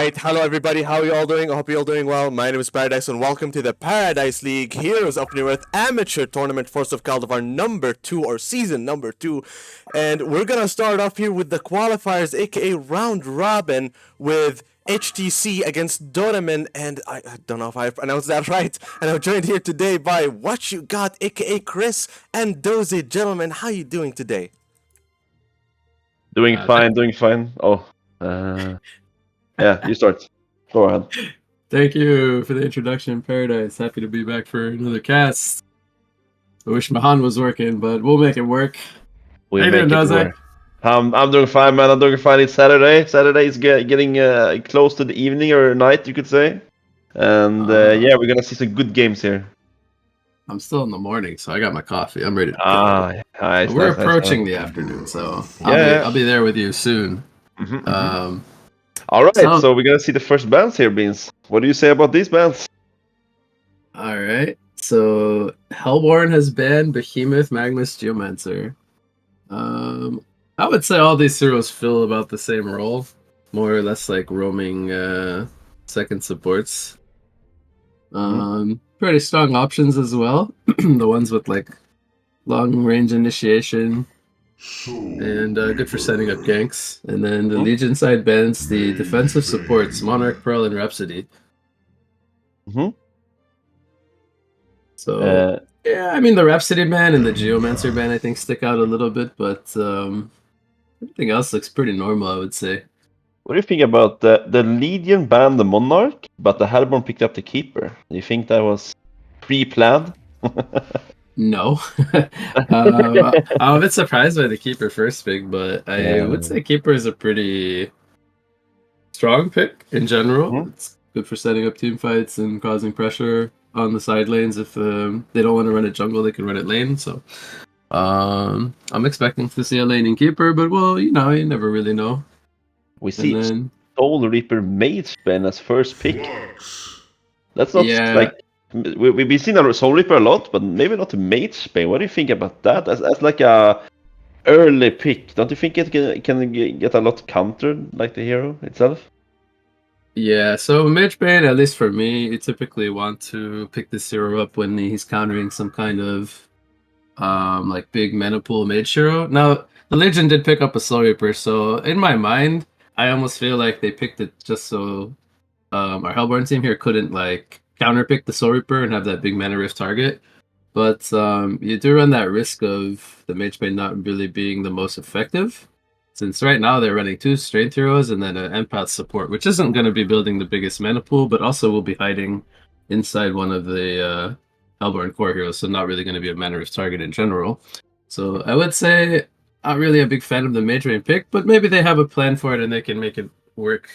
right. Hello, everybody. How are you all doing? I hope you're all doing well. My name is Paradise, and welcome to the Paradise League Heroes of Newerth Amateur Tournament Force of Caldivar number 2, or season number 2. And we're going to start off here with the qualifiers, aka round robin, with HTC against Doraemon, and I don't know if I pronounced that right. And I'm joined here today by What You Got, aka Chris and Dozy. Gentlemen, how you doing today? Doing fine. Oh, yeah, you start. Go ahead. Thank you for the introduction, Paradise. Happy to be back for another cast. I wish my HoN was working, but we'll make it work. We How you make doing, it Dozy? work. I'm doing fine, man. I'm doing fine. It's Saturday. Saturday is getting close to the evening or night, you could say. And yeah, we're gonna see some good games here. I'm still in the morning, so I got my coffee. I'm ready to go. Nice. We're nice, approaching nice. the afternoon, so Yeah. I'll be there with you soon. Mhm. All right, so- so we're gonna see the first bands here, Beans. What do you say about these bands? All right. So Hellborn has banned Behemoth, Magnus, Geomancer. I would say all these heroes fill about the same role, more or less like roaming second supports. Pretty strong options as well. The ones with like long range initiation and good for setting up ganks. And then the Legion side bans the defensive supports, Monarch, Pearl, and Rhapsody. Mhm. So yeah, I mean the Rhapsody ban and the Geomancer ban I think stick out a little bit, but everything else looks pretty normal, I would say. What do you think about the Legion banned the Monarch, but the Hellborn picked up the Keeper? Do you think that was pre-planned? No. I'm a bit surprised by the Keeper first pick, but I would say Keeper is a pretty strong pick in general. It's good for setting up team fights and causing pressure on the side lanes. If they don't want to run it jungle, they can run it lane. So I'm expecting to see a laning Keeper, but well, you never really know. We see Soul Reaper Magebane as first pick. That's not like we've seen a Soul Reaper a lot, but maybe not a Magebane. What do you think about that? As like a early pick, don't you think it can get a lot countered like the hero itself? Yeah, so Magebane, at least for me, you typically want to pick this hero up when he's countering some kind of like big mana pool mage hero. Now the Legion did pick up a Soul Reaper, so in my mind, I almost feel like they picked it just so our Hellborn team here couldn't like counterpick the Soul Reaper and have that big mana rift target. But you do run that risk of the Magebane not really being the most effective, since right now they're running 2 strength heroes and then an empath support, which isn't going to be building the biggest mana pool, but also will be hiding inside one of the Hellborn core heroes, so not really going to be a mana rift target in general. So I would say not really a big fan of the Magebane pick, but maybe they have a plan for it and they can make it work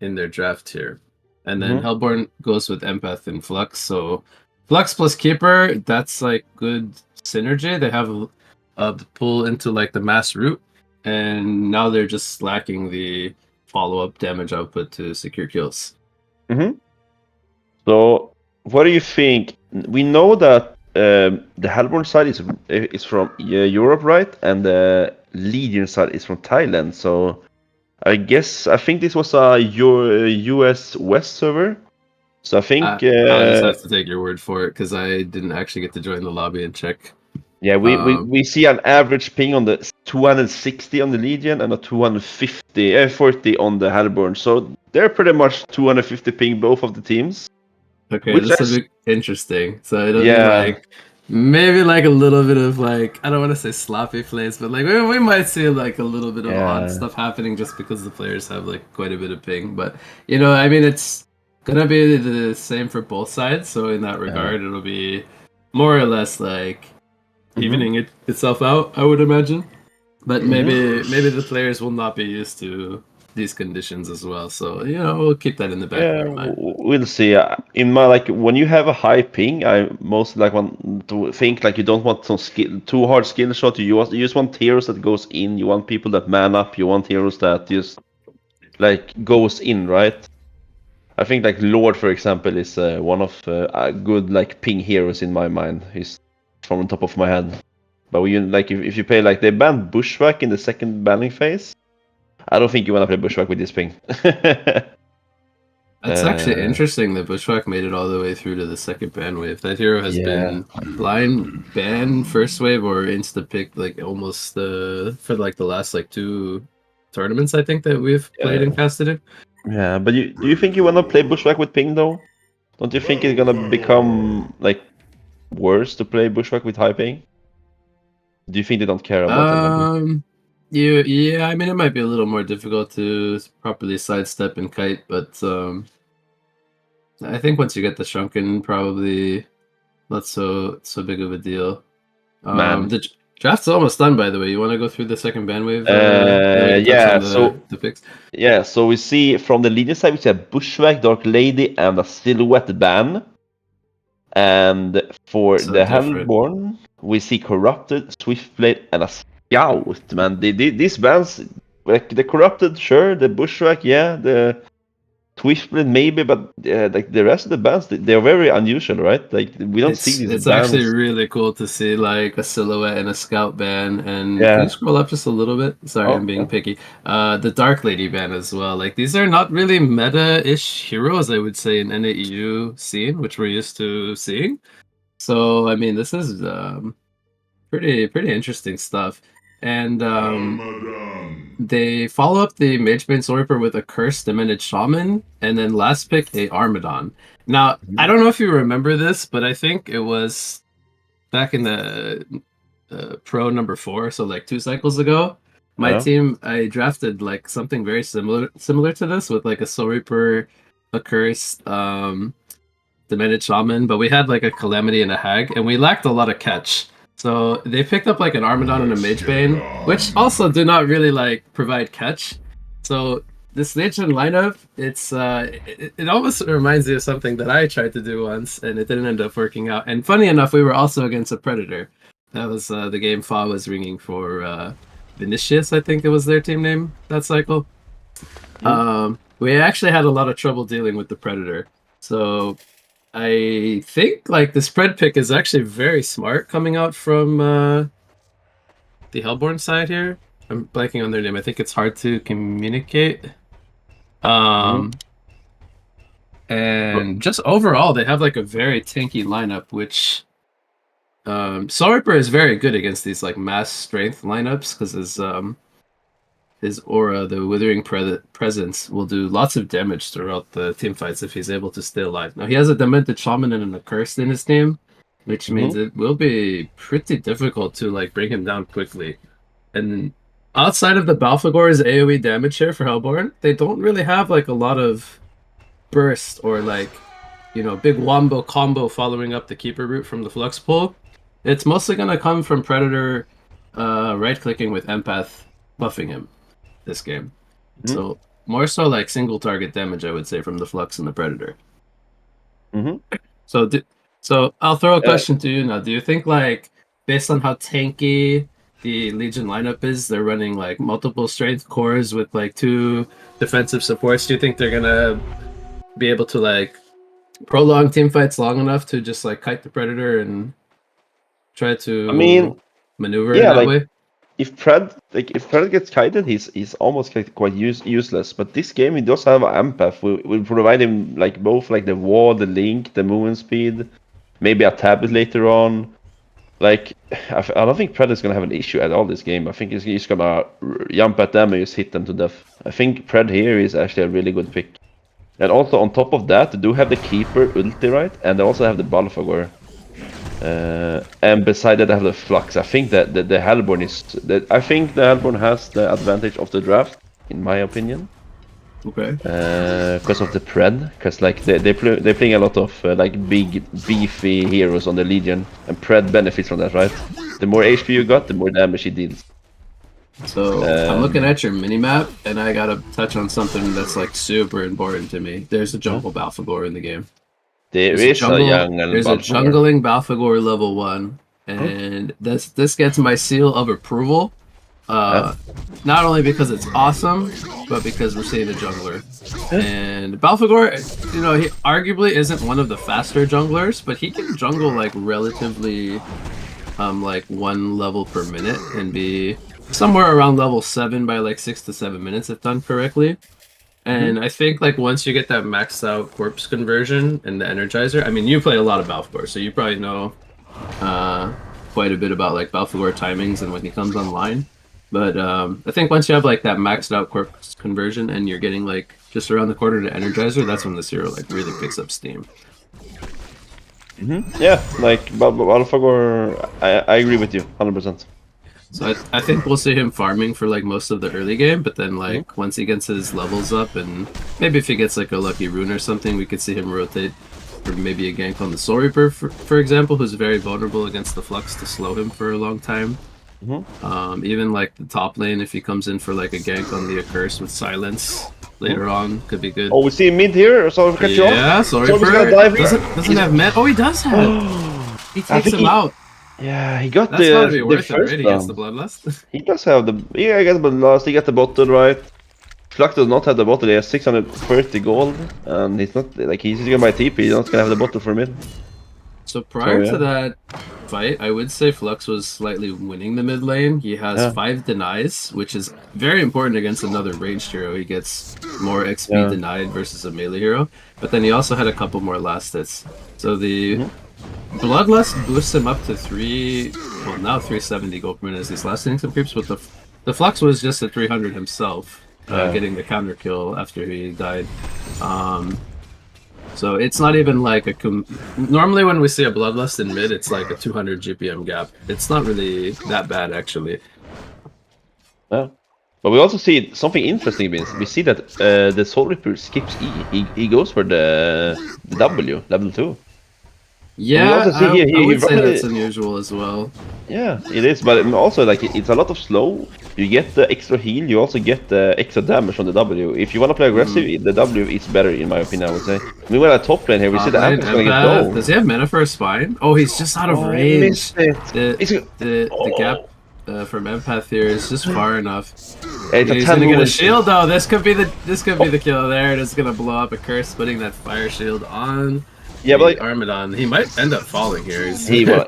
in their draft here. And then Hellborn goes with Empath and Flux. So Flux plus Keeper, that's like good synergy. They have the pull into like the mass root, and now they're just lacking the follow-up damage output to secure kills. So what do you think? We know that the Hellborn side is from Europe, right? And the Legion side is from Thailand. So I think this was a US West server. So I think I'll just have to take your word for it because I didn't actually get to join the lobby and check. Yeah, we see an average ping on the 260 on the Legion and a 40 on the Hellborn. So they're pretty much 250 ping both of the teams. Okay, this is interesting. So it'll be like maybe like a little bit of like, I don't want to say sloppy plays, but like we might see like a little bit of odd stuff happening just because the players have like quite a bit of ping. But I mean, it's gonna be the same for both sides. So in that regard, it'll be more or less like evening itself out, I would imagine. But maybe the players will not be used to these conditions as well, so we'll keep that in the back of our mind. We'll see. In my when you have a high ping, I mostly want to think you don't want some too hard skill shot. You just want heroes that goes in. You want people that man up. You want heroes that just goes in, right? I think Lord, for example, is one of good ping heroes in my mind. He's from the top of my head. But if you play they banned Bushwhack in the second banning phase. I don't think you want to play Bushwhack with this ping. That's actually interesting that Bushwhack made it all the way through to the second ban wave. That hero has been blind ban first wave or insta pick like almost for like the last like 2 tournaments I think that we've played and casted it. Yeah, but do you think you want to play Bushwhack with ping though? Don't you think it's gonna become like worse to play Bushwhack with high ping? Do you think they don't care about it? Yeah, I mean it might be a little more difficult to properly sidestep and kite, but I think once you get the shrunken, probably not so big of a deal. The draft's almost done, by the way. You want to go through the second ban wave? Yeah. The picks. Yeah. So we see from the Legion side, we see a Bushwhack, Dark Lady, and a Silhouette ban. And for the Hellborn, we see Corrupted, Swiftblade, and a Scout. Man, these bands, like the Corrupted, sure, the Bushwhack, yeah, the Swiftblade maybe, but like the rest of the bands, they're very unusual, right? Like we don't see these. It's bands. actually really cool to see like a Silhouette and a Scout ban. And can you scroll up just a little bit? Sorry, I'm being picky. The Dark Lady ban as well. Like these are not really meta-ish heroes, I would say, in NAEU scene, which we're used to seeing. So I mean, this is pretty interesting stuff. And they follow up the Magebane Soul Reaper with a Cursed Demented Shaman, and then last pick a Armadon. Now, I don't know if you remember this, but I think it was back in the Pro number 4, so like 2 cycles ago. My team, I drafted like something very similar to this with like a Soul Reaper, a Cursed, Demented Shaman, but we had like a Calamity and a Hag, and we lacked a lot of catch. So they picked up like an Armadon and a Magebane, which also do not really like provide catch. So this Legion lineup, it almost reminds me of something that I tried to do once, and it didn't end up working out. And funny enough, we were also against a Predator. That was the game FoC was ringing for Vinicius, I think it was their team name that cycle. We actually had a lot of trouble dealing with the Predator. So I think like the spread pick is actually very smart coming out from the Hellborn side here. I'm blanking on their name. I think it's hard to communicate. And just overall, they have like a very tanky lineup, which Soul Reaper is very good against these like mass strength lineups because his aura, the Withering Presence, will do lots of damage throughout the team fights if he's able to stay alive. Now, he has a Demented Shaman and an Accursed in his team, which means it will be pretty difficult to like bring him down quickly. And outside of the Balfagor's AoE damage here for Hellborn, they don't really have like a lot of burst or like, you know, big wombo combo following up the Keeper route from the Flux pool. It's mostly going to come from Predator right-clicking with Empath buffing him this game. So more so like single target damage, I would say, from the Flux and the Predator. So I'll throw a question to you now. Do you think like based on how tanky the Legion lineup is, they're running like multiple strength cores with like 2 defensive supports, do you think they're gonna be able to like prolong team fights long enough to just like kite the Predator and try to maneuver in that way? If Pred gets kited, he's almost quite useless. But this game he does have an Empath. Will provide him like both like the ward, the link, the movement speed, maybe a tablet later on. Like I don't think Pred is gonna have an issue at all this game. I think he's gonna jump at them and just hit them to death. I think Pred here is actually a really good pick. And also on top of that, they do have the Keeper ulti, right? And they also have the Balfagor. And beside that, they have the Flux. I think that the Hellborn I think the Hellborn has the advantage of the draft, in my opinion. Okay. Because of the Pred, because like they're playing a lot of like big beefy heroes on the Legion, and Pred benefits from that, right? The more HP you got, the more damage he deals. So I'm looking at your minimap, and I gotta touch on something that's like super important to me. There's a jungle Balfagor in the game. There's a jungling Balfagor level 1, and this gets my seal of approval. Not only because it's awesome, but because we're seeing a jungler. And Balfagor, you know, he arguably isn't one of the faster junglers, but he can jungle like relatively like 1 level per minute and be somewhere around level 7 by like 6 to 7 minutes if done correctly. And I think like once you get that maxed out corpse conversion and the energizer, I mean you play a lot of Balfour, so you probably know quite a bit about like Balfour timings and when he comes online. But I think once you have like that maxed out corpse conversion and you're getting like just around the corner to energizer, that's when this hero like really picks up steam. Yeah, like Balfour, I agree with you 100%. So I think we'll see him farming for like most of the early game, but then like once he gets his levels up and maybe if he gets like a lucky rune or something, we could see him rotate for maybe a gank on the Soul Reaper, for example, who's very vulnerable against the Flux to slow him for a long time. Even like the top lane, if he comes in for like a gank on the Accursed with Silence later on, could be good. Oh, we see him mid here, so cut you off. Yeah, Soul Soul's Reaper gonna dive in. doesn't have met. Oh, he does have. He takes him out. Yeah, he got That's the gotta be worth it, first right? He gets the round. Bloodlust. He does have the... Yeah, he got the Bloodlust, he got the bottle, right? Flux does not have the bottle, he has 630 gold. And he's not... Like, he's gonna buy TP, he's not gonna have the bottle for mid. So prior yeah. to that fight, I would say Flux was slightly winning the mid lane. He has 5 denies, which is very important against another ranged hero. He gets more XP denied versus a melee hero. But then he also had a couple more last hits. So the Bloodlust boosts him up to 370 gold per minute as he's last hitting some creeps, but the Flux was just at 300 himself, getting the counter kill after he died. So it's not even like a... Normally when we see a Bloodlust in mid, it's like a 200 GPM gap. It's not really that bad, actually. Yeah. But we also see something interesting, Vince. We see that the Soul Reaper skips E. He goes for the W, level 2. Yeah, also see I he would say really- that's unusual as well. Yeah, it is, but also like it's a lot of slow. You get the extra heal, you also get the extra damage on the W. If you want to play aggressive, the W is better in my opinion, I would say. Meanwhile at top lane here, we see the Amp's gonna get gold. Does he have mana for a spine? Oh, he's just out of range. The gap from Empath here is just far enough. It's He's gonna get a shield though. This could be the kill there. It's gonna blow up a curse, putting that fire shield on. Yeah, but like, Armadon, he might end up falling here. he will.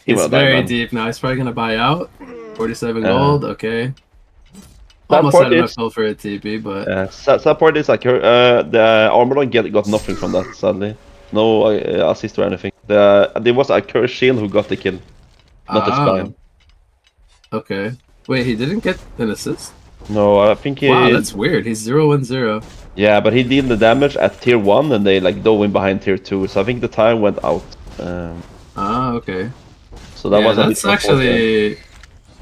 He's very deep now. He's probably gonna buy out. 47 gold. Okay. Almost had enough gold for a TP, but sad part is like the Armadon got nothing from that. Sadly, no assist or anything. There was a curse shield who got the kill, not the spine. Okay. Wait, he didn't get an assist? No, I think he... Wow, that's weird. He's 0-1-0. Yeah, but he did the damage at tier 1 and they like dove in behind tier 2, so I think the time went out. Okay. So that was that's actually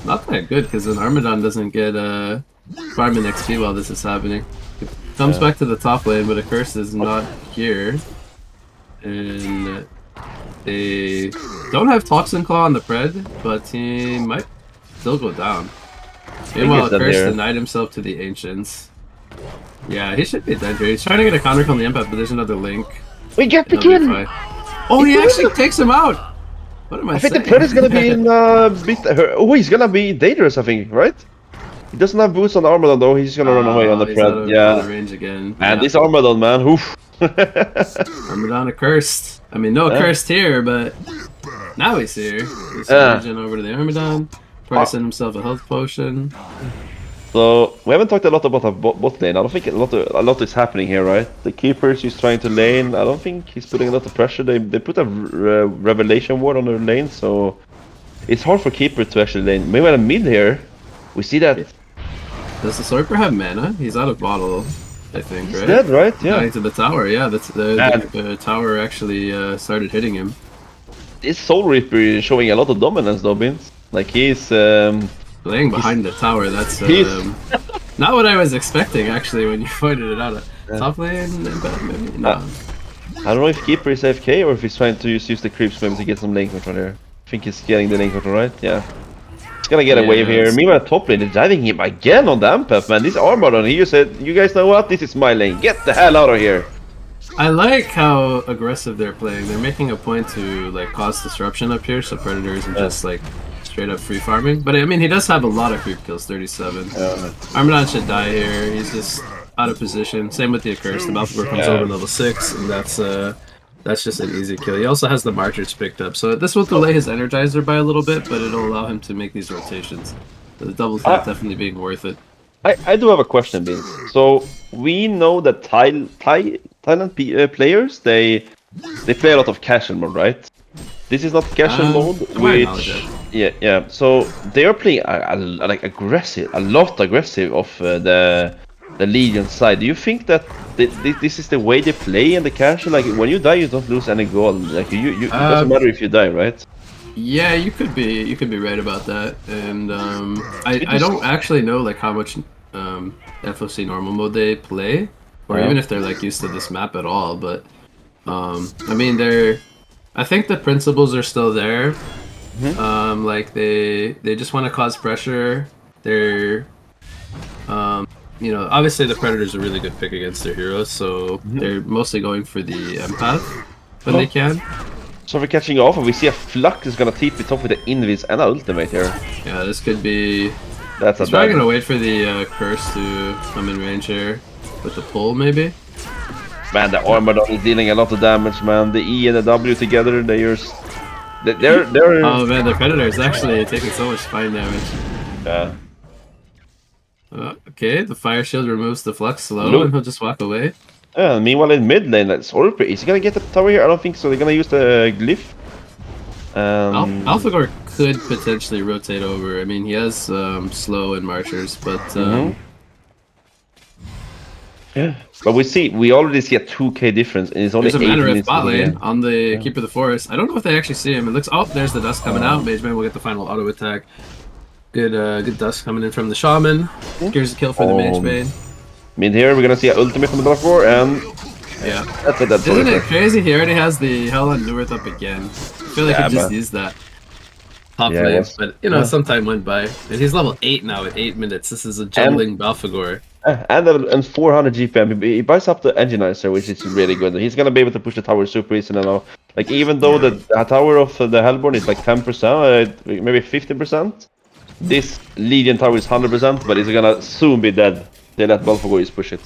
not that good, because then Armadon doesn't get farming XP while this is happening. It comes back to the top lane, but a curse is not here. And they don't have Toxin Claw on the Pred, but he might still go down. Meanwhile, Curse denied himself to the Ancients. Yeah, he should be dead here. He's trying to get a counter from the Empath, but there's another link. We get the kill! Oh, he actually takes him out! What am I saying? I think the Pred is gonna be in he's gonna be dangerous, I think, right? He doesn't have boots on Armadon though, he's gonna run away on the Pred. Out of range again. And this Armadon, man, oof. Armadon accursed. I mean, no accursed here, but now he's here. He's raging over to the Armadon. Probably send himself a health potion. So we haven't talked a lot about the bot lane. I don't think a lot is happening here, right? The keepers he's trying to lane. I don't think he's putting a lot of pressure. They put a revelation ward on their lane, so it's hard for keeper to actually lane. Meanwhile, in mid here, we see that. Does the Swiper have mana? He's out of bottle, I think, right? He's dead, right? Yeah. Dying to the tower. Yeah, that's the tower actually started hitting him. This Soul Reaper is showing a lot of dominance, though, Vince. Like he's playing behind the tower. That's not what I was expecting actually when you pointed it out. Top lane, maybe no. I don't know if keeper is AFK or if he's trying to use the creeps maybe to get some lane control here. I think he's getting the lane control, right? Yeah. He's gonna get a wave here. Meanwhile, top lane is driving him again on the Empath, man. This Armadon, he just said, "You guys know what? This is my lane. Get the hell out of here." I like how aggressive they're playing. They're making a point to like cause disruption up here, so Predator isn't just like straight up free farming. But I mean, he does have a lot of creep kills, 37. Armadon should die here. He's just out of position. Same with the Accursed. The Balfour comes over level 6, and that's just an easy kill. He also has the Martyrs picked up, so this will delay his Energizer by a little bit, but it'll allow him to make these rotations. The double tap definitely being worth it. I do have a question, Vince. So we know that Thailand players they play a lot of casual mode, right? This is not casual mode, which yeah. So they are playing like aggressive, a lot aggressive of the Legion side. Do you think that this is the way they play in the casual? Like when you die, you don't lose any gold. Like it doesn't matter if you die, right? Yeah, you could be right about that. And I don't actually know like how much FoC normal mode they play, or even if they're like used to this map at all. But I mean, I think the principles are still there. Like they just want to cause pressure. They're you know, obviously the Predator's a really good pick against their heroes, so they're mostly going for the empath when they can. So we're catching off, and we see a Flux is gonna TP top with the Invis and ultimate here. Yeah, this could be. That's He's probably gonna wait for the curse to come in range here with the pull, maybe. Man, the Armadon is dealing a lot of damage, man. The E and the W together, they're. Oh man, the Predator is actually taking so much fine damage. Yeah. Okay, the fire shield removes the Flux slow, and he'll just walk away. Yeah, meanwhile in mid lane, that's Orpe. Is he gonna get the tower here? I don't think so. They're gonna use the glyph. AlphaGore could potentially rotate over. I mean, he has slow and marchers, but yeah. But we already see a 2k difference, and it's only there's a 8 Newerth minutes bot lane on the Keeper of the Forest. I don't know if they actually see him. It looks. Oh, there's the dust coming out. Mageman will get the final auto attack. Good dust coming in from the Shaman. Here's a kill for the Magebane. Mid here, we're gonna see an ultimate from the Dark War, and yeah, that's it. Isn't it crazy? He already has the HoN Newerth up again. I feel like he just used that top lane, but you know, some time went by, and he's level 8 now at 8 minutes. This is a jungling AlphaGore. And 400 GPM. He buys up the Enginizer, which is really good. He's gonna be able to push the tower super easy now. Like even though the tower of the Hellborn is like 10%, maybe 50%, this Legion tower is 100%, but it's gonna soon be dead. They let AlphaGore push it.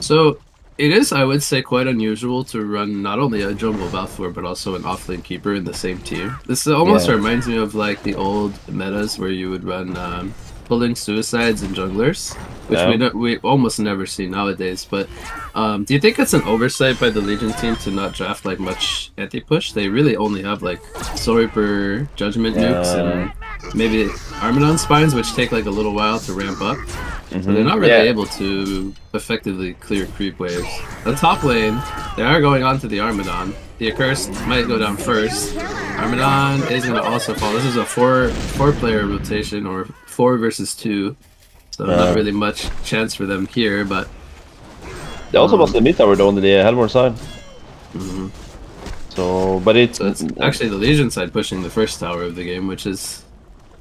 So it is, I would say, quite unusual to run not only a jungle Balfour but also an offlane keeper in the same team. This almost reminds me of like the old metas where you would run pulling suicides and junglers, which we almost never see nowadays. But do you think it's an oversight by the Legion team to not draft like much anti-push? They really only have like Soul Reaper Judgment nukes and maybe Armadon spines, which take like a little while to ramp up. So they're not really able to effectively clear creep waves. On top lane, they are going on to the Armadon. The Accursed might go down first. Armadon is going to also fall. This is a four-player rotation, or 4 versus 2. So not really much chance for them here, but... They also lost the mid tower though on the Hellborn side. So, but it's actually the Legion side pushing the first tower of the game, which is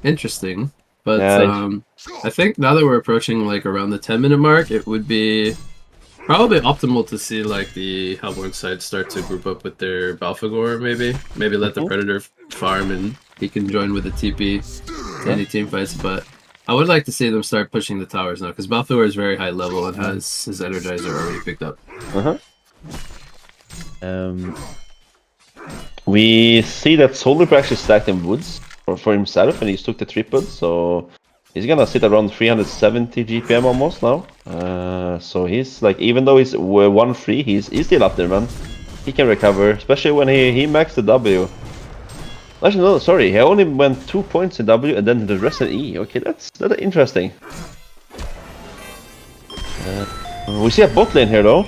interesting. But I think now that we're approaching like around the 10-minute mark, it would be probably optimal to see like the Hellborn side start to group up with their AlphaGore, maybe let the Predator farm and he can join with the TP to any team fights. But I would like to see them start pushing the towers now, because AlphaGore is very high level and has his Energizer already picked up. We see that Soul Reaper actually stacked in woods for himself, and he took the triple, so he's gonna sit around 370 GPM almost now. So he's like, even though he's 1-3, he's still up there, man. He can recover, especially when he maxed the W. Actually, no, sorry, he only went 2 points in W and then the rest in E. Okay, that's interesting. We see a bot lane here though.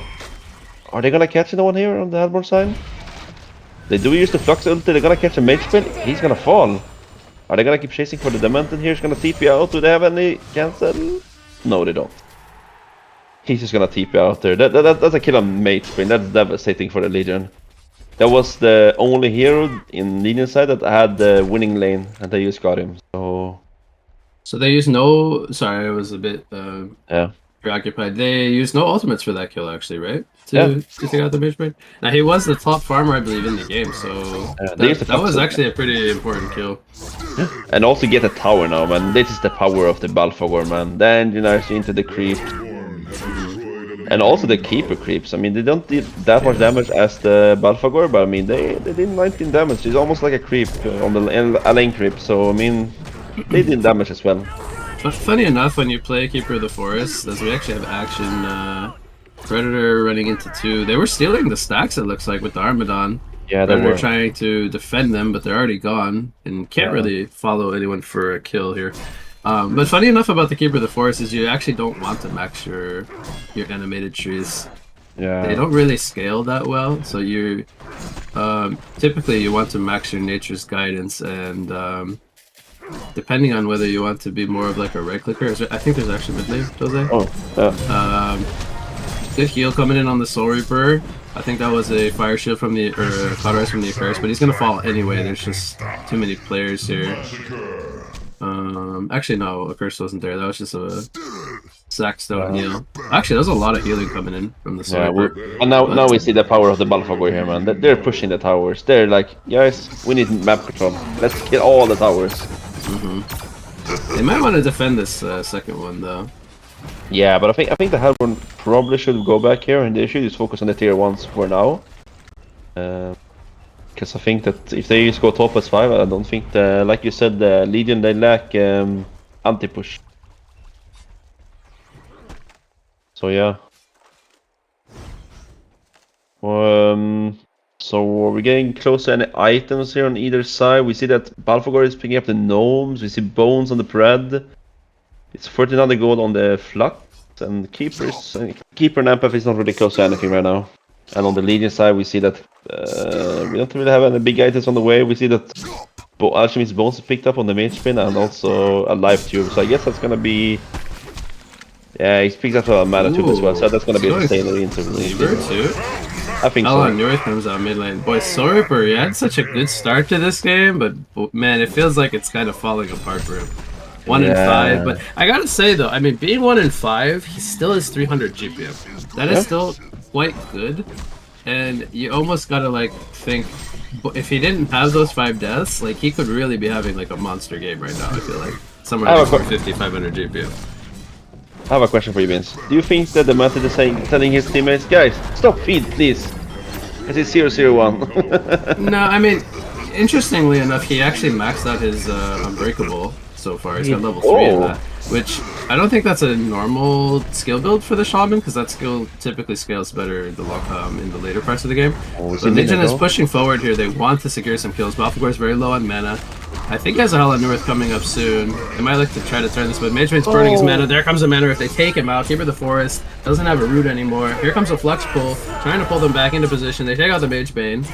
Are they gonna catch anyone here on the Hellborn side? They do use the Flux ulti, they're gonna catch a mage spell, he's gonna fall. Are they gonna keep chasing for the Demented here? He's gonna TP out. Do they have any cancel? No, they don't. He's just gonna TP out there. That's a kill on mage spell. That's devastating for the Legion. That was the only hero in Legion side that had the winning lane, and they just got him. So they use no... Sorry, I was a bit preoccupied. They used no ultimates for that kill, actually, right? To take out the mage brain. Now, he was the top farmer, I believe, in the game, so that was actually a pretty important kill. And also get a tower now, man. This is the power of the AlphaGore, man. The Enginizer into the creep. And also the Keeper creeps. I mean, they don't do that much damage as the AlphaGore, but I mean, they did 19 damage. It's almost like a creep on the lane creep, so I mean, they did damage as well. But funny enough, when you play Keeper of the Forest, as we actually have action, Predator running into 2. They were stealing the stacks, it looks like, with the Armadon. Yeah, they Predator were. trying to defend them, but they're already gone and can't really follow anyone for a kill here. But funny enough about the Keeper of the Forest is you actually don't want to max your animated trees. Yeah. They don't really scale that well, so you typically you want to max your Nature's Guidance, and depending on whether you want to be more of like a right clicker. I think there's actually mid lane, Jose. Oh, yeah. Good heal coming in on the Soul Reaper. I think that was a fire shield from the Cauterized from the Accursed, but he's gonna fall anyway. There's just too many players here. Actually no, Accursed wasn't there. That was just a Sackstone heal. Actually, there's a lot of healing coming in from the Soul Reaper. And now we see the power of the Balfagor here, man. They're pushing the towers. They're like, guys, we need map control. Let's kill all the towers. They might want to defend this second one though. Yeah, but I think the Hellborn probably should go back here, and they should just focus on the tier 1s for now. Because I think that if they just go top as 5, I don't think like you said, the Legion, they lack anti-push. So yeah. So we're getting close to any items here on either side. We see that Balfagor is picking up the gnomes. We see bones on the Pred. It's 49 gold on the Flux, and Keeper and Empath is not really close to anything right now. And on the Legion side, we see that we don't really have any big items on the way. We see that Alchemist's Bones is picked up on the Mage Spin, and also a Life Tube. So I guess that's gonna be... Yeah, he's picked up a Mana Tube as well, so that's gonna be a sustainer into the Lever too? I think so. Newerth comes out mid lane. Boy, Soul Reaper, he had such a good start to this game, but man, it feels like it's kind of falling apart for him. 1 in 5, but I gotta say though, I mean, being 1 in 5, he still is 300 GPM. That is still quite good, and you almost gotta like think, if he didn't have those 5 deaths, like he could really be having like a monster game right now. I feel like somewhere around 450, 500 GPM. I have a question for you, Vince. Do you think that the method is telling his teammates, guys, stop feed, please? Because it's 0-0-1. No, I mean, interestingly enough, he actually maxed out his Unbreakable so far. He's got level 3 of that, which I don't think that's a normal skill build for the Shaman, because that skill typically scales better in the later parts of the game. But Legion is pushing forward here. They want to secure some kills. Balfagor is very low on mana. I think he has a Hell on Newerth coming up soon. They might like to try to turn this, but Magebane's burning his mana. There comes a mana if they take him out. Keeper of the Forest doesn't have a root anymore. Here comes a Flux pull, trying to pull them back into position. They take out the Magebane,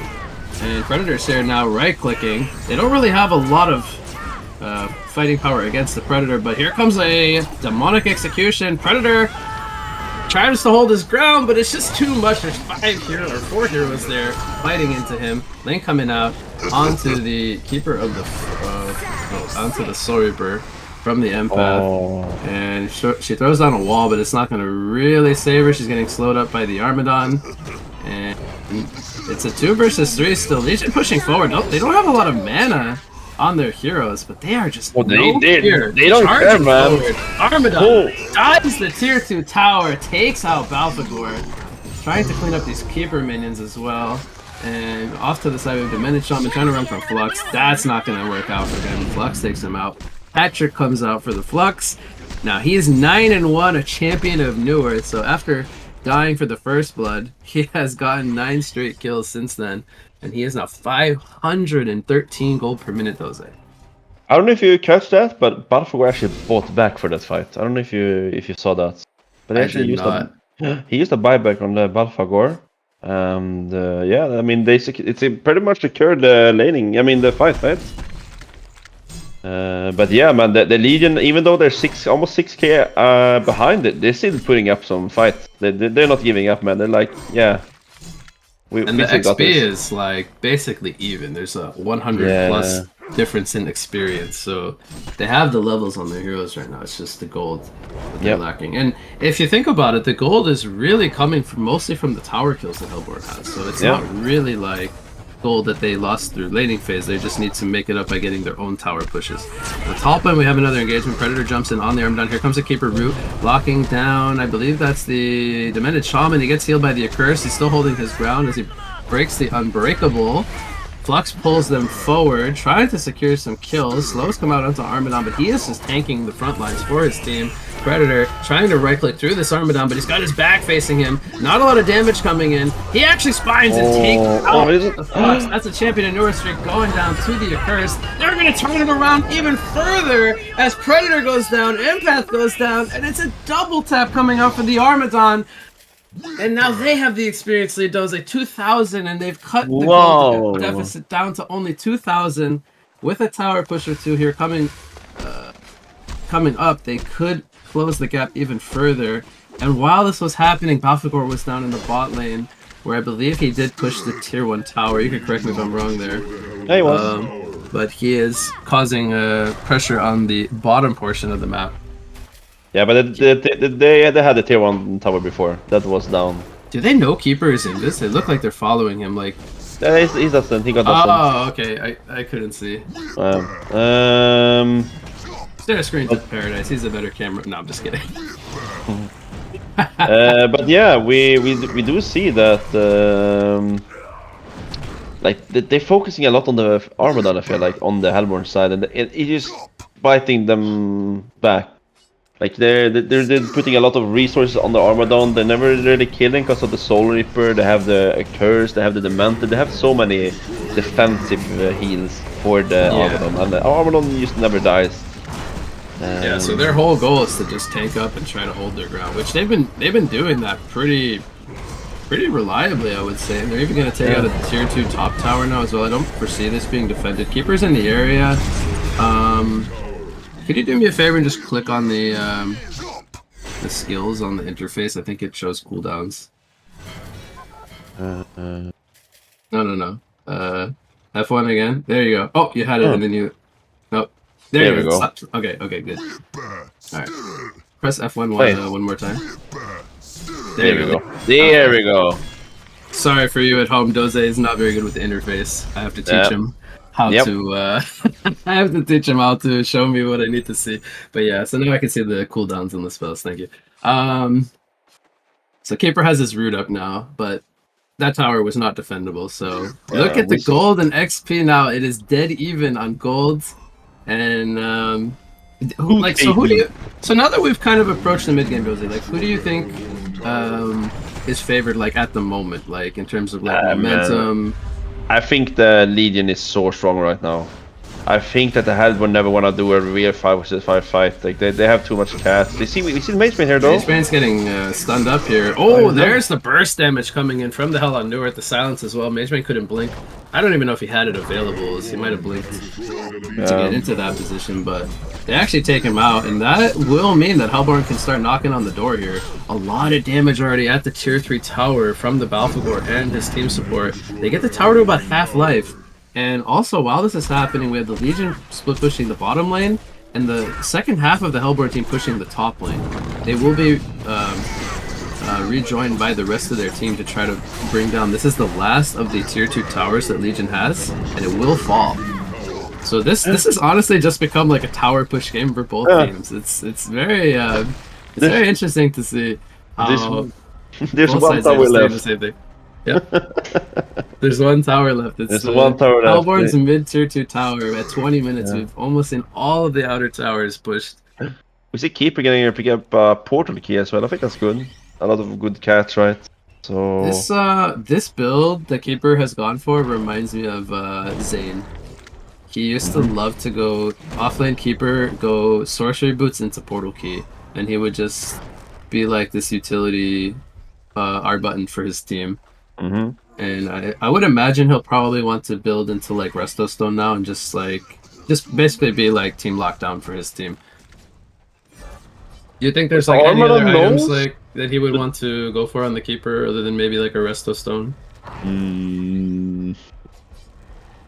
and Predator's here now right-clicking. They don't really have a lot of fighting power against the Predator, but here comes a demonic execution. Predator tries to hold his ground, but it's just too much. There's 4 heroes there fighting into him. Lane coming out onto the Keeper of the onto the Soul Reaper from the Empath, and she throws down a wall, but it's not going to really save her. She's getting slowed up by the Armadon, and it's a 2 versus 3 still. Legion pushing forward. Nope, they don't have a lot of mana on their heroes, but they are just they don't care, man. Armadon dives the tier 2 tower, takes out Balfagor, trying to clean up these Keeper minions as well. And off to the side we have Demented Shaman trying to run from Flux. That's not going to work out for him. Flux takes him out. Patrick comes out for the Flux. Now he is 9-1, a champion of Newerth. So after dying for the first blood, he has gotten 9 straight kills since then. And he is now 513 gold per minute, Jose. I don't know if you catch that, but Balfagor actually bought back for that fight. I don't know if you saw that. But he used a buyback on the Balfagor. And yeah, I mean, it's pretty much secured the laning. I mean, the fight, right? But yeah, man, the Legion, even though they're almost 6k behind it, they're still putting up some fights. They're not giving up, man. They're like, yeah. And the XP is like basically even. There's a 100 plus difference in experience, so they have the levels on their heroes right now. It's just the gold that they're lacking. And if you think about it, the gold is really coming mostly from the tower kills that Hellborn has. So it's not really like gold that they lost through laning phase. They just need to make it up by getting their own tower pushes. The top end, we have another engagement. Predator jumps in on the Armadon. Here comes a Keeper root, locking down, I believe that's the Demented Shaman. He gets healed by the Accursed. He's still holding his ground as he breaks the Unbreakable. Flux pulls them forward, trying to secure some kills. Slows come out onto Armadon, but he is just tanking the front lines for his team. Predator trying to right-click through this Armadon, but he's got his back facing him. Not a lot of damage coming in. He actually spines and takes out the Flux. That's a champion in Newerth streak going down to the Accursed. They're going to turn it around even further as Predator goes down, Empath goes down, and it's a double tap coming out for the Armadon. And now they have the experience lead, Doze, 2,000, and they've cut the gold deficit down to only 2,000 with a tower push or two here coming up. They could close the gap even further. And while this was happening, Balfagor was down in the bot lane, where I believe he did push the tier 1 tower. You can correct me if I'm wrong there. Yeah, he was. But he is causing pressure on the bottom portion of the map. Yeah, but they had the tier 1 tower before. That was down. Do they know Keeper is in this? They look like they're following him, like... He's doesn't. He got doesn't. Oh, okay. I couldn't see. Share a screen to Paradise. He's a better camera. No, I'm just kidding. But yeah, we do see that like they're focusing a lot on the Armadon. I feel like on the Hellborn side, and it is biting them back. Like they're putting a lot of resources on the Armadon. They're never really killing because of the Soul Reaper. They have the Accursed. They have the Demented. They have so many defensive heals for the Armadon, and the Armadon just never dies. Yeah, so their whole goal is to just tank up and try to hold their ground, which they've been doing that pretty reliably, I would say. And they're even going to take out a tier 2 top tower now as well. I don't foresee this being defended. Keeper's in the area. Could you do me a favor and just click on the skills on the interface? I think it shows cooldowns. No. F1 again. There you go. Oh, you had it, and then you. Nope. There you go. Okay, good. Alright. Press F1 one more time. There we go. There we go. Sorry for you at home. Doze is not very good with the interface. I have to teach him how to. I have to teach him how to show me what I need to see. But yeah, so now I can see the cooldowns on the spells. Thank you. So Caper has his root up now, but that tower was not defendable. So look at the gold and XP now. It is dead even on gold. And so now that we've kind of approached the mid game, Doze, like who do you think is favored like at the moment, like in terms of like momentum? I think the Legion is so strong right now. I think that the Hellborn never want to do a real 5 vs 5 fight. Like they have too much cast. We see the Magebane here though. Magebane's getting stunned up here. Oh, there's the burst damage coming in from the Hell on Newerth. The silence as well. Magebane couldn't blink. I don't even know if he had it available. He might have blinked to get into that position, but they actually take him out, and that will mean that Hellborn can start knocking on the door here. A lot of damage already at the tier 3 tower from the Balfagor and his team support. They get the tower to about half life. And also, while this is happening, we have the Legion split pushing the bottom lane, and the second half of the Hellborn team pushing the top lane. They will be rejoined by the rest of their team to try to bring down. This is the last of the tier 2 towers that Legion has, and it will fall. So this has honestly just become like a tower push game for both teams. It's very interesting to see how there's both one sides tower are left. the same thing. Yeah. There's one tower left. It's There's one tower left. Hellborn's mid tier 2 tower. At 20 minutes, we've almost seen all of the outer towers pushed. We see Keeper getting to pick up Portal Key as well. I think that's good. A lot of good cats, right? So this build that Keeper has gone for reminds me of Zane. He used to love to go offlane Keeper, go Sorcery Boots into Portal Key, and he would just be like this utility R button for his team. And I would imagine he'll probably want to build into like Resto Stone now and just basically be like team lockdown for his team. Do you think there's like any other items like that he would want to go for on the Keeper other than maybe like a Resto Stone?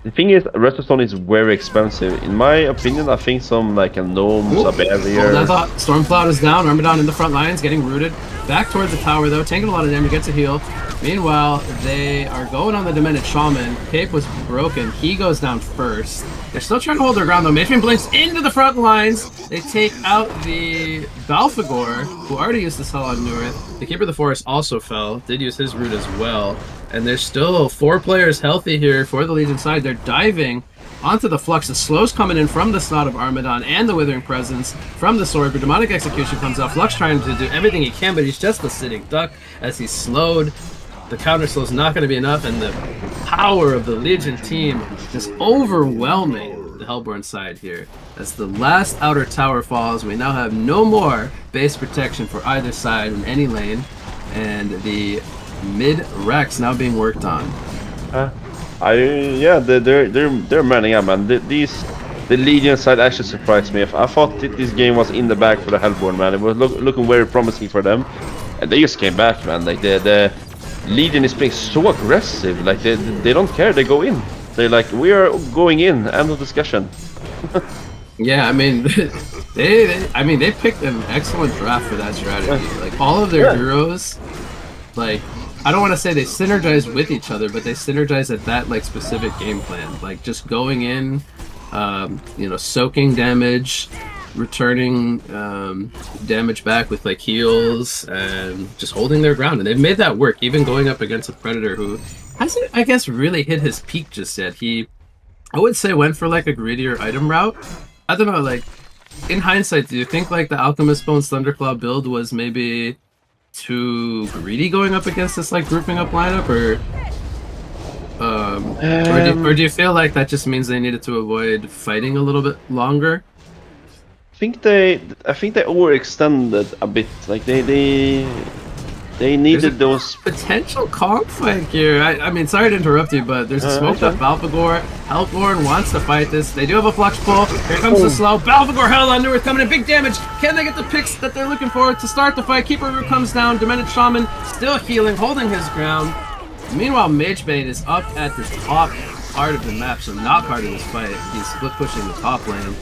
The thing is, Resto Stone is very expensive. In my opinion, I think some like a Gnome, a Barrier. I thought Stormcloud is down, Armadon in the front lines, getting rooted. Back towards the tower though, taking a lot of damage, gets a heal. Meanwhile, they are going on the Demented Shaman. Cape was broken. He goes down first. They're still trying to hold their ground though. Magebane blinks into the front lines. They take out the Balfagor, who already used the Hell on Newerth. The Keeper of the Forest also fell. Did use his root as well. and there's still 4 players healthy here for the Legion side. They're diving onto the Flux. The slow's coming in from the Snot of Armadon and the Withering Presence from the Sword, but Demonic Execution comes out. Flux trying to do everything he can, but he's just a sitting duck as he's slowed. The counter slow is not going to be enough, and the power of the Legion team is overwhelming the Hellborn side here. As the last outer tower falls, we now have no more base protection for either side in any lane, and the mid Rex now being worked on. They're manning up, man. The Legion side actually surprised me. I thought this game was in the bag for the Hellborn, man. It was looking very promising for them, and they just came back, man. Like the Legion is playing so aggressive. Like they don't care. They go in. They're like, we are going in. End of discussion. Yeah, I mean, they picked an excellent draft for that strategy. Like all of their heroes, like I don't want to say they synergize with each other, but they synergize at that like specific game plan. Like just going in, soaking damage, returning damage back with like heals, and just holding their ground. And they've made that work, even going up against a Predator who hasn't, I guess, really hit his peak just yet. He, I would say, went for like a greedier item route. I don't know, like, in hindsight, do you think like the Alchemist Bones Thunderclaw build was maybe too greedy going up against this like grouping up lineup, or do you feel like that just means they needed to avoid fighting a little bit longer? I think they overextended a bit. Like they needed those potential Kong fight here. I mean, sorry to interrupt you, but there's a smoked up Balfagor. Hellborn wants to fight this. They do have a Flux pull. Here comes the slow. Balfagor, Hell on Newerth coming in. Big damage. Can they get the picks that they're looking for to start the fight? Keeper Root comes down. Demented Shaman still healing, holding his ground. Meanwhile, Magebane is up at the top part of the map, so not part of this fight. He's split pushing the top lane,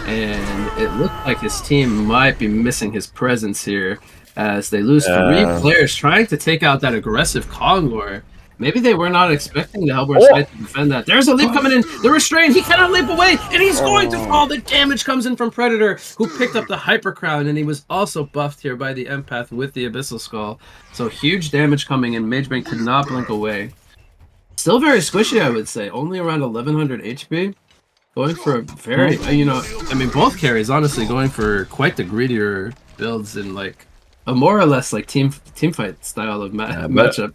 and it looked like his team might be missing his presence here, as they lose 3 players trying to take out that aggressive Kongor. Maybe they were not expecting the Hellborn side to defend that. There's a leap coming in. The restraint. He cannot leap away, and he's going to fall. The damage comes in from Predator, who picked up the Hyper Crown, and he was also buffed here by the Empath with the Abyssal Skull. So huge damage coming in. Magebane could not blink away. Still very squishy, I would say. Only around 1100 HP. Going for a very, I mean, both carries, honestly, going for quite the greedier builds in, like, a more or less, like, team fight style of matchup.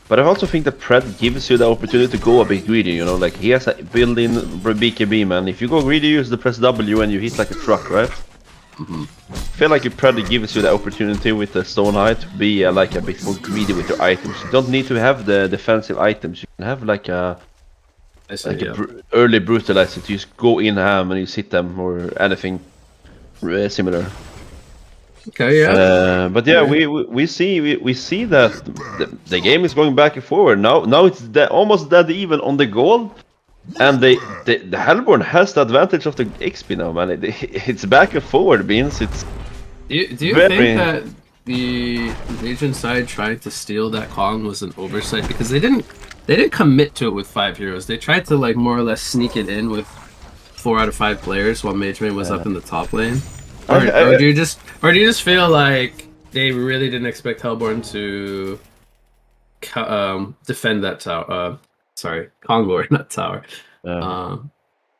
But I also think that Pred gives you the opportunity to go a bit greedy, like he has a built-in BKB, man. If you go greedy, you use the press W and you hit like a truck, right? I feel like Pred gives you the opportunity with the Stone Eye to be like a bit more greedy with your items. You don't need to have the defensive items. You can have like a early brutalizer to just go in ham and you hit them or anything similar. Okay, yeah. But yeah, we see that the game is going back and forward. Now it's almost dead even on the goal, and the Hellborn has the advantage of the XP now, man. It's back and forward, Beans. It's do you think that the Legion side trying to steal that Kong was an oversight, because they didn't commit to it with 5 heroes. They tried to like more or less sneak it in with 4 out of 5 players while Magebane was up in the top lane. Or do you just feel like they really didn't expect Hellborn to defend that tower? Sorry, Kongor, not tower.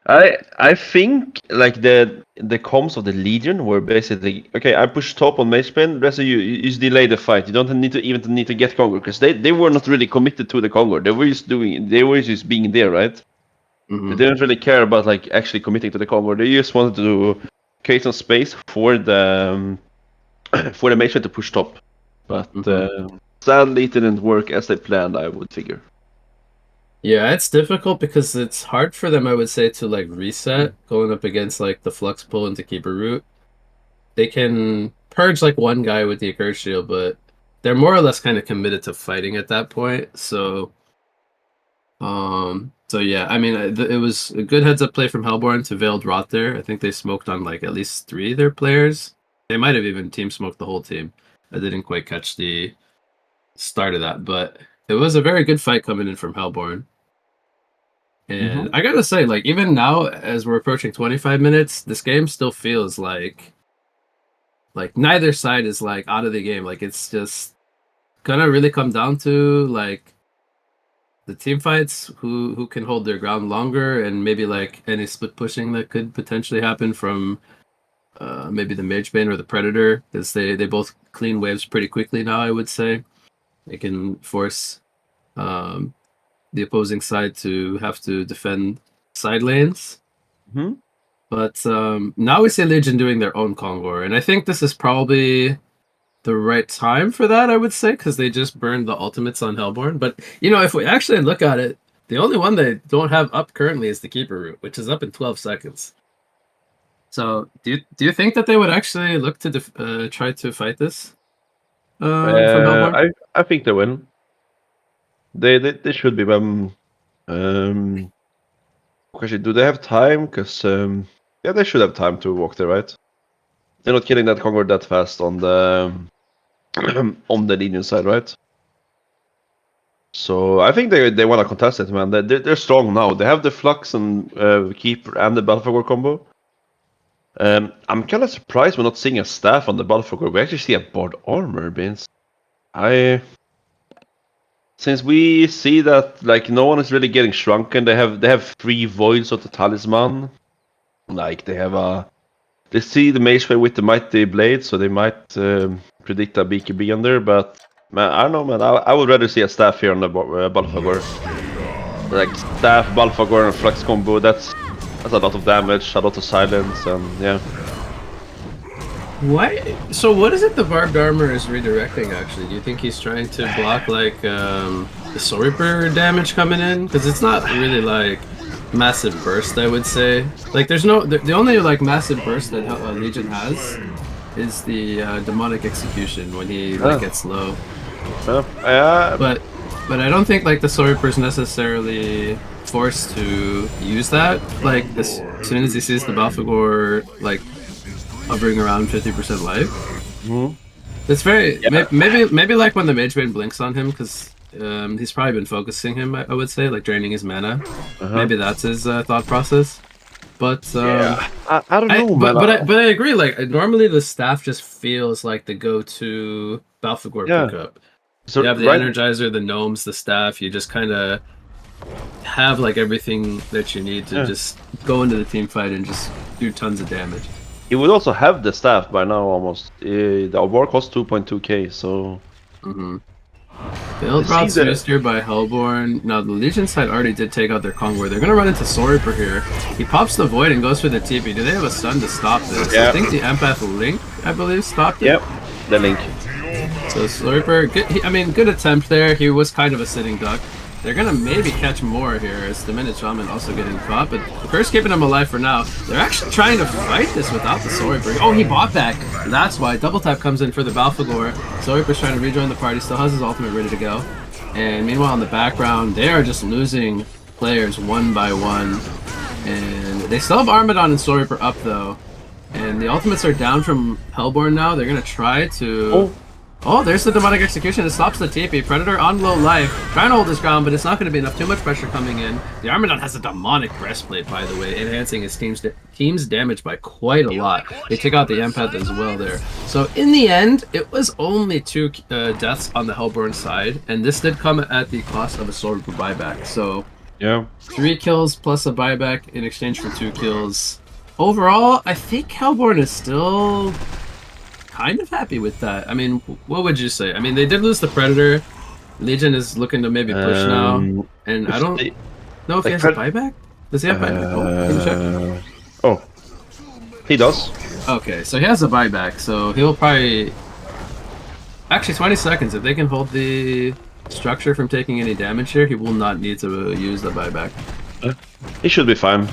I think like the comms of the Legion were basically okay. I push top on Magebane. The rest of you just delay the fight. You don't need to get Kongor, because they were not really committed to the Kongor. They were just being there, right? They didn't really care about like actually committing to the Kongor. They just wanted to create some space for the Magebane to push top, but sadly it didn't work as they planned, I would figure. Yeah, it's difficult because it's hard for them, I would say, to like reset going up against like the Flux pull into Keeper Root. They can purge like one guy with the Accursed Shield, but they're more or less kind of committed to fighting at that point. So yeah, I mean, it was a good heads-up play from Hellborn to Veiled Rot there. I think they smoked on like at least 3 of their players. They might have even team smoked the whole team. I didn't quite catch the start of that, but it was a very good fight coming in from Hellborn. And I gotta say, like, even now, as we're approaching 25 minutes, this game still feels like neither side is like out of the game. Like, it's just gonna really come down to like the team fights, who can hold their ground longer, and maybe like any split pushing that could potentially happen from maybe the Mage Bane or the Predator, because they both clean waves pretty quickly now. I would say they can force the opposing side to have to defend side lanes. Hmm. But now we see Legion doing their own Kongor, and I think this is probably the right time for that, I would say, because they just burned the ultimates on Hellborn. But, you know, if we actually look at it, the only one they don't have up currently is the Keeper route, which is up in 12 seconds. So do you think that they would actually look to try to fight this from Hellborn? I think they will. They should be. Question, do they have time? Because yeah, they should have time to walk there, right? They're not killing that Conqueror that fast on the on the Legion side, right? So I think they want to contest it, man. They're strong now. They have the Flux and Keeper and the Balfagor combo. I'm kind of surprised we're not seeing a staff on the Balfagor. We actually see a Bard armor, Beans. Since we see that like no one is really getting shrunken, they have 3 voids of the talisman. Like they see the Mage Blade with the Mighty Blade, so they might predict a BKB under. But man, I don't know, man. I would rather see a staff here on the Balfagor. Like staff, Balfagor, and Flux combo. That's a lot of damage, a lot of silence, and yeah. Why? So what is it the barbed armor is redirecting, actually? Do you think he's trying to block, like, the Soul Reaper damage coming in? Because it's not really, like, massive burst, I would say. Like, there's no... The only, like, massive burst that Legion has is the Demonic Execution when he, like, gets low. But I don't think, like, the Soul Reaper's necessarily forced to use that. Like, as soon as he sees the Balfagor, like, hovering around 50% life. Mm-hmm. It's very maybe like when the Mage Bane blinks on him, because he's probably been focusing him. I would say, like, draining his mana. Maybe that's his thought process. But yeah, I don't know. But I agree. Like, normally the staff just feels like the go-to Balfagor pickup. So you have the Energizer, the gnomes, the staff. You just kind of have like everything that you need to just go into the team fight and just do tons of damage. He would also have the staff by now almost. The war costs 2.2k, so... Build routes used here by Hellborn. Now, the Legion side already did take out their Kongor. They're going to run into Soul Reaper here. He pops the Void and goes for the TP. Do they have a stun to stop this? I think the Empath Link, I believe, stopped it. Yep, the Link. So Soul Reaper, good attempt there. He was kind of a sitting duck. They're gonna maybe catch more here as the Minute Shaman also getting caught, but the Curse keeping him alive for now. They're actually trying to fight this without the Soul Reaper. Oh, he bought back! That's why. Double tap comes in for the Balfagor. Soul Reaper's trying to rejoin the party, still has his ultimate ready to go. And meanwhile, in the background, they are just losing players one by one. And they still have Armadon and Soul Reaper up, though. And the ultimates are down from Hellborn now. They're gonna try to... Oh, there's the Demonic Execution. It stops the TP. Predator on low life. Trying to hold his ground, but it's not going to be enough. Too much pressure coming in. The Armadon has a Demonic Breastplate, by the way, enhancing his team's damage by quite a lot. They take out the Empath as well there. So in the end, it was only 2 deaths on the Hellborn side, and this did come at the cost of a Soul Reaper buyback. So yeah, 3 kills plus a buyback in exchange for 2 kills. Overall, I think Hellborn is still... kind of happy with that. I mean, what would you say? I mean, they did lose the Predator. Legion is looking to maybe push now, and I don't know if he has a buyback. Does he have buyback? Oh, he does. Okay, so he has a buyback, so he'll probably... Actually, 20 seconds. If they can hold the structure from taking any damage here, he will not need to use the buyback. He should be fine.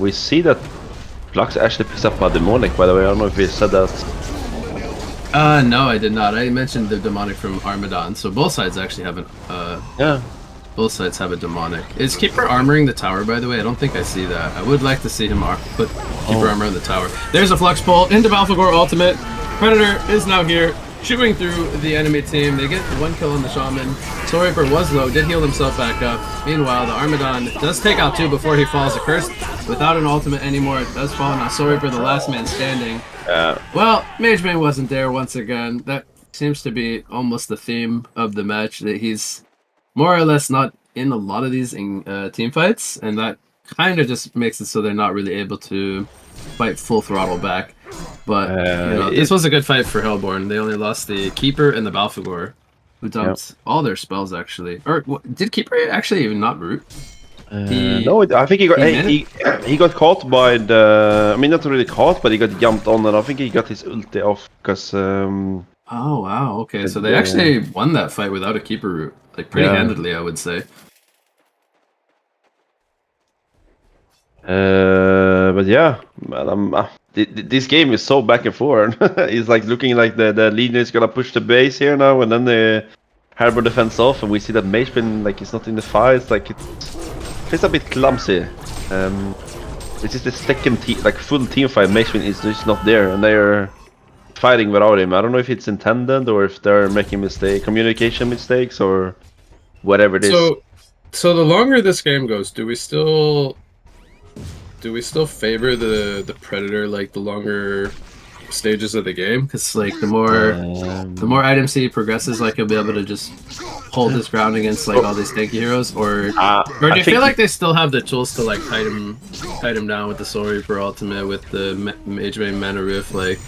We see that Flux actually picks up a Demonic, by the way. I don't know if we said that. No, I did not. I mentioned the Demonic from Armadon, so both sides actually have an... Both sides have a Demonic. Is Keeper armoring the tower, by the way? I don't think I see that. I would like to see him put Keeper armor on the tower. There's a Flux pull into Balfagor ultimate. Predator is now here, shooting through the enemy team. They get 1 kill on the Shaman. Soul Reaper was low, did heal himself back up. Meanwhile, the Armadon does take out 2 before he falls. A Curse without an ultimate anymore. It does fall now. Soul Reaper, the last man standing. Well, Mage Bane wasn't there once again. That seems to be almost the theme of the match, that he's more or less not in a lot of these team fights, and that kind of just makes it so they're not really able to fight full throttle back. But this was a good fight for Hellborn. They only lost the Keeper and the Balfagor, who dumped all their spells actually. Or did Keeper actually even not root? No, I think he got caught by the. I mean, not really caught, but he got jumped on, and I think he got his ulti off because. Oh wow! Okay, so they actually won that fight without a Keeper root, like pretty handedly, I would say. But yeah, man, this game is so back and forth. It's like looking like the leader is gonna push the base here now, and then the Harbor defense off, and we see that Magebane like is not in the fight. It's like it's a bit clumsy. This is the second full team fight. Magebane is just not there, and they're fighting without him. I don't know if it's intended or if they're making communication mistakes, or whatever it is. So the longer this game goes, do we still favor the Predator, like the longer stages of the game? Because like the more items he progresses, like he'll be able to just hold his ground against like all these tanky heroes, or do you feel like they still have the tools to like kite him down with the Soul Reaper ultimate, with the Magebane Mana Rift? Like,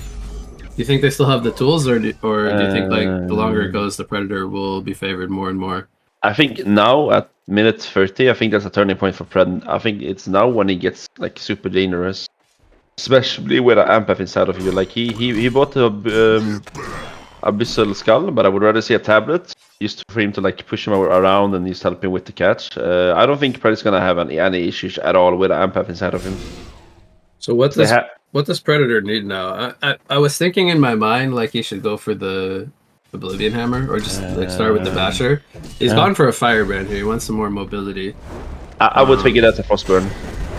do you think they still have the tools, or do you think like the longer it goes, the Predator will be favored more and more? I think now at minute 30, I think that's a turning point for Pred. I think it's now when he gets like super dangerous, especially with an Ampath inside of you. Like he bought the Abyssal Skull, but I would rather see a tablet just for him to like push him around and just help him with the catch. I don't think Pred is gonna have any issues at all with an Ampath inside of him. So what does Predator need now? I was thinking in my mind like he should go for the Oblivion Hammer, or just like start with the Basher. He's gone for a Firebrand here. He wants some more mobility. I would think that's a Frostburn.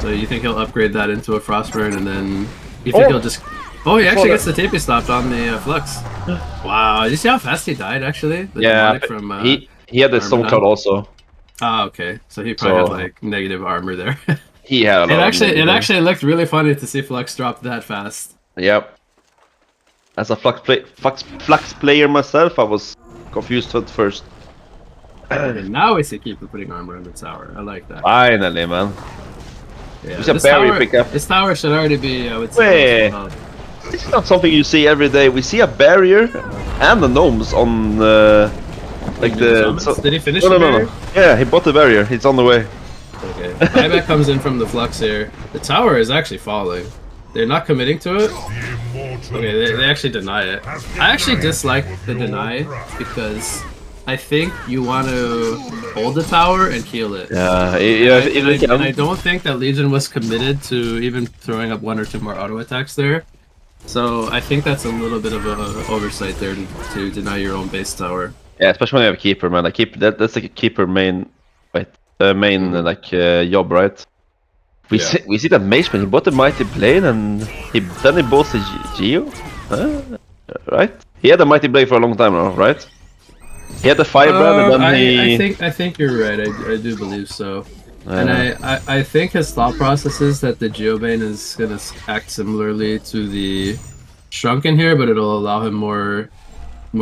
So you think he'll upgrade that into a Frostburn, and then you think he'll just... Oh, he actually gets the TP stopped on the Flux. Wow, did you see how fast he died, actually? From, he had the Stone Cloud also. Ah, okay. So he probably had like negative armor there. He had a lot it actually looked really funny to see Flux drop that fast. Yep. As a Flux player myself, I was confused at first. Okay, now we see Keeper putting armor on the tower. I like that. Finally, man. Yeah, This tower should already be, I would say. This is not something you see every day. We see a barrier and the gnomes on Did he finish the barrier? No. Yeah, he bought the barrier. He's on the way. Okay. Buyback comes in from the Flux here. The tower is actually falling. They're not committing to it. Okay, they actually deny it. I actually dislike the deny because I think you want to hold the tower and heal it. And I don't think that Legion was committed to even throwing up 1 or 2 more auto attacks there. So I think that's a little bit of an oversight there to deny your own base tower. Yeah, especially when you have a keeper, man. Like that's like a keeper main, job, right? We see that Magebane, he bought the Mighty Blade, and then he bought the Geo, right? He had the Mighty Blade for a long time now, right? He had the Firebrand, and then I think you're right. I do believe so. And I think his thought process is that the Geobane is gonna act similarly to the Shrunken here, but it'll allow him more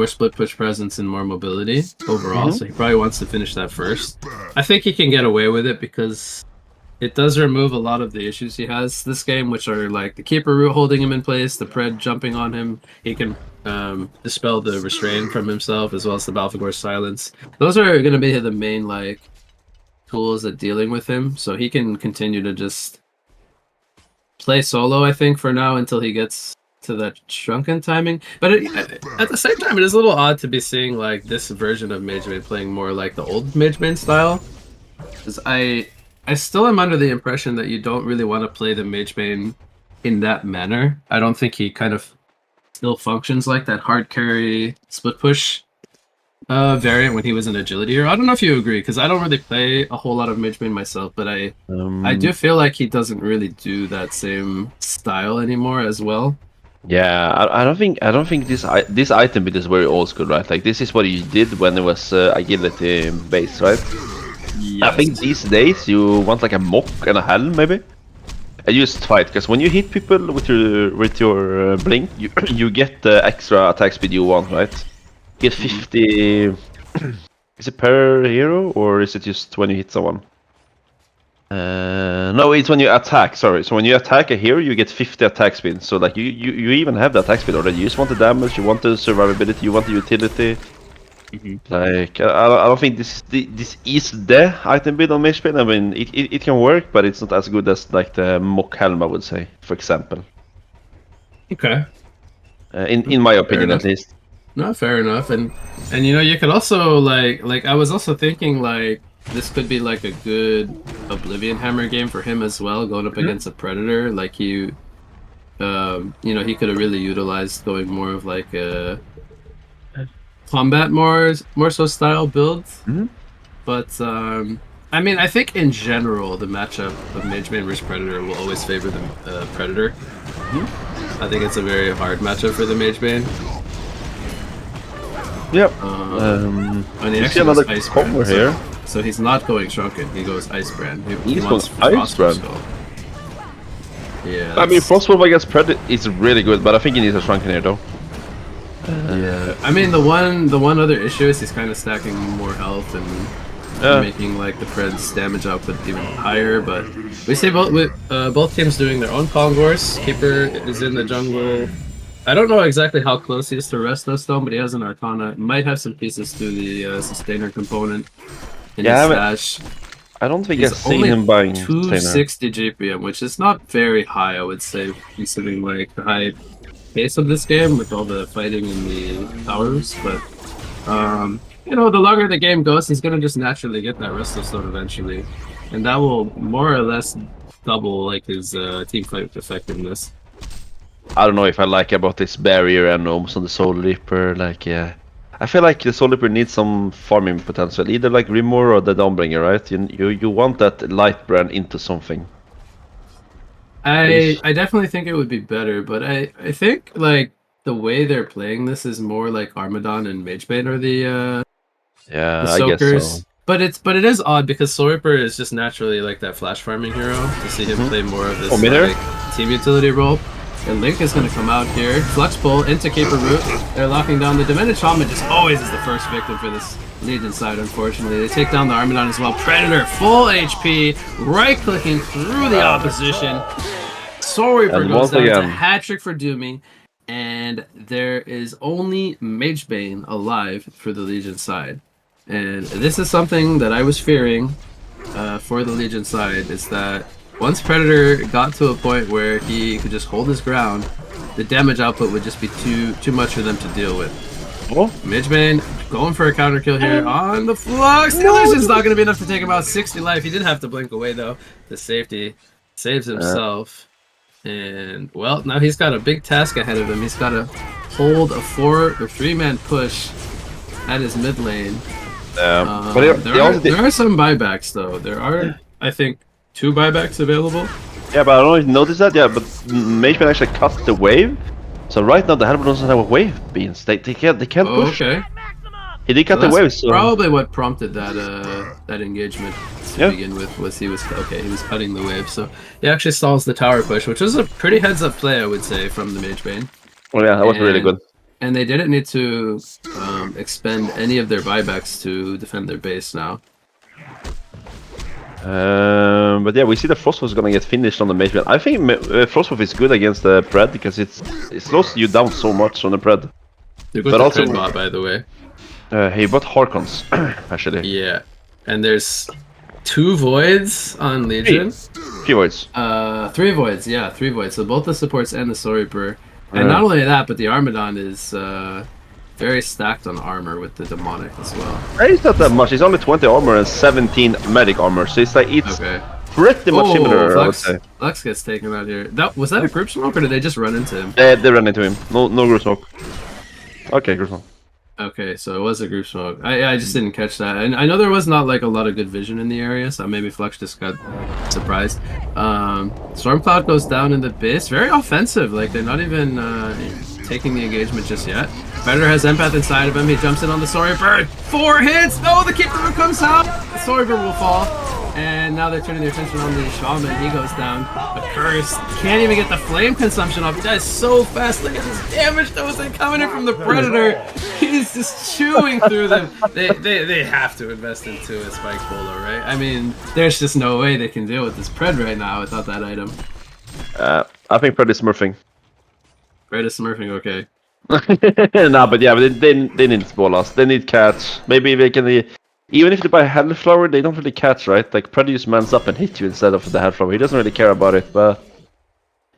split push presence and more mobility overall. So he probably wants to finish that first. I think he can get away with it because it does remove a lot of the issues he has this game, which are like the Keeper root holding him in place, the Pred jumping on him. He can dispel the Restrain from himself, as well as the Balfagor's Silence. Those are going to be the main like tools at dealing with him, so he can continue to just play solo, I think, for now until he gets to that Shrunken timing. But at the same time, it is a little odd to be seeing like this version of Magebane playing more like the old Magebane style, because I still am under the impression that you don't really want to play the Magebane in that manner. I don't think he kind of still functions like that hard carry split push variant when he was an agility hero. I don't know if you agree, because I don't really play a whole lot of Magebane myself, but I do feel like he doesn't really do that same style anymore as well. Yeah, I don't think this item bit is very old school, right? Like this is what you did when it was agility based, right? Yes. I think these days you want like a mock and a helm maybe. And you just fight, because when you hit people with your blink, you get the extra attack speed you want, right? You get 50. Is it per hero or is it just when you hit someone? No, it's when you attack. Sorry, so when you attack a hero, you get 50 attack speed. So like you even have the attack speed already. You just want the damage, you want the survivability, you want the utility. Like I don't think this is the item build on Mage Pain. I mean, it can work, but it's not as good as like the Mock Helm, I would say, for example. Okay. In my opinion, at least. No, fair enough. And you know, you could also like I was also thinking like this could be like a good Oblivion Hammer game for him as well, going up against a Predator. Like you know, he could have really utilized going more of like a combat more so style build. But I mean, I think in general the matchup of Mage Bane versus Predator will always favor the Predator. I think it's a very hard matchup for the Mage Bane. Yep. And he you see actually another goes Ice combo Brand, here. so he's not going Shrunken. He goes Ice Brand. He He's wants going Ice Philosopher's Brand. Skull. Yeah. I mean, Frostwolf against Predator is really good, but I think he needs a Shrunken here though. Yeah. I mean, the one other issue is he's kind of stacking more health and making like the Pred's damage output even higher. But we see both teams doing their own Concourse. Keeper is in the jungle. I don't know exactly how close he is to Restless though, but he has an Arcana. Might have some pieces to the Sustainer component in his stash. I don't think He's I've seen only him buying 260 GPM, which is not very high, I would say, considering like the high pace of this game with all the fighting in the towers. But you know, the longer the game goes, he's gonna just naturally get that Restless Stone eventually, and that will more or less double like his team fight effectiveness. I don't know if I like about this barrier and almost on the Soul Reaper. Like, yeah, I feel like the Soul Reaper needs some farming potential, either like Rimor or the Dawnbringer, right? You want that light brand into something. I definitely think it would be better, but I think like the way they're playing this is more like Armadon and Magebane are the I soakers. guess so. But it is odd because Soul Reaper is just naturally like that flash farming hero. To see him play more of this like, team utility role. And Link is going to come out here. Flux pull into Keeper Root. They're locking down the Demented Shaman. Just always is the first victim for this Legion side, unfortunately. They take down the Armadon as well. Predator, full HP, right-clicking through the opposition. Soul Reaper goes down. It's a hat-trick for Dooming. And there is only Magebane alive for the Legion side. And this is something that I was fearing for the Legion side, is that once Predator got to a point where he could just hold his ground, the damage output would just be too much for them to deal with. Magebane going for a counter kill here on the Flux. Collision's not going to be enough to take him out. 60 life. He did have to blink away though. The safety saves himself. And well, now he's got a big task ahead of him. He's got to hold a 4 or 3-man push at his mid lane. There are some buybacks though. There are, I think, 2 buybacks available. Yeah, but I don't know if you noticed that. Yeah, but Magebane actually cut the wave. So right now the Hannibal doesn't have a wave beans. They can't push. Okay. He did cut the wave. So probably what prompted that that engagement to begin with was he was cutting the wave. So he actually stalls the tower push, which was a pretty heads-up play, I would say, from the Magebane. Oh yeah, that was really good. And they didn't need to expend any of their buybacks to defend their base now. But yeah, we see the Frostwolf is gonna get finished on the Magebane. I think Frostwolf is good against the Pred because it slows you down so much on the Pred. But also bot, by the way. He bought Harkons, actually. Yeah, and there's 2 voids on Legion. 3 voids. 3 voids, yeah, 3 voids. So both the supports and the Soul Reaper. And not only that, but the Armadon is very stacked on armor with the Demonic as well. It's not that much. It's only 20 armor and 17 medic armor. So it's like pretty much similar, I would say. Flux gets taken out here. Was that a group smoke or did they just run into him? They ran into him. No group smoke. Okay, group smoke. Okay, so it was a group smoke. I just didn't catch that. And I know there was not like a lot of good vision in the area, so maybe Flux just got surprised. Stormcloud goes down in the base. Very offensive. Like they're not even taking the engagement just yet. Predator has Empath inside of him. He jumps in on the Soul Reaper. 4 hits! No, the Keeper comes out! The Soul Reaper will fall. And now they're turning their attention on the Shaman. He goes down. A curse. Can't even get the flame consumption off. That is so fast. Look at this damage that was coming in from the Predator. He's just chewing through them. They have to invest into a Spike Bowler, right? I mean, there's just no way they can deal with this Pred right now without that item. I think Pred is smurfing. Pred is smurfing, okay. No, but yeah, but they need bolas. They need catch. Maybe they can... Even if they buy Hellflower, they don't really catch, right? Like, Predator mans up and hit you instead of the Hellflower. He doesn't really care about it, but...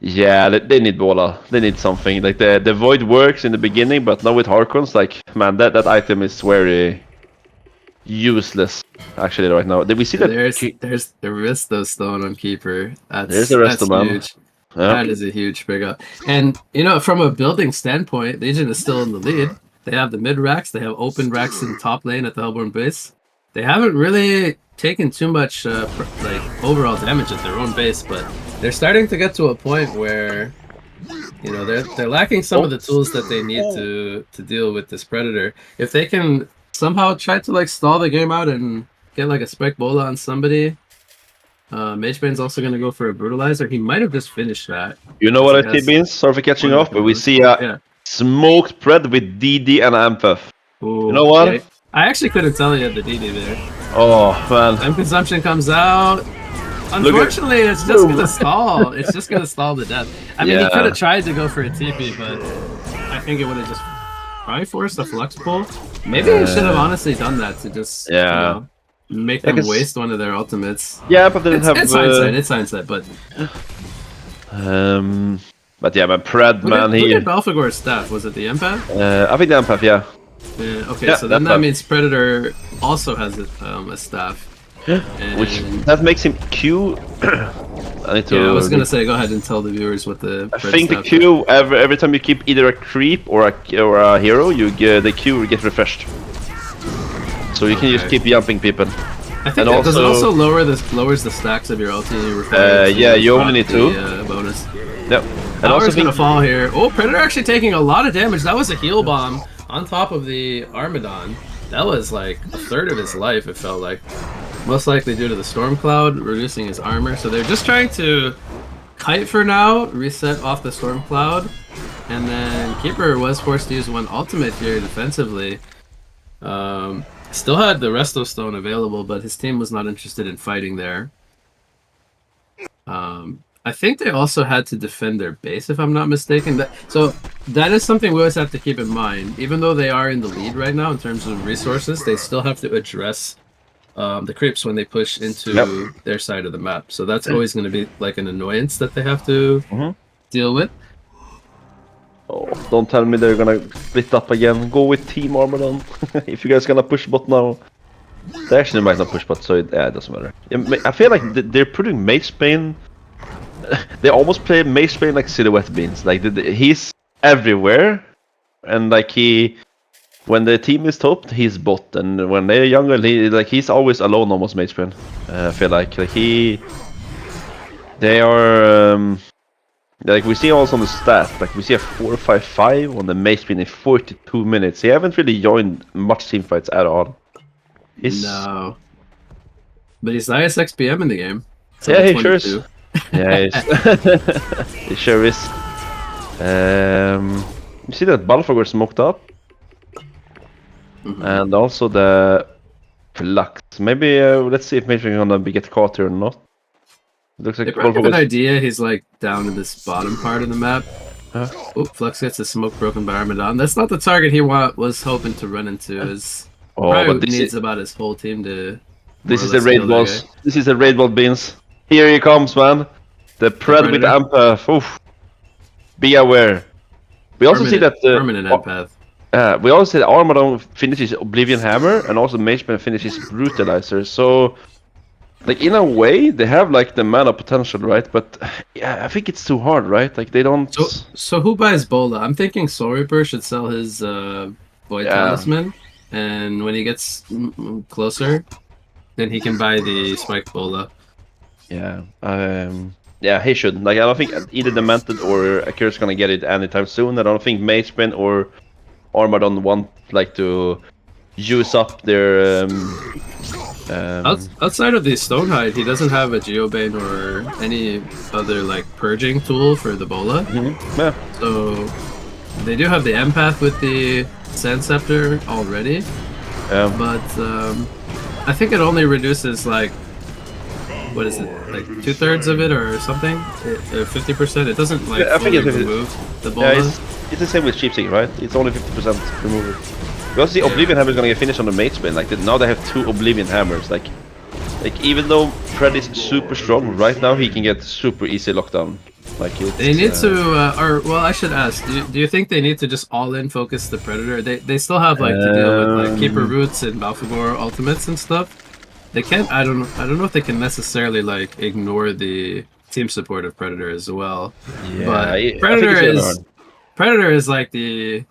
Yeah, they need bola. They need something. Like, the Void works in the beginning, but now with Harkons, like, man, that item is very... useless, actually, right now. Did we see that? There's the Risto Stone on Keeper. There's the Risto, man. Huge. Yeah. That is a huge pickup. And, you know, from a building standpoint, Legion is still in the lead. They have the mid racks. They have open racks in top lane at the Hellborn base. They haven't really taken too much like overall damage at their own base, but they're starting to get to a point where, you know, they're lacking some of the tools that they need to deal with this Predator. If they can somehow try to like stall the game out and get like a Spike Bola on somebody, Magebane's also going to go for a Brutalizer. He might have just finished that. You know what I think means? Sorry for catching off, but we see a smoked Pred with DD and Ampef. You know what? Okay. I actually couldn't tell you had the DD there. Oh, man. Time consumption comes out. Unfortunately, it's just going to stall. It's just going to stall to death. I mean, he could have tried to go for a TP, but I think it would have just probably forced a Flux pull. Maybe he should have honestly done that to just, you know, make them waste one of their ultimates. Yeah, but they didn't have... It's hindsight, it's hindsight, but... But yeah, man, Pred, man, he... Who did Belphegor's staff? Was it the Empath? I think the Empath, yeah. Okay, so then that means Predator also has a staff. Which, that makes him Q... I need to... Yeah, I was gonna say, go ahead and tell the viewers what the... I think the Q, every time you keep either a creep or a hero, the Q will get refreshed. So you can just keep jumping people. I think does it also lowers the stacks of your ulti? Yeah, you only need 2. Bonus. Yep. And also gonna fall here. Oh, Predator actually taking a lot of damage. That was a heal bomb on top of the Armadon. That was like a third of his life, it felt like. Most likely due to the Storm Cloud reducing his armor. So they're just trying to kite for now, reset off the Storm Cloud. And then Keeper was forced to use one ultimate here defensively. Still had the Resto Stone available, but his team was not interested in fighting there. I think they also had to defend their base, if I'm not mistaken. So that is something we always have to keep in mind. Even though they are in the lead right now in terms of resources, they still have to address the creeps when they push into their side of the map. So that's always going to be like an annoyance that they have to deal with. Oh, don't tell me they're gonna split up again. Go with Team Armadon. If you guys gonna push bot now. They actually might not push bot, so it doesn't matter. I feel like they're putting Magebane... They almost play Magebane like Silhouette Beans. Like, he's everywhere. And like when the team is top, he's bot. And when they're younger, he's always alone almost Magebane. I feel like they are... like we see also on the stat, like we see a 4-5-5 on the Magebane in 42 minutes. He haven't really joined much team fights at all. No. But he's the highest XPM in the game. Yeah, he sure is. Yeah, he sure is. You see that Balfagor smoked up? And also the Flux. Maybe let's see if Magebane gonna get caught here or not. Looks like they probably have an idea he's like down in this bottom part of the map. Oop, Flux gets the smoke broken by Armadon. That's not the target he was hoping to run into. But this needs about his whole team to... This is the raid boss. This is the raid ball beans. Here he comes, man. The Pred with Empath. Oof. Be aware. We also see that permanent Empath. We also see that Armadon finishes Oblivion Hammer and also Magebane finishes Brutalizer. So... like, in a way, they have, like, the mana potential, right? But, yeah, I think it's too hard, right? Like, they don't... So who buys Bola? I'm thinking Soul Reaper should sell his Void Talisman. And when he gets closer, then he can buy the Spike Bola. Yeah. Yeah, he should. Like, I don't think either Demented or Akira's gonna get it anytime soon. I don't think Magebane or Armadon want, like, to use up their Outside of the Stonehide, he doesnn't have a Geobane or any other like purging tool for the Bola. Yeah. So they do have the Empath with the Sand Scepter already, but I think it only reduces like, what is it, like 2/3 of it or something, 50%. It doesn't like fully remove the Bola. Yeah, it's the same with Sheepsing, right? It's only 50% removal. Because the Oblivion Hammer is gonna get finished on the Mage Bane. Like now they have 2 Oblivion Hammers. Like even though Pred is super strong right now, he can get super easy lockdown. Like they need to, or well, I should ask. Do you think they need to just all in focus the Predator? They still have like to deal with like Keeper Roots and Balfagor ultimates and stuff. They can't. I don't know if they can necessarily like ignore the team support of Predator as well. Yeah, but Predator is like the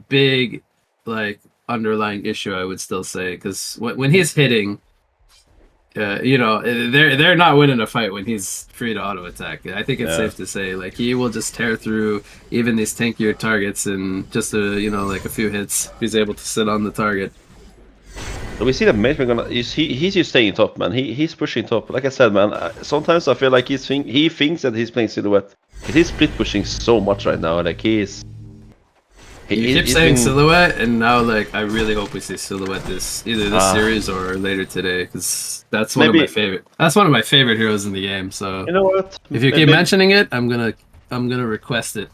big like underlying issue, I would still say, because when he's hitting, you know, they're not winning a fight when he's free to auto attack. I think it's safe to say like he will just tear through even these tankier targets in just you know, like a few hits. He's able to sit on the target. We see that Mage gonna he's just staying top, man. He's pushing top. Like I said, man, sometimes I feel like he thinks that he's playing Silhouette. He's split pushing so much right now. Like you keep saying Silhouette, and now like I really hope we see Silhouette either this series or later today, because that's one of my favorite. That's one of my favorite heroes in the game. So you know what? If you keep mentioning it, I'm gonna request it.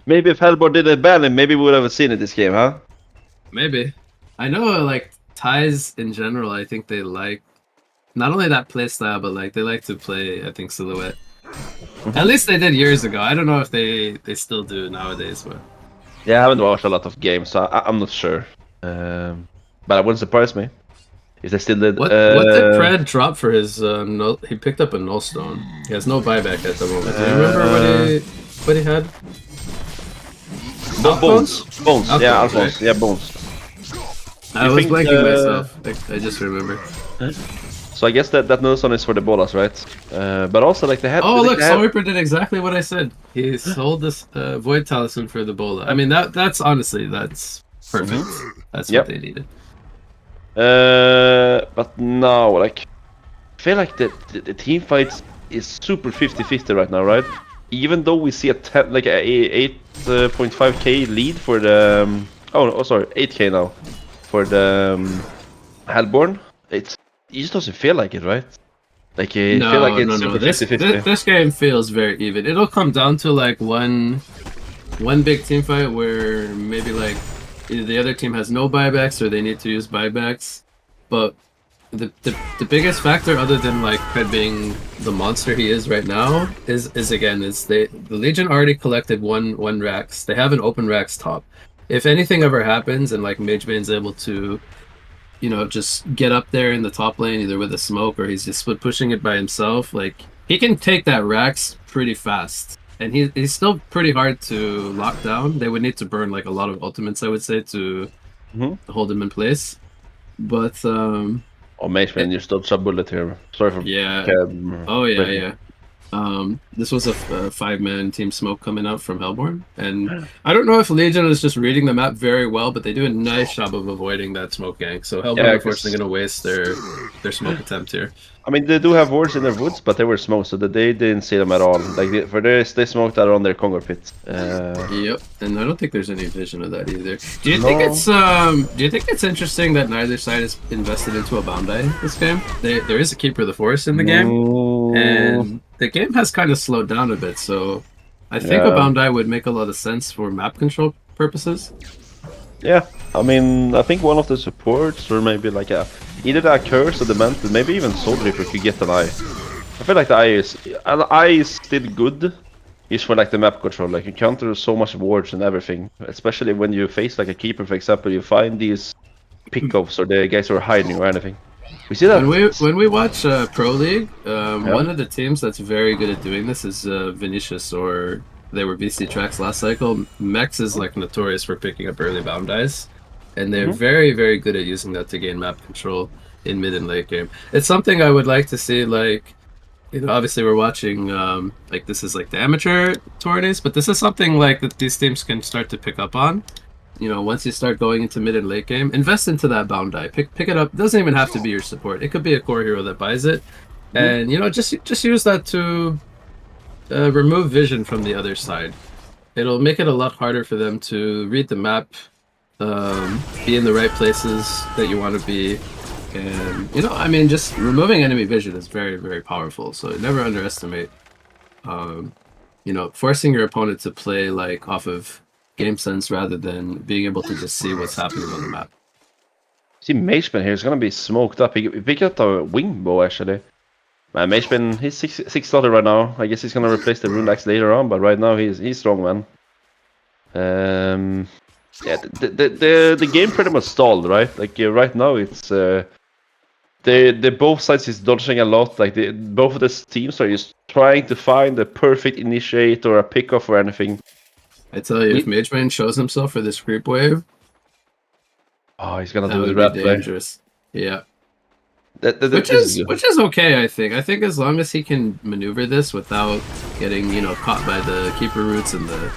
Maybe if Hellborn didn't ban him, maybe we would have seen it this game, huh? Maybe. I know like Thais in general, I think they like not only that playstyle, but like they like to play, I think, Silhouette. At least they did years ago. I don't know if they still do nowadays, but yeah, I haven't watched a lot of games, so I'm not sure. But it wouldn't surprise me if they still did. What did Pred drop for his null? He picked up a null stone. He has no buyback at the moment. Do you remember what he had? Bones. Alphonse, Yeah, Alphonse. right? Yeah, bones. I was blanking myself. I just remember. So I guess that nullstone is for the bolas, right? But also like they had. Oh look, Soulreaper did exactly what I said. He sold this Void Talisman for the Bola. I mean that's honestly perfect. That's what they needed. But now like I feel like the team fights is super 50-50 right now, right? Even though we see a 8.5k lead for the 8k now for the Hellborn. It just doesn't feel like it, right? Like I feel like it's super 50-50. This game feels very even. It'll come down to like one big team fight where maybe like either the other team has no buybacks or they need to use buybacks. But the biggest factor, other than like Pred being the monster he is right now, is the Legion already collected one Rax. They have an open Rax top. If anything ever happens and like Magebane's able to, you know, just get up there in the top lane either with a smoke or he's just split pushing it by himself, like he can take that Rax pretty fast. And he's still pretty hard to lock down. They would need to burn like a lot of ultimates, I would say, to hold him in place. But oh, Magebane, you dodged a bullet here. Sorry for this was a 5-man team smoke coming out from Hellborn, and I don't know if Legion is just reading the map very well, but they do a nice job of avoiding that smoke gank. So Hellborn unfortunately going to waste their smoke attempt here. I mean, they do have wards in their woods, but they were smoked, so they didn't see them at all. Like they smoked out on their Congo pits. Yep, and I don't think there's any vision of that either. Do you think it's interesting that neither side is invested into a Bandai this game? There is a Keeper of the Forest in the game, and the game has kind of slowed down a bit. So I think a Bandai would make a lot of sense for map control purposes. Yeah, I mean, I think one of the supports, or maybe like either the Curse or the Mantle, maybe even Soul Reaper could get an eye. I feel like the eye is still good, just for like the map control. Like you counter so much wards and everything, especially when you face like a Keeper, for example. You find these pickups or the guys who are hiding or anything. We see that when we watch Pro League. One of the teams that's very good at doing this is Vinicius, or they were VC Tracks last cycle. Mex is like notorious for picking up early bound dice, and they're very, very good at using that to gain map control in mid and late game. It's something I would like to see. Like, you know, obviously we're watching like this is like the amateur tourneys, but this is something like that these teams can start to pick up on. once you start going into mid and late game, invest into that bound die. Pick it up. It doesn't even have to be your support. It could be a core hero that buys it, and just use that to remove vision from the other side. It'll make it a lot harder for them to read the map, be in the right places that you want to be, and just removing enemy vision is very, very powerful. So never underestimate, forcing your opponent to play like off of game sense rather than being able to just see what's happening on the map. See, Mageman here is gonna be smoked up. He picked up the wing bow actually. Man, Mageman, he's six slotted right now. I guess he's gonna replace the rune axe later on, but right now he's strong, man. Yeah, the game pretty much stalled, right? Like right now it's the both sides is dodging a lot. Like both of the teams are just trying to find the perfect initiate or a pickoff or anything. I tell you, if Mageman shows himself for this creep wave, he's gonna that do the would rat be play. dangerous. Yeah. Which is okay, I think. I think as long as he can maneuver this without getting, caught by the keeper roots and the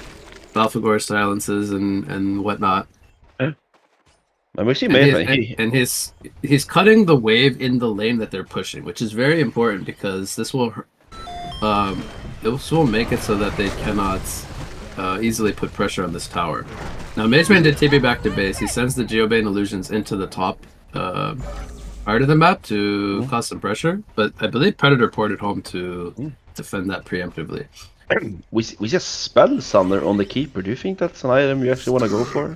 Balfagor silences and whatnot. And we see he's cutting the wave in the lane that they're pushing, which is very important because this will make it so that they cannot easily put pressure on this tower. Now Mageman did TP back to base. He sends the Geobane illusions into the top part of the map to cause some pressure, but I believe Predator ported home to defend that preemptively. We just spell Sunder on the keeper. Do you think that's an item you actually want to go for?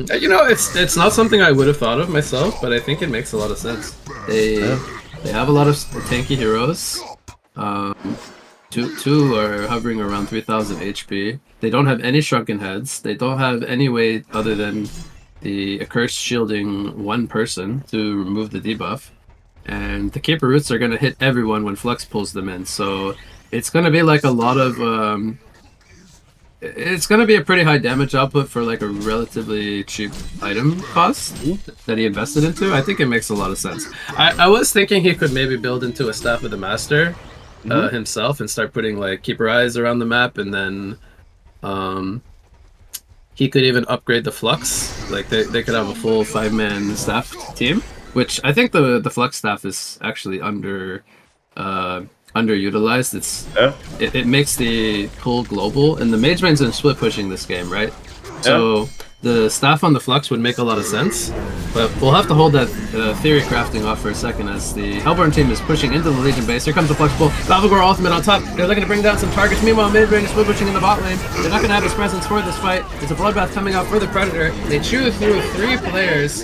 It's not something I would have thought of myself, but I think it makes a lot of sense. They have a lot of tanky heroes. Two are hovering around 3,000 HP. They don't have any shrunken heads. They don't have any way other than the accursed shielding one person to remove the debuff. And the Keeper Roots are going to hit everyone when Flux pulls them in. So it's going to be like a lot of... it's going to be a pretty high damage output for like a relatively cheap item cost that he invested into. I think it makes a lot of sense. I was thinking he could maybe build into a Staff of the Master himself and start putting like Keeper Eyes around the map, and then he could even upgrade the Flux. Like they could have a full 5-man staff team, which I think the Flux staff is actually underutilized. It makes the pull global, and the Mageman's in split pushing this game, right? So the staff on the Flux would make a lot of sense, but we'll have to hold that theory crafting off for a second as the Hellborn team is pushing into the Legion base. Here comes the Flux pull. Balfagor ultimate on top. They're looking to bring down some targets. Meanwhile, Midbrain is split pushing in the bot lane. They're not going to have his presence for this fight. There's a bloodbath coming out for the Predator. They chew through 3 players.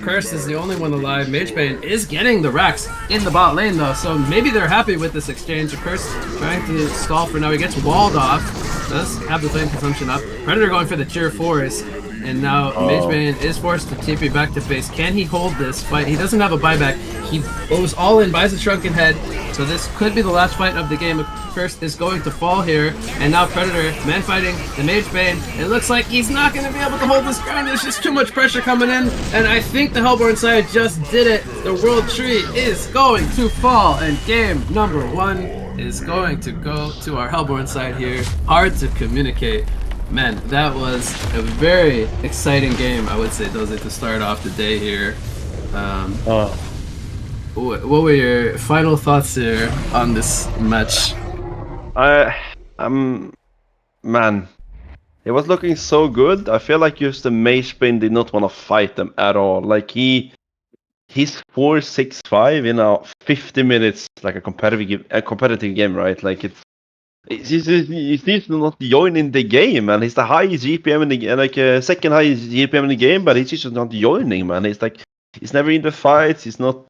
Curse is the only one alive. Magebane is getting the racks in the bot lane though, so maybe they're happy with this exchange. Curse trying to stall for now. He gets walled off. Does have the flame consumption up. Predator going for the tier 4s. And now Magebane is forced to TP back to base. Can he hold this fight? He doesn't have a buyback. He goes all in, buys a Shrunken Head. So this could be the last fight of the game. Curse is going to fall here. And now Predator, man fighting the Magebane. It looks like he's not going to be able to hold this ground. There's just too much pressure coming in. And I think the Hellborn side just did it. The World Tree is going to fall. And game number 1 is going to go to our Hellborn side here. Hard to communicate. Man, that was a very exciting game, I would say, Doze, to start off the day here. What were your final thoughts here on this match? Man, it was looking so good. I feel like just the Magebane did not want to fight them at all. Like he's 4-6-5 in 50 minutes, like a competitive game, right? Like he's not joining the game, man. He's the highest GPM in the game, like second highest GPM in the game, but he's just not joining, man. He's never in the fights. He's not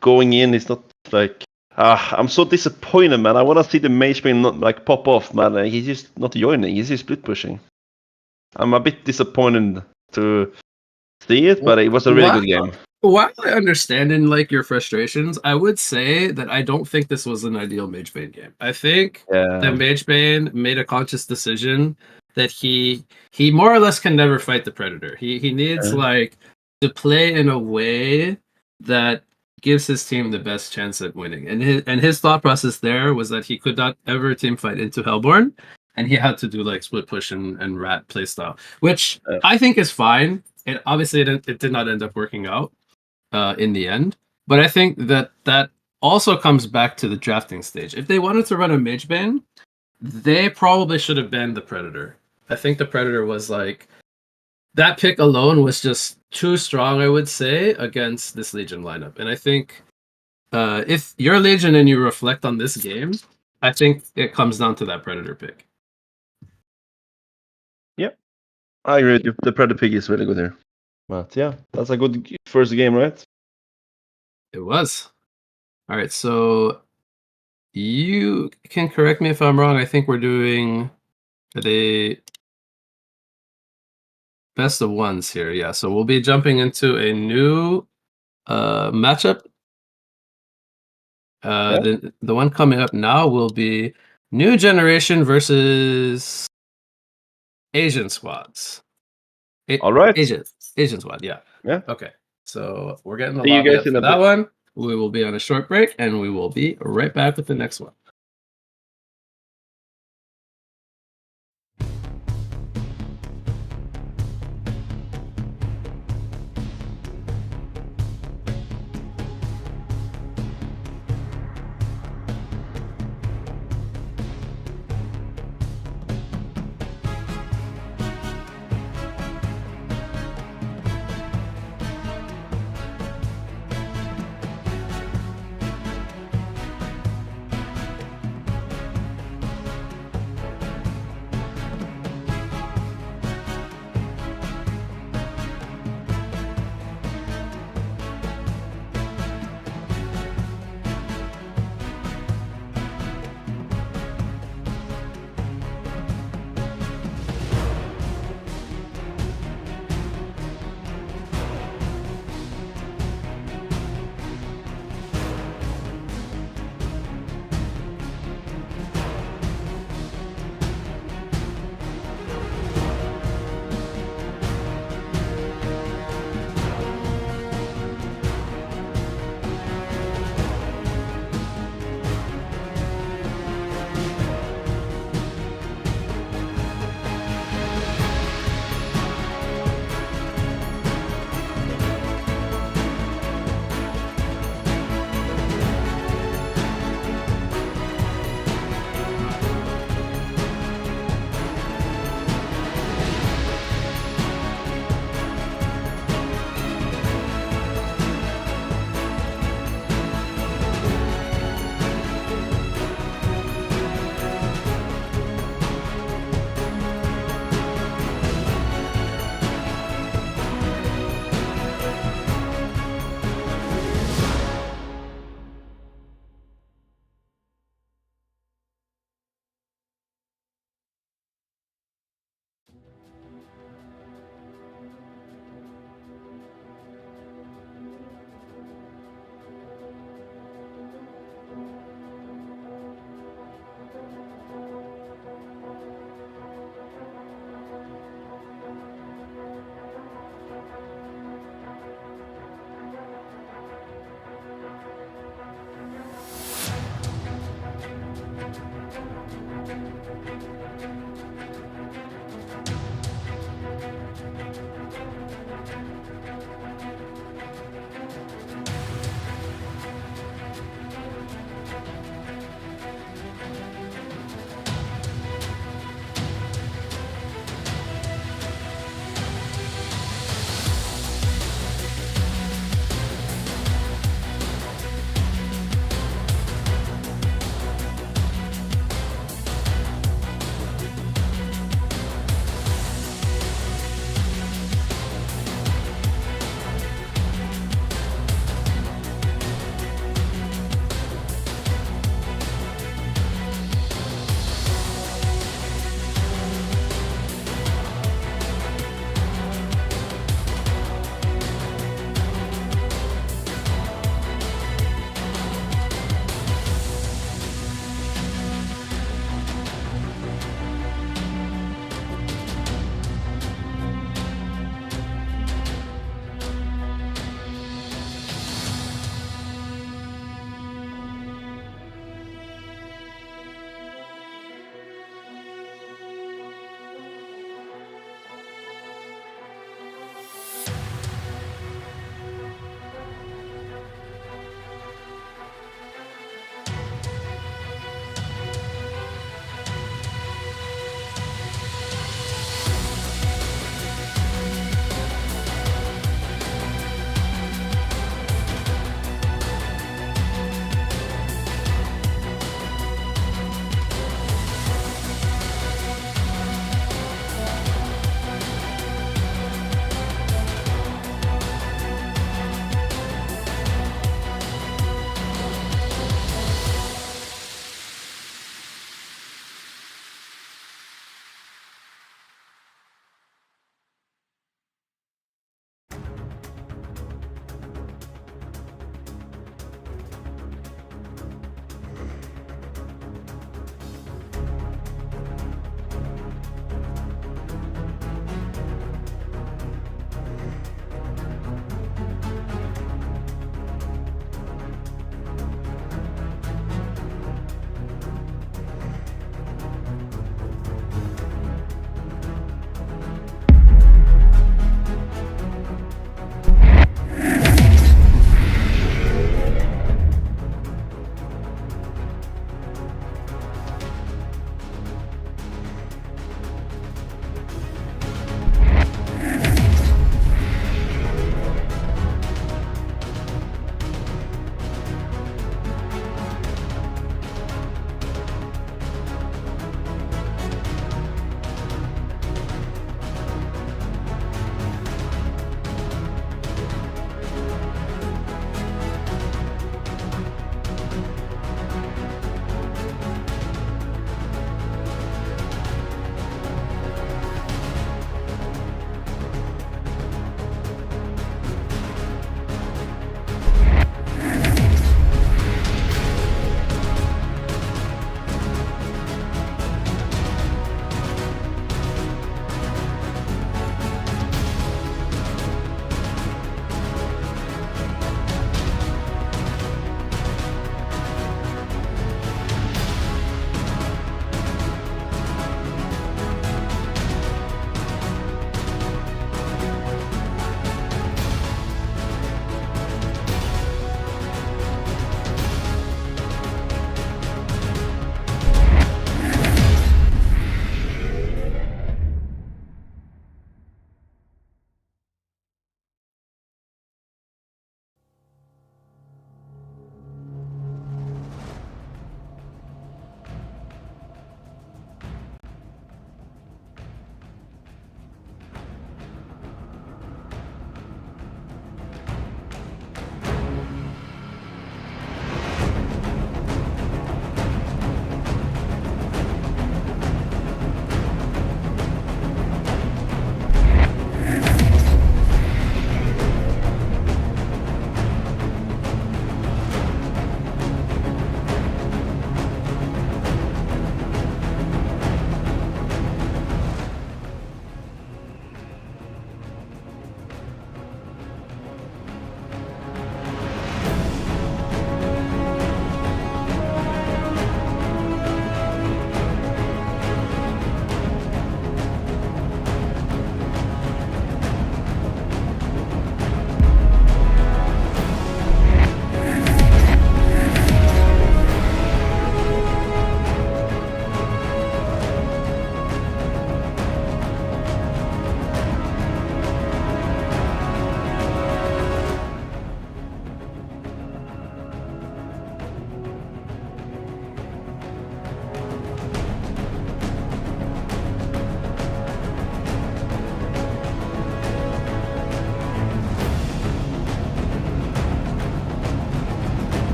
going in. He's not like I'm so disappointed, man. I want to see the Magebane not like pop off, man. He's just not joining. He's just split pushing. I'm a bit disappointed to see it, but it was a really good game. While I understand in like your frustrations, I would say that I don't think this was an ideal Magebane game. I think that Magebane made a conscious decision that he more or less can never fight the Predator. He needs like to play in a way that gives his team the best chance at winning. And his thought process there was that he could not ever team fight into Hellborn. and he had to do like split push and rat playstyle, which Yeah. I think is fine. It obviously it did not end up working out in the end, but I think that also comes back to the drafting stage. If they wanted to run a mage bane, they probably should have banned the Predator. I think the Predator was like, that pick alone was just too strong, I would say, against this Legion lineup. And I think if you're Legion and you reflect on this game, I think it comes down to that Predator pick. Yep, I agree with you. The Predator pick is really good here. But yeah, that's a good first game, right? It was. All right, so you can correct me if I'm wrong. I think we're doing the best of ones here. Yeah, so we'll be jumping into a new matchup. The one coming up now will be New Generation versus Asian squads. All right. Asian squad, yeah. Yeah. Okay, so we're getting the See you lobby guys up in for a that bit. one. We will be on a short break, and we will be right back with the next one.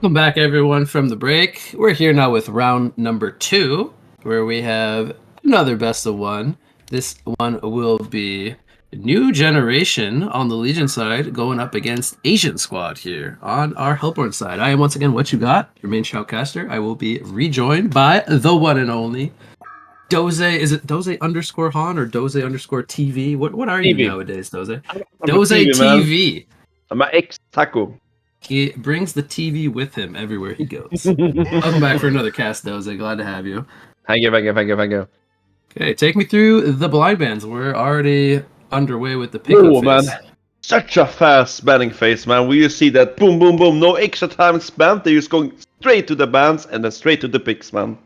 Welcome back, everyone, from the break. We're here now with round number 2, where we have another best of 1. This one will be New Generation on the Legion side going up against Asian Squad here on our Hellborn side. I am once again What You Got, your main shoutcaster. I will be rejoined by the one and only Doze. Is it Doze underscore HoN or Doze underscore TV? What are you TV. nowadays, Doze? I'm Doze a TV. I'm an ex-taco. He brings the TV with him everywhere he goes. Welcome back for another cast, Doze. Glad to have you. Thank you. Okay, take me through the blind bands. We're already underway with the pickup Oh, phase. man. Such a fast banning phase, man. We just see that boom, boom, boom. No extra time spent. They're just going straight to the bands and then straight to the picks, man.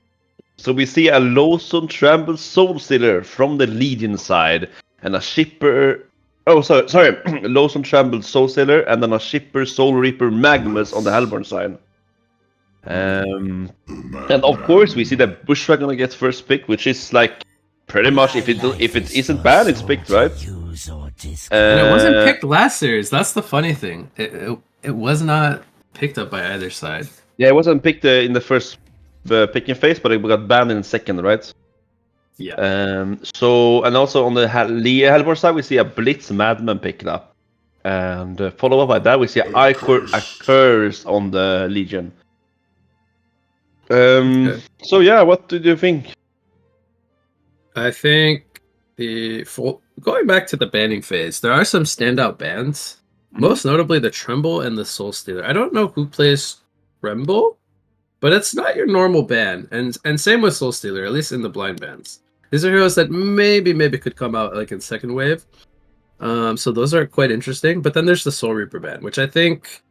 So we see a Lawson Tramble Soul Stealer from the Legion side and a Shipper. Oh, sorry. Lawson Tramble Soul Stealer and then a Shipper Soul Reaper Magnus on the Hellborn side. And of course we see that Bushwhack gonna get first pick, which is like pretty much if it isn't banned, it's picked, right? And it wasn't picked last series. That's the funny thing. It was not picked up by either side. Yeah, it wasn't picked in the first picking phase, but it got banned in the second, right? Yeah. So and also on the Hellborn side, we see a Blitz Madman picked up, and follow up by that, we see a Curse on the Legion. Okay. So yeah, what do you think? I think going back to the banning phase, there are some standout bans. Most notably the Tremble and the Soul Stealer. I don't know who plays Tremble, but it's not your normal ban. And same with Soul Stealer, at least in the blind bans. These are heroes that maybe could come out like in second wave. So those are quite interesting. But then there's the Soul Reaper ban, which I think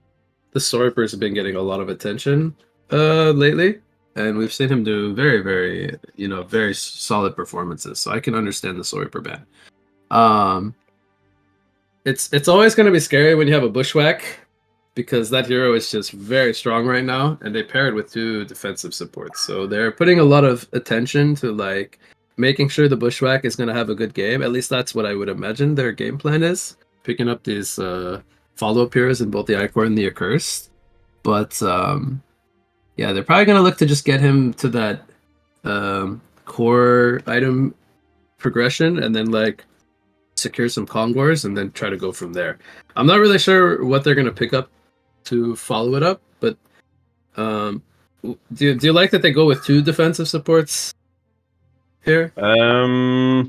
the Soul Reaper has been getting a lot of attention lately. And we've seen him do very, very, very solid performances. So I can understand the Soul Reaper ban. It's always going to be scary when you have a Bushwhack, because that hero is just very strong right now, and they pair it with 2 defensive supports. So they're putting a lot of attention to like making sure the Bushwhack is going to have a good game. At least that's what I would imagine their game plan is, picking up these follow-up heroes in both the Icor and the Accursed. But yeah, they're probably going to look to just get him to that core item progression and then like secure some Congors and then try to go from there. I'm not really sure what they're going to pick up to follow it up, but do you like that they go with 2 defensive supports here? I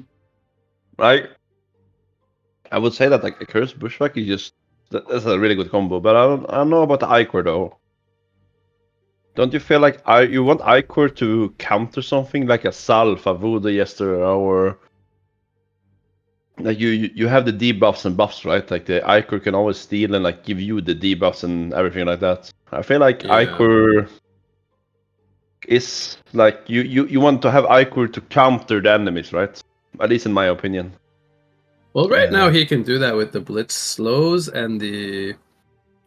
would say that like a Cursed Bushwhack is just that's a really good combo, but I don't know about the Icor though. Don't you feel like you want Icor to counter something like a Salve, a Voodoo Jester, or like you have the debuffs and buffs, right? Like the Icor can always steal and like give you the debuffs and everything like that. I feel like Icor is like you want to have Icor to counter the enemies, right? At least in my opinion. Well, right now he can do that with the Blitz slows and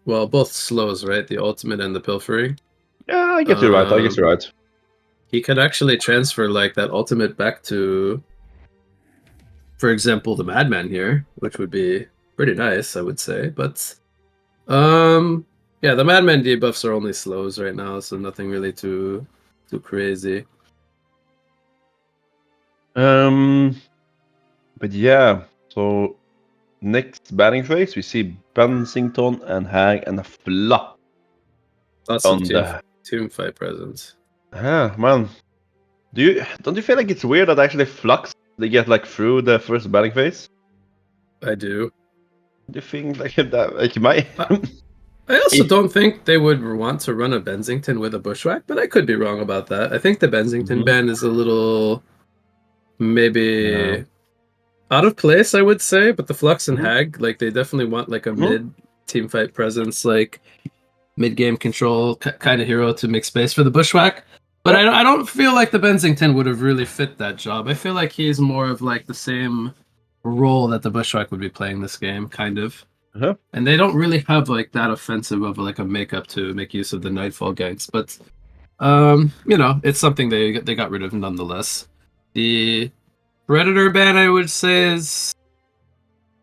both slows, right? The ultimate and the pilfering. Yeah, I guess you're right. He could actually transfer like that ultimate back to, for example, the Madman here, which would be pretty nice, I would say. But yeah, the Madman debuffs are only slows right now, so nothing really too crazy. But yeah, so next batting phase we see Bensington and Hag and a Flop. That's some team fight presence. Yeah, man. Don't you feel like it's weird that actually Flux they get like through the first batting phase? I do. Do you think like that like you might? I also don't think they would want to run a Bensington with a Bushwhack, but I could be wrong about that. I think the Bensington ban is a little maybe out of place, I would say, but the Flux and Hag, like they definitely want like a mid team fight presence, like mid-game control kind of hero to make space for the Bushwhack. But I don't feel like the Bensington would have really fit that job. I feel like he's more of like the same role that the Bushwhack would be playing this game, kind of. And they don't really have like that offensive of like a makeup to make use of the Nightfall ganks. But it's something they got rid of nonetheless. The Predator ban, I would say, is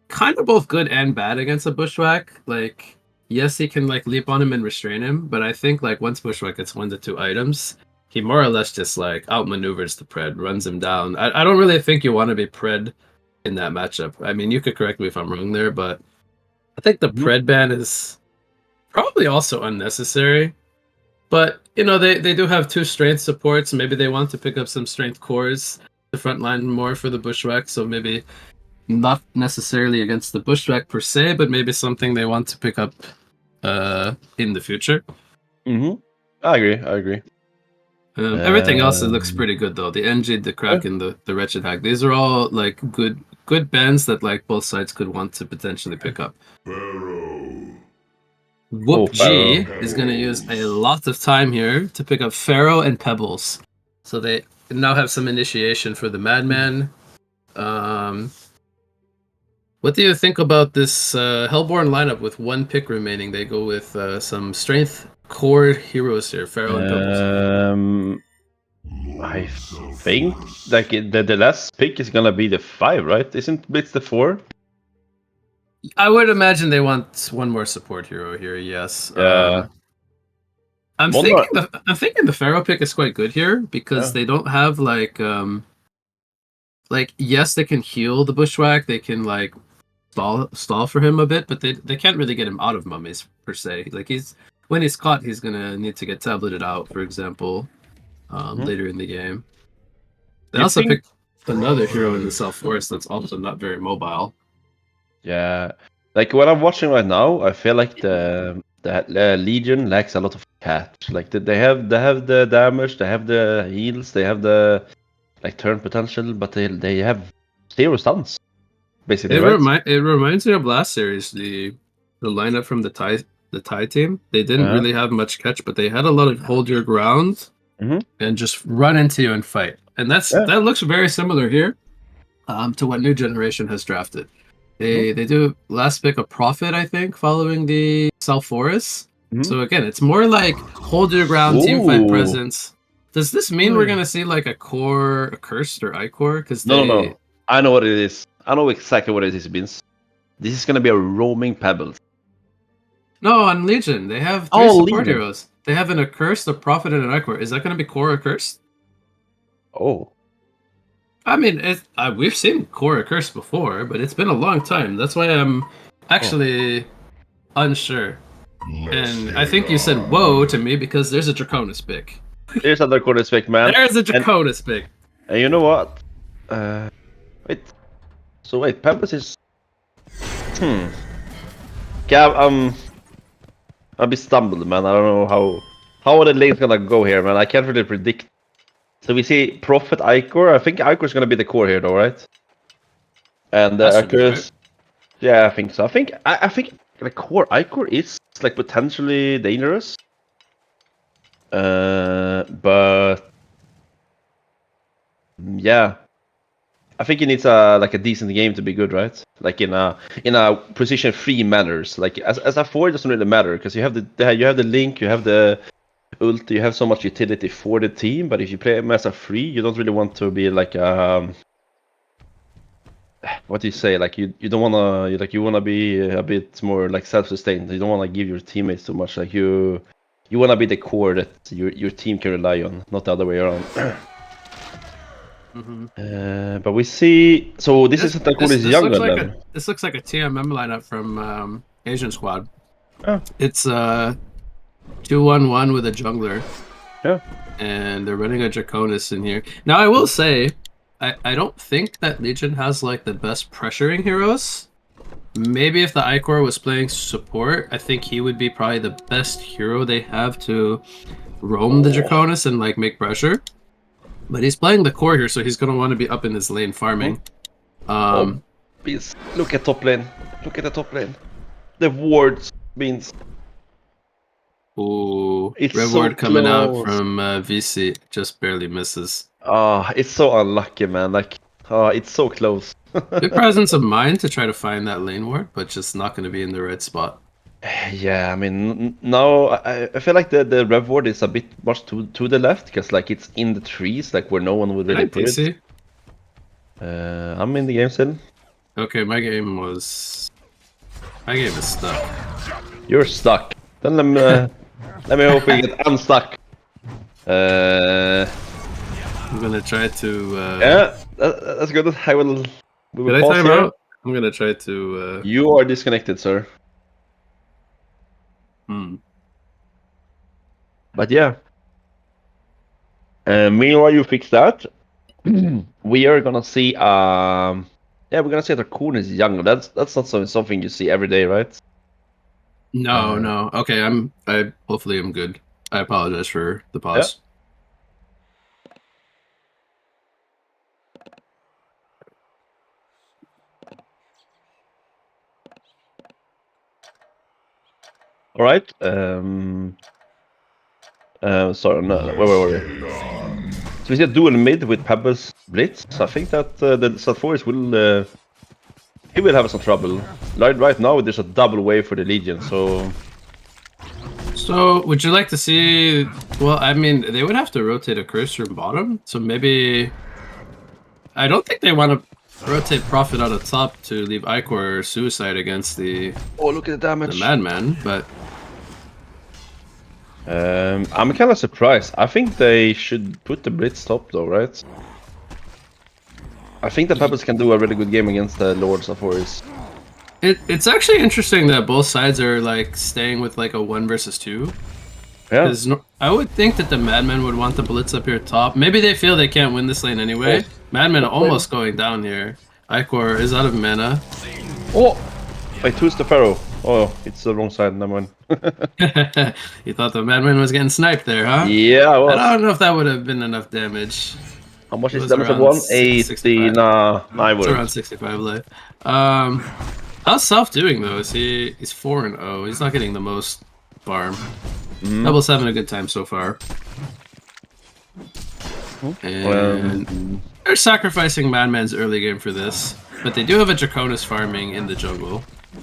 kind of both good and bad against a Bushwhack. Like, yes, he can like leap on him and restrain him, but I think like once Bushwhack gets 1 to 2 items, he more or less just like outmaneuvers the Pred, runs him down. I don't really think you want to be Pred in that matchup. I mean, you could correct me if I'm wrong there, but I think the Pred ban is probably also unnecessary. But you know, they do have 2 strength supports. Maybe they want to pick up some strength cores to frontline more for the Bushwhack. So maybe not necessarily against the Bushwhack per se, but maybe something they want to pick up in the future. I agree. Everything else it looks pretty good though. The NG, the Kraken, the Wretched Hag. These are all like good bands that like both sides could want to potentially pick up. Whoop G is going to use a lot of time here to pick up Pharaoh and Pebbles. So they now have some initiation for the Madman. What do you think about this Hellborn lineup with 1 pick remaining? They go with some strength core heroes here, Pharaoh and Pebbles. I think like the last pick is gonna be the 5, right? Isn't Blitz the 4? I would imagine they want 1 more support hero here. Yes. I'm thinking the Pharaoh pick is quite good here because they don't have like yes, they can heal the Bushwhack. They can like stall for him a bit, but they can't really get him out of mummies per se. Like when he's caught, he's gonna need to get tableted out, for example, later in the game. They also picked another hero in the South Forest that's also not very mobile. Yeah, like what I'm watching right now, I feel like the Legion lacks a lot of catch. Like they have the damage, they have the heals, they have the like turn potential, but they have 0 stuns. Basically, it reminds me of last series, the lineup from the Thai team. They didn't really have much catch, but they had a lot of hold your ground and just run into you and fight. And that looks very similar here to what New Generation has drafted. They do last pick a Prophet, I think, following the South Forest. So again, it's more like hold your ground, team fight presence. Does this mean we're gonna see like a cursed or Icor? Because no, I know what it is. I know exactly what it is, Vince. This is gonna be a roaming Pebbles. No, on Legion they have 3 support heroes. They have an Accursed, a Prophet, and an Icor. Is that gonna be core Accursed? Oh. I mean, we've seen core Accursed before, but it's been a long time. That's why I'm actually unsure. And I think you said whoa to me because there's a Draconis pick. There's a Draconis pick, man. There's a Draconis pick. And you know what? Wait. So wait, Pebbles is... Yeah, I'm a bit stumbled, man. I don't know how are the lanes gonna go here, man. I can't really predict. So we see Prophet Icor. I think Icor is gonna be the core here, though, right? And Accursed. Yeah, I think so. I think the core Icor is like potentially dangerous. But yeah, I think it needs a decent game to be good, right? Like in a position 3 manners. Like as a 4, it doesn't really matter because you have the link, you have the ult, you have so much utility for the team. But if you play him as a 3, you don't really want to be like what do you say? Like you don't wanna you wanna be a bit more like self-sustained. You don't wanna give your teammates too much. Like you wanna be the core that your team can rely on, not the other way around. But we see. So this is younger then. This looks like a TMM lineup from Asian Squad. Oh. It's 2-1-1 with a jungler. Yeah. And they're running a Draconis in here. Now I will say, I don't think that Legion has like the best pressuring heroes. Maybe if the Icor was playing support, I think he would be probably the best hero they have to roam the Draconis and like make pressure. But he's playing the core here, so he's gonna want to be up in his lane farming. Please look at top lane. Look at the top lane. The wards means. Ooh, it's red so ward coming out close. from VC, just barely misses. It's so unlucky, man. Like, it's so close. Good presence of mind to try to find that lane ward, but just not going to be in the right spot. Yeah, I mean, now I feel like the rev ward is a bit much to the left because like it's in the trees, like where no one would really put it. I'm in the game still. Okay, my game is stuck. You're stuck. Then let me hope we get unstuck. I'm gonna try to. Yeah, that's good. I will. We will Did I pause time here. out? I'm gonna try to. You are disconnected, sir. But yeah. Meanwhile, you fix that. We are gonna see. Yeah, we're gonna see that HoN is young. That's not something you see every day, right? No. Okay, I hopefully I'm good. I apologize for the pause. All right. Sorry, no, where were we? So we see a dual mid with Pebbles Blitz. I think that the Salforce will he will have some trouble. Right now, there's a double wave for the Legion, so. So, would you like to see? Well, I mean, they would have to rotate a cursor bottom. So maybe I don't think they want to rotate Prophet out of top to leave Icor suicide against the. Oh, look at the damage! The Madman, but. I'm kind of surprised. I think they should put the Blitz top though, right? I think the Pebbles can do a really good game against the Lords of Forest. It's actually interesting that both sides are like staying with like a 1 versus 2. Yeah. Because I would think that the Madmen would want the Blitz up here top. Maybe they feel they can't win this lane anyway. Madmen almost going down here. Icor is out of mana. Oh! Wait, who's the Pharaoh? Oh, it's the wrong side, never mind. You thought the Madman was getting sniped there, huh? Yeah, I was. I don't know if that would have been enough damage. How much is damage of 180? Nah, I wouldn't. It's around 65 life. How's Self doing though? He's 4-0. He's not getting the most farm. Double's having a good time so far. And they're sacrificing Madman's early game for this, but they do have a Draconis farming in the jungle.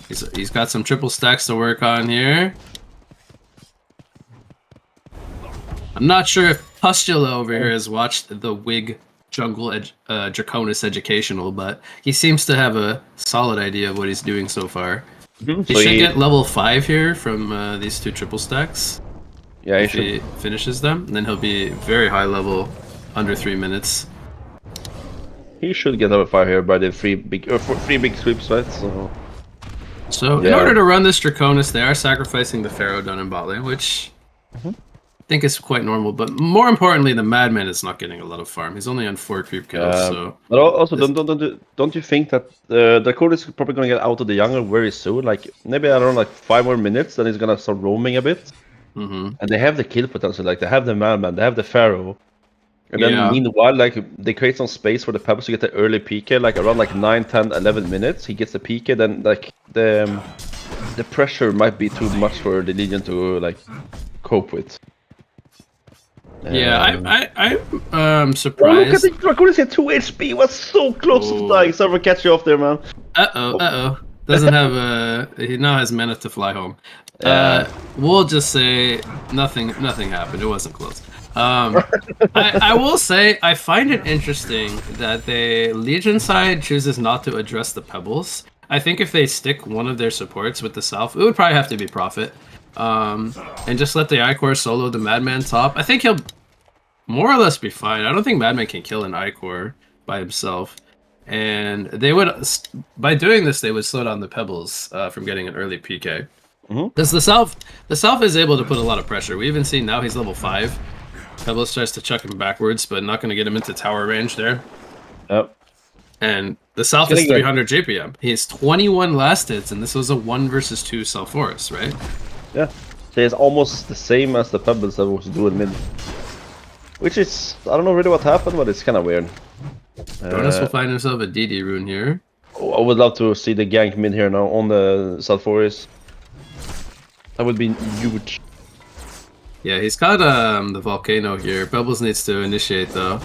He's got some triple stacks to work on here. I'm not sure if Pustula over here has watched the Wig Jungle Draconis Educational, but he seems to have a solid idea of what he's doing so far. He should get level 5 here from these 2 triple stacks. Yeah, if he finishes them, and then he'll be very high level, under 3 minutes. He should get level 5 here by the 3 big sweeps, right? So in order to run this Draconis, they are sacrificing the Pharaoh down in bot lane, which I think is quite normal. But more importantly, the Madman is not getting a lot of farm. He's only on 4 creep kills. So, but also, don't you think that the code is probably going to get out of the jungle very soon? Like maybe I don't know, like 5 more minutes, then he's going to start roaming a bit. And they have the kill potential. Like they have the Madman, they have the Pharaoh. And then meanwhile, like they create some space for the Pebbles to get the early PK, like around like 9, 10, 11 minutes. He gets the PK, then like the pressure might be too much for the Legion to like cope with. I'm surprised. Oh, look at the Draconis at 2 HP. Was so close to dying. Sorry for catching you off there, man. Doesn't have he now has mana to fly home. We'll just say nothing happened. It wasn't close. I will say I find it interesting that the Legion side chooses not to address the Pebbles. I think if they stick one of their supports with the South, it would probably have to be Prophet. And just let the Icor solo the Madman top. I think he'll more or less be fine. I don't think Madman can kill an Icor by himself. And they would, by doing this, they would slow down the Pebbles from getting an early PK. Because the South is able to put a lot of pressure. We even see now he's level 5. Pebbles tries to chuck him backwards, but not going to get him into tower range there. Yep. And the South is 300 JPM. He has 21 last hits, and this was a 1 versus 2 Self-Forest, right? Yeah. So it's almost the same as the Pebbles that was doing mid. Which is, I don't know really what happened, but it's kind of weird. Jonas will find himself a DD rune here. I would love to see the gank mid here now on the South Forest. That would be huge. Yeah, he's got the Volcano here. Pebbles needs to initiate though.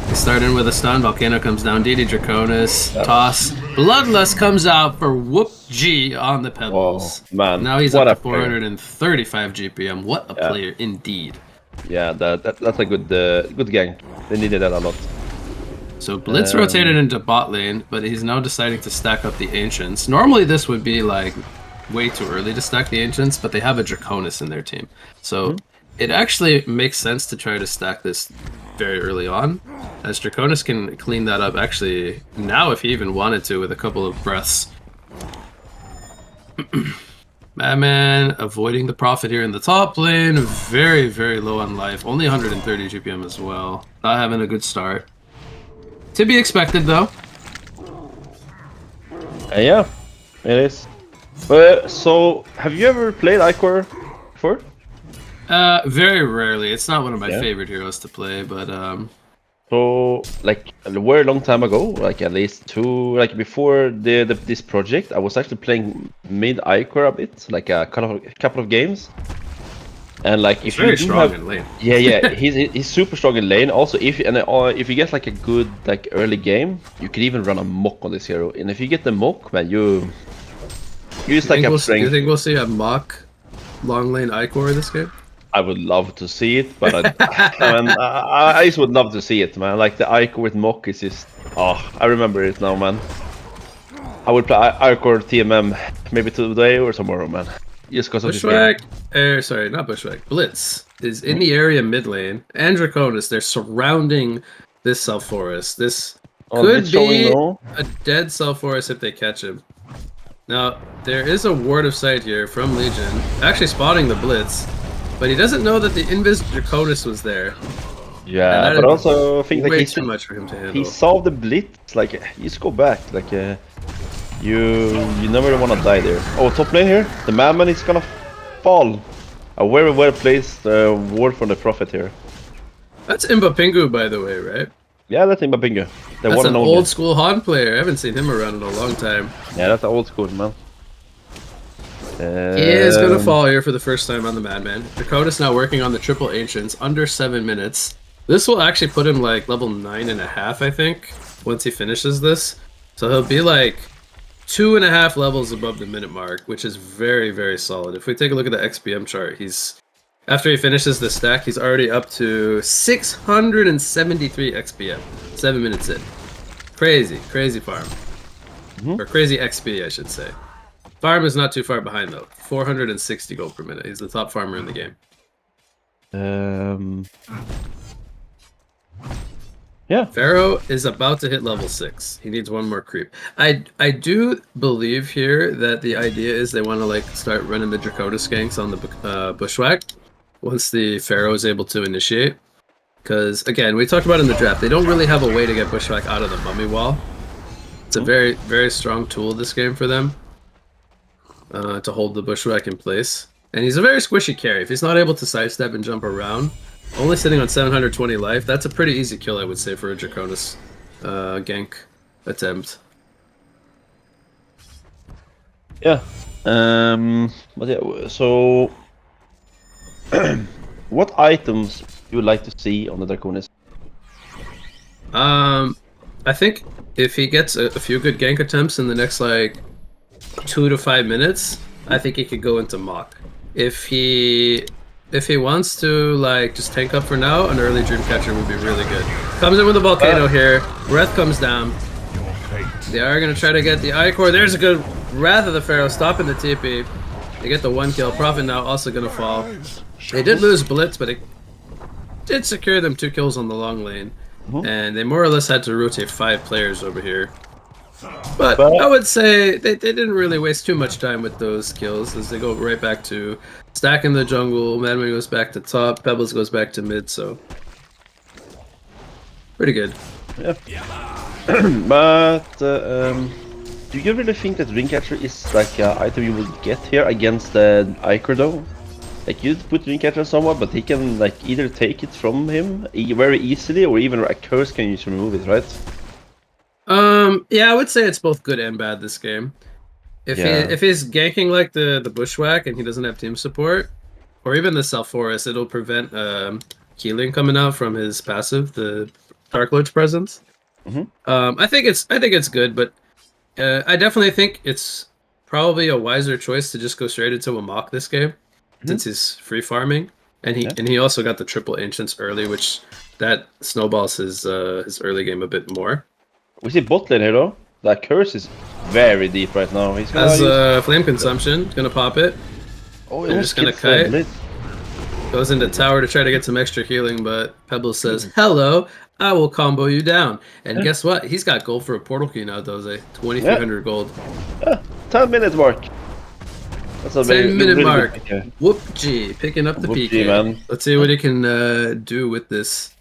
He's starting with a stun. Volcano comes down. DD Draconis. Toss. Bloodlust comes out for Whoop G on the Pebbles. Oh, man. Now he's up to 435 GPM. What a player indeed. Yeah, that's a good gank. They needed that a lot. So Blitz rotated into bot lane, but he's now deciding to stack up the Ancients. Normally this would be like way too early to stack the Ancients, but they have a Draconis in their team. So it actually makes sense to try to stack this very early on, as Draconis can clean that up actually now if he even wanted to with a couple of breaths. Madman avoiding the Prophet here in the top lane, very, very low on life, only 130 GPM as well. Not having a good start. To be expected though. Yeah, it is. So, have you ever played Icor before? Very rarely. It's not one of my Yeah. favorite heroes to play, but So, like a very long time ago, like at least before this project, I was actually playing mid Icor a bit, like a couple of games. And like he's if very you do strong have, in lane. yeah, he's super strong in lane. Also, if you get like a good like early game, you can even run a mock on this hero. And if you get the mock, man, you just like have You strength. think we'll see a mock long lane Icor this game? I would love to see it, but I just would love to see it, man. Like the Icor with mock is just, oh, I remember it now, man. I would play Icor TMM maybe today or tomorrow, man. Just because of this game. Bushwhack, sorry, not Bushwhack. Blitz is in the area mid lane, and Draconis. They're surrounding this Self Forest. This Oh, could it's showing be now. a dead Self Forest if they catch him. Now, there is a ward of sight here from Legion, actually spotting the Blitz, but he doesn't know that the Invis Draconis was there. Yeah, And but that is also I think like way too much for him to handle. he saw the blitz. Like you just go back. Like you never want to die there. Oh, top lane here. The madman is gonna fall. A very well placed ward from the prophet here. That's Imba Pingu, by the way, right? Yeah, that's him, Bingo. The That's one an and only. old school HoN player. I haven't seen him around in a long time. Yeah, that's old school, man. He is going to fall here for the first time on the Madman. Dakota's now working on the triple ancients under 7 minutes. This will actually put him like level 9.5, I think, once he finishes this. So he'll be like 2.5 levels above the minute mark, which is very, very solid. If we take a look at the XPM chart, after he finishes the stack, he's already up to 673 XPM, 7 minutes in. Crazy, crazy farm. Or crazy XP, I should say. Farm is not too far behind though. 460 gold per minute. He's the top farmer in the game. Yeah. Pharaoh is about to hit level 6. He needs one more creep. I do believe here that the idea is they want to like start running the Dracota skanks on the Bushwhack once the Pharaoh is able to initiate. Because again, we talked about in the draft, they don't really have a way to get Bushwhack out of the mummy wall. It's a very, very strong tool this game for them. To hold the Bushwhack in place. And he's a very squishy carry. If he's not able to sidestep and jump around, only sitting on 720 life, that's a pretty easy kill, I would say, for a Draconis gank attempt. Yeah. But yeah, so what items you would like to see on the Draconis? I think if he gets a few good gank attempts in the next like 2 to 5 minutes, I think he could go into Mach. If he wants to like just tank up for now, an early Dreamcatcher would be really good. Comes in with a volcano here. Wrath comes down. They are gonna try to get the Icor. There's a good Wrath of the Pharaoh stopping the TP. They get the 1 kill. Prophet now also gonna fall. They did lose Blitz, but it did secure them 2 kills on the long lane. And they more or less had to rotate 5 players over here. But I would say they didn't really waste too much time with those kills, as they go right back to stacking the jungle. Madman goes back to top, Pebbles goes back to mid, so pretty good. Yeah. But do you really think that Dreamcatcher is like an item you would get here against the Icor though? Like you put Dreamcatcher somewhat, but he can like either take it from him very easily, or even a curse can use to remove it, right? Yeah, I would say it's both good and bad this game. If he's ganking like the Bushwhack and he doesn't have team support, or even the Self Forest, it'll prevent healing coming out from his passive, the Dark Lord's presence. I think it's good, but I definitely think it's probably a wiser choice to just go straight into a Mach this game, since he's free farming, and he also got the triple ancients early, which that snowballs his early game a bit more. We see bot lane here though. That curse is very deep right now. He's gonna Has flame consumption, gonna pop it. oh, they're just gonna kite. Goes into tower to try to get some extra healing, but Pebbles says, "Hello, I will combo you down." And guess what? He's got gold for a portal key now, Doze. 2,300 gold. 10-minute mark. That's a 10-minute really mark. good pick, Whoop G, picking up the Whoop PK. G, man. Let's see what he can do with this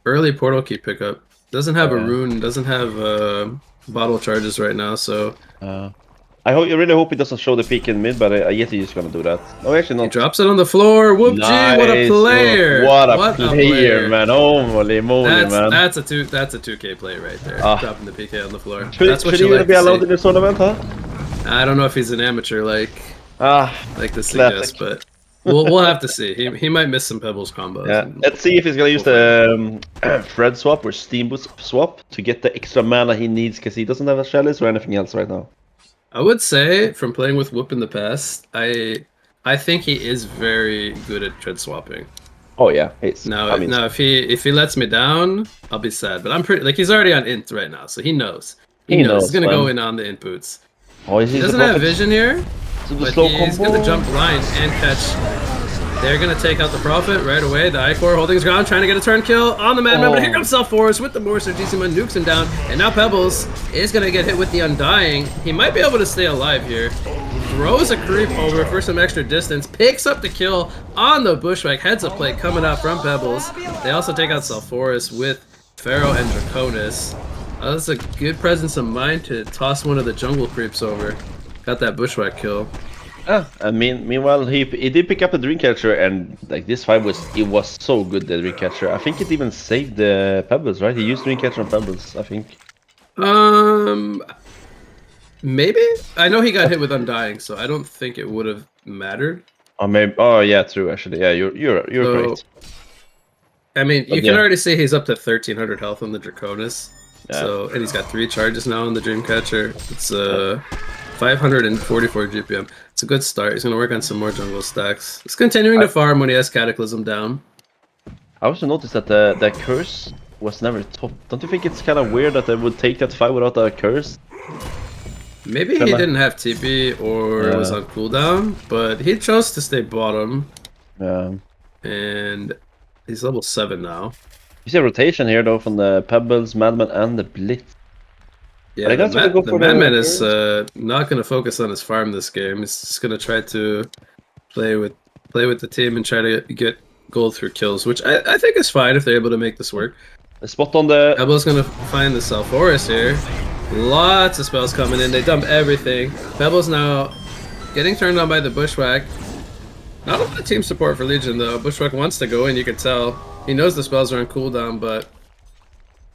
early portal key pickup. Doesn't have a rune, doesn't have bottle charges right now, so I really hope he doesn't show the peak in mid, but I guess he's gonna do that. Oh, actually, no. he drops it on the floor. Whoop Nice. G, what a player! What a player, man! Holy moly, man! That's a 2K play right there. Dropping the PK on the floor. That's what you like be allowed in this tournament, huh? I don't know if he's an amateur like this suggests, but we'll have to see. He might miss some Pebbles combos. Yeah, let's see if he's gonna use the Fred swap or Steamboot swap to get the extra mana he needs because he doesn't have a chalice or anything else right now. I would say from playing with Whoop in the past, I think he is very good at tread swapping. Oh yeah, now if he lets me down, I'll be sad. But I'm pretty like he's already on int right now, so he knows. He knows he's gonna go in on the int boots. Oh, he doesn't have vision here, but he's gonna jump blind and catch. They're gonna take out the Prophet right away. The Icor holding his ground, trying to get a turn kill on the Madman, but here comes Self-Force with the Morse. Jisima nukes him down, and now Pebbles is gonna get hit with the Undying. He might be able to stay alive here. Throws a creep over for some extra distance, picks up the kill on the Bushwhack. Heads up play coming out from Pebbles. They also take out Self-Force with Pharaoh and Draconis. That's a good presence of mind to toss one of the jungle creeps over. Got that Bushwhack kill. I mean, meanwhile, he did pick up the Dreamcatcher, and like this fight was so good. The Dreamcatcher, I think it even saved the Pebbles, right? He used Dreamcatcher on Pebbles, I think. Maybe. I know he got hit with Undying, so I don't think it would have mattered. Oh, maybe. Oh, yeah, true. Actually, yeah, you're correct. I mean, you can already see he's up to 1,300 health on the Draconis. Yeah. So, and he's got 3 charges now on the Dreamcatcher. It's 544 GPM. It's a good start. He's going to work on some more jungle stacks. He's continuing to farm when he has Cataclysm down. I also noticed that the curse was never top. Don't you think it's kind of weird that they would take that fight without a curse? Maybe he didn't have TP or was on cooldown, but he chose to stay bottom. Yeah. And he's level 7 now. You see a rotation here though from the Pebbles, Madman, and the Blitz. Yeah, the Madman is not going to focus on his farm this game. He's just going to try to play with the team and try to get gold through kills, which I think is fine if they're able to make this work. The spot on the... Pebbles going to find the Self-Forest here. Lots of spells coming in. They dump everything. Pebbles now getting turned on by the Bushwhack. Not a lot of team support for Legion though. Bushwhack wants to go in, you can tell. He knows the spells are on cooldown, but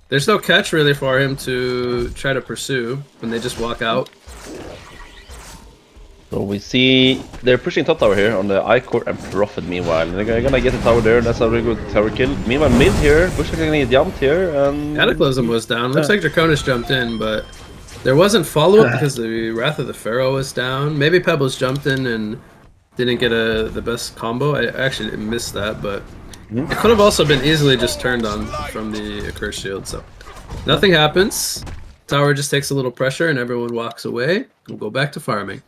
there's no catch really for him to try to pursue when they just walk out. So we see they're pushing top tower here on the Icor and Prophet meanwhile. And they're gonna get the tower there, that's a really good tower kill. Meanwhile mid here, Bushwhack gonna get jumped here and... Cataclysm was down. Looks like Draconis jumped in, but there wasn't follow-up because the Wrath of the Pharaoh was down. Maybe Pebbles jumped in and didn't get the best combo. I actually missed that, but it could have also been easily just turned on from the Accursed Shield, so nothing happens. Tower just takes a little pressure and everyone walks away. We'll go back to farming.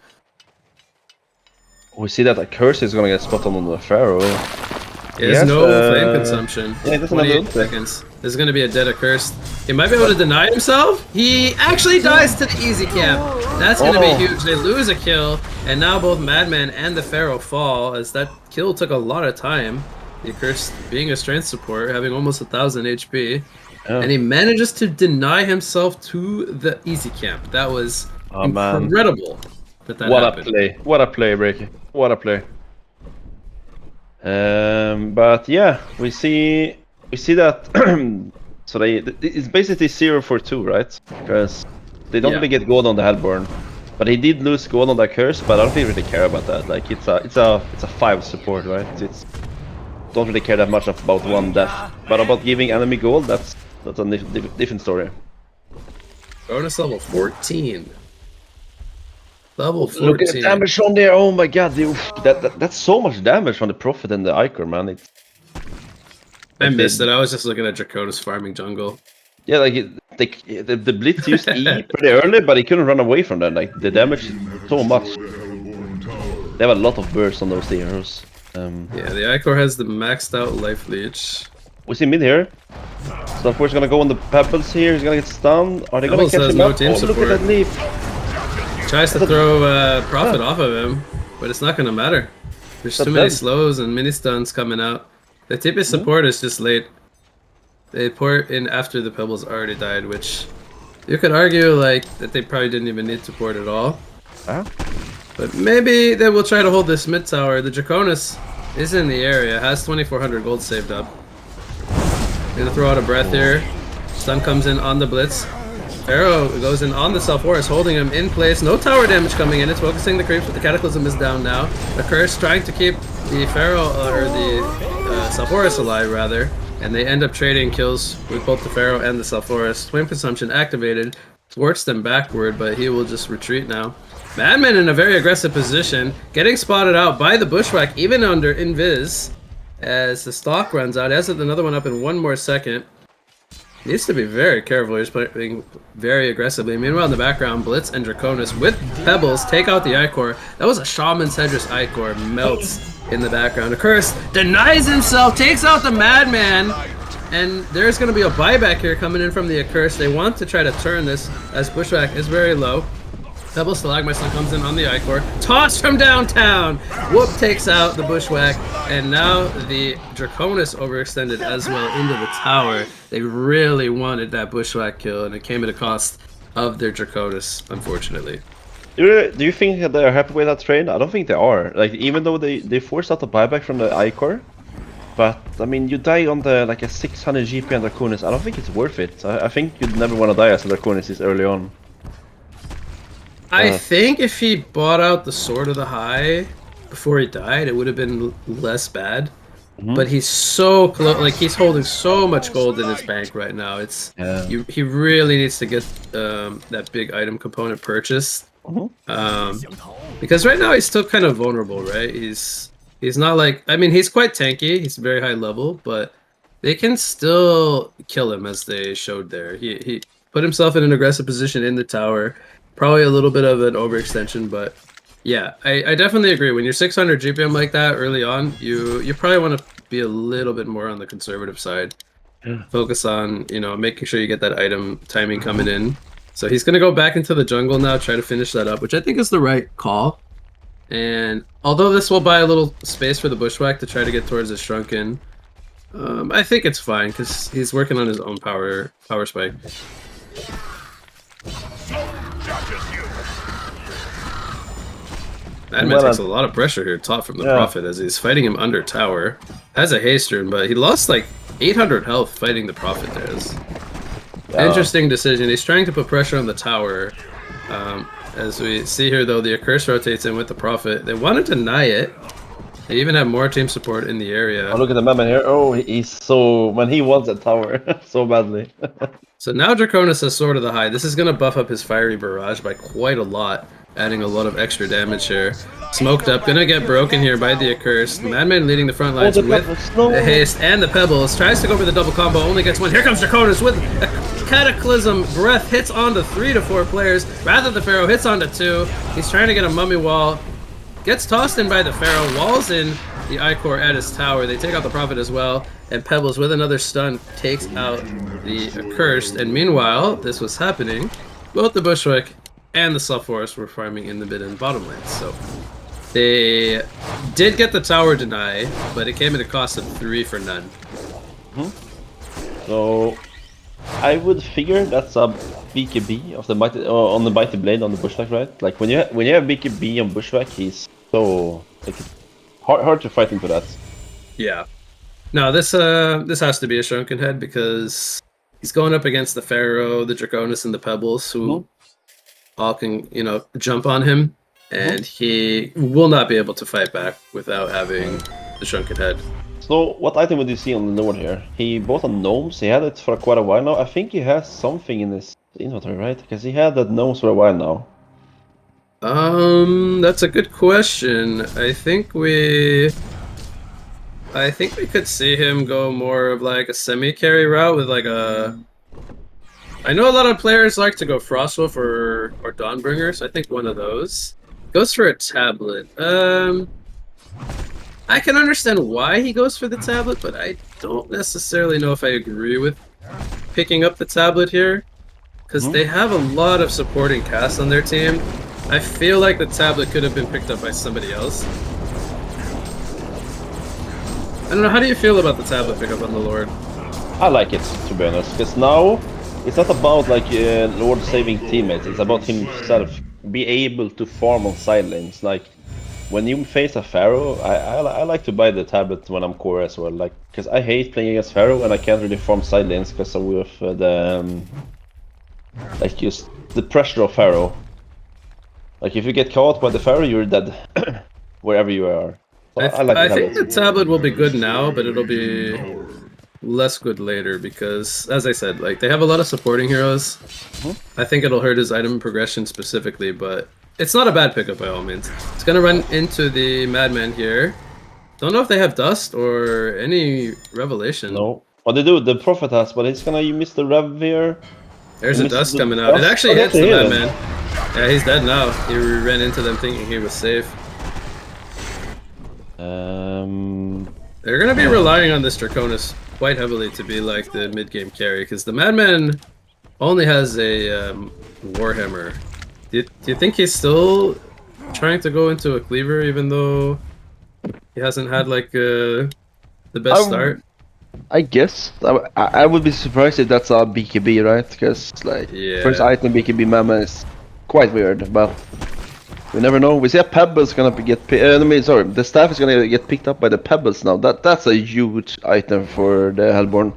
We see that Accursed is gonna get spot on the Pharaoh. He has no flame consumption. Yeah, he doesn't 28 seconds. This is gonna be a dead Accursed. He might be able to deny himself. He actually dies to the easy camp. That's gonna be huge. They lose a kill, and now both Madman and the Pharaoh fall, as that kill took a lot of time. The Accursed being a strength support, having almost 1,000 HP. And he manages to deny himself to the easy camp. That was incredible. That happened. A play! What a play, Breaky! What a play! But yeah, we see that. So it's basically 0 for 2, right? Because they don't really get gold on the Hellborn, but he did lose gold on that curse. But I don't really care about that. Like it's a 5 support, right? It's don't really care that much about one death, but about giving enemy gold, that's a different story. Bonus level 14. Level 14. Look at the damage on there! Oh my god, that's so much damage on the Prophet and the Icor, man. It's... I missed it. I was just looking at Draconis farming jungle. Yeah, like The Blitz used E pretty early, but he couldn't run away from that. Like the damage is so much. They have a lot of bursts on those heroes. Yeah, the Icor has the maxed out life leech. We see mid here. So of course gonna go on the pebbles here. He's gonna get stunned. Are they gonna Pebbles catch has him no up? team Oh, look at that support. leap. Tries to throw Prophet off of him, but it's not gonna matter. There's too many slows and mini stuns coming out. The TP support is just late. They port in after the Pebbles already died, which you could argue like that they probably didn't even need to port at all. But maybe they will try to hold this mid tower. The Draconis is in the area, has 2,400 gold saved up. Gonna throw out a breath here. Stun comes in on the Blitz. Pharaoh goes in on the Self-Forest, holding him in place. No tower damage coming in. It's focusing the creeps, but the Cataclysm is down now. The Curse trying to keep the Pharaoh, or the Self-Forest alive, rather. And they end up trading kills with both the Pharaoh and the Self-Forest. Twin Consumption activated. Thwarts them backward, but he will just retreat now. Madman in a very aggressive position, getting spotted out by the Bushwhack, even under Invis. As the stock runs out, he has another one up in 1 more second. Needs to be very careful. He's playing very aggressively. Meanwhile, in the background, Blitz and Draconis with Pebbles take out the Icor. That was a Shaman Cedrus Icor. Melts in the background. A Curse denies himself, takes out the Madman. And there's going to be a buyback here coming in from the Accursed. They want to try to turn this as Bushwhack is very low. Pebble Stalagmite comes in on the Icor. Toss from downtown! Whoop takes out the Bushwhack. And now the Draconis overextended as well into the tower. They really wanted that Bushwhack kill, and it came at a cost of their Draconis, unfortunately. Do you think that they're happy with that trade? I don't think they are. Like, even though they forced out the buyback from the Icor, but I mean, you die on the like a 600 GP on Draconis. I don't think it's worth it. I think you'd never want to die as a Draconis this early on. I think if he bought out the Sword of the High before he died, it would have been less bad. But he's so close, like he's holding so much gold in his bank right now. It's he really needs to get that big item component purchased. Because right now he's still kind of vulnerable, right? He's not like, I mean, he's quite tanky. He's very high level, but they can still kill him as they showed there. He put himself in an aggressive position in the tower. Probably a little bit of an overextension, but yeah, I definitely agree. When you're 600 GPM like that early on, you probably want to be a little bit more on the conservative side. Focus on, you know, making sure you get that item timing coming in. So he's going to go back into the jungle now, try to finish that up, which I think is the right call. And although this will buy a little space for the Bushwhack to try to get towards his Shrunken, I think it's fine because he's working on his own power spike. Madman takes a lot of pressure here, top from the Prophet, as he's fighting him under tower. Has a haste rune, but he lost like 800 health fighting the Prophet there. Interesting decision. He's trying to put pressure on the tower. As we see here, though, the Accursed rotates in with the Prophet. They want to deny it. They even have more team support in the area. Oh, look at the Madman here. Oh, he's so... Man, he wants that tower so badly. So now Draconis has Sword of the High. This is going to buff up his Fiery Barrage by quite a lot, adding a lot of extra damage here. Smoked up, gonna get broken here by the Accursed. Madman leading the front lines with the haste and the Pebbles. Tries to go for the double combo, only gets one. Here comes Draconis with a Cataclysm Breath. Hits onto 3 to 4 players. Rather the Pharaoh hits onto 2. He's trying to get a Mummy Wall. Gets tossed in by the Pharaoh. Walls in the Icor at his tower. They take out the Prophet as well. And Pebbles with another stun takes out the Accursed. And meanwhile, this was happening. Both the Bushwick and the Self-Forest were farming in the mid and bottom lanes. So they did get the tower deny, but it came at a cost of 3 for none. So I would figure that's a BKB of the mighty, on the mighty blade on the Bushwhack, right? Like when you have BKB on Bushwhack, he's so like hard to fight into that. Yeah. No, this has to be a Shrunken Head because he's going up against the Pharaoh, the Draconis, and the Pebbles, who all can, you know, jump on him, and he will not be able to fight back without having the Shrunken Head. So what item would you see on the Newerth here? He bought a Gnomes, he had it for quite a while now. I think he has something in his inventory, right? Because he had that Gnomes for a while now. That's a good question. I think we could see him go more of like a semi-carry route with like a I know a lot of players like to go Frostwolf or Dawnbringer, so I think one of those. Goes for a tablet. I can understand why he goes for the tablet, but I don't necessarily know if I agree with picking up the tablet here. Because they have a lot of supporting cast on their team. I feel like the tablet could have been picked up by somebody else. I don't know, how do you feel about the tablet pickup on the Lord? I like it, to be honest, because now it's not about like Lord saving teammates. It's about himself be able to farm on side lanes. Like when you face a Pharaoh, I like to buy the tablet when I'm core as well. Like because I hate playing against Pharaoh and I can't really farm side lanes because of the like just the pressure of Pharaoh. Like if you get caught by the Pharaoh, you're dead wherever you are. So I think the tablet will be good now, but it'll be less good later because, as I said, like they have a lot of supporting heroes. I think it'll hurt his item progression specifically, but it's not a bad pickup by all means. It's gonna run into the Madman here. Don't know if they have Dust or any Revelation. No. Well, they do. The Prophet has, but he's gonna miss the Rev here. There's a Dust coming out. It actually hits the Madman. Yeah, he's dead now. He ran into them thinking he was safe. They're gonna be relying on this Draconis quite heavily to be like the mid-game carry, because the Madman only has a Warhammer. Do you think he's still trying to go into a cleaver, even though he hasn't had like the best start? I guess I would be surprised if that's a BKB, right? Because like first item BKB Madman is quite weird, but we never know. We see a Pebble's gonna the staff is gonna get picked up by the Pebbles now. That's a huge item for the Hellborn.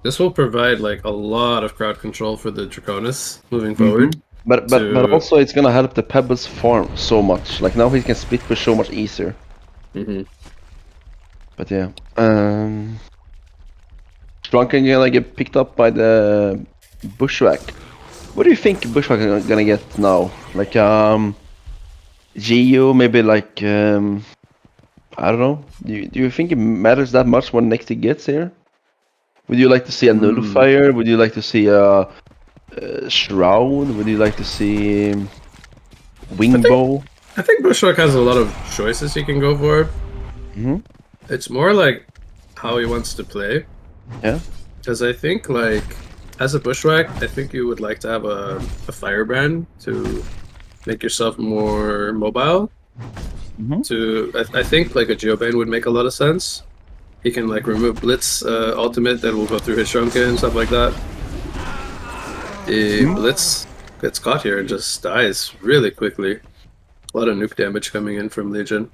This will provide like a lot of crowd control for the Draconis moving forward. But also it's gonna help the Pebbles farm so much. Like now he can split push so much easier. But yeah, Drunken gonna get picked up by the Bushwhack. What do you think Bushwhack is gonna get now? Like Geo, maybe like I don't know. Do you think it matters that much what next he gets here? Would you like to see a Nullifier? Would you like to see a Shroud? Would you like to see Wingbow? I think Bushwhack has a lot of choices he can go for. It's more like how he wants to play. Yeah. Because I think like as a Bushwhack, I think you would like to have a Firebrand to make yourself more mobile. I think like a Geobane would make a lot of sense. He can like remove Blitz ultimate that will go through his Shrunken and stuff like that. Blitz gets caught here and just dies really quickly. A lot of nuke damage coming in from Legion.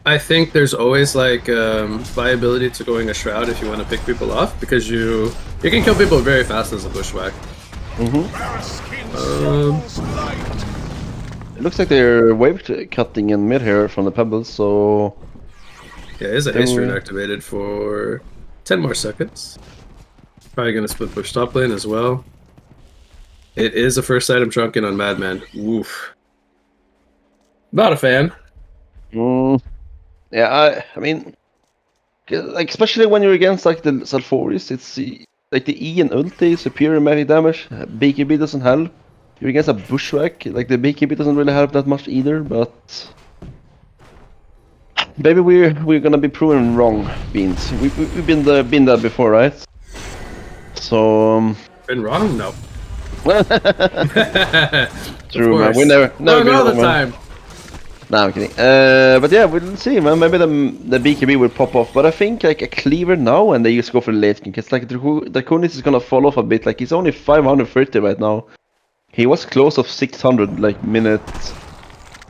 I think there's always like viability to going a Shroud if you want to pick people off, because you can kill people very fast as a Bushwhack. It looks like they're wave cutting in mid here from the Pebbles, so yeah, is a haste rune activated for 10 more seconds. Probably gonna split push top lane as well. It is a first item Trunken on Madman. Woof. Not a fan. Yeah, I mean, like especially when you're against like the Sulfuris, it's like the E and ulti superior magic damage. BKB doesn't help. You're against a Bushwhack, like the BKB doesn't really help that much either. But maybe we're gonna be proven wrong, Beans. We've been there before, right? So been wrong? No. True, man. We never been all the wrong, time. Nah, I'm kidding. But yeah, we'll see, man. Maybe the BKB will pop off. But I think like a cleaver now, and they just go for the late king. It's like Draconis is gonna fall off a bit. Like he's only 530 right now. He was close of 600 like minutes.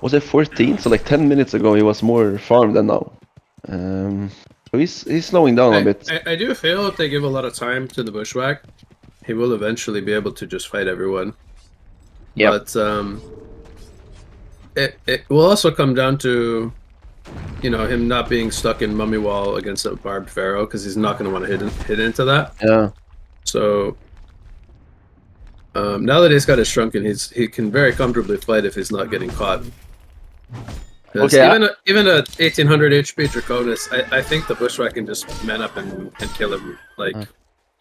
Was it 14? So like 10 minutes ago he was more farmed than now. So he's slowing down a bit. I do feel if they give a lot of time to the Bushwhack, he will eventually be able to just fight everyone. Yeah. But it will also come down to, you know, him not being stuck in Mummy Wall against a barbed Pharaoh, because he's not going to want to hit into that. Yeah. So now that he's got his Shrunken, he can very comfortably fight if he's not getting caught. Okay, even a 1800 HP Draconis, I think the Bushwhack can just man up and kill him. Like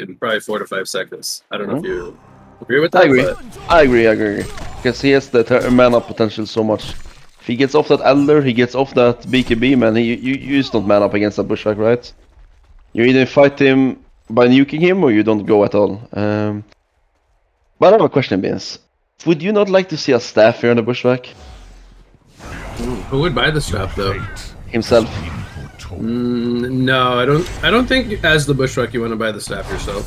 in probably 4 to 5 seconds. I don't know if Mhm. you agree with that. I agree. But I agree. Because he has the mana potential so much. If he gets off that Elder, he gets off that BKB, man. You just don't man up against that Bushwhack, right? You either fight him by nuking him or you don't go at all. But I have a question, Beans. Would you not like to see a staff here on the Bushwhack? who would buy the strap though? Himself? No, I don't think as the Bushwhack you want to buy the staff yourself.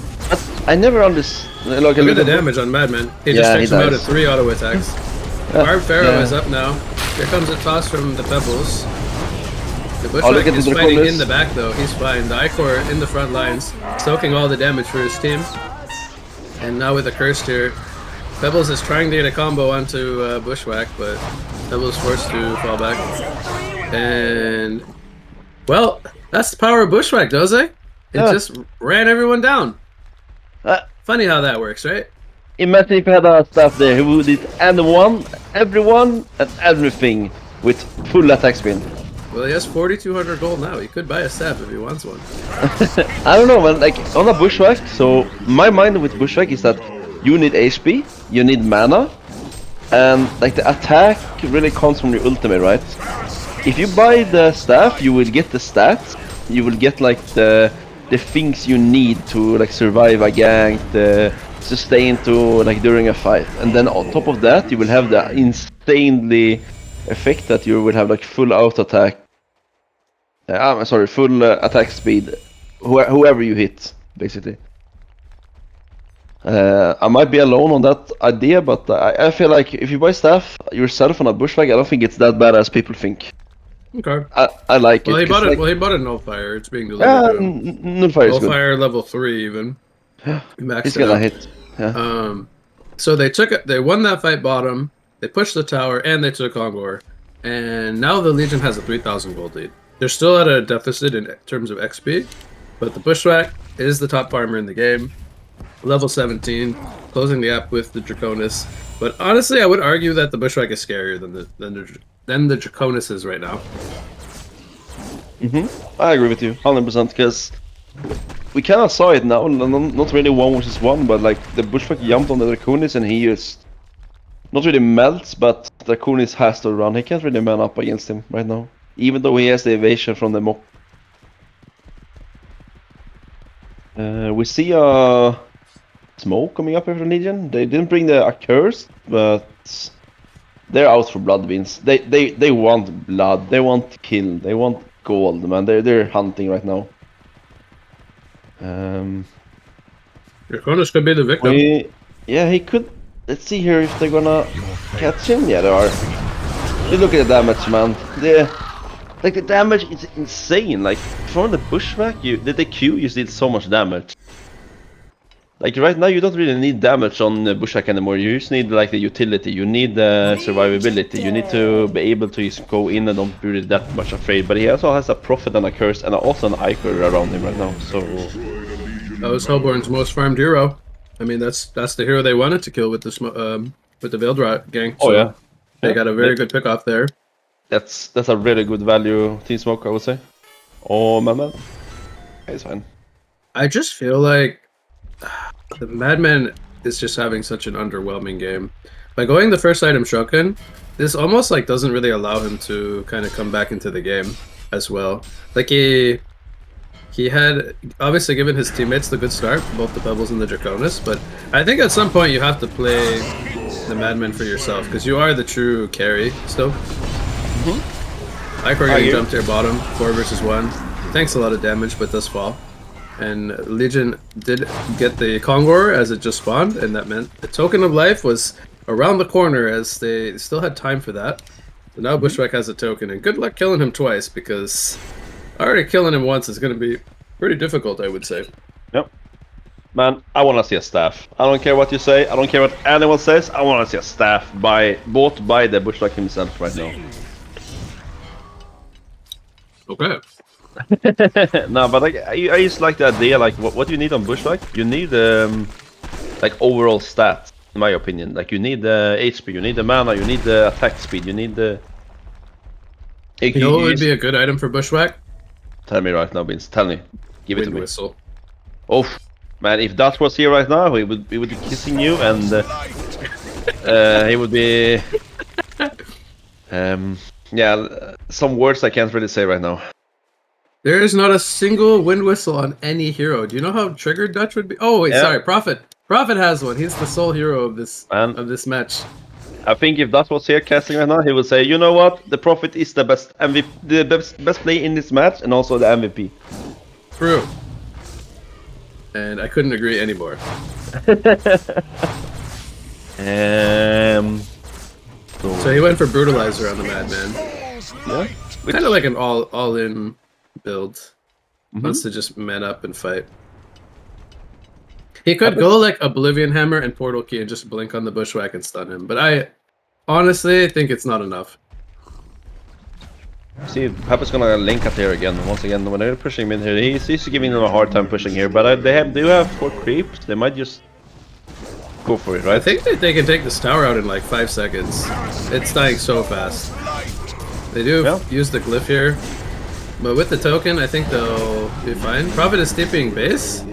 I never understood. Like, Look at the damage on Madman. He just Yeah, takes he him out dies. at 3 auto attacks. Yeah, Barb Pharaoh yeah. is up now. Here comes a toss from the Pebbles. The look Bushwhack at is the fighting Draconis. in the back though. He's fine. The Icor in the front lines, soaking all the damage for his team. And now with the Cursed here, Pebbles is trying to get a combo onto Bushwhack, but Pebbles forced to fall back. And well, that's the power of Bushwhack, does it? It Yeah. just ran everyone down. Uh, Funny how that works, right? Imagine if you had a staff there who would hit everyone, and everything with full attack spin. Well, he has 4,200 gold now. He could buy a staff if he wants one. I don't know, man. Like on a Bushwhack, so my mind with Bushwhack is that you need HP, you need mana, and like the attack really comes from your ultimate, right? If you buy the staff, you will get the stats. You will get like the things you need to like survive a gank, the sustain to like during a fight, and then on top of that, you will have the insanely effect that you will have like full auto attack. I'm sorry, full attack speed. Whoever you hit, basically. I might be alone on that idea, but I feel like if you buy staff yourself on a Bushwhack, I don't think it's that bad as people think. Okay. I like Well, it. he bought 'cause, it. like, Well, he bought a Nullfire. It's being yeah, delivered to him. Nullfire is good. Nullfire level 3 even. He maxed He's it gonna out. hit. Yeah. So they took it. They won that fight bottom. They pushed the tower and they took Kongor. And now the Legion has a 3,000 gold lead. They're still at a deficit in terms of XP, but the Bushwhack is the top farmer in the game. Level 17, closing the gap with the Draconis. But honestly, I would argue that the Bushwhack is scarier than the Draconis is right now. I agree with you, 100%, because we kind of saw it now, not really 1 versus 1, but like the Bushwhack jumped on the Draconis and he just not really melts, but Draconis has to run. He can't really man up against him right now, even though he has the evasion from the mock. We see a smoke coming up here from Legion. They didn't bring the accursed, but they're out for blood wins. They want blood, they want kill, they want gold, man. They're hunting right now. Draconis could be the victim. Yeah, he could. Let's see here if they're gonna catch him. Yeah, they are. You look at the damage, man. Like the damage is insane. Like from the Bushwhack, the Q you did so much damage. Like right now, you don't really need damage on the Bushwhack anymore. You just need like the utility. You need the survivability. You need to be able to just go in and don't be really that much afraid. But he also has a Prophet and a Curse and also an Icor around him right now. So That was Hellborn's most farmed hero. I mean, that's the hero they wanted to kill with the Veiled Rot gang. Oh, yeah. They got a very good pick off there. that's a really good value Team Smoke, I would say. Oh, man. It's fine. I just feel like the Madman is just having such an underwhelming game. By going the first item Shotgun, this almost like doesn't really allow him to kind of come back into the game as well. Like he had obviously given his teammates the good start, both the Pebbles and the Draconis, but I think at some point you have to play the Madman for yourself because you are the true carry still. Icor getting jumped here bottom, 4 versus 1. Tanks a lot of damage but does fall. And Legion did get the Kongor as it just spawned, and that meant the Token of Life was around the corner as they still had time for that. So now Bushwhack has a token, and good luck killing him twice because already killing him once is going to be pretty difficult, I would say. Yep. Man, I want to see a staff. I don't care what you say. I don't care what anyone says. I want to see a staff bought by the Bushwhack himself right now. Okay. No, but like I just like the idea. Like, what do you need on Bushwhack? You need like overall stats, in my opinion. Like, you need the HP, you need the mana, you need the attack speed, you need the. You know what would be a good item for Bushwhack? Tell me right now, Vince. Tell me. Give it to Wind me. Whistle. Oh, Man, if that was here right now, he would be kissing you, and he would be. Yeah, some words I can't really say right now. There is not a single wind whistle on any hero. Do you know how triggered Dutch would be? Oh wait, Yeah. sorry, Prophet. Prophet has one. He's the sole hero of this Man. match. I think if that was here casting right now, he would say, you know what, the Prophet is the best MVP, the best play in this match, and also the MVP. True. And I couldn't agree anymore. So he went for Brutalizer on the Madman. Yeah. Kind of like an all-in build. Wants to just man up and fight. He could go like Oblivion Hammer and Portal Key and just blink on the Bushwhack and stun him, but I honestly think it's not enough. See, Pepper's gonna link up here again. Once again, when they're pushing mid here, he's giving them a hard time pushing here. But they do have 4 creeps. They might just go for it, right? I think that they can take this tower out in like 5 seconds. It's dying so fast. They do use the glyph here, but with the token, I think they'll be fine. Prophet is TPing base.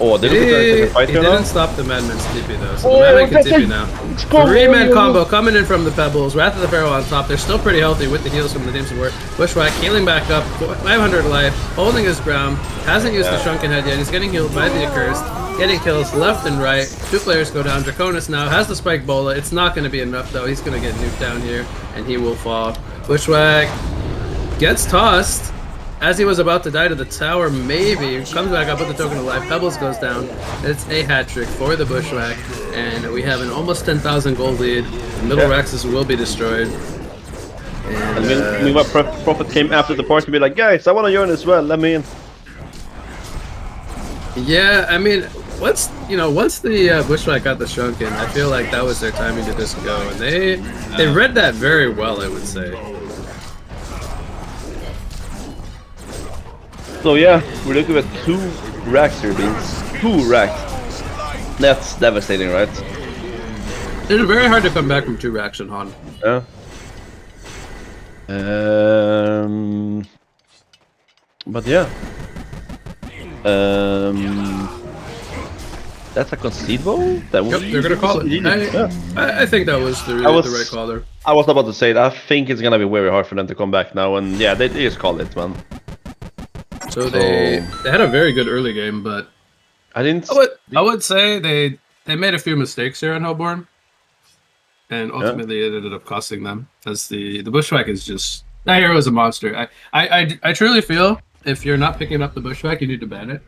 Oh, did he fight here now? Didn't stop the Madman's TP though, so the Madman can TP now. 3-man combo coming in from the Pebbles. Wrath of the Pharaoh on top. They're still pretty healthy with the heals from the Teams of War. Bushwhack healing back up, 500 life, holding his ground. Hasn't used the Shrunken Head yet. He's getting healed by the Accursed. Getting kills left and right. 2 players go down. Draconis now has the Spike Bola. It's not going to be enough though. He's going to get nuked down here, and he will fall. Bushwhack gets tossed. As he was about to die to the tower, maybe, comes back up with the token of life, Pebbles goes down, it's a hat-trick for the Bushwhack, and we have an almost 10,000 gold lead. The middle Raxus will be destroyed. And meanwhile, Prophet came after the party to be like, guys, I want to join as well, let me in. Yeah, I mean, once the Bushwhack got the Shrunken, I feel like that was their timing to just go, and they read that very well, I would say. So yeah, we're looking at 2 racks here, Beans. 2 racks. That's devastating, right? It's very hard to come back from 2 racks in HoN. Yeah. But yeah. That's a concede vote? Yep, they're gonna call it. I think that was the right call there. I was about to say that. I think it's gonna be very hard for them to come back now, and yeah, they just called it, man. So they had a very good early game, but I would say they made a few mistakes here on Hellborn, and ultimately it ended up costing them. As the Bushwhack is just that hero is a monster. I truly feel if you're not picking up the Bushwhack, you need to ban it.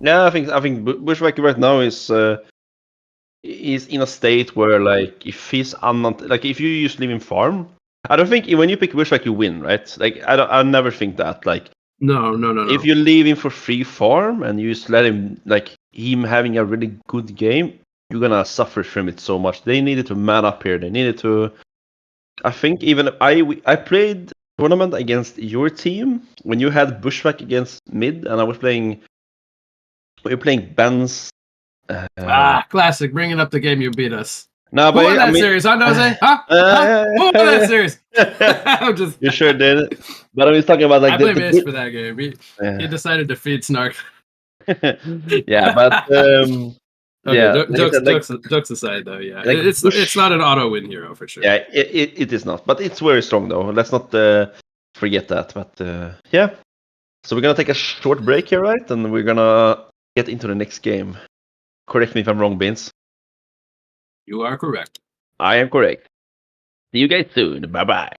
Yeah, I think Bushwhack right now is in a state where like if he's if you just leave him farm. I don't think when you pick Bushwhack you win, right? Like I never think that. Like no. If you leave him for free farm and you just let him him having a really good game, you're gonna suffer from it so much. They needed to man up here. They needed to. I think even I played tournament against your team when you had Bushwhack against mid, and I was playing. We were playing Ben's. Classic! Bringing up the game you beat us. No, but who won that series, huh, Nose? Who won that series? I'm just... You sure did. But I was talking about I blame Ace for that game. He decided to feed Snark. Yeah, but jokes aside, though, yeah, it's not an auto win hero for sure. Yeah, it is not, but it's very strong though. Let's not forget that. But yeah, so we're gonna take a short break here, right? And we're gonna get into the next game. Correct me if I'm wrong, Beans. You are correct. I am correct. See you guys soon. Bye-bye.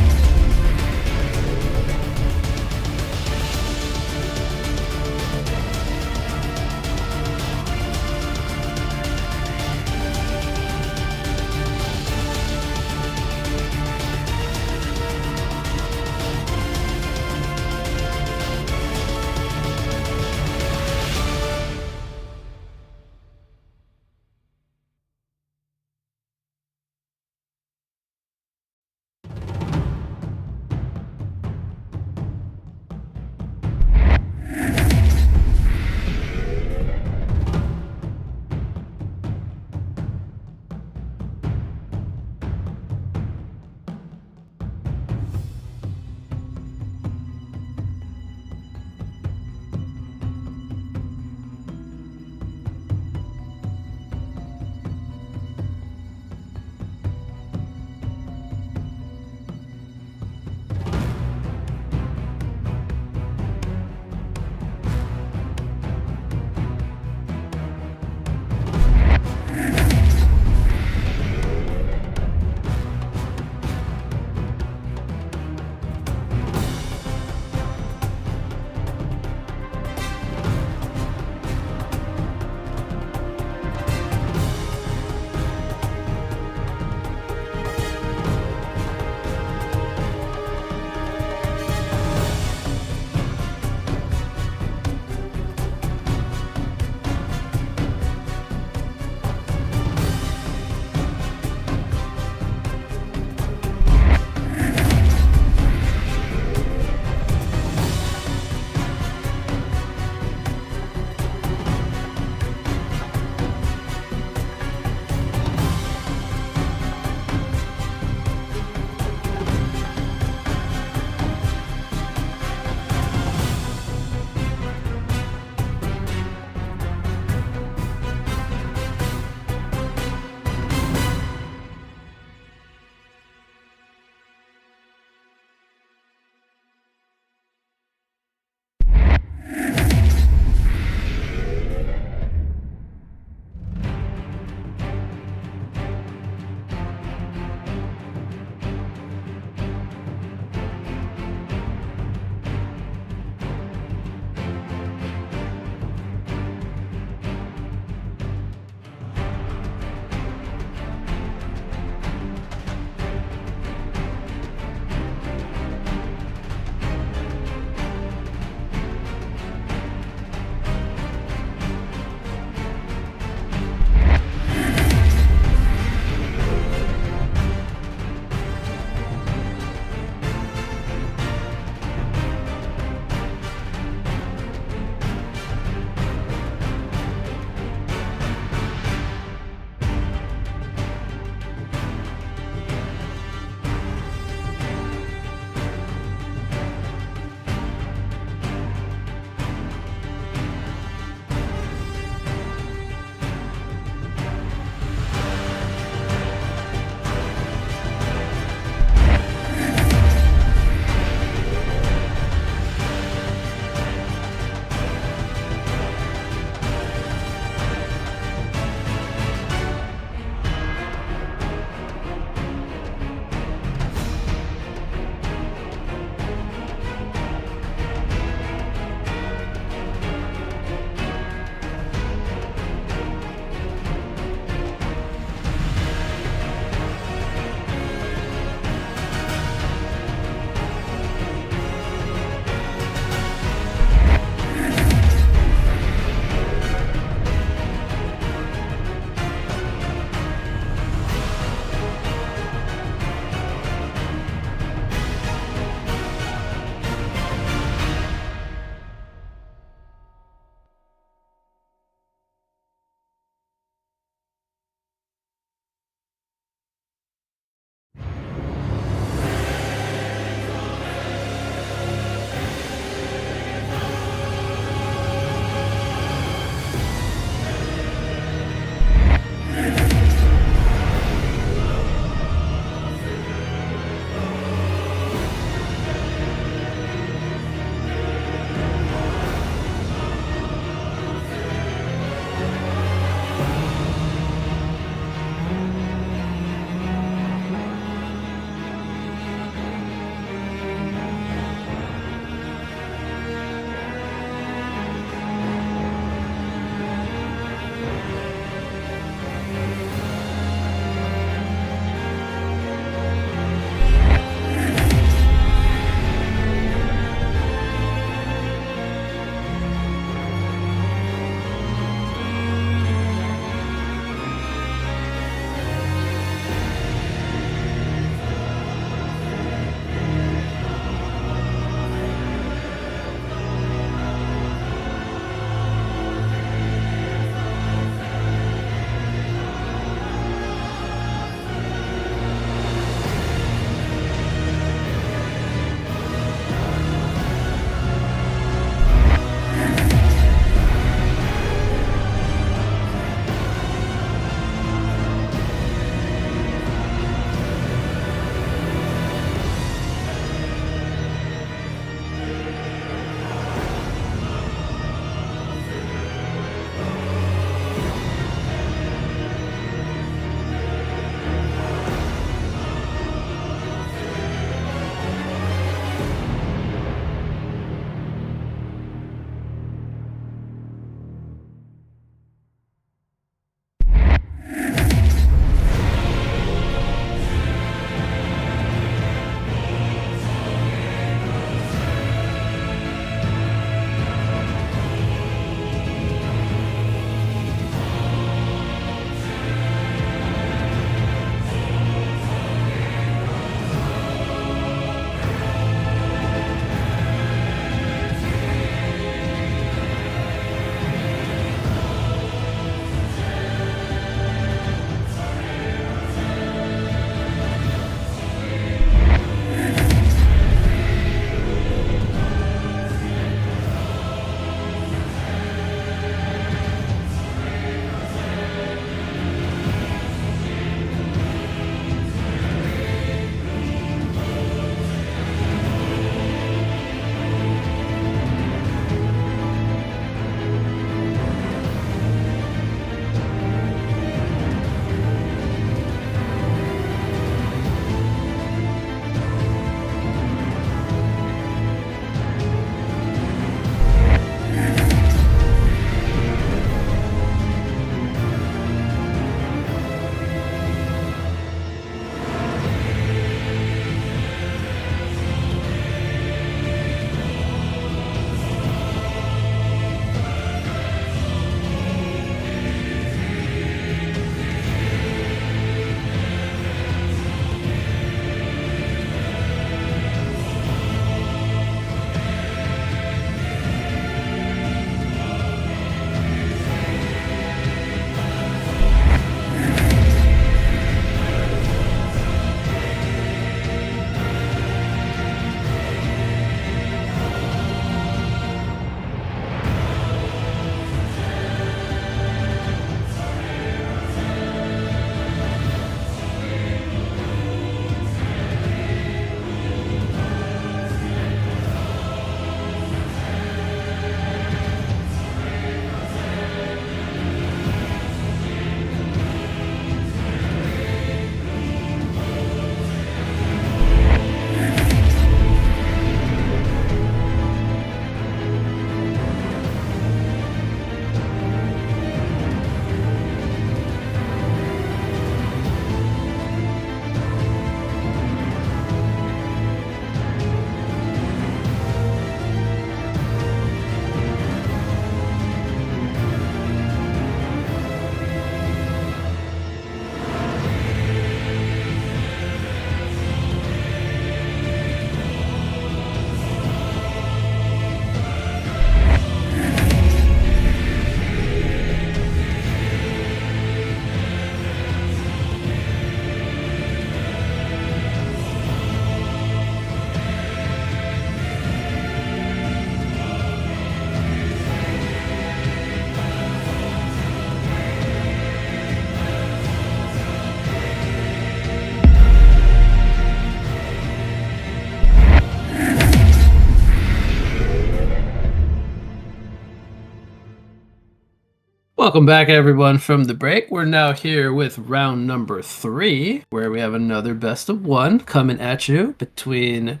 Welcome back, everyone, from the break. We're now here with round number 3, where we have another best of 1 coming at you between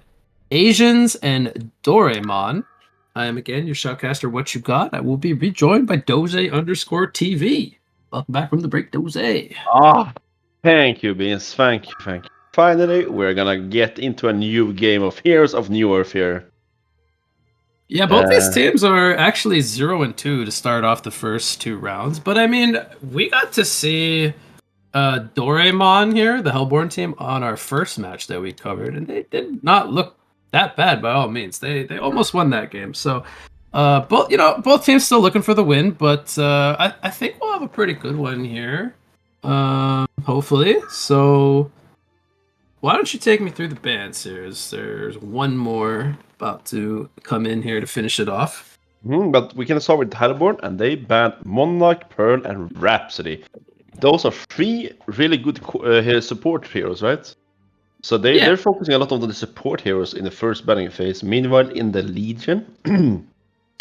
Asians and Doraemon. I am again your shoutcaster. What you got? I will be rejoined by Doze_TV. Welcome back from the break, Doze. Thank you, Beans. Thank you. Finally, we're gonna get into a new game of Heroes of Newerth here. Yeah, both these teams are actually 0-2 to start off the first 2 rounds. But I mean, we got to see Doraemon here, the Hellborn team, on our first match that we covered, and they did not look that bad by all means. They almost won that game. So both teams still looking for the win, but I think we'll have a pretty good one here. Hopefully. So why don't you take me through the bans here? There's one more about to come in here to finish it off. But we can start with Hellborn, and they banned Monarch, Pearl, and Rhapsody. Those are 3 really good support heroes, right? So they're focusing a lot on the support heroes in the first banning phase. Meanwhile, in the Legion,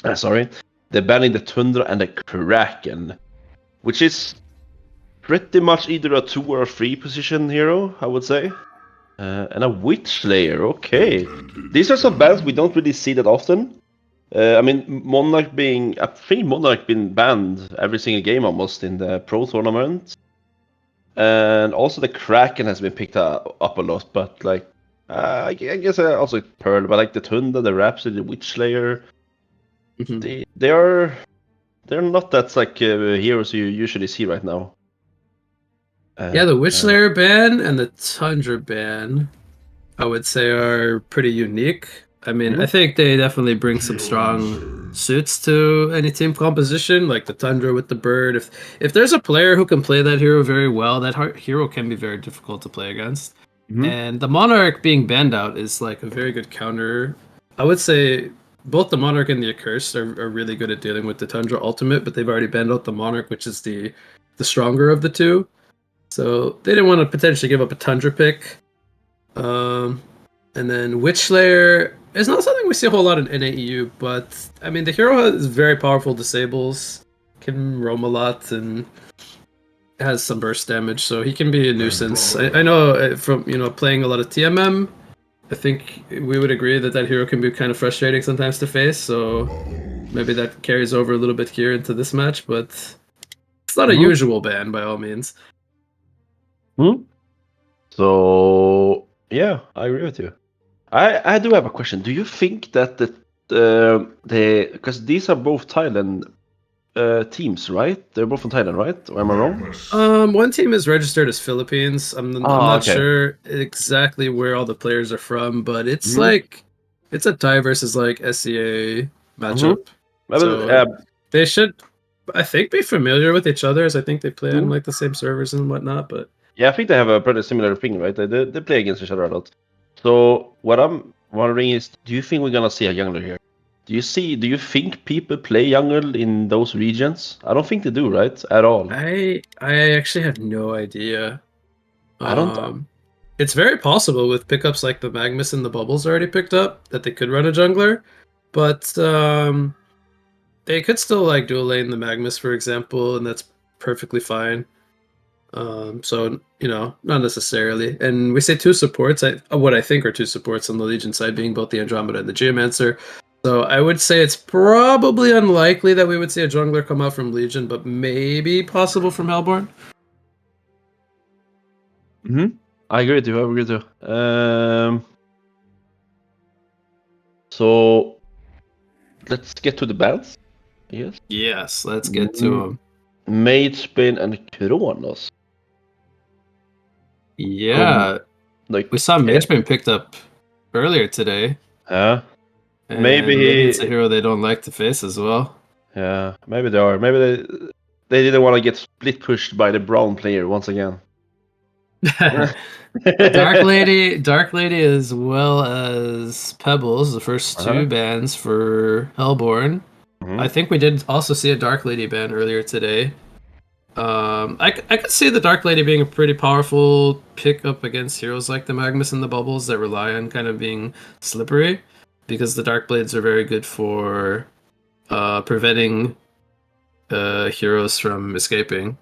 they're banning the Tundra and the Kraken, which is pretty much either a 2 or a 3 position hero, I would say. And a Witch Slayer, okay. These are some bans we don't really see that often. I mean, Monarch being banned every single game almost in the Pro tournament. And also the Kraken has been picked up a lot, but like, I guess also Pearl, but like the Tunda, the Rhapsody, the Witch Slayer, they're not that like heroes you usually see right now. The Witch Slayer ban and the Tundra ban, I would say, are pretty unique. I mean, I think they definitely bring some strong suits to any team composition, like the Tundra with the bird. If there's a player who can play that hero very well, that hero can be very difficult to play against. And the Monarch being banned out is like a very good counter. I would say both the Monarch and the Accursed are really good at dealing with the Tundra ultimate, but they've already banned out the Monarch, which is the stronger of the 2. So they didn't want to potentially give up a Tundra pick. And then Witch Slayer is not something we see a whole lot in NAEU, but I mean, the hero has very powerful disables, can roam a lot, and has some burst damage, so he can be a nuisance. I know from playing a lot of TMM, I think we would agree that hero can be kind of frustrating sometimes to face, so maybe that carries over a little bit here into this match, but it's not a usual ban by all means. So yeah, I agree with you. I do have a question. Do you think that because these are both Thailand teams, right? They're both from Thailand, right? Or am I wrong? One team is registered as Philippines. I'm not sure exactly where all the players are from, but it's like it's a Thai versus like SCA matchup. So they should, I think, be familiar with each other, as I think they play on like the same servers and whatnot. But yeah, I think they have a pretty similar thing, right? They play against each other a lot. So what I'm wondering is, do you think we're gonna see a jungler here? Do you think people play jungle in those regions? I don't think they do, right? At all. I actually have no idea. I don't. It's very possible with pickups like the Magmus and the Bubbles already picked up that they could run a jungler, but they could still like dual lane the Magmus, for example, and that's perfectly fine. So not necessarily. And we say 2 supports. What I think are 2 supports on the Legion side, being both the Andromeda and the Geomancer. So I would say it's probably unlikely that we would see a jungler come out from Legion, but maybe possible from Hellborn. I agree with you. So let's get to the bans. Yes, let's get to them. Magebane and Kronos. Yeah, we saw Magebane picked up earlier today. Yeah. Maybe it's a hero they don't like to face as well. Yeah, maybe they are. Maybe they didn't want to get split pushed by the brown player once again. Dark Lady, as well as Pebbles, the first 2 bans for Hellborn. I think we did also see a Dark Lady ban earlier today. I could see the Dark Lady being a pretty powerful pickup against heroes like the Magmus and the Bubbles that rely on kind of being slippery, because the Dark Blades are very good for preventing heroes from escaping.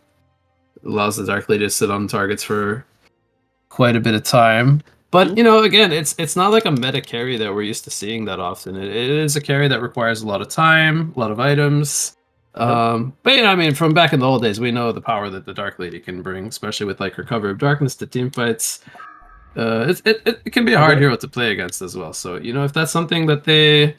Allows the Dark Lady to sit on targets for quite a bit of time. But, you know, again, it's not like a meta carry that we're used to seeing that often. It is a carry that requires a lot of time, a lot of items. But, you know, I mean, from back in the old days, we know the power that the Dark Lady can bring, especially with, like, her Cover of Darkness to team fights. It can be a hard hero to play against as well. So, you know, if that's something that they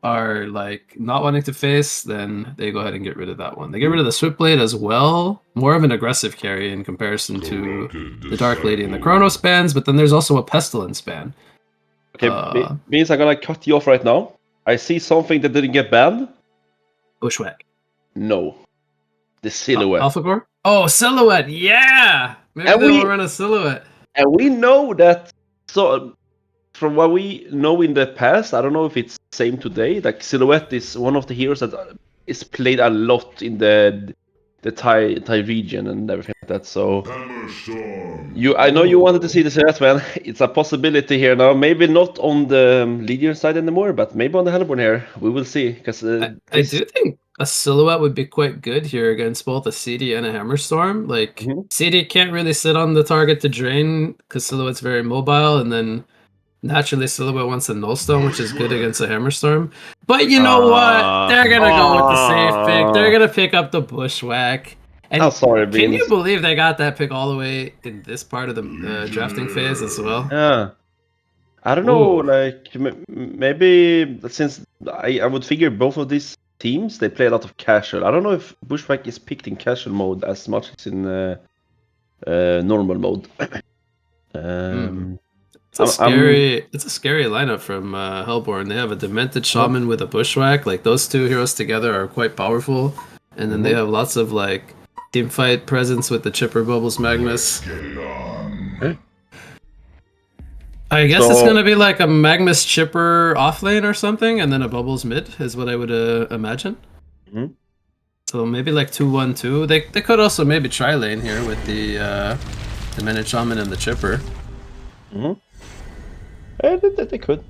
are like not wanting to face, then they go ahead and get rid of that one. They get rid of the Swiftblade as well, more of an aggressive carry in comparison to the Dark Lady and the Chronos bans, but then there's also a Pestilence ban. Okay, means I'm gonna cut you off right now. I see something that didn't get banned. Bushwhack. No. The Silhouette. AlphaGore? Oh, Silhouette, yeah! Maybe they'll run a Silhouette. And we know that, so from what we know in the past, I don't know if it's the same today, like Silhouette is one of the heroes that is played a lot in the Thai region and everything like that. So I know you wanted to see the Silhouette, man. It's a possibility here now. Maybe not on the Legion side anymore, but maybe on the Hellborn here. We will see. Because I do think a Silhouette would be quite good here against both a CD and a Hammerstorm. Like, CD can't really sit on the target to drain because Silhouette's very mobile, and then naturally Silhouette wants a Nullstone, which is good against a Hammerstorm. But you know what? They're gonna go with the safe pick. They're gonna pick up the Bushwhack. And can you believe they got that pick all the way in this part of the drafting phase as well? Yeah. I don't know, like, maybe since I would figure both of these teams, they play a lot of casual. I don't know if Bushwhack is picked in casual mode as much as in normal mode. It's a scary lineup from Hellborn. They have a Demented Shaman with a Bushwhack. Like, those two heroes together are quite powerful. And then they have lots of, like, teamfight presence with the Chipper Bubbles Magnus. I guess it's going to be like a Magnus Chipper offlane or something, and then a Bubbles mid, is what I would imagine. So maybe like 2-1-2. They could also maybe try lane here with the Demented Shaman and the Chipper. They could.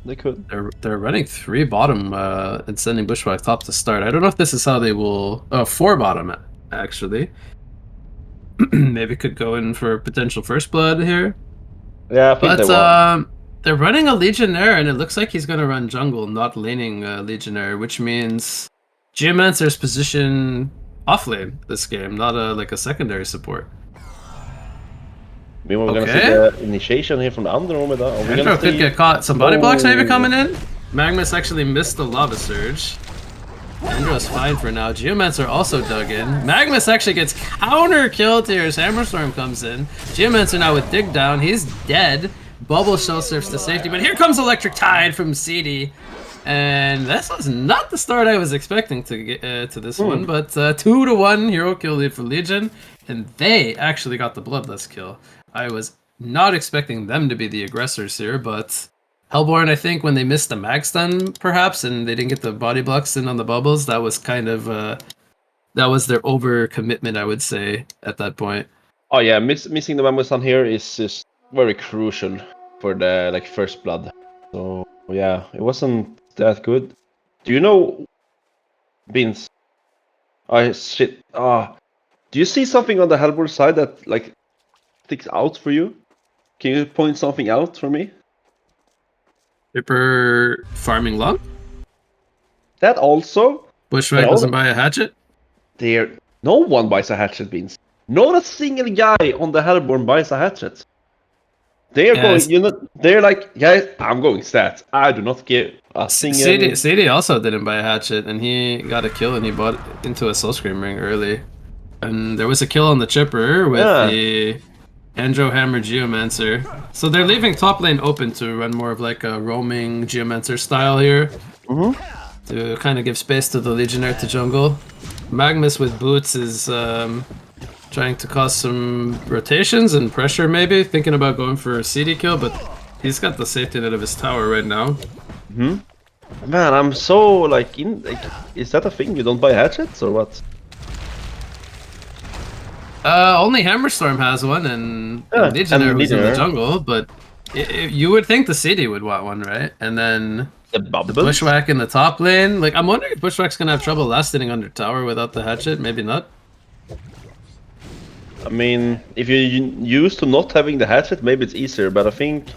They're running 3 bottom and sending Bushwhack top to start. I don't know if this is how they will... 4 bottom, actually. Maybe could go in for potential first blood here. Yeah, I think but they're running a Legionnaire, and it looks like he's going to run jungle, not laning Legionnaire, which means Geomancer's position off lane this game, not like a secondary support. We're going to see the initiation here from the Andromeda. Andro could get caught. Some body blocks maybe coming in. Magnus actually missed the Lava Surge. Andro's fine for now. Geomancer also dug in. Magnus actually gets counter killed here as Hammerstorm comes in. Geomancer now with dig down. He's dead. Bubble shell surfs to safety, but here comes Electric Tide from CD. And this was not the start I was expecting to get to this one, but 2-1 hero kill lead for Legion, and they actually got the Bloodlust kill. I was not expecting them to be the aggressors here, but Hellborn, I think, when they missed the mag stun, perhaps, and they didn't get the body blocks in on the bubbles, that was kind of that was their overcommitment, I would say, at that point. Oh yeah, missing the mag stun here is just very crucial for the first blood. So yeah, it wasn't that good. Do you know, Beans? Shit. Do you see something on the Hellborn side that sticks out for you? Can you point something out for me? Ripper farming lung? That also. Bushwhack doesn't buy a hatchet? No one buys a hatchet, Beans. Not a single guy on the Hellborn buys a hatchet. They're going, they're like, guys, I'm going stats. I do not give a single... CD also didn't buy a hatchet, and he got a kill, and he bought into a Soul Scream ring early. And there was a kill on the Chipper with the Andro Hammer Geomancer. So they're leaving top lane open to run more of like a roaming Geomancer style here. To kind of give space to the Legionnaire to jungle. Magnus with boots is trying to cause some rotations and pressure maybe, thinking about going for a CD kill, but he's got the safety net of his tower right now. Man, I'm so is that a thing? You don't buy hatchets or what? Only Hammerstorm has one, and Legionnaire was in the jungle, but you would think the CD would want one, right? And then The The bubbles? Bushwhack in the top lane. Like, I'm wondering if Bushwhack's gonna have trouble last hitting under tower without the hatchet. Maybe not. I mean, if you're used to not having the hatchet, maybe it's easier. But I think,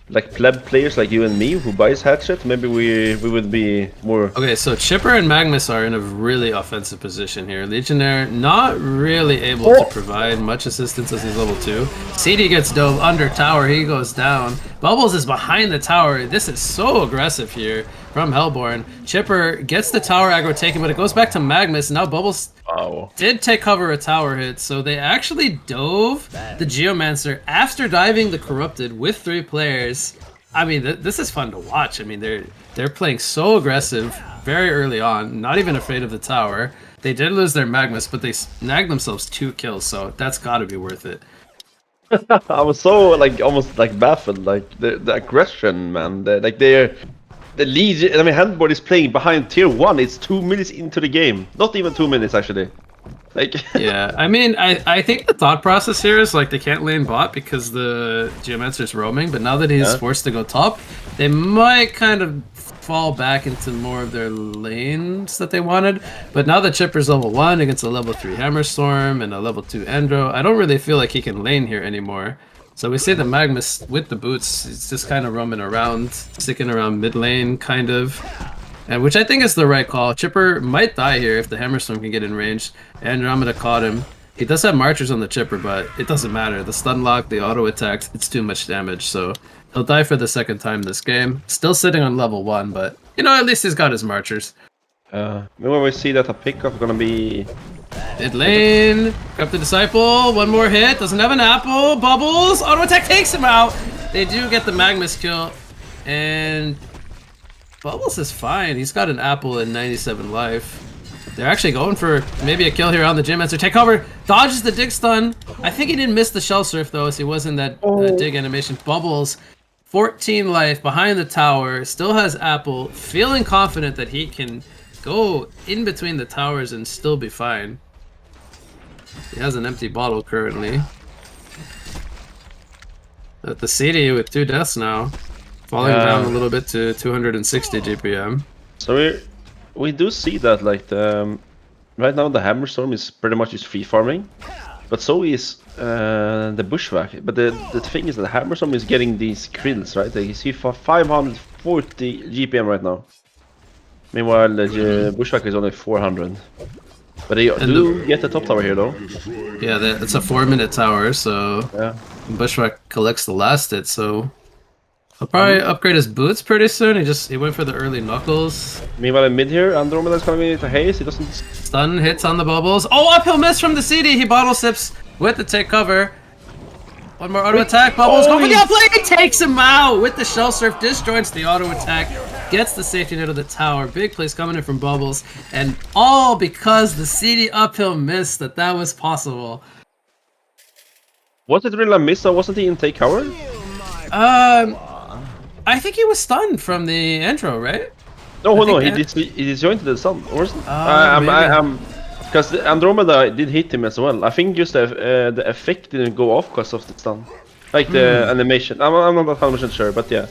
like pleb players like you and me who buys hatchet, maybe we would be more. Okay, so Chipper and Magnus are in a really offensive position here. Legionnaire not really able to provide much assistance as he's level 2. CD gets dove under tower, he goes down. Bubbles is behind the tower. This is so aggressive here from Hellborn. Chipper gets the tower aggro taken, but it goes back to Magnus. Now Bubbles did take cover a tower hit, so they actually dove the Geomancer after diving the Corrupted with 3 players. I mean, this is fun to watch. I mean, they're playing so aggressive very early on, not even afraid of the tower. They did lose their Magnus, but they snagged themselves 2 kills, so that's got to be worth it. I was so like almost like baffled, like the aggression, man. The Legion. I mean, Handboard is playing behind tier 1. It's 2 minutes into the game. Not even 2 minutes actually. Like. Yeah, I mean, I think the thought process here is like they can't lane bot because the Geomancer's roaming, but now that he's forced to go top, they might kind of fall back into more of their lanes that they wanted. But now that Chipper's level 1 against a level 3 Hammerstorm and a level 2 Andro, I don't really feel like he can lane here anymore. So we see the Magnus with the boots, it's just kind of roaming around, sticking around mid lane, kind of. And which I think is the right call. Chipper might die here if the Hammerstorm can get in range. Andromeda caught him. He does have marchers on the Chipper, but it doesn't matter. The stun lock, the auto attacks, it's too much damage. So he'll die for the 2nd time this game. Still sitting on level 1, but you know, at least he's got his marchers. Maybe we see that a pickup gonna be. Mid lane, grab the Disciple, 1 more hit, doesn't have an apple, Bubbles, auto attack takes him out. They do get the Magnus kill, and Bubbles is fine. He's got an apple and 97 life. They're actually going for maybe a kill here on the Geomancer. Take cover, dodges the dig stun. I think he didn't miss the shell surf though, as he was in that dig animation. Bubbles, 14 life behind the tower, still has apple, feeling confident that he can go in between the towers and still be fine. He has an empty bottle currently. At the CD with 2 deaths now, falling down a little bit to 260 GPM. So we do see that like right now the Hammerstorm is pretty much just free farming, but so is the Bushwhack. But the thing is that the Hammerstorm is getting these krills, right? Like, you see for 540 GPM right now. Meanwhile, the Bushwhack is only 400. But they do get the top tower here, though. Yeah, it's a 4-minute tower, so Yeah. Bushwhack collects the last hit, so he'll probably upgrade his boots pretty soon. He went for the early knuckles. Meanwhile, in mid here, Andromeda's coming into haze. He doesn't. Stun hits on the Bubbles. Oh, uphill miss from the CD. He bottle sips with the take cover. 1 more auto attack. Bubbles going for the outplay. He takes him out with the shell surf. Disjoints the auto attack. Gets the safety net of the tower. Big plays coming in from Bubbles. And all because the CD uphill missed that was possible. Was it really a miss or wasn't he in take cover? I think he was stunned from the intro, right? No, he disjointed the sun, wasn't because Andromeda did hit him as well. I think just the effect didn't go off because of the stun. Like the animation. I'm not 100% sure, but yeah.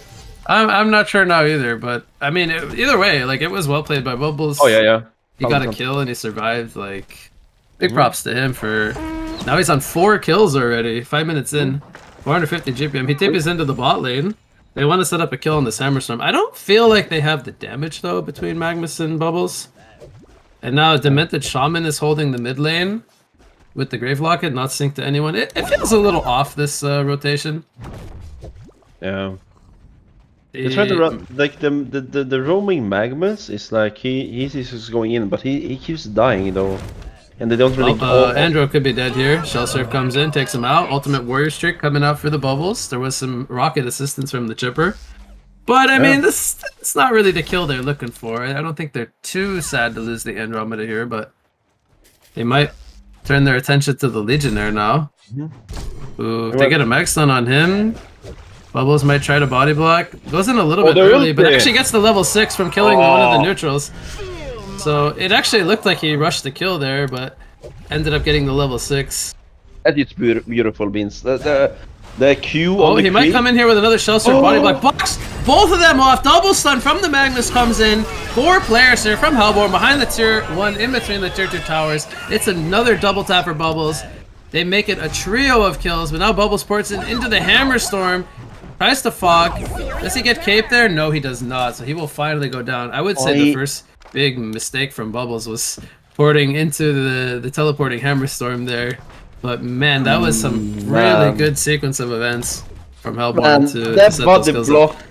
I'm not sure now either, but I mean, either way, like it was well played by Bubbles. Oh yeah. He got a kill and he survived. Like, big props to him for. Now he's on 4 kills already. 5 minutes in, 450 GPM. He TPs into the bot lane. They want to set up a kill on this Hammerstorm. I don't feel like they have the damage though between Magnus and Bubbles. And now Demented Shaman is holding the mid lane with the Grave Locket, not synced to anyone. It feels a little off this rotation. Yeah. It's trying to run like the roaming Magnus is like he's just going in, but he keeps dying though, and they don't really. Andro could be dead here. Shell Surf comes in, takes him out. Ultimate Warrior Streak coming out for the Bubbles. There was some rocket assistance from the Chipper, but I mean it's not really the kill they're looking for. I don't think they're too sad to lose the Andromeda here, but they might turn their attention to the Legionnaire now. Ooh, if they get a Mag Stun on him. Bubbles might try to body block. Goes in a little bit early, but actually gets the level 6 from killing one of the neutrals. So it actually looked like he rushed the kill there, but ended up getting the level 6. That is beautiful, Beans. The Q Oh, on the he might creep. come in here with another Shellstorm body block. Box both of them off. Double stun from the Magnus comes in. 4 players here from Hellborn behind the tier 1, in between the tier 2 towers. It's another double tap for Bubbles. They make it a trio of kills, but now Bubbles ports in into the Hammer Storm. Tries to FoC. Does he get cape there? No, he does not. So he will finally go down. I would say the first big mistake from Bubbles was porting into the teleporting Hammer Storm there. But man, that was some really good sequence of events from Hellborn to that set body those skills block, up.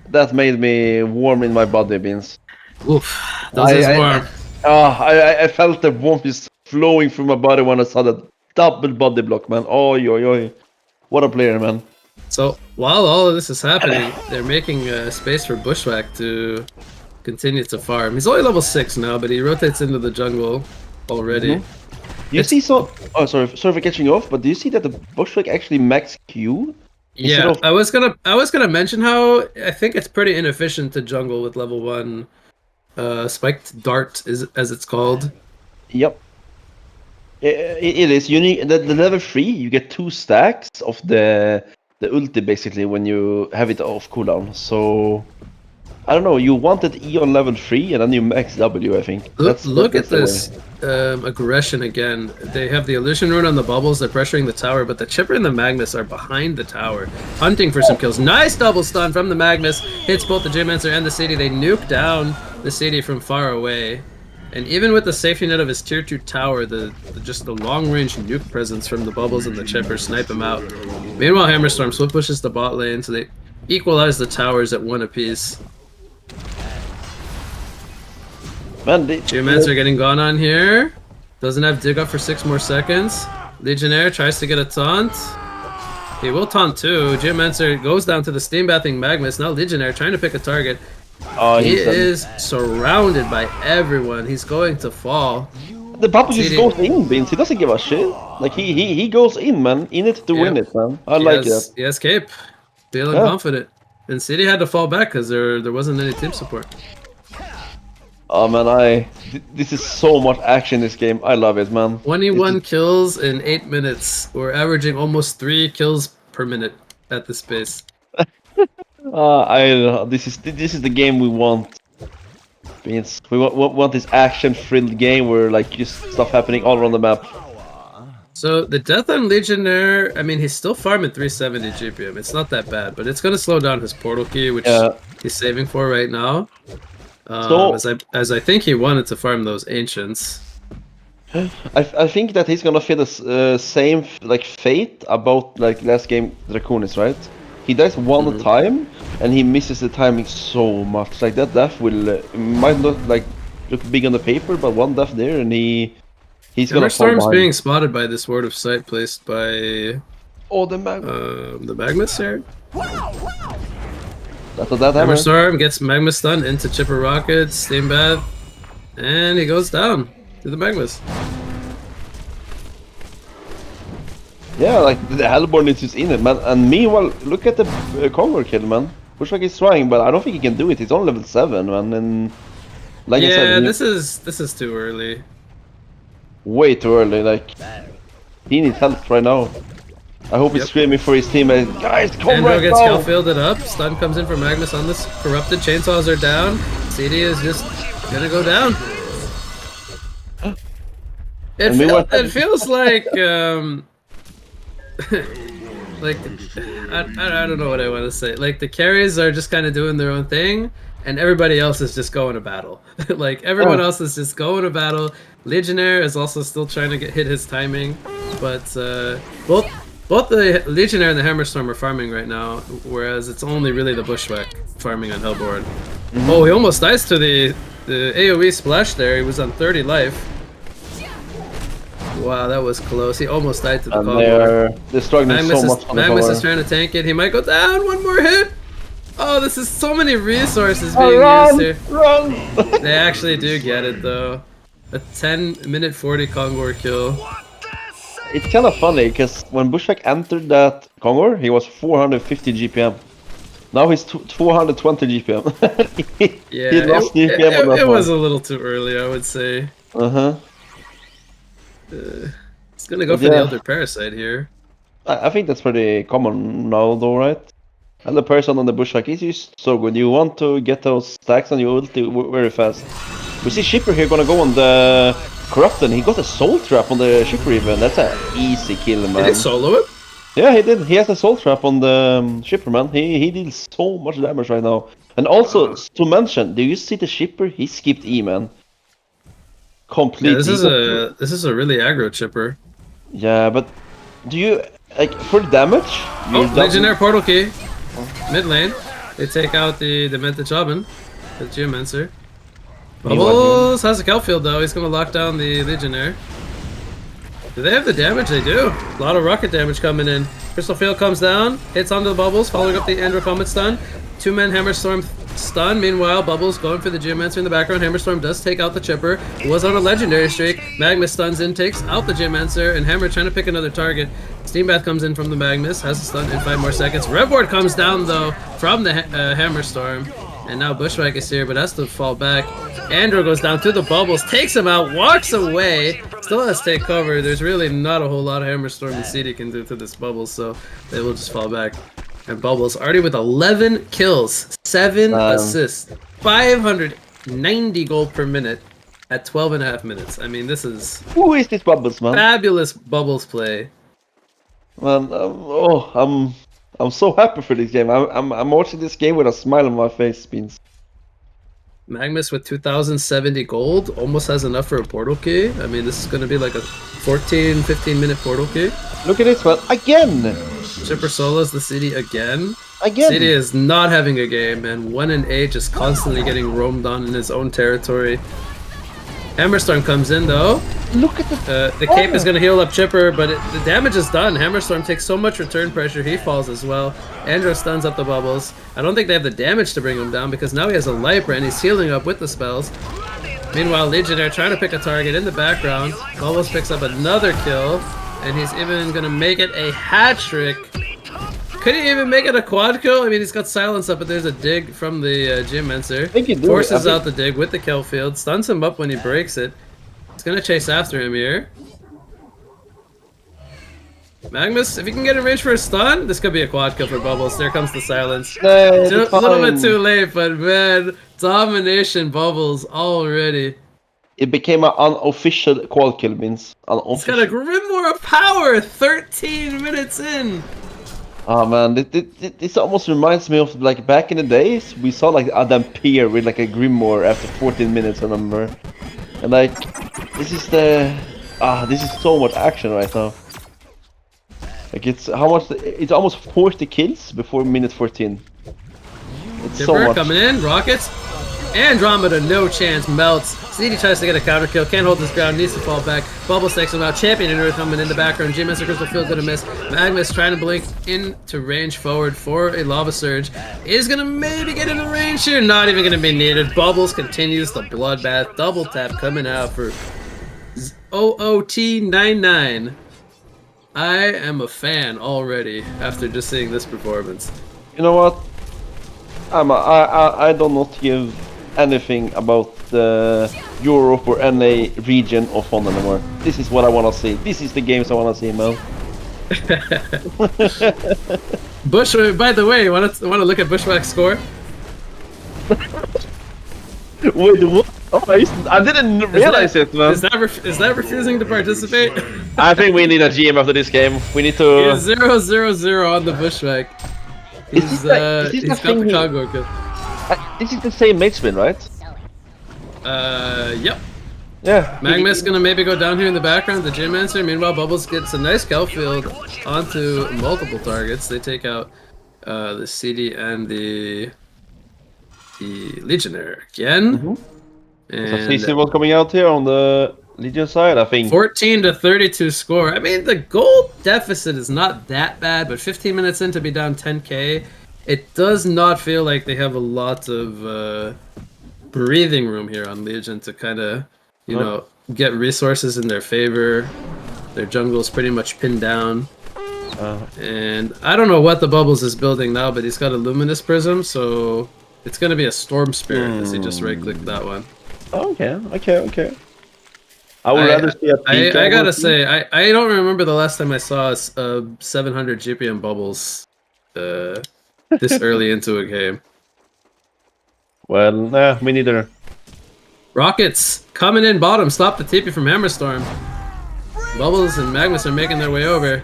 that made me warm in my body, Beans. Oof, those is warm. I felt the warmth is flowing through my body when I saw that double body block, man. Oi, oi, oi. What a player, man. So while all of this is happening, they're making space for Bushwhack to continue to farm. He's only level 6 now, but he rotates into the jungle already. You see, oh, sorry for catching you off, but do you see that the Bushwhack actually max Q? Yeah, I was gonna mention how I think it's pretty inefficient to jungle with level 1 spiked dart, as it's called. Yep. It is. You need the level 3. You get 2 stacks of the ulti basically when you have it off cooldown. So I don't know. You wanted E on level 3 and then you max W. I think. Look at this aggression again. They have the illusion rune on the Bubbles. They're pressuring the tower, but the Chipper and the Magnus are behind the tower, hunting for some kills. Nice double stun from the Magnus. Hits both the Geomancer and the CD. They nuke down the CD from far away. And even with the safety net of his tier 2 tower, just the long-range nuke presence from the Bubbles and the Chipper snipe him out. Meanwhile, Hammerstorm swift pushes the bot lane, so they equalize the towers at 1 apiece. Man, Geomancer getting gone on here. Doesn't have dig up for 6 more seconds. Legionnaire tries to get a taunt. He will taunt too. Geomancer goes down to the steam bathing Magnus. Now Legionnaire trying to pick a target. He is surrounded by everyone. He's going to fall. The Papa just goes in, Beans. He doesn't give a shit. Like he goes in, man. In it to win it, man. I like it. He has cape. Feeling confident. And City had to fall back because there wasn't any team support. Oh man, this is so much action in this game. I love it, man. 21 kills in 8 minutes. We're averaging almost 3 kills per minute at this pace. This is the game we want. Beans. We want this action-filled game where like just stuff happening all around the map. So the death on Legionnaire, I mean, he's still farming 370 GPM. It's not that bad, but it's gonna slow down his portal key, which he's saving for right now. As I think he wanted to farm those ancients. I think that he's gonna feel the same like fate about like last game Draconis, right? He dies one time and he misses the timing so much. Like that death will might not like look big on the paper, but one death there and he's gonna fall Storm's behind. being spotted by this ward of sight placed by the the Magnus here. That's what that hammer. Storm gets Magma stun into Chipper Rocket, Steam Bath, and he goes down to the Magnus. Yeah, like the Hellborn is just in it, man. And meanwhile, look at the Conqueror kill, man. Bushwhack is trying, but I don't think he can do it. He's on level 7, man. And like I said, this is too early. Way too early. Like he needs help right now. I hope he's screaming for his teammates. Guys, come right gets now! fielded up. Stun comes in for Magnus on this. Corrupted chainsaws are down. CD is just gonna go down. It feels like like I don't know what I want to say. Like the carries are just kind of doing their own thing, and everybody else is just going to battle. Like everyone else is just going to battle. Legionnaire is also still trying to hit his timing, but both the Legionnaire and the Hammerstorm are farming right now, whereas it's only really the Bushwhack farming on Hellborn. Oh, he almost dies to the AoE splash there. He was on 30 life. Wow, that was close. He almost died to the combo. They're struggling so much on the Magnus is trying to tank it. He might go down. One more hit. Oh, this is so many resources being used here. Run! They actually do get it though. A 10-minute 40 Kongor kill. It's kind of funny because when Bushwhack entered that Kongor, he was 450 GPM. Now he's 420 GPM. Yeah, he lost GPM on that it one. was a little too early, I would say. It's gonna go for the Elder Parasite here. I think that's pretty common now, though, right? And the person on the bushwhack is just so good. You want to get those stacks on your ulti very fast. We see Shipper here gonna go on the Corrupted. He got a soul trap on the Shipper even. That's an easy kill, man. Did he solo it? Yeah, he did. He has a soul trap on the Shipper, man. He deals so much damage right now. And also, to mention, do you see the Shipper? He skipped E, man. Completely. Yeah, this is a really aggro chipper. Yeah, but do you like for damage? Oh, Legionnaire portal key. Mid lane. They take out the Demented Shaman, the Geomancer. Bubbles has a Kelp field though. He's gonna lock down the Legionnaire. Do they have the damage? They do. A lot of rocket damage coming in. Crystal Field comes down, hits onto the Bubbles, following up the Andrew Comet stun. 2-man Hammerstorm stun. Meanwhile, Bubbles going for the Geomancer in the background. Hammerstorm does take out the Chipper. Was on a legendary streak. Magmus stuns in, takes out the Geomancer, and Hammer trying to pick another target. Steam Bath comes in from the Magmus, has a stun in 5 more seconds. Revward comes down though from the Hammerstorm. And now Bushwhack is here, but has to fall back. Andrew goes down through the Bubbles, takes him out, walks away. Still has to take cover. There's really not a whole lot of Hammerstorm and CD can do to this Bubbles, so they will just fall back. And Bubbles already with 11 kills, 7 assists, 590 gold per minute at 12.5 minutes. I mean, this is... Who is this Bubbles, man? Fabulous Bubbles play. Man, I'm so happy for this game. I'm watching this game with a smile on my face, Beans. Magmus with 2,070 gold almost has enough for a portal key. I mean, this is going to be like a 15 minute portal key. Look at this one again. Chipper solos the city again. Again. City is not having a game, and 1 and 8 just constantly getting roamed on in his own territory. Hammerstorm comes in though. Look at the cape is going to heal up Chipper, but the damage is done. Hammerstorm takes so much return pressure, he falls as well. Andro stuns up the Bubbles. I don't think they have the damage to bring him down because now he has a Lyper and he's healing up with the spells. Meanwhile, Legionnaire trying to pick a target in the background. Bubbles picks up another kill, and he's even going to make it a hat trick. Could he even make it a quad kill? I mean, he's got silence up, but there's a dig from the Geomancer. Forces out the dig with the kill field, stuns him up when he breaks it. He's gonna chase after him here. Magmus, if you can get in range for a stun, this could be a quad kill for Bubbles. There comes the silence. A little bit too late, but man, domination Bubbles already. It became an unofficial quad kill, means He's got a Grimoire of Power 13 minutes in. Oh man, this almost reminds me of like back in the days we saw like Adam Peer with like a Grimoire after 14 minutes, I remember. And like this is so much action right now. Like it's almost 40 kills before minute 14. It's Dipper so much. coming in, rockets. Andromeda, no chance, melts. CD tries to get a counter kill, can't hold his ground, needs to fall back. Bubbles takes him out. Champion and Newerth coming in the background. Geomancer Crystal Field gonna miss. Magmus trying to blink into range forward for a Lava Surge. Is gonna maybe get into range here. Not even gonna be needed. Bubbles continues the bloodbath. Double tap coming out for OOT99. I am a fan already after just seeing this performance. You know what? I do not give anything about the Europe or any region of HoN anymore. This is what I want to see. This is the games I want to see, man. Bush. By the way, want to look at Bushwhack's score? Wait, what? Oh, I didn't realize it, man. Is that refusing to participate? I think we need a GM after this game. We need to. He's 0-0-0 on the Bushwhack. He's got the Congo kill. This is the same mage spin, right? Yep. Yeah. Magmus gonna maybe go down here in the background, the Geomancer. Meanwhile, Bubbles gets a nice Kelp field onto multiple targets. They take out the CD and the Legionnaire again. Mm-hmm. And CC was coming out here on the Legion side, I think. 14-32 score. I mean, the gold deficit is not that bad, but 15 minutes in to be down 10k, it does not feel like they have a lot of breathing room here on Legion to kind of, you know, get resources in their favor. Their jungle is pretty much pinned down. And I don't know what the Bubbles is building now, but he's got a Luminous Prism, so it's going to be a Storm Spirit as he just right-clicked that one. Okay. I would rather see a pink. I gotta MVP. say, I don't remember the last time I saw 700 GPM bubbles this early into a game. Well, nah, me neither. Rockets coming in bottom. Stop the TP from Hammerstorm. Bubbles and Magnus are making their way over.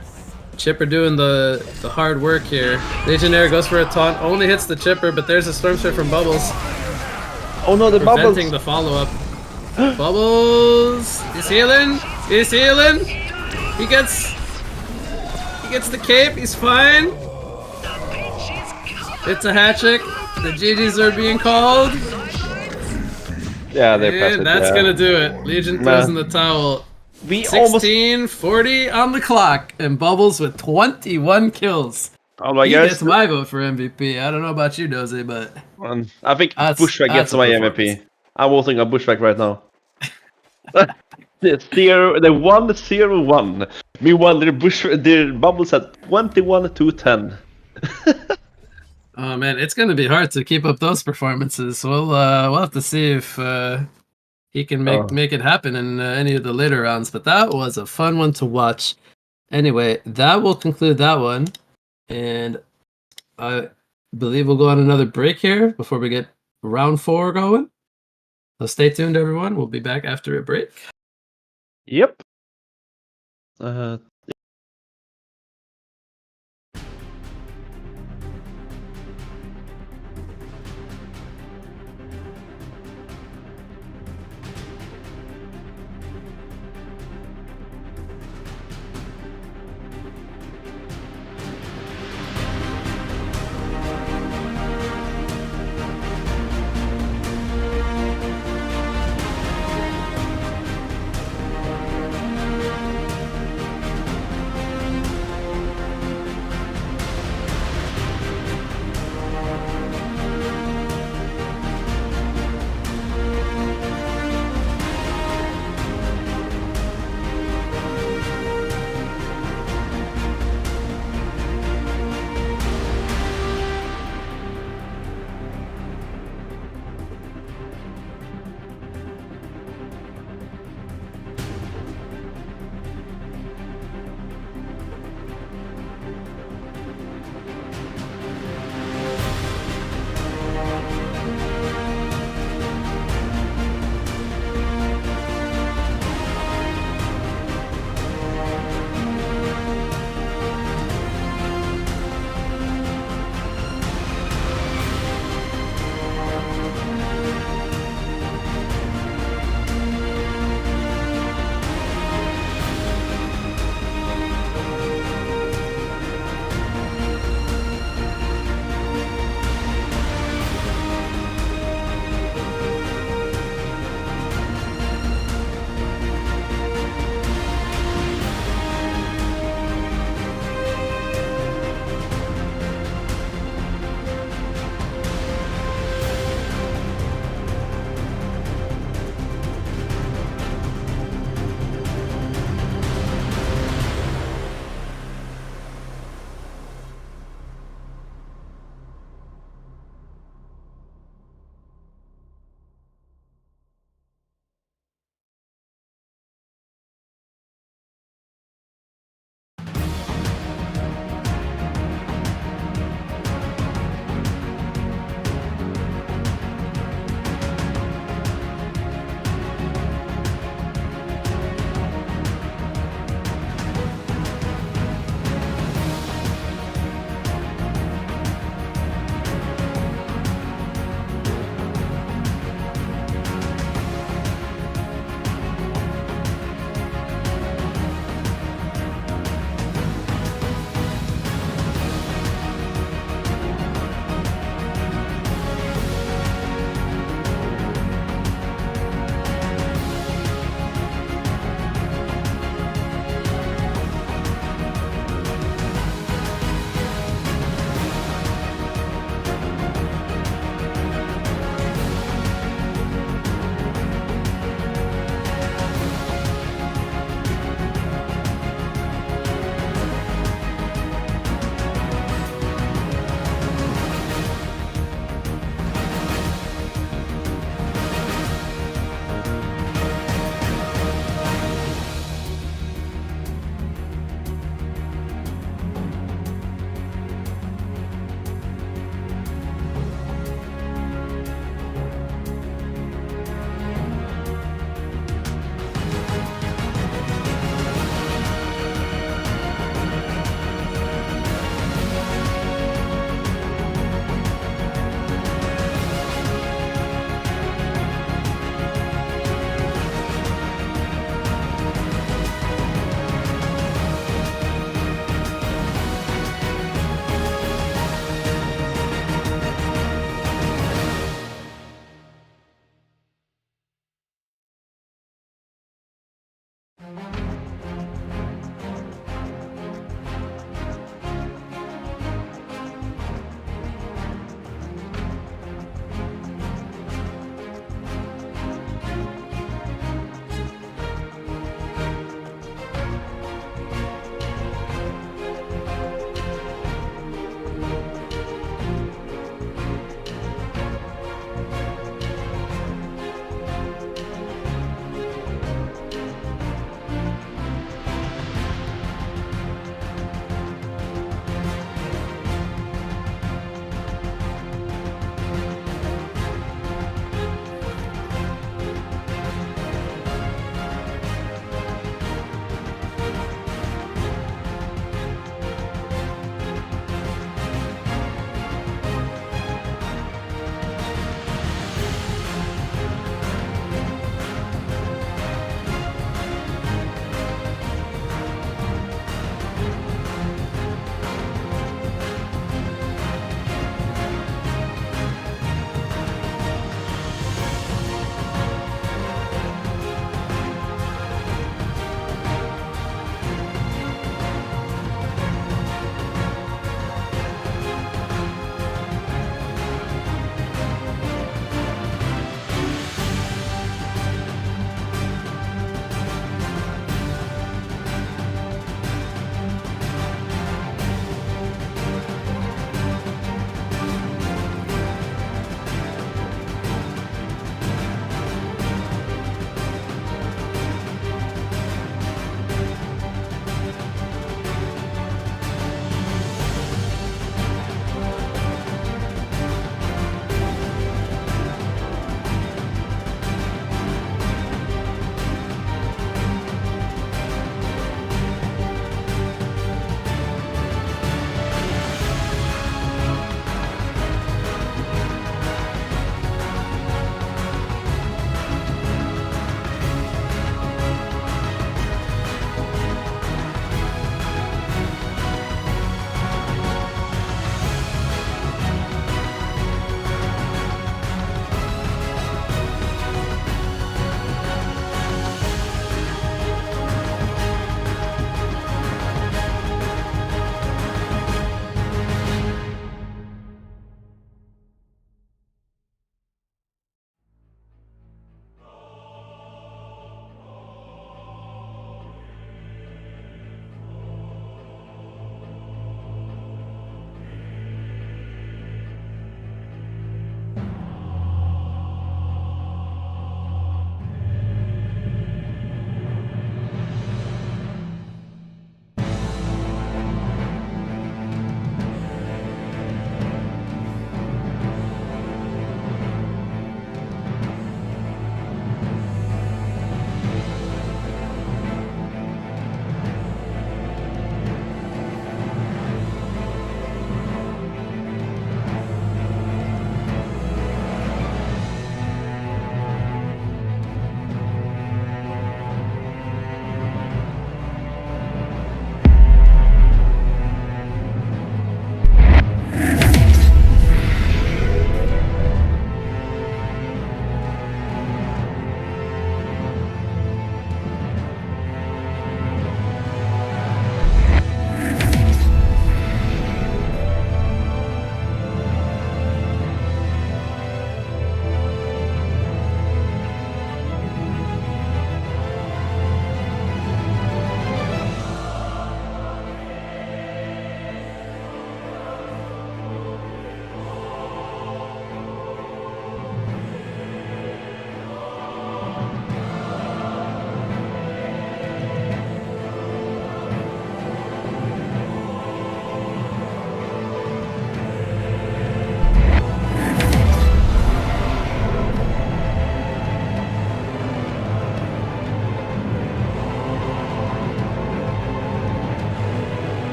Chipper doing the hard work here. Legionnaire goes for a taunt, only hits the Chipper, but there's a Storm Strike from Bubbles. Oh no, the Preventing bubbles! the follow-up. Bubbles! He's healing! He's healing! He gets the cape, he's fine! It's a hat trick. The GGs are being called. Yeah, they're pressing. And that's gonna do it. Legion throws in the towel. We 16:40 on the clock, and Bubbles with 21 kills. Oh my He gosh. gets my vote for MVP. I don't know about you, Doze, but I think Bushwhack gets my MVP. I'm voting on Bushwhack right now. The 1-0-1. Meanwhile, their Bubbles at 21-10. oh man, it's gonna be hard to keep up those performances. We'll have to see if he can make it happen in any of the later rounds. But that was a fun one to watch. Anyway, that will conclude that one, and I believe we'll go on another break here before we get round 4 going. So stay tuned, everyone. We'll be back after a break. Yep.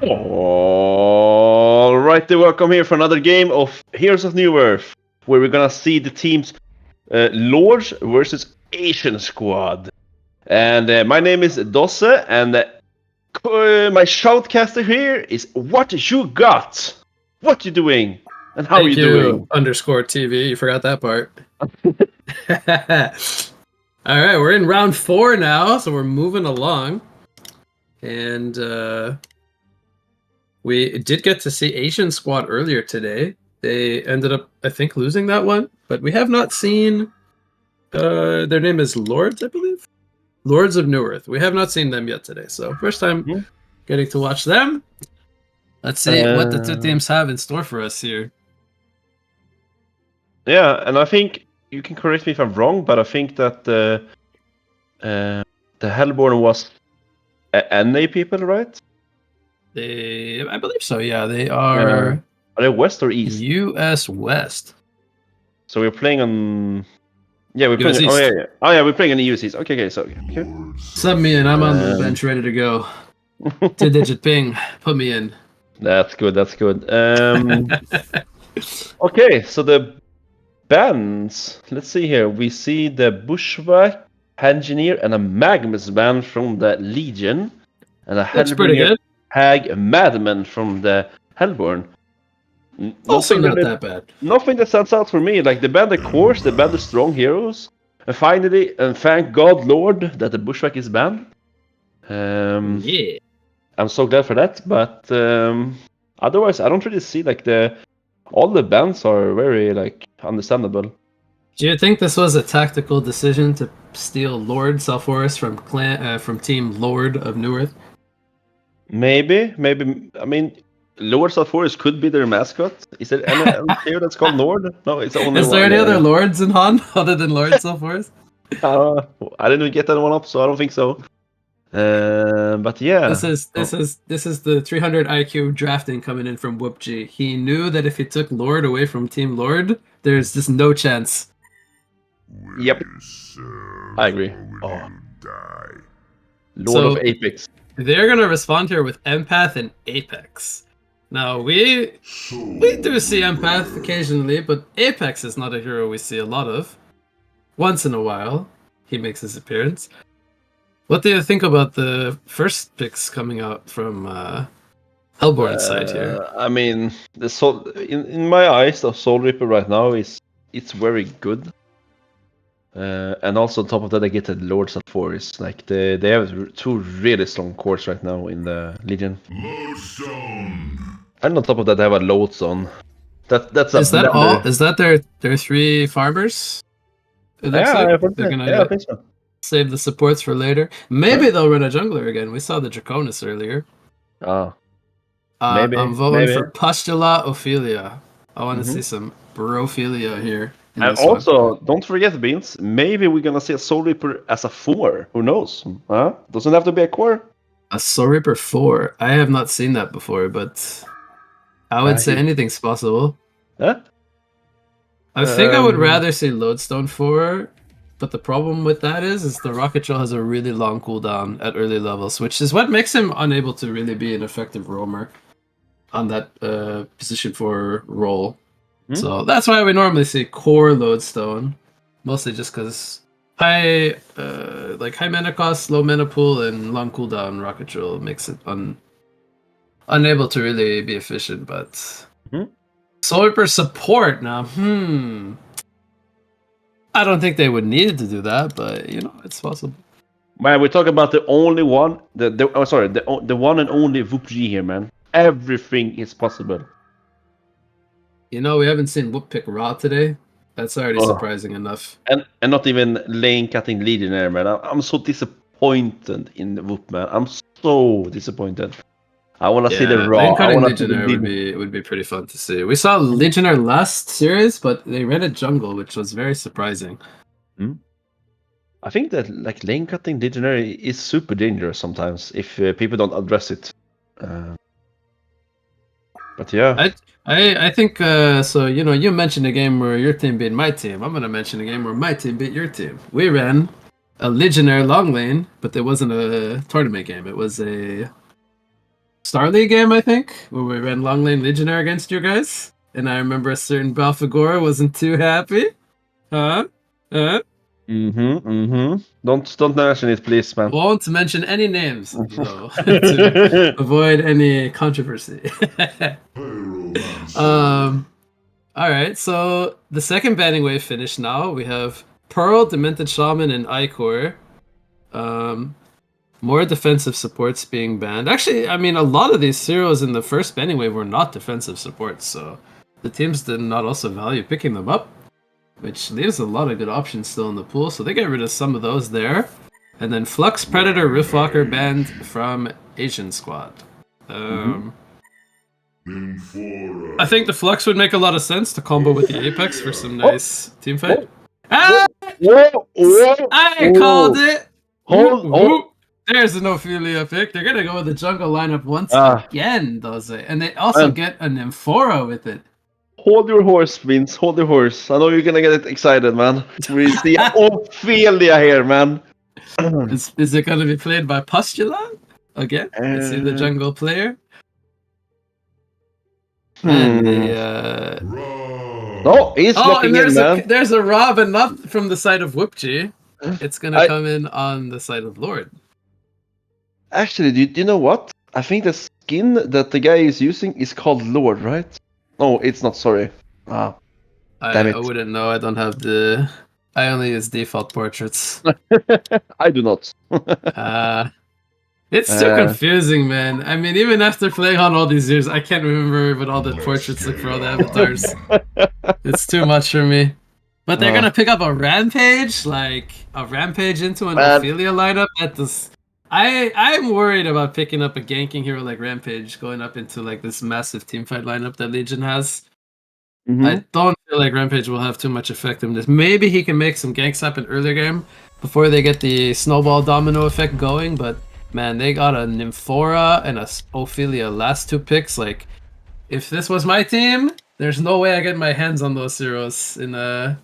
Alright, welcome here for another game of Heroes of Newerth, where we're gonna see the teams Lords versus Asian Squad. And my name is Dosse, and my shoutcaster here is What You Got? What you doing? And how are you doing? _TV, you forgot that part. Alright, we're in round 4 now, so we're moving along. And we did get to see Asian Squad earlier today. They ended up, I think, losing that one, but we have not seen. Their name is Lords, I believe. Lords of Newerth. We have not seen them yet today, so first time getting to watch them. Let's see what the two teams have in store for us here. Yeah, and I think you can correct me if I'm wrong, but I think that the Hellborn was NA people, right? I believe so. Yeah, they are. Are they West or East? US West. So we're playing on. Yeah, we're playing. East. Oh yeah, we're playing on the US East. Okay. So okay. Sub me in. I'm on the bench, ready to go. 2-digit ping. Put me in. That's good. Okay, so the bands. Let's see here. We see the Bushwhack, Engineer, and a Magnus band from the Legion, and a That's pretty good. Hag Madman from the Hellborn. Also not that bad. Nothing that stands out for me. Like the band, of course, the band of strong heroes. And finally, and thank God, Lord, that the Bushwhack is banned. Yeah. I'm so glad for that. But otherwise, I don't really see like all the bands are very like understandable. Do you think this was a tactical decision to steal Lord Selforus from Team Lord of Newerth? Maybe. I mean, Lords of Forest could be their mascot. Is there any here that's called Lord? No, it's only one. Is there any other Lords in HoN other than Lord Selforus? I didn't get that one up, so I don't think so. But yeah, this is the 300 IQ drafting coming in from WhoopG. He knew that if he took Lord away from Team Lord, there's just no chance. Yep, I agree. Oh, Lord of Apex. They're gonna respond here with Empath and Apex. Now we do see Empath occasionally, but Apex is not a hero we see a lot of. Once in a while, he makes his appearance. What do you think about the first picks coming out from Hellborn's side here? I mean, in my eyes, the Soul Reaper right now it's very good. And also on top of that, I get the Lords of Forest. Like they have 2 really strong cores right now in the Legion. Lodestone. And on top of that, they have a Lodestone. Is that all? Is that their 3 farmers? It looks like they're gonna I think so. Save the supports for later. Maybe they'll run a jungler again. We saw the Draconis earlier. Maybe. I'm voting for Pustula Ophelia. I want to see some Brophilia here. And also, don't forget, Beans, maybe we're gonna see a Soul Reaper as a 4. Who knows? Huh? Doesn't have to be a core. A Soul Reaper 4. I have not seen that before, but I would say anything's possible. Huh? I think I would rather see Lodestone 4, but the problem with that is the Rocket Shell has a really long cooldown at early levels, which is what makes him unable to really be an effective roamer on that position 4 role. So that's why we normally see core Lodestone, mostly just because high mana cost, low mana pool, and long cooldown Rocket Drill makes it unable to really be efficient. But Soul Reaper support now, I don't think they would need to do that, but it's possible. Man, we're talking about the only one, the one and only WhoopG here, man. Everything is possible. We haven't seen Whoop pick Raw today. That's already surprising enough. And not even lane cutting Legionnaire, man. I'm so disappointed in Whoop, man. I'm so disappointed. I want to see the Raw. Lane cutting Legionnaire would be pretty fun to see. We saw Legionnaire last series, but they ran a jungle, which was very surprising. I think that like lane cutting Legionnaire is super dangerous sometimes if people don't address it. But yeah. I think so. You mentioned a game where your team beat my team. I'm gonna mention a game where my team beat your team. We ran a Legionnaire long lane, but it wasn't a tournament game. It was a Star League game, I think, where we ran Long Lane Legionnaire against you guys. And I remember a certain Balfagora wasn't too happy. Huh? Huh? Don't mention it, please, man. Won't mention any names, though, to avoid any controversy. Alright, so the second banning wave finished now. We have Pearl, Demented Shaman, and Icor. More defensive supports being banned. Actually, I mean, a lot of these heroes in the first banning wave were not defensive supports, so the teams did not also value picking them up, which leaves a lot of good options still in the pool, so they get rid of some of those there. And then Flux, Predator, Riftwalker banned from Asian Squad. I think the Flux would make a lot of sense to combo with the Apex for some nice teamfight. Ah! I called it! There's an Ophelia pick. They're gonna go with the jungle lineup once again, does it? And they also get an Amphora with it. Hold your horse, Vince. Hold your horse. I know you're gonna get excited, man. We see Ophelia here, man. Is it gonna be played by Postula again? Is he the jungle player? And no, he's looking in, man. There's a Rob, and not from the side of Whoopji. It's gonna come in on the side of Lord. Actually, do you know what? I think the skin that the guy is using is called Lord, right? No, it's not. Sorry. Damn it. I wouldn't know. I don't have the. I only use default portraits. I do not. It's too confusing, man. I mean, even after playing on all these years, I can't remember what all the portraits look for all the avatars. It's too much for me. But they're gonna pick up a Rampage, like a Rampage into an Ophelia lineup. I'm worried about picking up a ganking hero like Rampage going up into like this massive teamfight lineup that Legion has. I don't feel like Rampage will have too much effectiveness. Maybe he can make some ganks happen earlier game before they get the snowball domino effect going, but man, they got a Nymphora and a Ophelia last two picks. Like, if this was my team, there's no way I get my hands on those heroes in a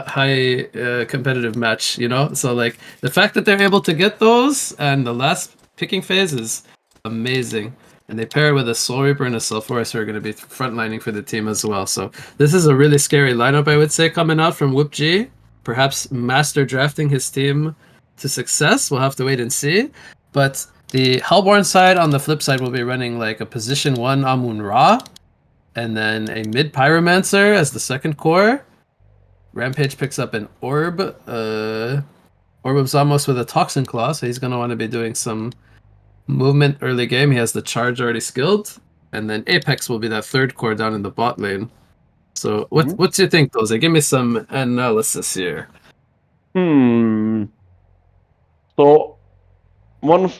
high competitive match, you know? So like the fact that they're able to get those and the last picking phase is amazing. And they pair it with a Soul Reaper and a Sulfuras who are going to be frontlining for the team as well. So this is a really scary lineup, I would say, coming out from Whoopg. Perhaps master drafting his team to success. We'll have to wait and see. But the Hellborn side on the flip side will be running like a position 1 Amun-Ra and then a mid Pyromancer as the second core. Rampage picks up an Orb of Zamos with a Toxin Claw, so he's going to want to be doing some movement early game. He has the charge already skilled, and then Apex will be that third core down in the bot lane. So what do you think, Doze? Give me some analysis here. So one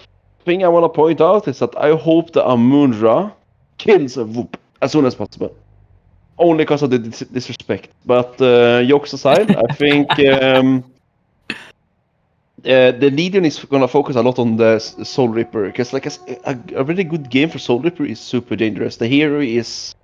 thing I want to point out is that I hope the Amun-Ra kills a Whoop as soon as possible. Only because of the disrespect. But jokes aside, I think the Legion is going to focus a lot on the Soul Reaper. Because like a really good game for Soul Reaper is super dangerous. The hero is...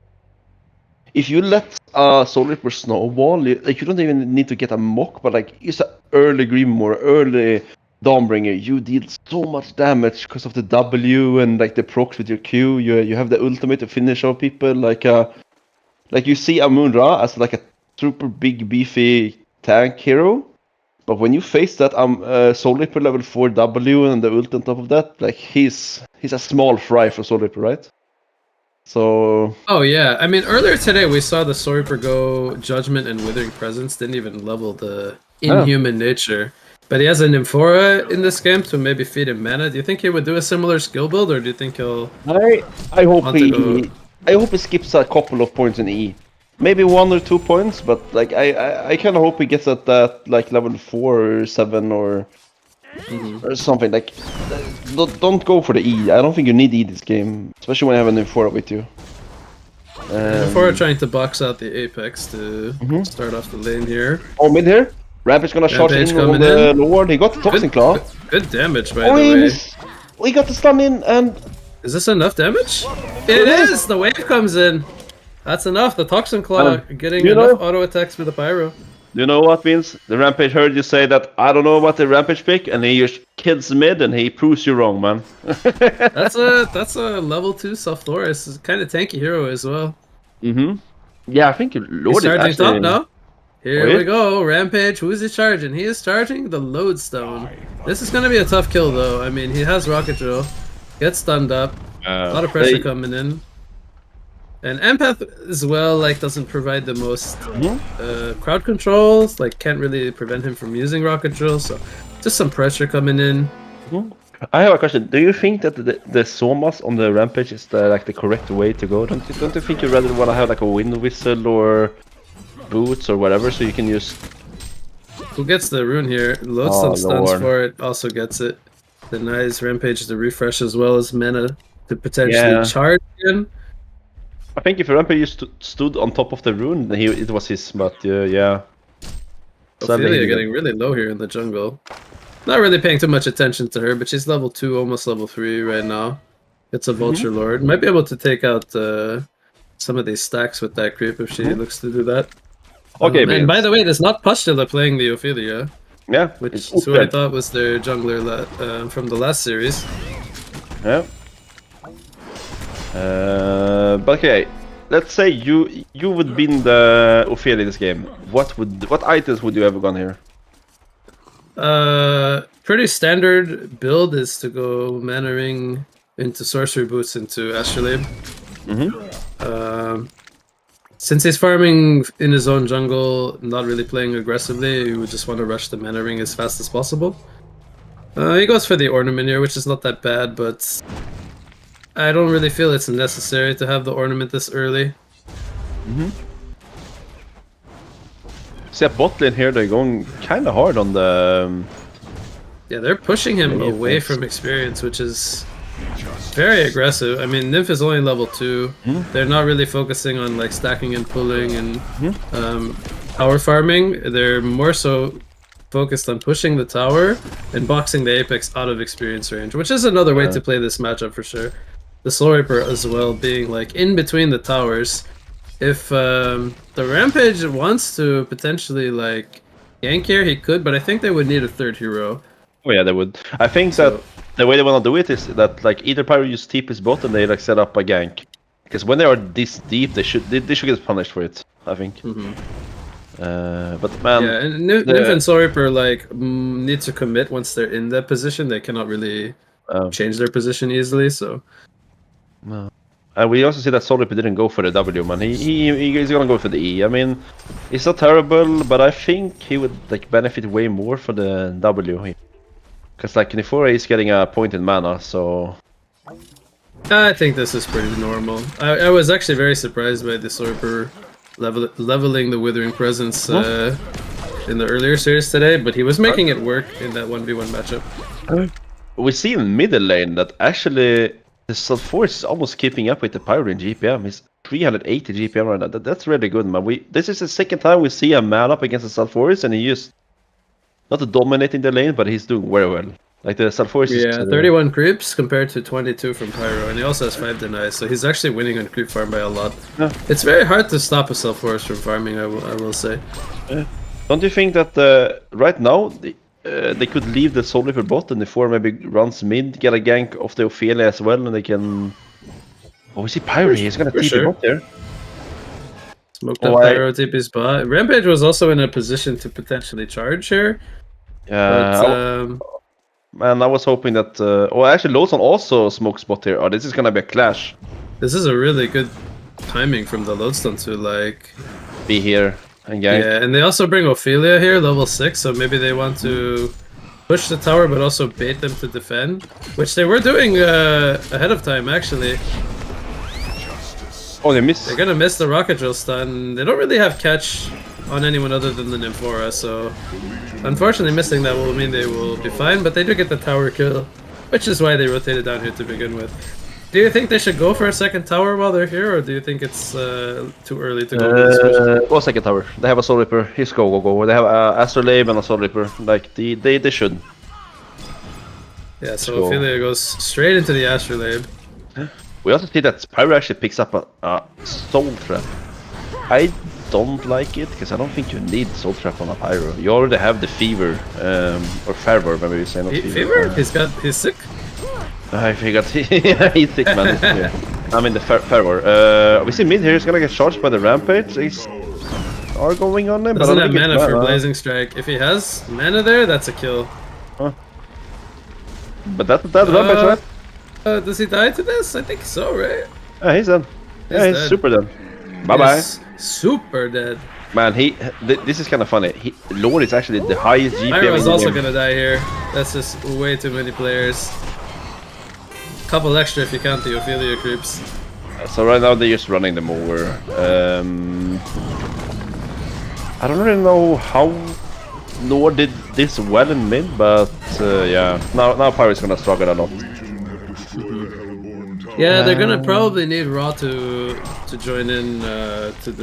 If you let a Soul Reaper snowball, like you don't even need to get a mock, but like it's an early Grimoire, early Dawnbringer, you deal so much damage because of the W and like the procs with your Q. You have the ultimate to finish off people. Like you see Amun-Ra as like a super big beefy tank hero, but when you face that Soul Reaper level 4 W and the ult on top of that, like he's a small fry for Soul Reaper, right? So... Oh yeah, I mean earlier today we saw the Soul Reaper go Judgment and Withering Presence, didn't even level the Inhuman Nature. But he has a Nymphora in this game to maybe feed him mana. Do you think he would do a similar skill build, or do you think he'll... I hope he skips a couple of points in E. Maybe 1 or 2 points, but like I kind of hope he gets at that like level 4 or 7 or something. Like don't go for the E. I don't think you need E this game, especially when you have a Nymphora with you. Nymphora trying to box out the Apex to start off the lane here. Oh, mid here. Rampage gonna charge in on the Lord. He got the Toxin Claw. Good damage by the way. We got the stun in and... Is this enough damage? It is! The wave comes in. That's enough. The Toxin Claw getting enough auto attacks with the Pyro. You know what, Vince? The Rampage heard you say that I don't know about the Rampage pick, and he just kills mid, and he proves you wrong, man. That's a level 2 Sulfuris. It's kind of tanky hero as well. Yeah, I think He's Lord is charging actually... top now. Here yeah? we go, Rampage. Who is he charging? He is charging the Lodestone. This is gonna be a tough kill though. I mean, he has Rocket Drill, gets stunned up, a lot of pressure coming in, and Empath as well. Like doesn't provide the most crowd controls. Like can't really prevent him from using Rocket Drill. So just some pressure coming in. I have a question. Do you think that the Somas on the Rampage is the correct way to go? Don't you think you rather want to have like a wind whistle or boots or whatever, so you can use... Who gets the rune here? Lodestone stuns for it, also gets it. Denies Rampage the refresh as well as mana to potentially charge again. I think if Rampage stood on top of the rune, it was his, but yeah. Ophelia getting really low here in the jungle. Not really paying too much attention to her, but she's level 2, almost level 3 right now. It's a Vulture Lord. Might be able to take out some of these stacks with that creep if she looks to do that. Okay, and by the way, there's not Pustula playing the Ophelia. Yeah. Which is who I thought was their jungler from the last series. Yeah. But okay, let's say you would be in the Ophelia in this game. What items would you have gone here? Pretty standard build is to go Mana Ring into Sorcery Boots into Astrolabe. Since he's farming in his own jungle, not really playing aggressively, you would just want to rush the Mana Ring as fast as possible. He goes for the Ornament here, which is not that bad, but I don't really feel it's necessary to have the Ornament this early. See, at bot lane here, they're going kind of hard on the... Yeah, they're pushing him away from experience, which is very aggressive. I mean, Nymph is only level 2. They're not really focusing on like stacking and pulling and tower farming. They're more so focused on pushing the tower and boxing the Apex out of experience range, which is another way to play this matchup for sure. The Soul Reaper as well being like in between the towers. If the Rampage wants to potentially like gank here, he could, but I think they would need a third hero. Oh yeah, they would. I think that the way they want to do it is that like either Pyro use TP's bot and they like set up a gank. Because when they are this deep, they should get punished for it, I think. But man, yeah, and Nymph and Soul Reaper like need to commit once they're in that position. They cannot really change their position easily. So. And we also see that Soul Reaper didn't go for the W, man. He's gonna go for the E. I mean, it's not terrible, but I think he would like benefit way more for the W. Because like Nifora is getting a point in mana, so... I think this is pretty normal. I was actually very surprised by the Soul Reaper leveling the Withering Presence in the earlier series today, but he was making it work in that 1v1 matchup. We see in middle lane that actually the Sulfuris is almost keeping up with the Pyro in GPM. He's 380 GPM right now. That's really good, man. This is the second time we see a man up against the Sulfuris, and he used not dominating the lane, but he's doing very well. Like the Sulfuris is... Yeah, 31 creeps compared to 22 from Pyro, and he also has 5 denies, so he's actually winning on creep farm by a lot. Yeah. It's very hard to stop a Sulfuris from farming, I will say. Don't you think that right now they could leave the Soul Reaper bot and the 4 maybe runs mid, get a gank of the Ophelia as well, and they can... Oh, we see Pyro, he's gonna TP bot there. Smoked up Pyro, TP spot. Rampage was also in a position to potentially charge here. Yeah, man, I was hoping that... actually, Lawson also smoked spot here. Oh, this is gonna be a clash. This is a really good timing from the Lodestone to, like... be here and gank. Yeah, and they also bring Ophelia here, level 6, so maybe they want to push the tower, but also bait them to defend. Which they were doing ahead of time, actually. Oh, they missed. They're gonna miss the Rocket Drill stun. They don't really have catch on anyone other than the Nymphora, so unfortunately missing that will mean they will be fine, but they do get the tower kill, which is why they rotated down here to begin with. Do you think they should go for a second tower while they're here, or do you think it's too early to go? Go second tower. They have a Soul Reaper. He's go. They have Astrolabe and a Soul Reaper. Like they should. Yeah, so Ophelia goes straight into the Astrolabe. We also see that Pyro actually picks up a Soul Trap. I don't like it because I don't think you need Soul Trap on a Pyro. You already have the Fever, or Fervor, maybe you say not Fever. Fever? He's sick? I forgot. He's sick, man. Yeah. I mean the Fervor. We see mid here. He's gonna get charged by the Rampage. He's are going on him. Doesn't but I have don't think mana it's for Blazing Strike. If he has mana there, that's a kill. But that's Rampage, right? Does he die to this? I think so, right? Yeah, he's dead. He's dead. super dead. Bye bye. Super dead. Man, this is kind of funny. Lord is actually the highest GPM. Pyro's also gonna die here. That's just way too many players. Couple extra if you count the Ophelia creeps. So right now they're just running them over. I don't really know how Lord did this well in mid, but yeah, now Pyro's gonna struggle a lot. Yeah, they're gonna probably need Raw to join in to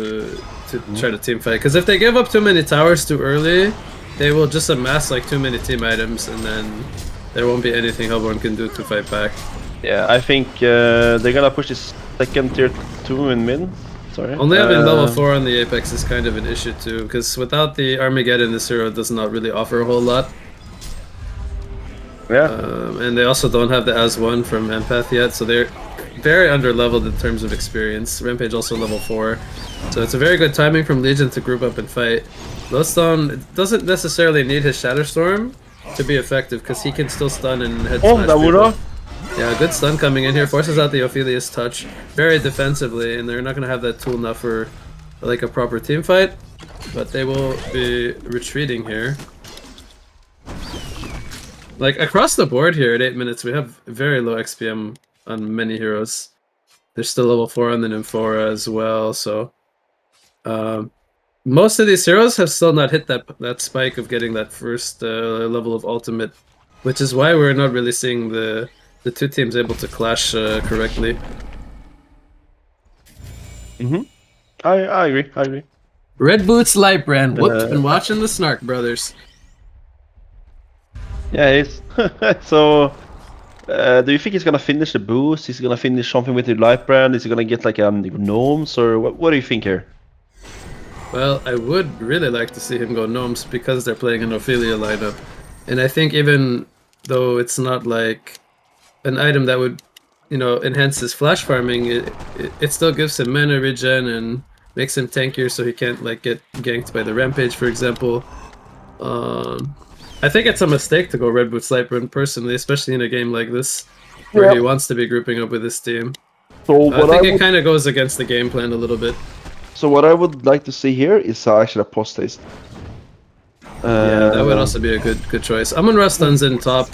try to team fight. Because if they give up too many towers too early, they will just amass like too many team items, and then there won't be anything Hellborn can do to fight back. Yeah, I think they're gonna push this second tier 2 in mid. Sorry. Only having level 4 on the Apex is kind of an issue too, because without the Armageddon, this hero does not really offer a whole lot. Yeah. And they also don't have the As-1 from Empath yet, so they're very under-leveled in terms of experience. Rampage also level 4. So it's a very good timing from Legion to group up and fight. Lowstone doesn't necessarily need his Shatterstorm to be effective, because he can still stun and head smash people. Yeah, good stun coming in here, forces out the Ophelia's touch very defensively, and they're not going to have that tool enough for like a proper team fight, but they will be retreating here. Like, across the board here at 8 minutes, we have very low XPM on many heroes. There's still level 4 on the Nymphora as well, so... most of these heroes have still not hit that spike of getting that first level of ultimate, which is why we're not really seeing the two teams able to clash correctly. I agree. Red Boots Light Brand. Whoops, been watching the Snark Brothers. Yeah, he's so. Do you think he's gonna finish the boost? Is he gonna finish something with the light brand? Is he gonna get like gnomes, or what do you think here? Well, I would really like to see him go gnomes because they're playing an Ophelia lineup, and I think even though it's not like an item that would, enhance his flash farming, it still gives him mana regen and makes him tankier, so he can't like get ganked by the Rampage, for example. I think it's a mistake to go Red Boots Light Brand personally, especially in a game like this, where he wants to be grouping up with his team. So I think it kind of goes against the game plan a little bit. So what I would like to see here is actually a post haste. Yeah, that would also be a good choice. Amon-Ra stuns in top.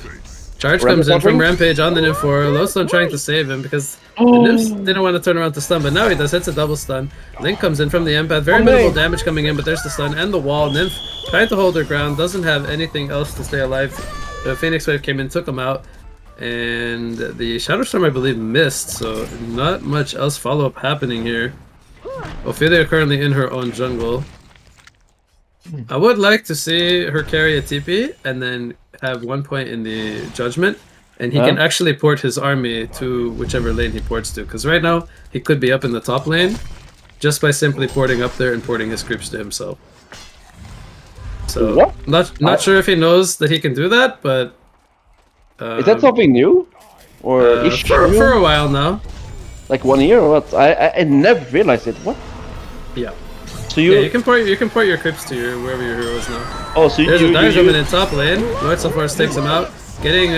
Charge comes in from Rampage on the Nymphora. Lowstone trying to save him because the Nymphs didn't want to turn around to stun, but now he does. Hits a double stun. Link comes in from the Empath. Very minimal damage coming in, but there's the stun and the wall. Nymph trying to hold her ground. Doesn't have anything else to stay alive. The Phoenix Wave came in, took him out. And the Shadowstorm, I believe, missed. So not much else follow-up happening here. Ophelia currently in her own jungle. I would like to see her carry a TP and then have 1 point in the judgment, and he can actually port his army to whichever lane he ports to, because right now he could be up in the top lane just by simply porting up there and porting his creeps to himself. So not sure if he knows that he can do that, but is that something new, or for a while now? Like 1 year or what? I never realized it. What? Yeah. So you can port your creeps to wherever your hero is now. Oh, so there's a dive coming in top lane. Lord Force takes him out, getting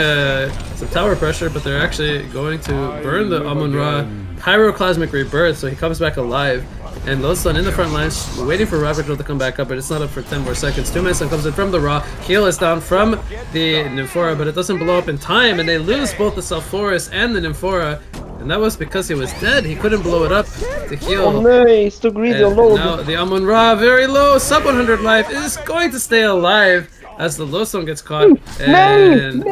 some tower pressure, but they're actually going to burn the Amon-Ra Pyroclasmic Rebirth, so he comes back alive. And Lodestone in the front lines, waiting for Ravagel to come back up, but it's not up for 10 more seconds. 2 minutes and comes in from the Raw. Heal is down from the Nymphora, but it doesn't blow up in time, and they lose both the Sulfuras and the Nymphora. And that was because he was dead. He couldn't blow it up to heal. Oh no, he's too greedy. Now the Amon-Ra, very low, sub 100 life, is going to stay alive as the Lodestone gets caught. And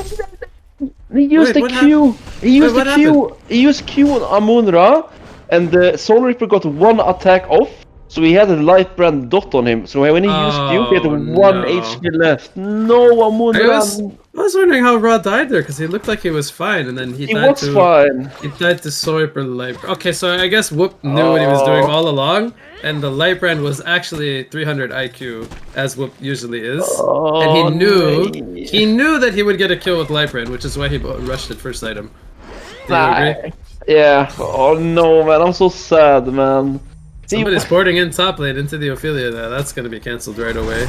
he used the Q. He used the Q. He used Q on Amon-Ra, and the Soul Reaper got 1 attack off. So he had a light brand dot on him. So when he used Q, he had 1 HP left. No, Amon-Ra. I was wondering how Raw died there because he looked like he was fine, and then he died was fine. He died to Soip or Light. Okay, so I guess Whoop knew what he was doing all along, and the Light Brand was actually 300 IQ, as Whoop usually is, and he knew that he would get a kill with Light Brand, which is why he rushed at first item. Do you agree? Yeah. Oh no, man, I'm so sad, man. Somebody's porting in top lane into the Ophelia there. That's gonna be cancelled right away.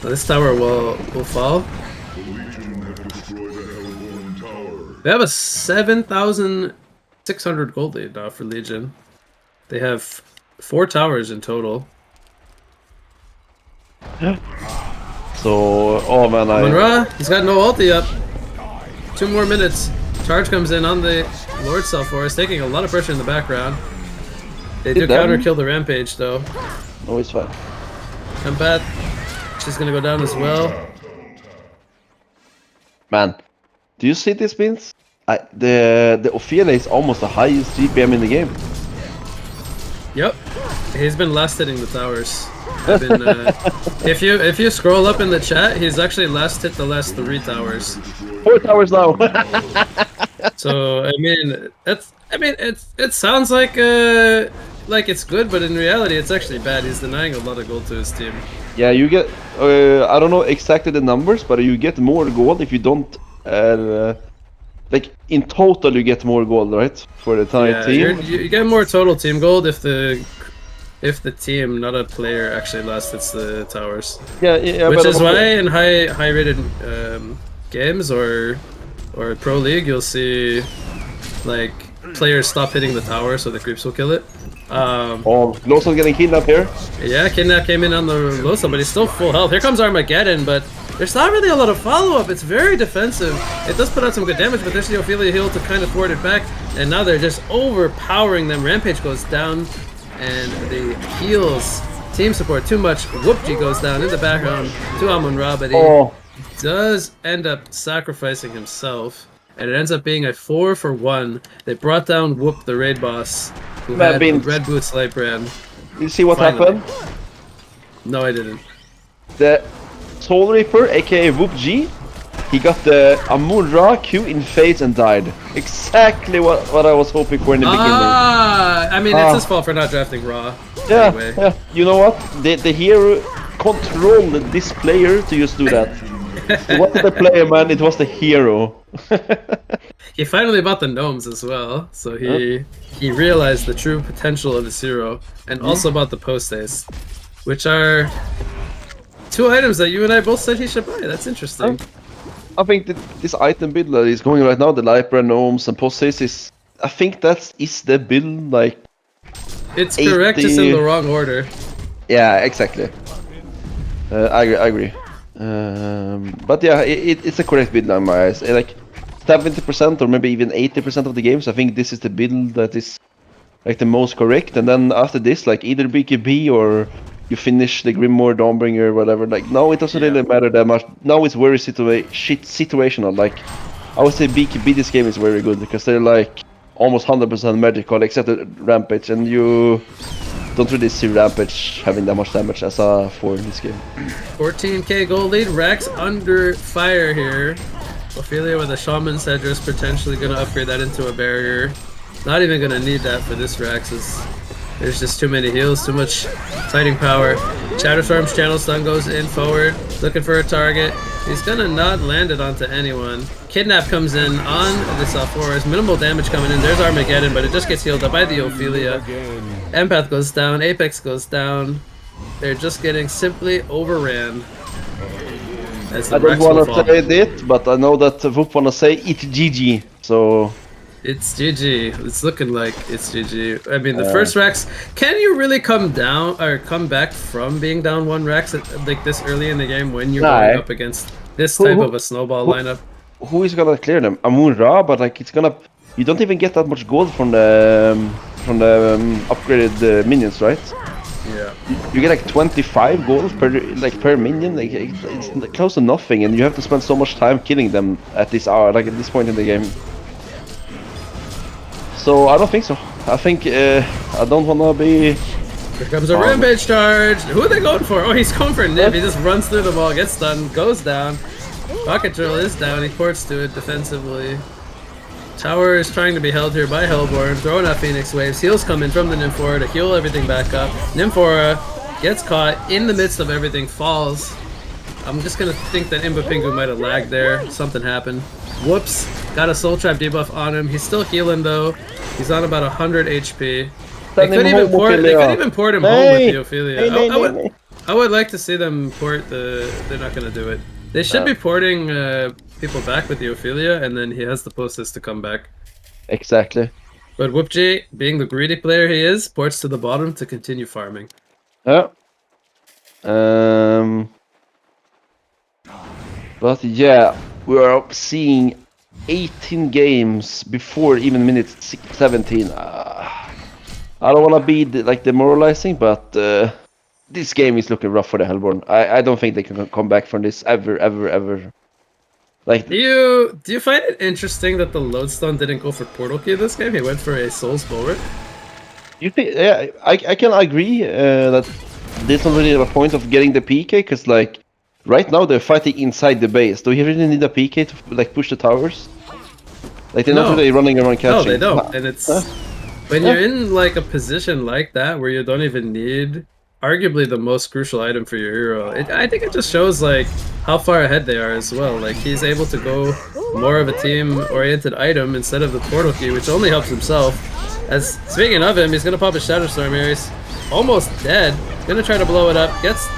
Now this tower will fall. They have a 7,600 gold lead now for Legion. They have 4 towers in total. So, oh man, Munra, he's got no ulti up. 2 more minutes. Charge comes in on the Lord Forest, taking a lot of pressure in the background. They do counter kill the Rampage though. Oh, it's fine. Combat, she's gonna go down as well. Man, do you see this means? The Ophelia is almost the highest GPM in the game. Yep, he's been last hitting the towers. Been, if you scroll up in the chat, he's actually last hit the last 3 towers. 4 towers now. So I mean, it sounds like it's good, but in reality, it's actually bad. He's denying a lot of gold to his team. Yeah, you get. I don't know exactly the numbers, but you get more gold if you don't. Like in total, you get more gold, right? For the entire team. You get more total team gold if the team, not a player, actually last hits the towers. Yeah. Which is why in high rated games or pro league, you'll see like players stop hitting the tower so the creeps will kill it. Lawson's getting kidnapped here. Yeah, Kidnap came in on the Lawson, but he's still full health. Here comes Armageddon, but there's not really a lot of follow-up. It's very defensive. It does put out some good damage, but there's the Ophelia heal to kind of thwart it back, and now they're just overpowering them. Rampage goes down, and the heals team support too much. Whoopji goes down in the background to Amun-Ra, but he does end up sacrificing himself, and it ends up being a 4-for-1. They brought down Whoop, the raid boss, who had Red Boots Light Brand. You see what happened? No, I didn't. The Soul Reaper, aka Whoop G, he got the Amun-Ra Q in phase and died. Exactly what I was hoping for in the beginning. I mean, it's his fault for not drafting Ra. Yeah, anyway. yeah. You know what? The hero controlled this player to just do that. It wasn't the player, man. It was the hero. He finally bought the gnomes as well, so he realized the true potential of his hero, and also bought the post haste, which are 2 items that you and I both said he should buy. That's interesting. I think that this item build that is going right now, the Lypra, gnomes, and post haste is. I think that is the build like. It's correct, just in the wrong order. Yeah, exactly. I agree. But yeah, it's a correct build in my eyes. Like 70% or maybe even 80% of the games, I think this is the build that is like the most correct. And then after this, like either BKB or you finish the Grimoire, Dawnbringer, whatever. Like now it doesn't really matter that much. Now it's very situational. Like I would say BKB this game is very good because they're like almost 100% magical except the Rampage, and you don't really see Rampage having that much damage as a 4 in this game. 14k gold lead, Rax under fire here. Ophelia with a Shaman's Headdress, potentially going to upgrade that into a barrier. Not even going to need that for this Rax, there's just too many heals, too much fighting power. Shatterstorm's channel stun goes in forward, looking for a target. He's going to not land it onto anyone. Kidnap comes in on this forest, minimal damage coming in. There's Armageddon, but it just gets healed up by the Ophelia. Empath goes down, Apex goes down. They're just getting simply overran. As the I don't want to say it, but I know that Whoop wanna say it's GG, so... It's GG. It's looking like it's GG. I mean, the first Rax, can you really come down, or come back from being down 1 Rax like this early in the game when you're going up against this type of a snowball lineup? Who is gonna clear them? Amun-Ra, but like it's gonna... You don't even get that much gold from the upgraded minions, right? Yeah. You get like 25 gold per minion. Like it's close to nothing, and you have to spend so much time killing them at this hour, like at this point in the game. So I don't think so. I think I don't wanna be. Here comes a Rampage charge. Who are they going for? Oh, he's going for Nib. He just runs through the wall, gets stunned, goes down. Rocket Drill is down. He ports to it defensively. Tower is trying to be held here by Hellborn, throwing out Phoenix Waves. Heals come in from the Nymphora to heal everything back up. Nymphora gets caught in the midst of everything, falls. I'm just gonna think that Imba Pingu might have lagged there. Something happened. Whoops. Got a Soul Trap debuff on him. He's still healing though. He's on about 100 HP. They could even port him home with the Ophelia. I would like to see them port the... They're not gonna do it. They should be porting people back with the Ophelia, and then he has the post to come back. Exactly. But Whoopji, being the greedy player he is, ports to the bottom to continue farming. Yeah. But yeah, we are seeing 18 games before even minute 17. I don't want to be demoralizing, but this game is looking rough for the Hellborn. I don't think they can come back from this ever. Like, do you find it interesting that the Lodestone didn't go for Portal Key this game? He went for a Soul's Bulwark. You think? Yeah, I can agree that there's not really a point of getting the PK, because like right now they're fighting inside the base. Do you really need a PK to like push the towers? Like they're not really running around catching. No, they don't. And it's when you're in like a position like that where you don't even need arguably the most crucial item for your hero. I think it just shows like how far ahead they are as well. Like he's able to go more of a team-oriented item instead of the Portal Key, which only helps himself. As speaking of him, he's gonna pop a Shadow Storm here. He's almost dead. Gonna try to blow it up. Gets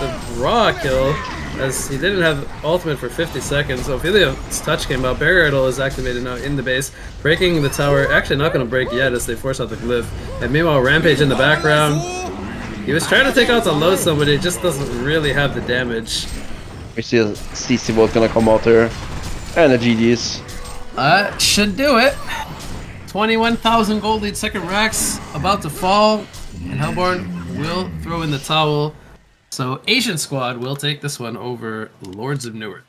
the raw kill as he didn't have ultimate for 50 seconds. Ophelia's touch came out. Barrier Idol is activated now in the base, breaking the tower. Actually, not gonna break yet as they force out the glyph. And meanwhile, Rampage in the background. He was trying to take out the Lodestone, but it just doesn't really have the damage. We see a CC Vault gonna come out here. And a GG's. Should do it. 21,000 gold lead, second racks about to fall. And Hellborn will throw in the towel. So Asian squad will take this one over Lords of Newerth.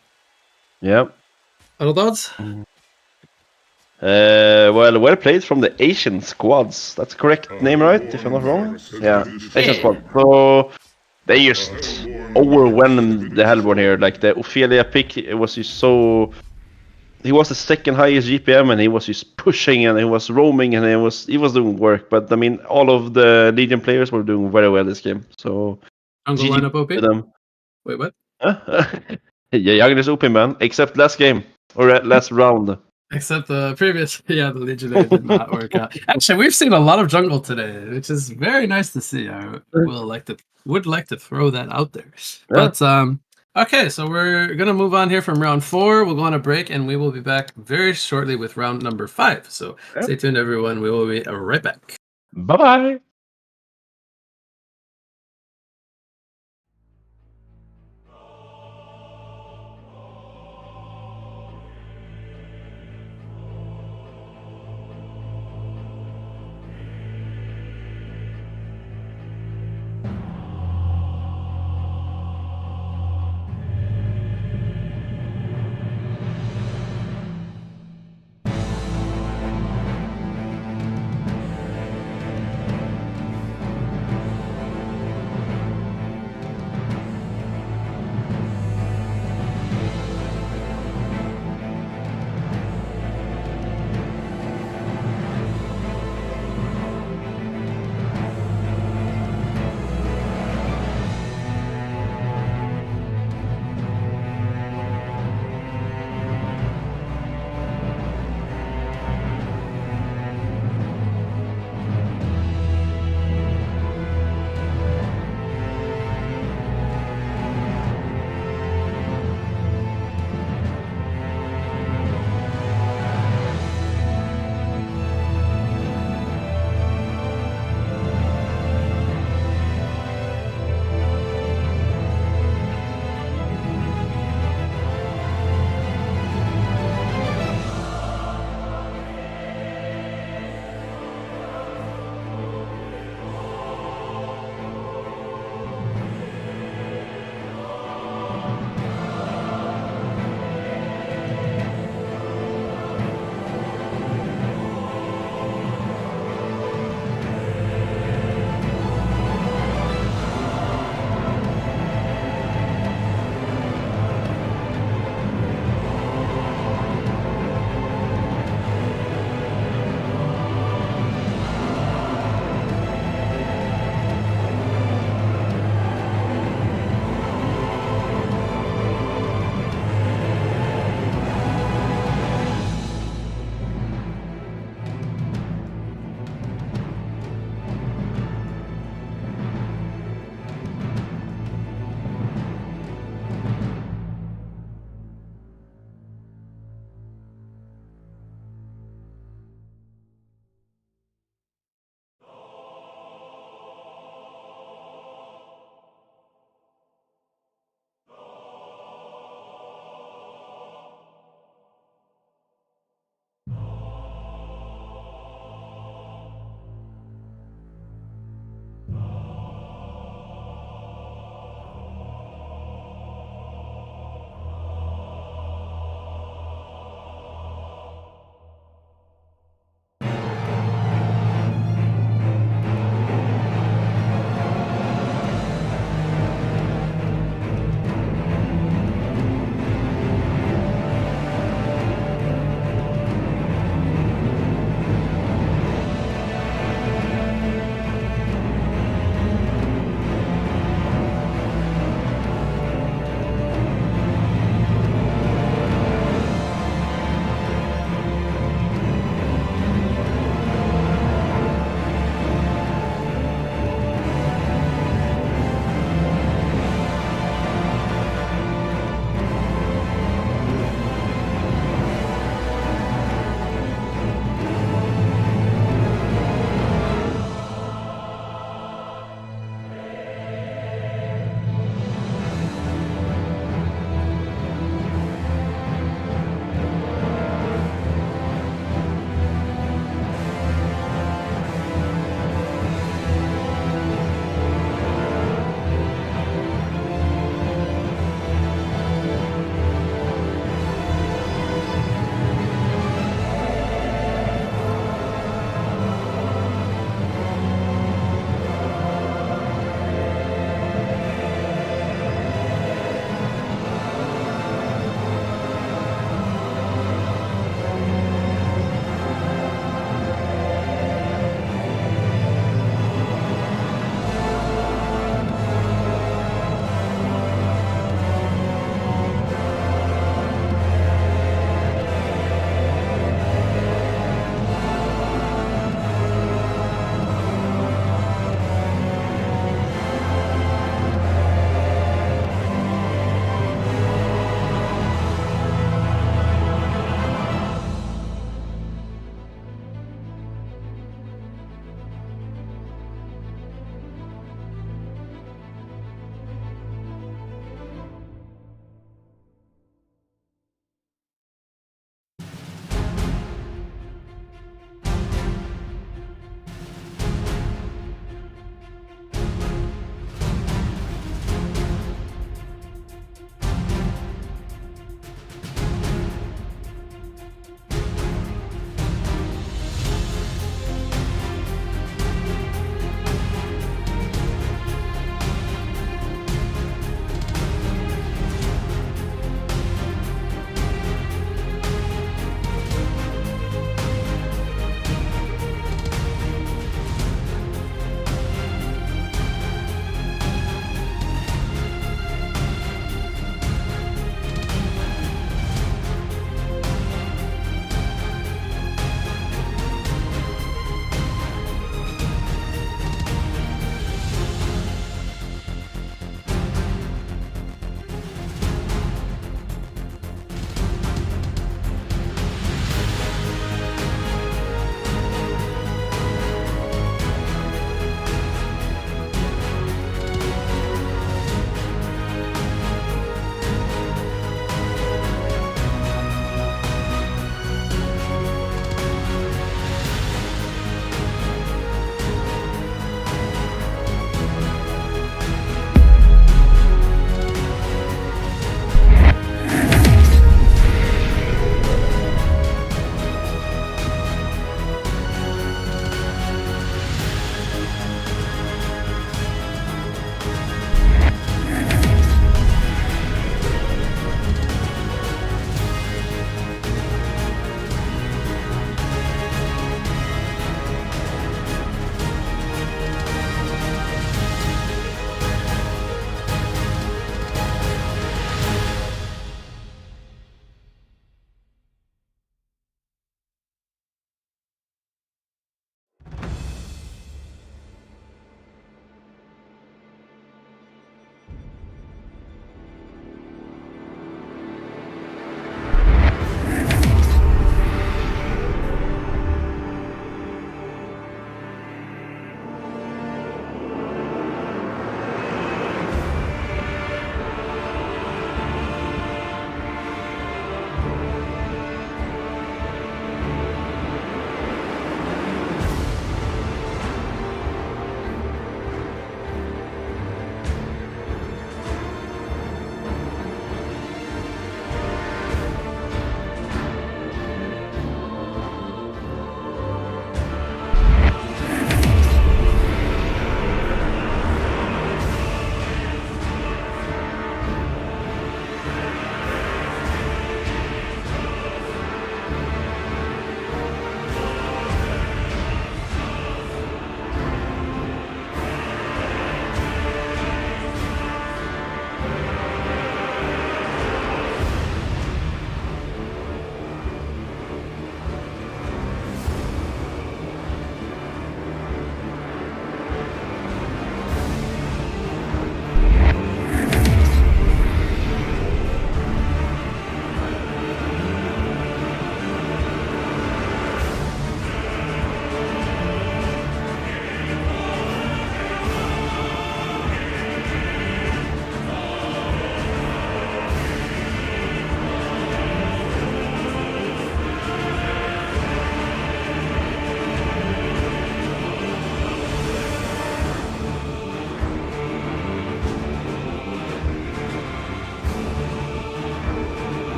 Yep. Final thoughts? Well played from the Asian squads. That's the correct name, right? If I'm not wrong. Yeah, Asian squad. So they just overwhelmed the Hellborn here. Like the Ophelia pick, it was just so. He was the second highest GPM, and he was just pushing, and he was roaming, and he was doing work. But I mean, all of the Legion players were doing very well this game. So Jungle lineup OP. Them. Wait, what? Yeah, Jungle is OP, man. Except last game or last round. Except the previous, the Legionnaire did not work out. Actually, we've seen a lot of jungle today, which is very nice to see. I would like to throw that out there. Yeah. But okay, so we're gonna move on here from round 4. We'll go on a break, and we will be back very shortly with round number 5. So stay tuned, everyone. We will be right back. Bye-bye.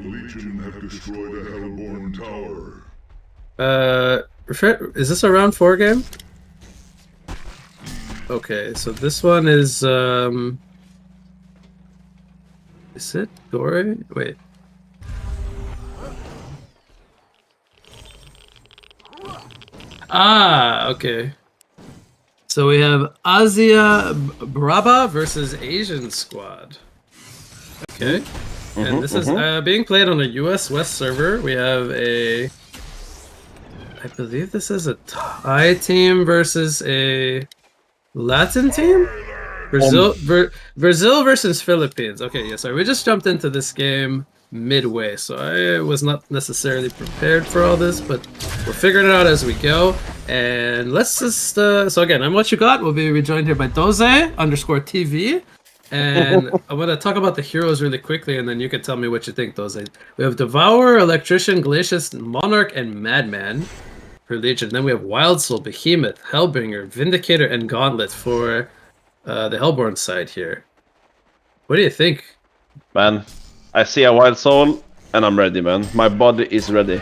Legion have destroyed a Hellborn tower. Is this a round 4 game? Okay, so this one is it Gore? Wait. Ah, okay. So we have Asia Braba versus Asian Squad. Okay. And this is being played on a US West server. We have I believe this is a Thai team versus a Latin team? Brazil versus Philippines. Okay, yeah, sorry. We just jumped into this game midway, so I was not necessarily prepared for all this, but we're figuring it out as we go. And let's just so again, I'm What You Got. We'll be rejoined here by Doze_TV. And I'm gonna talk about the heroes really quickly, and then you can tell me what you think, Doze. We have Devourer, Electrician, Glacius, Monarch, and Madman for Legion. Then we have Wild Soul, Behemoth, Hellbringer, Vindicator, and Gauntlet for the Hellborn side here. What do you think? Man, I see a Wild Soul, and I'm ready, man. My body is ready.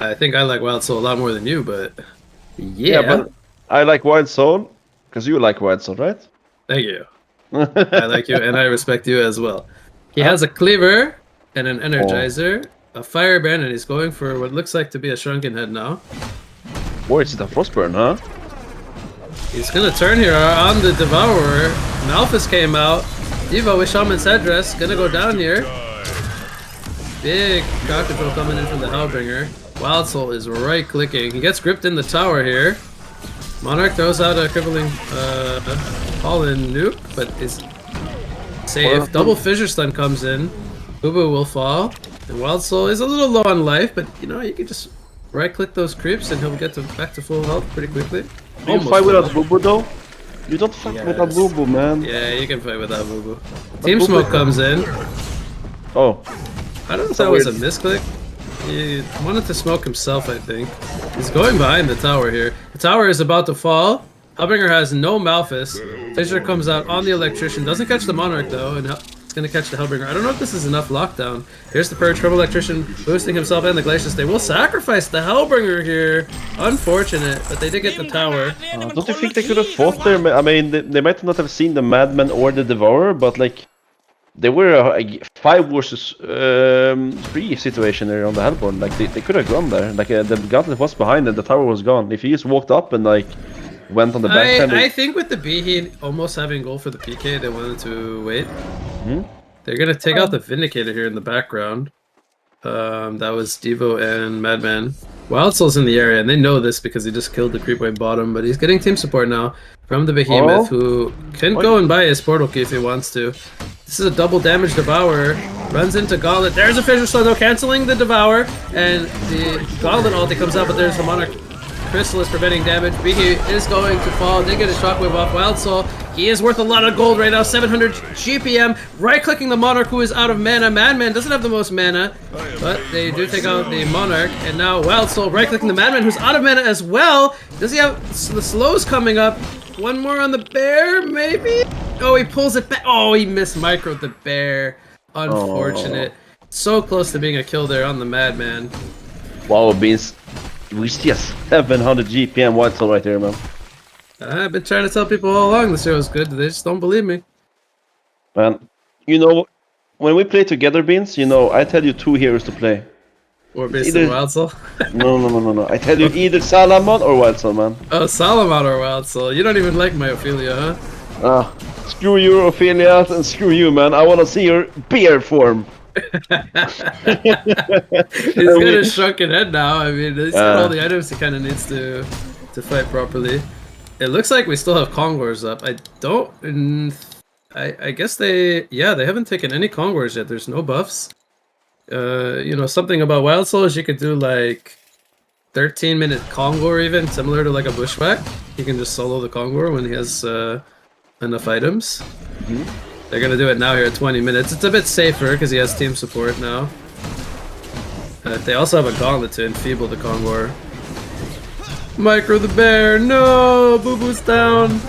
I think I like Wild Soul a lot more than you, but yeah. But I like Wild Soul, because you like Wild Soul, right? Thank you. I like you, and I respect you as well. He has a Cleaver and an Energizer, a Firebrand, and he's going for what looks like to be a Shrunken Head now. Or is it a Frostburn, huh? He's gonna turn here on the Devourer. Malphus came out. Devo with Shaman's Headdress, gonna go down here. Big crowd control coming in from the Hellbringer. Wild Soul is right clicking. He gets gripped in the tower here. Monarch throws out a crippling all-in nuke, but is safe. Double Fissure Stun comes in. Boo Boo will fall. And Wild Soul is a little low on life, but you know, you can just right-click those creeps and he'll get back to full health pretty quickly. Do you fight without Boo Boo though? You don't fight without Boo Boo, man. Yeah, you can fight without Boo Boo. Team Smoke comes in. Oh. I don't know if that was a misclick. He wanted to smoke himself, I think. He's going behind the tower here. The tower is about to fall. Hellbringer has no Malphus. Fissure comes out on the Electrician. Doesn't catch the Monarch, though, and it's going to catch the Hellbringer. I don't know if this is enough lockdown. Here's the Purge, Triple Electrician boosting himself and the Glacius. They will sacrifice the Hellbringer here. Unfortunate, but they did get the tower. Don't you think they could have fought there? I mean, they might not have seen the Madman or the Devourer, but like, they were a 5 versus 3 situation there on the Hellborn. Like, they could have gone there. Like, the Gauntlet was behind and the tower was gone. If he just walked up and like went on the backhand. I think with the Beheat almost having goal for the PK, they wanted to wait. They're gonna take out the Vindicator here in the background. That was Devo and Madman. Wild Soul's in the area, and they know this because he just killed the Creepway bottom, but he's getting team support now from the Behemoth, who can go and buy his portal key if he wants to. This is a double damage Devourer. Runs into Gauntlet. There's a Fissure Stun, though, canceling the Devour, and the Gauntlet ulti comes out, but there's a Monarch Crystal is preventing damage. Behe is going to fall. Did get a Shockwave off Wild Soul. He is worth a lot of gold right now. 700 GPM. Right-clicking the Monarch, who is out of mana. Madman doesn't have the most mana, but they do take out the Monarch. And now Wild Soul right-clicking the Madman, who's out of mana as well. Does he have the slows coming up? One more on the Bear, maybe? Oh, he pulls it back. Oh, he microed the Bear. Unfortunate. So close to being a kill there on the Madman. Wow, Beans. We see a 700 GPM Wild Soul right there, man. I've been trying to tell people all along this show is good. They just don't believe me. Man, you know, when we play together, Beans, you know, I tell you 2 heroes to play. Or basically Wild Soul? No. I tell you either Salamon or Wild Soul, man. Oh, Salamon or Wild Soul. You don't even like my Ophelia, huh? Screw your Ophelia and screw you, man. I want to see your bear form. He's got a shrunken head now. I mean, he's got all the items he kind of needs to fight properly. It looks like we still have Kongors up. I don't... I guess they haven't taken any Kongors yet. There's no buffs. You know, something about Wild Soul is you could do like 13-minute Kongor even, similar to like a Bushwhack. You can just solo the Kongor when he has enough items. They're gonna do it now here at 20 minutes. It's a bit safer because he has team support now. They also have a Gauntlet to enfeeble the Kongor. Micro the Bear, no! Boo Boo's down!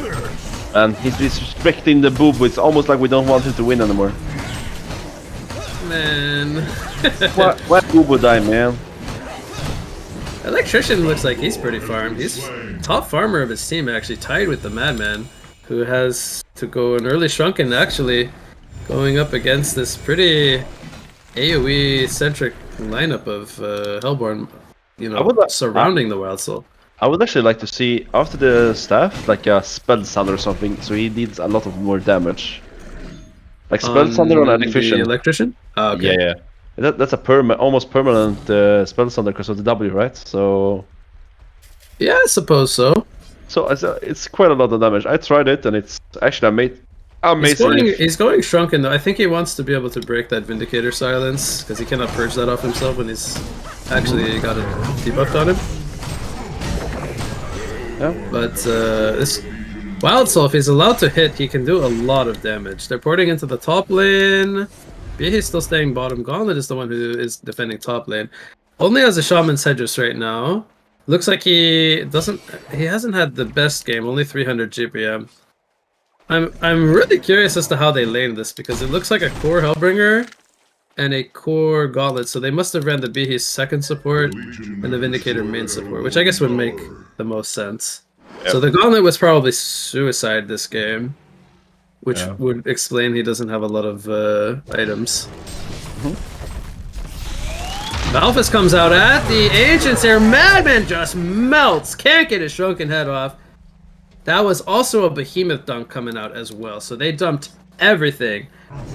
And he's disrespecting the Boo Boo. It's almost like we don't want him to win anymore. man. What Ubu die, man? Electrician looks like he's pretty farmed. He's top farmer of his team, actually, tied with the Madman, who has to go an early Shrunken, actually, going up against this pretty AoE-centric lineup of Hellborn, you know, surrounding the Wild Soul. I would actually like to see, after the staff, like a Spell Sunder or something, so he needs a lot of more damage. Like Spell Sunder on Electrician. The Electrician? Oh, okay. Yeah. That's a almost permanent Spell Sunder because of the W, right? So... Yeah, I suppose so. So it's quite a lot of damage. I tried it and it's actually amazing. He's going Shrunken though. I think he wants to be able to break that Vindicator silence because he cannot purge that off himself when he's actually got it debuffed on him. Yeah. But this Wild Soul, if he's allowed to hit, he can do a lot of damage. They're porting into the top lane. He's still staying bottom. Gauntlet is the one who is defending top lane. Only has a Shaman's Hedges right now. Looks like he hasn't had the best game, only 300 GPM. I'm really curious as to how they lane this because it looks like a core Hellbringer and a core Gauntlet, so they must have ran the Behe's second support and the Vindicator main support, which I guess would make the most sense. Yep. So the Gauntlet was probably suicide this game, which would explain he doesn't have a lot of items. Malphus comes out at the Ancients here. Madman just melts. Can't get his Shrunken head off. That was also a Behemoth dunk coming out as well. So they dumped everything.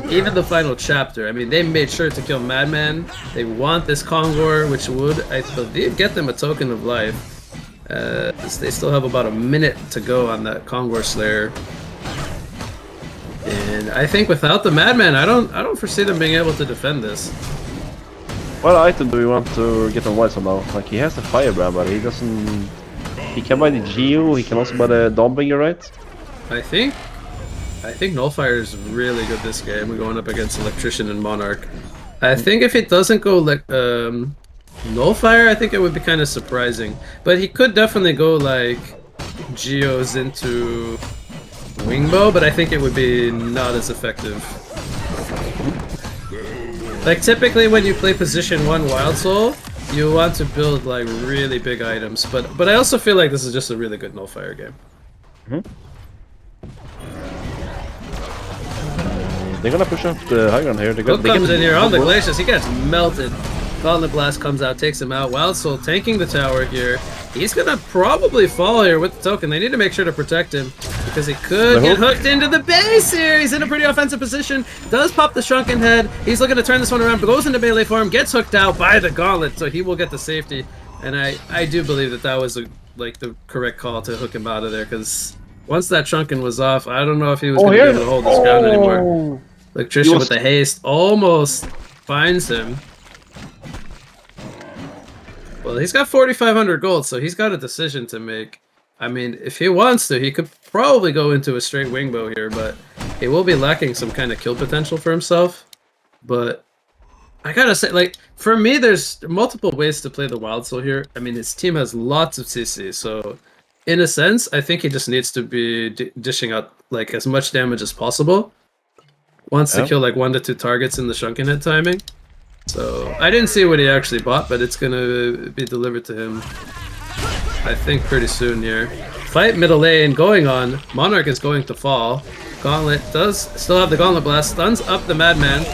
Even the final chapter. I mean, they made sure to kill Madman. They want this Kongor, which would, I believe, get them a token of life. They still have about a minute to go on that Kongor Slayer. And I think without the Madman, I don't foresee them being able to defend this. What item do we want to get on Wild Soul now? Like, he has the Firebrand, but he doesn't... He can buy the Geo, he can also buy the Dawnbringer, right? I think Nullfire is really good this game. We're going up against Electrician and Monarch. I think if it doesn't go like Nullfire, I think it would be kind of surprising. But he could definitely go like Geos into Wingbow, but I think it would be not as effective. Like typically when you play position 1 Wild Soul, you want to build like really big items, but I also feel like this is just a really good Nullfire game. They're gonna push up the high ground here. Hook comes in here on the Glacius, he gets melted. Gauntlet Blast comes out, takes him out. Wild Soul tanking the tower here. He's gonna probably fall here with the token. They need to make sure to protect him because he could get hooked into the base here. He's in a pretty offensive position. Does pop the Shrunken head. He's looking to turn this one around, but goes into melee form, gets hooked out by the Gauntlet, so he will get the safety. And I do believe that was like the correct call to hook him out of there because once that Shrunken was off, I don't know if he was going to be able to hold his ground anymore. Electrician with the haste almost finds him. Well, he's got 4,500 gold, so he's got a decision to make. I mean, if he wants to, he could probably go into a straight Wingbow here, but he will be lacking some kind of kill potential for himself. But I gotta say, like, for me, there's multiple ways to play the Wild Soul here. I mean, his team has lots of CC, so in a sense, I think he just needs to be dishing out like as much damage as possible. Wants to kill like 1 to 2 targets in the Shrunken Head timing. So I didn't see what he actually bought, but it's gonna be delivered to him, I think, pretty soon here. Fight middle lane going on. Monarch is going to fall. Gauntlet does still have the Gauntlet Blast. Stuns up the Madman,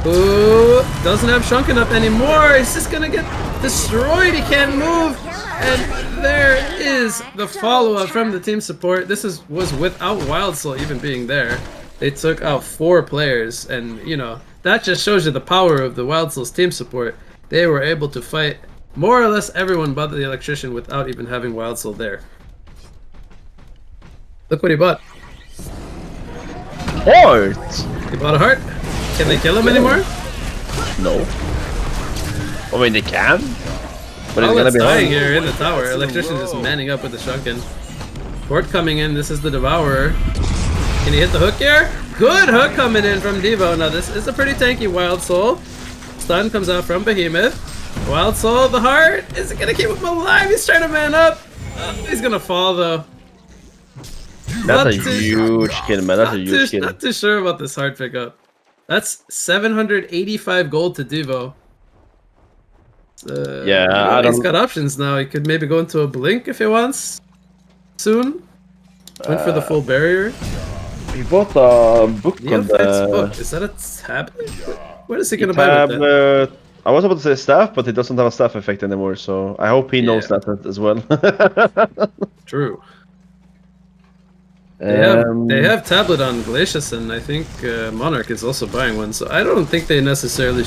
who doesn't have Shrunken up anymore. He's just gonna get destroyed. He can't move. And there is the follow-up from the team support. This was without Wild Soul even being there. They took out 4 players, and you know, that just shows you the power of the Wild Soul's team support. They were able to fight more or less everyone but the Electrician without even having Wild Soul there. Look what he bought. Heart! He bought a heart. Can they kill him anymore? No. I mean, they can. But he's gonna be dying here in the tower. Electrician just manning up with the Shrunken. Port coming in. This is the Devourer. Can he hit the hook here? Good hook coming in from Devo. Now this is a pretty tanky Wild Soul. Stun comes out from Behemoth. Wild Soul, the heart. Is it gonna keep him alive? He's trying to man up. He's gonna fall though. That's a huge kill, man. That's a huge kill. Not too sure about this heart pickup. That's 785 gold to Devo. Yeah, I he's don't- got options now. He could maybe go into a blink if he wants soon. Went for the full barrier. He bought a book on Neophyte's the book. Is that a tablet? What is he gonna buy with that? tab. I was about to say staff, but he doesn't have a staff effect anymore, so I hope he knows Yeah. that as well. True. They Um, have tablet on Glacius, and I think Monarch is also buying one. So I don't think they necessarily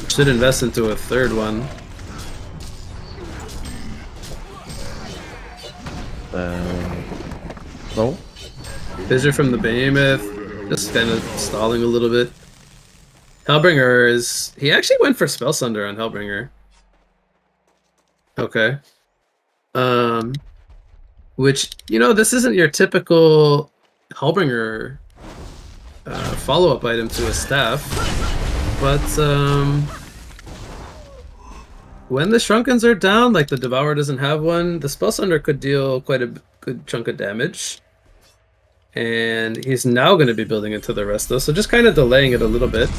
should invest into a third one. no. Fissure from the Behemoth, just kind of stalling a little bit. Hellbringer is... He actually went for Spell Sunder on Hellbringer. Okay. Which, you know, this isn't your typical Hellbringer follow-up item to a staff. But, when the Shrunkens are down, like the Devourer doesn't have one, the Spell Sunder could deal quite a good chunk of damage. And he's now going to be building into the rest, though, so just kind of delaying it a little bit.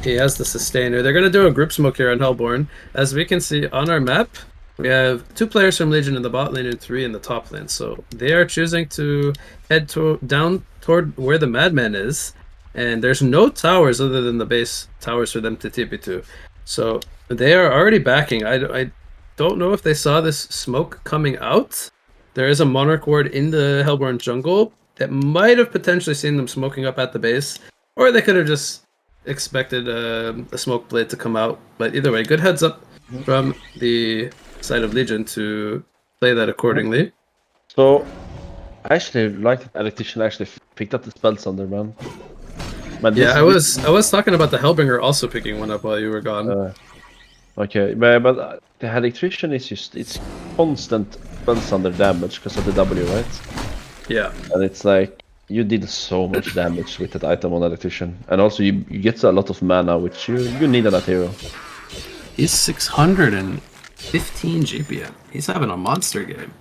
He has the Sustainer. They're going to do a group smoke here on Hellborn. As we can see on our map, we have 2 players from Legion in the bot lane and 3 in the top lane. So they are choosing to head down toward where the Madman is. And there's no towers other than the base towers for them to TP to. So they are already backing. I don't know if they saw this smoke coming out. There is a Monarch ward in the Hellborn jungle that might have potentially seen them smoking up at the base. Or they could have just expected a smoke blade to come out. But either way, good heads up from the side of Legion to play that accordingly. So, I actually like that Electrician actually picked up the spells on there, man. But Yeah, I was talking about the Hellbringer also picking one up while you were gone. Okay, but the Electrician is just, it's constant spells under damage because of the W, right? Yeah. And it's like, you did so much damage with that item on Electrician. And also you get a lot of mana, which you need on that hero. He's 615 GPM. He's having a monster game.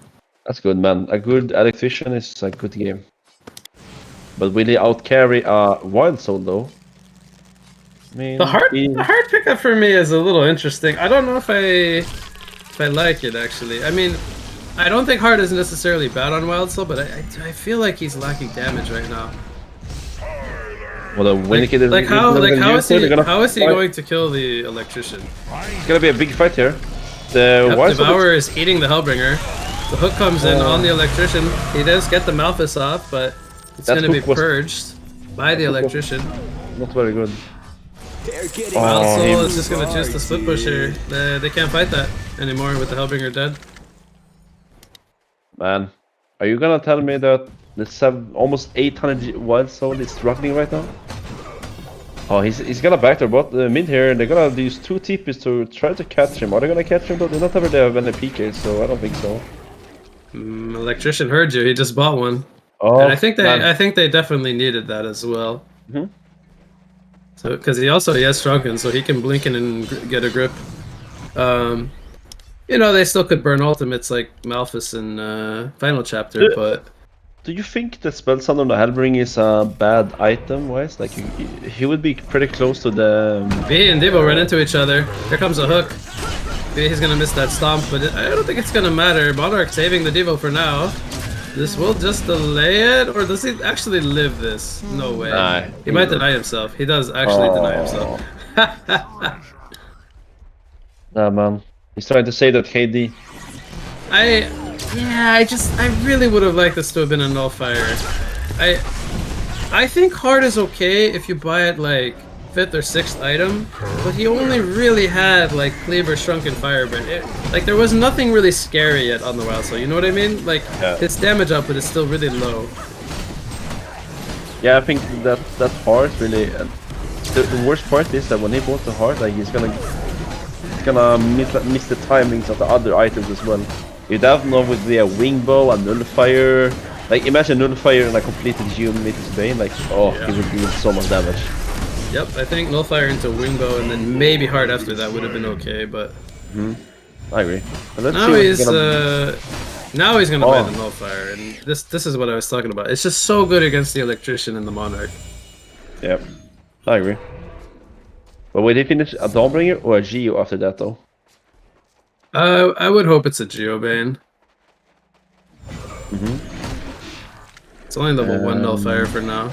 That's good, man. A good Electrician is a good game. But will he outcarry a Wild Soul, though? I mean, The hard pickup for me is a little interesting. I don't know if I like it, actually. I mean, I don't think Hard is necessarily bad on Wild Soul, but I feel like he's lacking damage right now. Well, when how is he going to kill the Electrician? It's gonna be a big fight here. The Wild Soul Devourer is eating the Hellbringer. The hook comes in on the Electrician. He does get the Malphus off, but it's going to be purged by the Electrician. Not very good. Wild Soul is just going to choose the split push here. They can't fight that anymore with the Hellbringer dead. Man, are you gonna tell me that the almost 800 Wild Soul is struggling right now? Oh, he's gonna back their bot mid here, and they're gonna use 2 TPs to try to catch him. Are they gonna catch him though? They don't have any PKs, so I don't think so. Electrician heard you. He just bought one. Oh, and I think they definitely needed that as well. Mhm. So because he has Shrunken, so he can blink in and get a grip. You know, they still could burn ultimates like Malphus in Final Chapter, but... Do you think the spell sound on the Hellbringer is a bad item wise? Like, he would be pretty close to the... B and Devo run into each other. Here comes a hook. B, he's gonna miss that stomp, but I don't think it's gonna matter. Monarch saving the Devo for now. This will just delay it, or does he actually live this? No way. Nah, he might deny himself. He does actually deny himself. Nah, man. He's trying to say that KD. I really would have liked this to have been a Nullfire. I think Hard is okay if you buy it like 5th or 6th item, but he only really had like Cleaver, Shrunken, Firebrand. Like there was nothing really scary yet on the Wild Soul, you know what I mean? Like his damage output is still really low. Yeah, I think that Heart really... the worst part is that when he bought the Heart, like he's gonna miss the timings of the other items as well. You'd have now with the Wing Bow and Nullifier. Like imagine Nullifier and a completed Humanitous Bane, like he would do so much damage. Yep, I think Nullifier into Wing Bow and then maybe Heart after that would have been okay, but... I agree. Now he's gonna buy the Nullifier, and this is what I was talking about. It's just so good against the Electrician and the Monarch. Yep. I agree. But will they finish a Dawnbringer or a Geo after that, though? I would hope it's a Geobane. It's only level 1 Nullfire for now.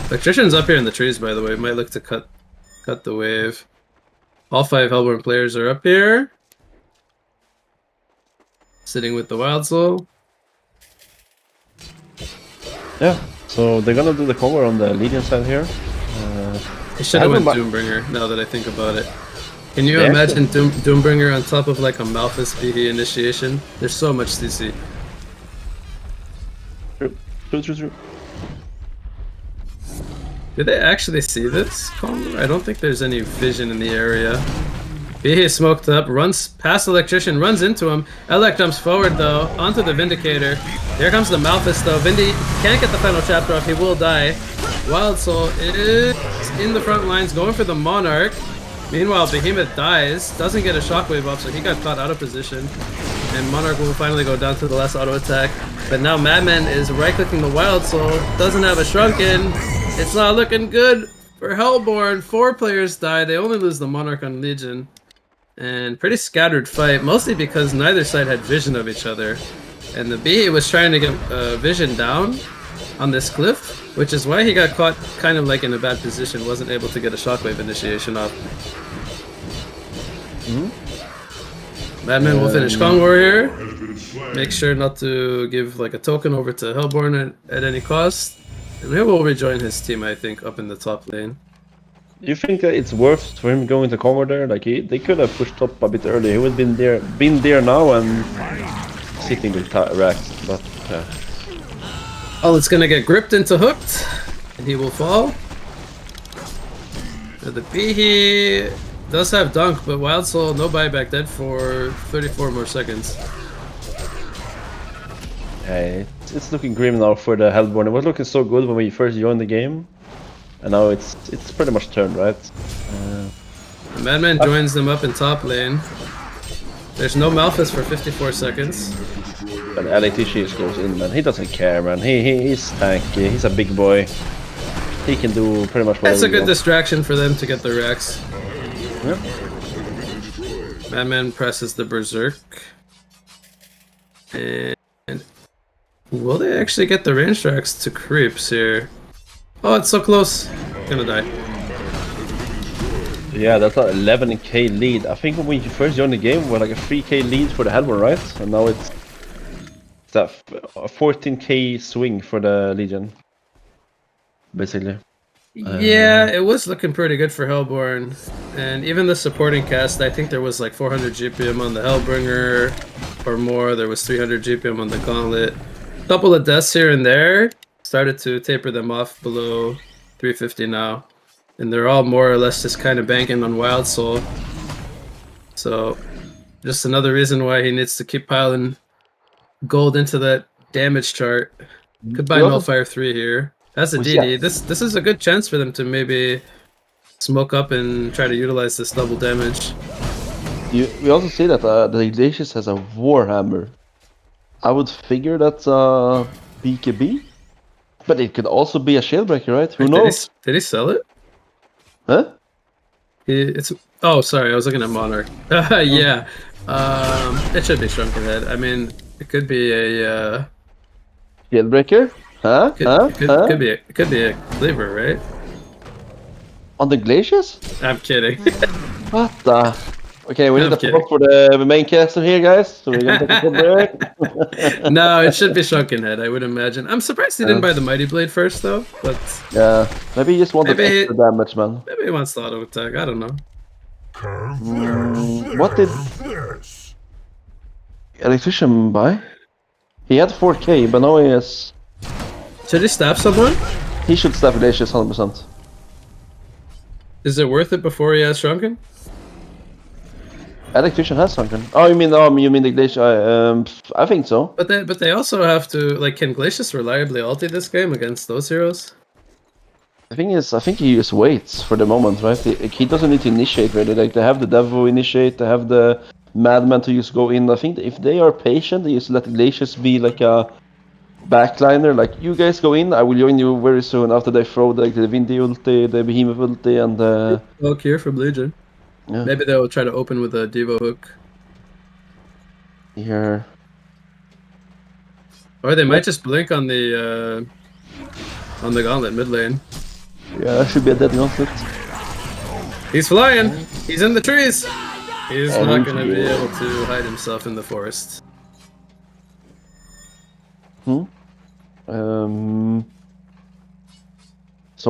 Electrician's up here in the trees, by the way. Might look to cut the wave. All 5 Hellborn players are up here. Sitting with the Wild Soul. Yeah, so they're gonna do the cover on the Legion side here. He should have I went haven't Doombringer, now that I think about it. Can you Yeah, imagine Doombringer on top of like a Malphas PE initiation? There's so much CC. True. Did they actually see this? I don't think there's any vision in the area. He smoked up, runs past the Electrician, runs into him. Elec jumps forward though, onto the Vindicator. Here comes the Malphas though. Vindy can't get the final chapter off, he will die. Wild Soul is in the front lines, going for the Monarch. Meanwhile, Behemoth dies, doesn't get a shockwave off, so he got caught out of position. And Monarch will finally go down to the last auto attack. But now Madman is right-clicking the Wild Soul, doesn't have a Shrunken. It's not looking good for Hellborn. 4 players die, they only lose the Monarch on Legion. And pretty scattered fight, mostly because neither side had vision of each other. And the B was trying to get vision down on this cliff, which is why he got caught kind of like in a bad position, wasn't able to get a shockwave initiation off. Madman will finish Kong Warrior. Make sure not to give like a token over to Hellborn at any cost. And he will rejoin his team, I think, up in the top lane. Do you think that it's worth for him going to cover there? Like they could have pushed up a bit earlier. He would have been there now and sitting with racks, but yeah. Oh, it's gonna get gripped into hooked, and he will fall. The Behe does have dunk, but Wild Soul no buyback, dead for 34 more seconds. Hey, it's looking grim now for the Hellborn. It was looking so good when we first joined the game, and now it's pretty much turned, right? The Madman joins them up in top lane. There's no Malphas for 54 seconds. And Electrician goes in, man. He doesn't care, man. He's tanky. He's a big boy. He can do pretty much whatever. That's a good distraction for them to get the Rex. Yep. Madman presses the Berserk. And will they actually get the range tracks to creeps here? Oh, it's so close. Gonna die. Yeah, that's an 11k lead. I think when we first joined the game, we're like a 3k lead for the Hellborn, right? And now it's that 14k swing for the Legion, basically. Yeah, it was looking pretty good for Hellborn. And even the supporting cast, I think there was like 400 GPM on the Hellbringer or more. There was 300 GPM on the Gauntlet. Couple of deaths here and there. Started to taper them off below 350 now. And they're all more or less just kind of banking on Wild Soul. So, just another reason why he needs to keep piling gold into that damage chart. Could buy Nullfire 3 here. That's a DD. This is a good chance for them to maybe smoke up and try to utilize this double damage. We also see that the Iglesias has a Warhammer. I would figure that's BKB, but it could also be a Shieldbreaker, right? Who knows? Did he sell it? Huh? It's oh, sorry, I was looking at Monarch. Yeah, it should be Shrunken Head. I mean, it could be a Shieldbreaker? Huh? It could be a Cleaver, right? On the Glaciers? I'm kidding. What the? Okay, we need a prop for the main caster here, guys. So we're gonna take a break. No, it should be Shrunken Head, I would imagine. I'm surprised he didn't buy the Mighty Blade first, though. But yeah, maybe he just wanted extra damage, man. Maybe he wants the auto attack. I don't know. What did Electrician buy? He had 4k, but now he has. Should he staff someone? He should staff Glaciers 100%. Is it worth it before he has Shrunken? Electrician has Sunken. Oh, you mean the Glacier? I think so. But they also have to like. Can Glacius reliably ulti this game against those heroes? The thing is, I think he just waits for the moment, right? He doesn't need to initiate really. Like they have the Devo initiate, they have the Madman to just go in. I think if they are patient, they just let Glacius be like a backliner. Like, you guys go in, I will join you very soon after they throw the Vindy ulti, the Behemoth ulti, and the... Hook here from Legion. Yeah. Maybe they'll try to open with a Devo hook. Here. Or they might just blink on the gauntlet mid lane. Yeah, that should be a dead gauntlet. He's flying! He's in the trees! He's Oh, not gonna be yeah. able to hide himself in the forest. So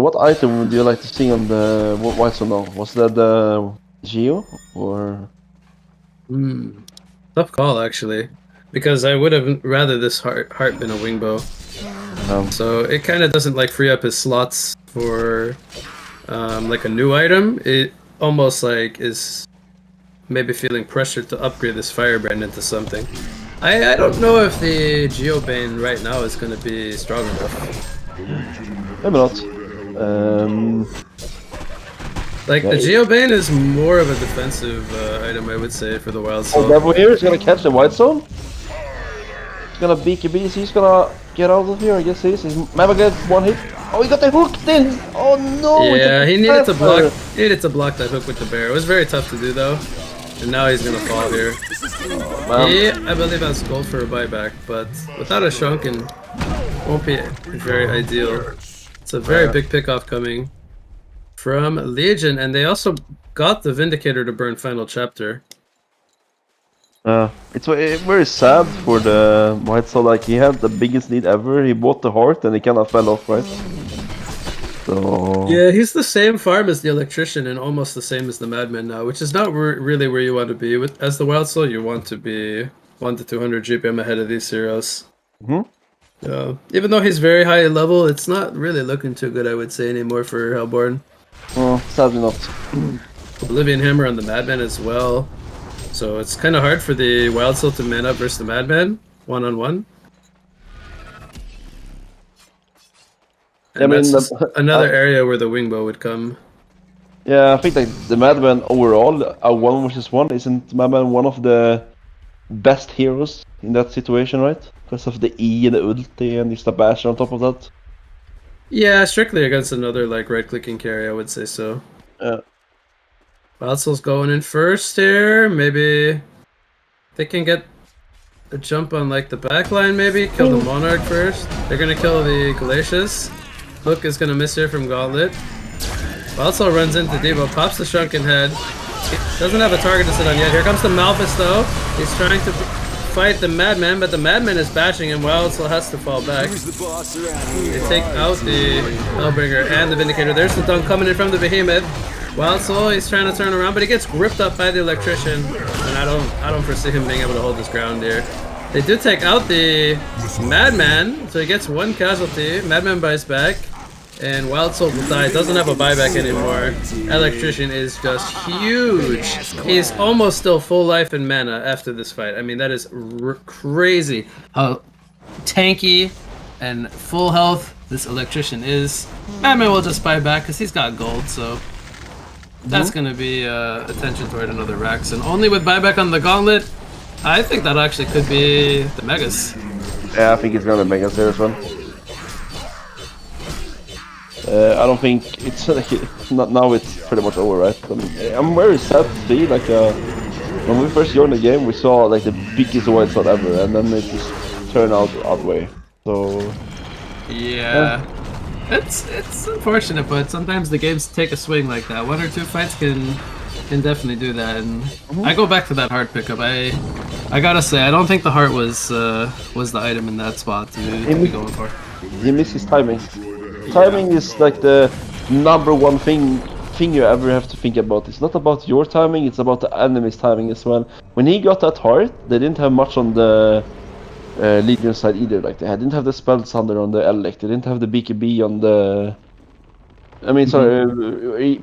what item would you like to see on the White Zone now? Was that the Geo or? Tough call actually, because I would have rather this heart been a wing bow. So it kind of doesn't like free up his slots for like a new item. It almost like is maybe feeling pressure to upgrade this Firebrand into something. I don't know if the Geobane right now is going to be strong enough. Maybe not. Like the Geobane is more of a defensive item, I would say, for the Wild Soul. Oh, Devil here is gonna catch the White Zone. He's gonna BKB, so he's gonna get out of here. I guess he's never get one hit. Oh, he got the hooked in. Oh no! Yeah, he needed to block. He needed to block that hook with the bear. It was very tough to do though. And now he's gonna fall here. Yeah, I believe that's gold for a buyback, but without a Shrunken, won't be very ideal. It's a very big pickoff coming from Legion, and they also got the Vindicator to burn Final Chapter. It's very sad for the White Soul. Like, he had the biggest lead ever. He bought the heart and he kind of fell off, right? So Yeah, he's the same farm as the Electrician and almost the same as the Madman now, which is not really where you want to be. As the Wild Soul, you want to be 1 to 200 GPM ahead of these heroes. Even though he's very high level, it's not really looking too good, I would say, anymore for Hellborn. sadly not. Oblivion Hammer on the Madman as well. So it's kind of hard for the Wild Soul to man up versus the Madman, one-on-one. And that's just another area where the Wingbow would come. Yeah, I think like the Madman overall, a 1 versus 1, isn't Madman one of the best heroes in that situation, right? Because of the E and the ulti and just the basher on top of that. Yeah, strictly against another like right-clicking carry, I would say so. Yeah. Wild Soul's going in first here. Maybe they can get a jump on like the backline, maybe kill the Monarch first. They're gonna kill the Glacius. Hook is gonna miss here from Gauntlet. Wild Soul runs into Devo, pops the Shrunken Head. Doesn't have a target to sit on yet. Here comes the Malphus though. He's trying to fight the Madman, but the Madman is bashing him. Wild Soul has to fall back. They take out the Hellbringer and the Vindicator. There's the dunk coming in from the Behemoth. Wild Soul, he's trying to turn around, but he gets gripped up by the Electrician, and I don't foresee him being able to hold his ground here. They do take out the Madman, so he gets one casualty. Madman buys back, and Wild Soul will die. Doesn't have a buyback anymore. Electrician is just huge. He's almost still full life and mana after this fight. I mean, that is crazy how tanky and full health this Electrician is. Madman will just buy back because he's got gold, so that's going to be attention toward another Rax. And only with buyback on the Gauntlet, I think that actually could be the Megas. Yeah, I think it's gonna be Megas here as well. I don't think it's not now. It's pretty much over, right? I'm very sad to see like when we first joined the game, we saw like the biggest white shot ever, and then it just turned out the other way. So yeah. It's unfortunate, but sometimes the games take a swing like that. 1 or 2 fights can definitely do that. And I go back to that heart pickup. I gotta say, I don't think the heart was the item in that spot to be going for. He missed his timing. Timing is like the #1 thing you ever have to think about. It's not about your timing, it's about the enemy's timing as well. When he got that heart, they didn't have much on the Legion side either. Like they didn't have the spell thunder on the Elect, they didn't have the BKB on the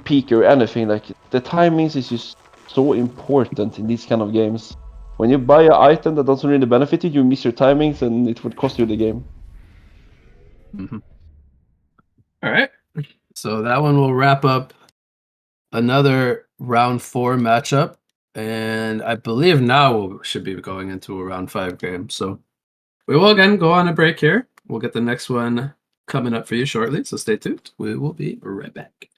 peak or anything. Like the timings is just so important in these kind of games. When you buy an item that doesn't really benefit you, you miss your timings and it would cost you the game. Alright, so that one will wrap up another round 4 matchup, and I believe now we should be going into a round 5 game. So we will again go on a break here, We'll get the next one coming up for you shortly, so stay tuned. We will be right back.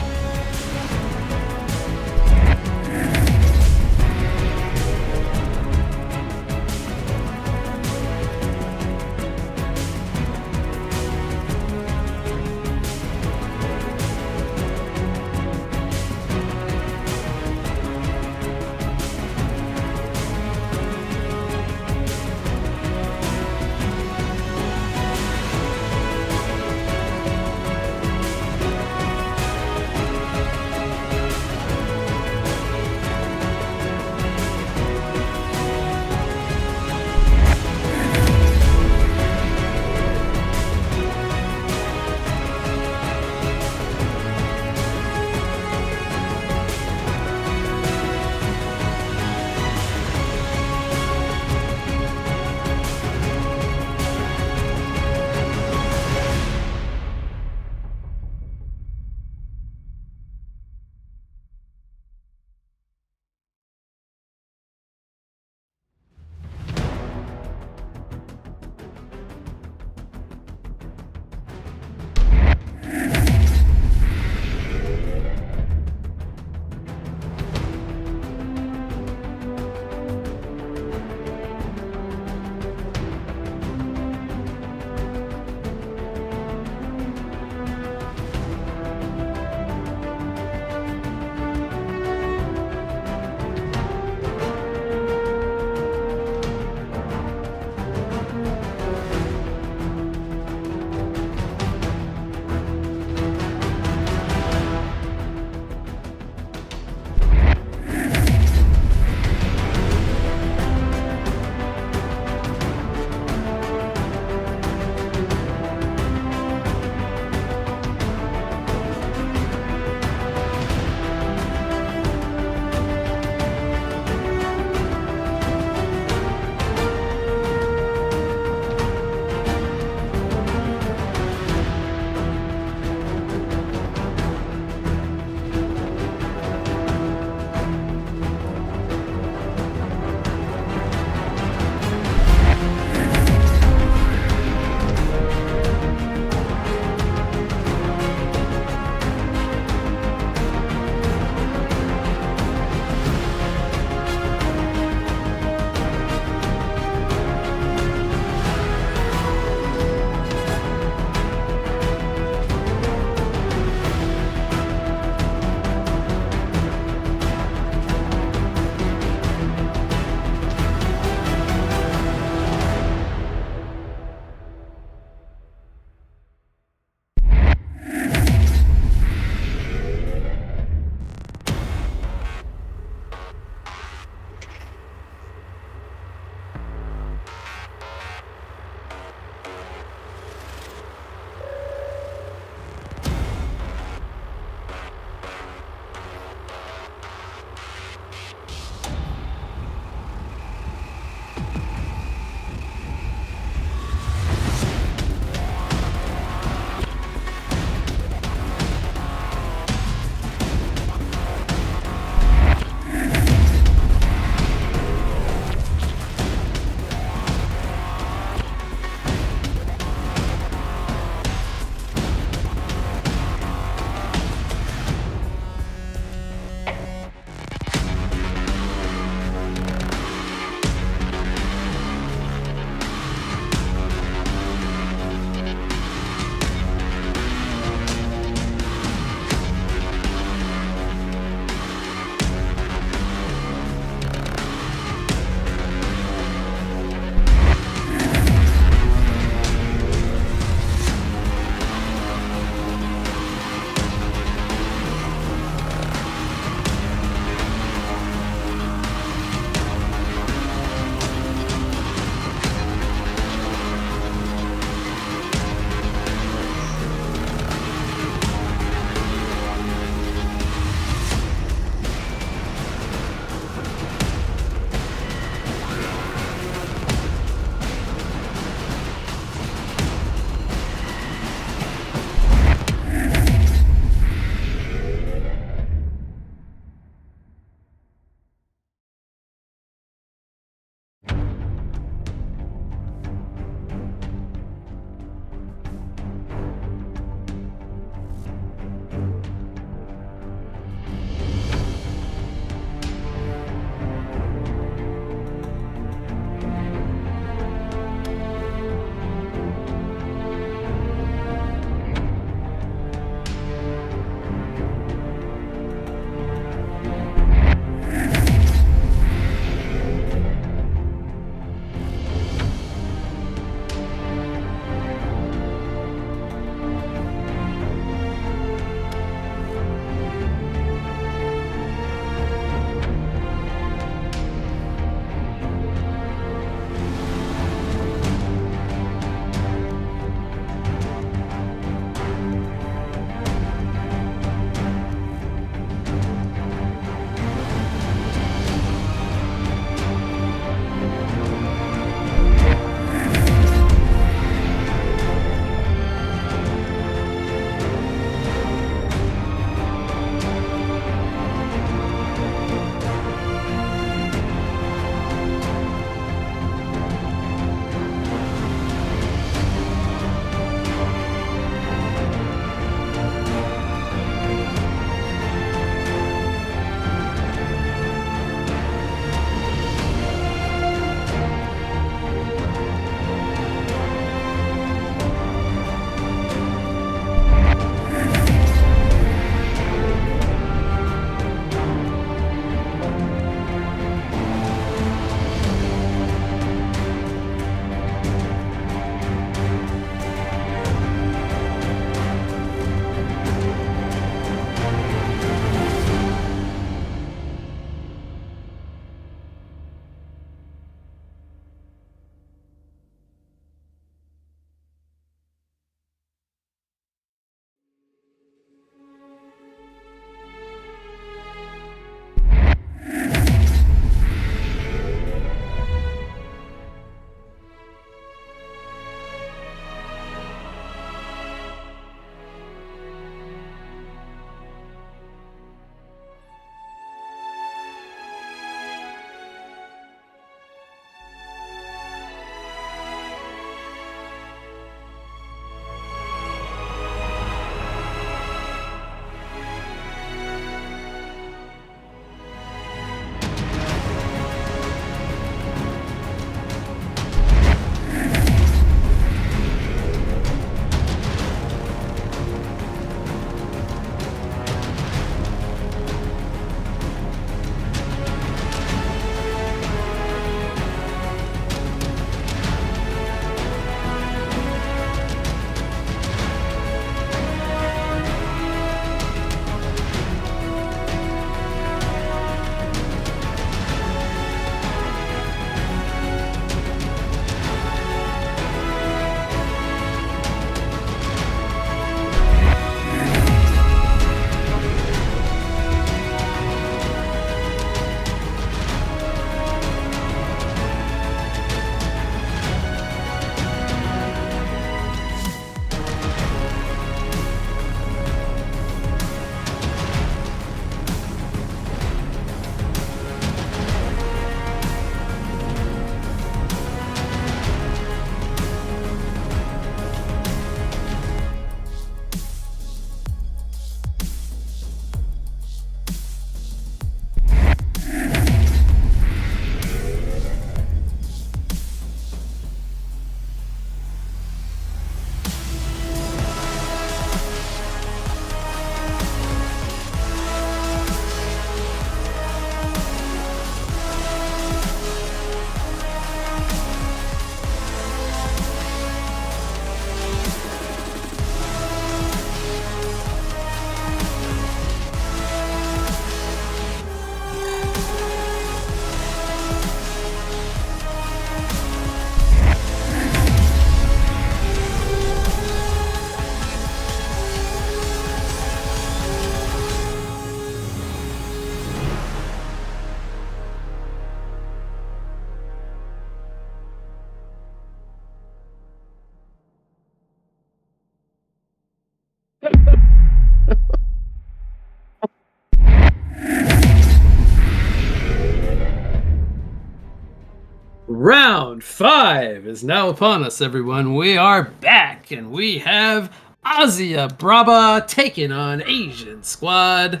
Round 5 is now upon us, everyone. We are back, and we have Azia Braba taking on Asian Squad.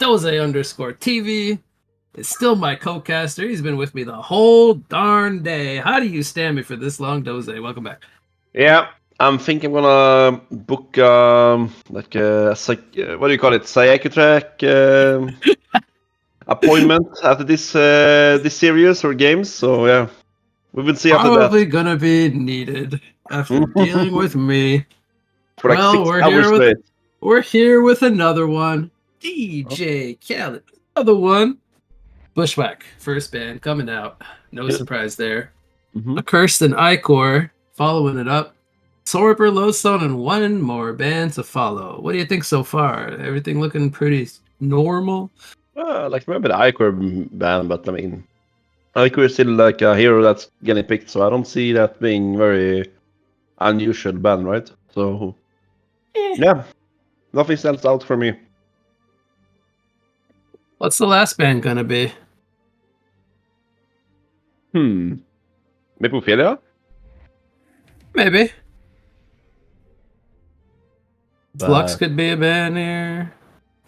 Doze_TV is still my co-caster. He's been with me the whole darn day. How do you stand me for this long, Doze? Welcome back. Yeah, I'm thinking I'm gonna book what do you call it? Psychiatric appointment after this series or games. So yeah, we will see after that. Probably gonna be needed after dealing with me. For like 6 we're hours here with straight. we're here with another one. DJ Khaled, another one. Bushwhack, first band coming out. No surprise there. Accursed and Icor following it up. Sorber, Lodestone, and one more band to follow. What do you think so far? Everything looking pretty normal? Like maybe the Icor ban, but I mean, Icor is still like a hero that's getting picked, so I don't see that being very unusual ban, right? So yeah, nothing stands out for me. What's the last band gonna be? Maybe Ophelia? Maybe. But... Flux could be a band here.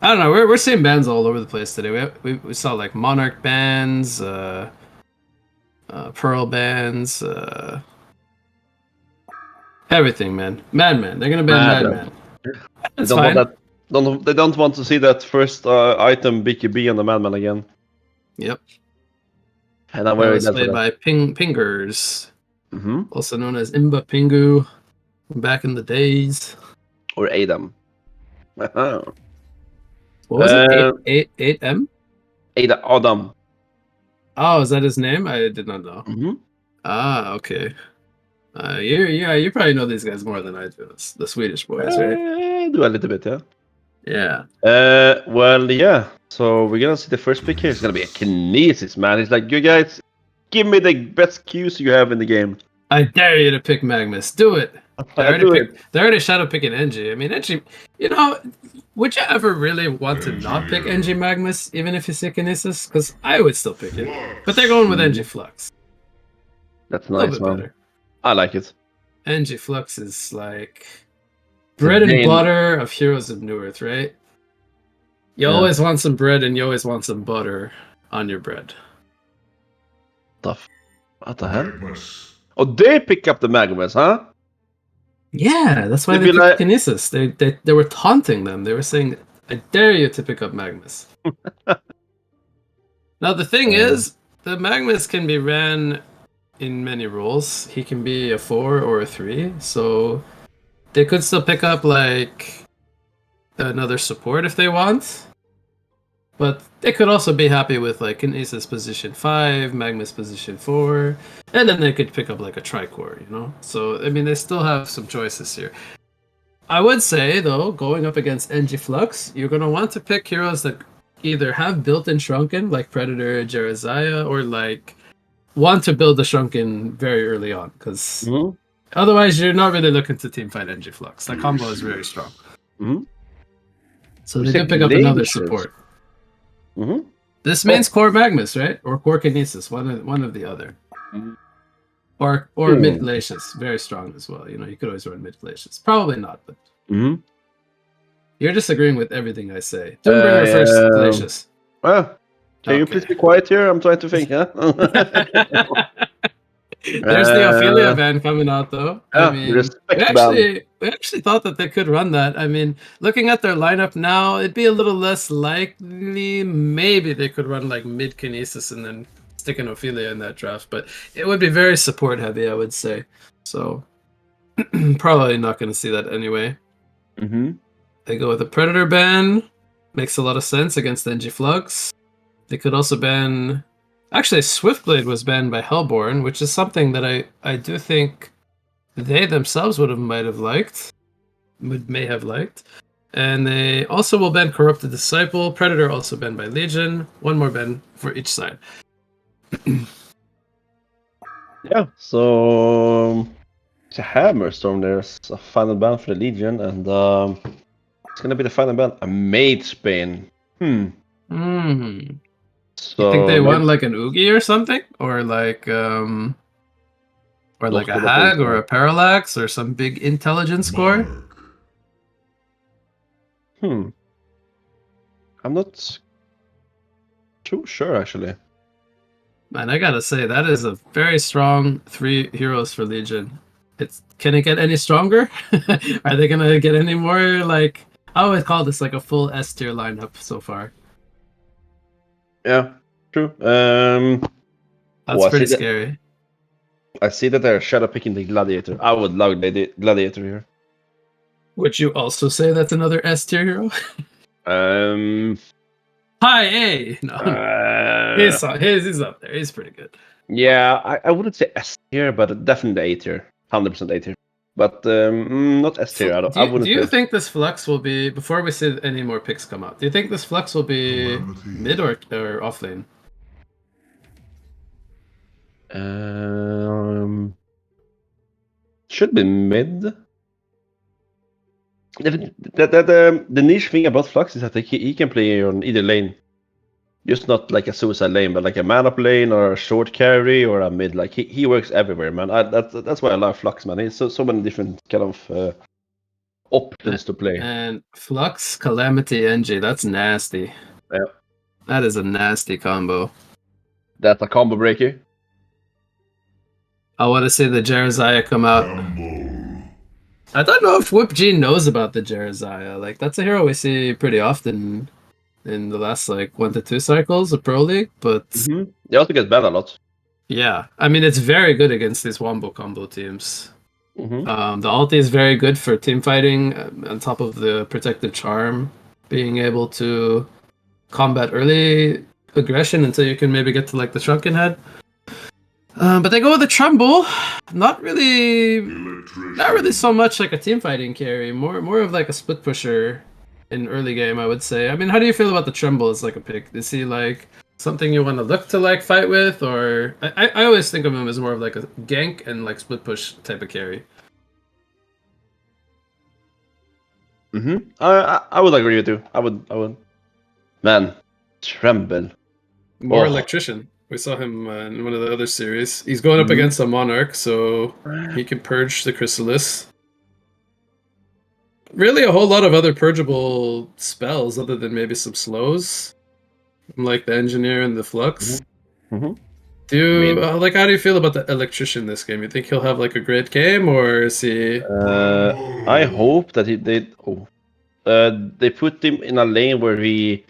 I don't know. We're seeing bands all over the place today. We saw like Monarch bands, Pearl bands, everything, man. Madman. They're gonna ban Madman. That's fine. They don't want to see that first item BKB on the Madman again. Yep. And I'm very glad played for by Pingers, that. also known as Imba Pingu, from back in the days. Or Adam. What was it? 8M? Adam. Oh, is that his name? I did not know. Ah, okay. You probably know these guys more than I do. It's the Swedish boys, right? I do a little bit, yeah. Yeah. Well, yeah. So we're gonna see the first pick here. It's gonna be a Kinesis, man. It's like, you guys, give me the best Qs you have in the game. I dare you to pick Magnus. Do it. They already shadow picking Engie. I mean, Engie, would you ever really want to not pick Engie Magnus, even if you see Kinesis? Because I would still pick it. But they're going with Engie Flux. That's nice, man. Better. I like it. Engie Flux is like bread and butter of Heroes of Newerth, right? You always want some bread and you always want some butter on your bread. What the hell? Oh, they pick up the Magnus, huh? Yeah, that's why they picked Kinesis. They were taunting them. They were saying, I dare you to pick up Magnus. Now, the thing is, the Magnus can be ran in many roles. He can be a 4 or a 3, so they could still pick up, like, another support if they want. But they could also be happy with, like, Kinesis position 5, Magnus position 4, and then they could pick up, like, a Tricore, So, I mean, they still have some choices here. I would say, though, going up against Engie Flux, you're going to want to pick heroes that either have built-in Shrunken, like Predator, Jereziah, or, like, want to build the Shrunken very early on, because otherwise you're not really looking to teamfight Engie Flux. That combo is very strong. So they could pick up another support. This means core Magnus, right? Or core Kinesis, one of the other. Or mid Glacius, very strong as well. You could always run mid Glacius. Probably not, but you're disagreeing with everything I say. Don't bring her first Glacius. Well, can you please be quiet here? I'm trying to think, huh? There's the Ophelia ban coming out, though. I mean, we actually thought that they could run that. I mean, looking at their lineup now, it'd be a little less likely. Maybe they could run like mid Kinesis and then stick an Ophelia in that draft, but it would be very support heavy, I would say. So probably not going to see that anyway. They go with a Predator ban. Makes a lot of sense against Engie Flux. They could also ban... Actually, Swiftblade was banned by Hellborn, which is something that I do think they themselves may have liked. And they also will ban Corrupted Disciple. Predator also banned by Legion. One more ban for each side. Yeah, so it's a Hammerstorm. There's a final ban for the Legion, and it's gonna be the final ban. A Mage Bane. So You think they want maybe- like an Oogie or something, or like a Hag or a Parallax or some big intelligence score? I'm not too sure actually. Man, I gotta say that is a very strong 3 heroes for Legion. Can it get any stronger? Are they gonna get any more like? I always call this like a full S tier lineup so far. Yeah, true. That's I pretty see that- scary. I see that they're shadow picking the Gladiator. I would love Gladiator here. Would you also say that's another S tier hero? Hi, A. No, he's up there. He's pretty good. Yeah, I wouldn't say S tier, but definitely A tier, 100% A tier. But not S tier. I wouldn't. Do you say. think this flux will be before we see any more picks come out? Do you think this flux will be mid or off lane? Should be mid. The niche thing about Flux is that he can play on either lane. Just not like a suicide lane, but like a man up lane or a short carry or a mid. Like he works everywhere, man. That's why I love Flux, man. He's so many different kind of options to play. And Flux, Calamity, NG. That's nasty. Yeah. That is a nasty combo. That's a combo breaker. I want to see the Jereziah come out. I don't know if Whip G knows about the Jereziah. Like, that's a hero we see pretty often in the last, like, 1 to 2 cycles of Pro League, but... He also gets banned a lot. Yeah. I mean, it's very good against these Wombo combo teams. The ulti is very good for team fighting, on top of the protective charm, being able to combat early aggression until you can maybe get to, like, the Shrunken Head. But they go with the Tremble, not really so much like a team fighting carry, more of like a split pusher in early game, I would say. I mean, how do you feel about the Tremble as like a pick? Is he like something you want to look to like fight with, or I always think of him as more of like a gank and like split push type of carry. I would agree with you. I would. Man, Tremble. More Oh. electrician. We saw him in one of the other series. He's going up against a Monarch, so he can purge the Chrysalis. Really a whole lot of other purgeable spells other than maybe some slows. Like the Engineer and the Flux. Mm-hmm. Do you, how do you feel about the Electrician this game? You think he'll have like a great game, or is he... I hope that they put him in a lane where he...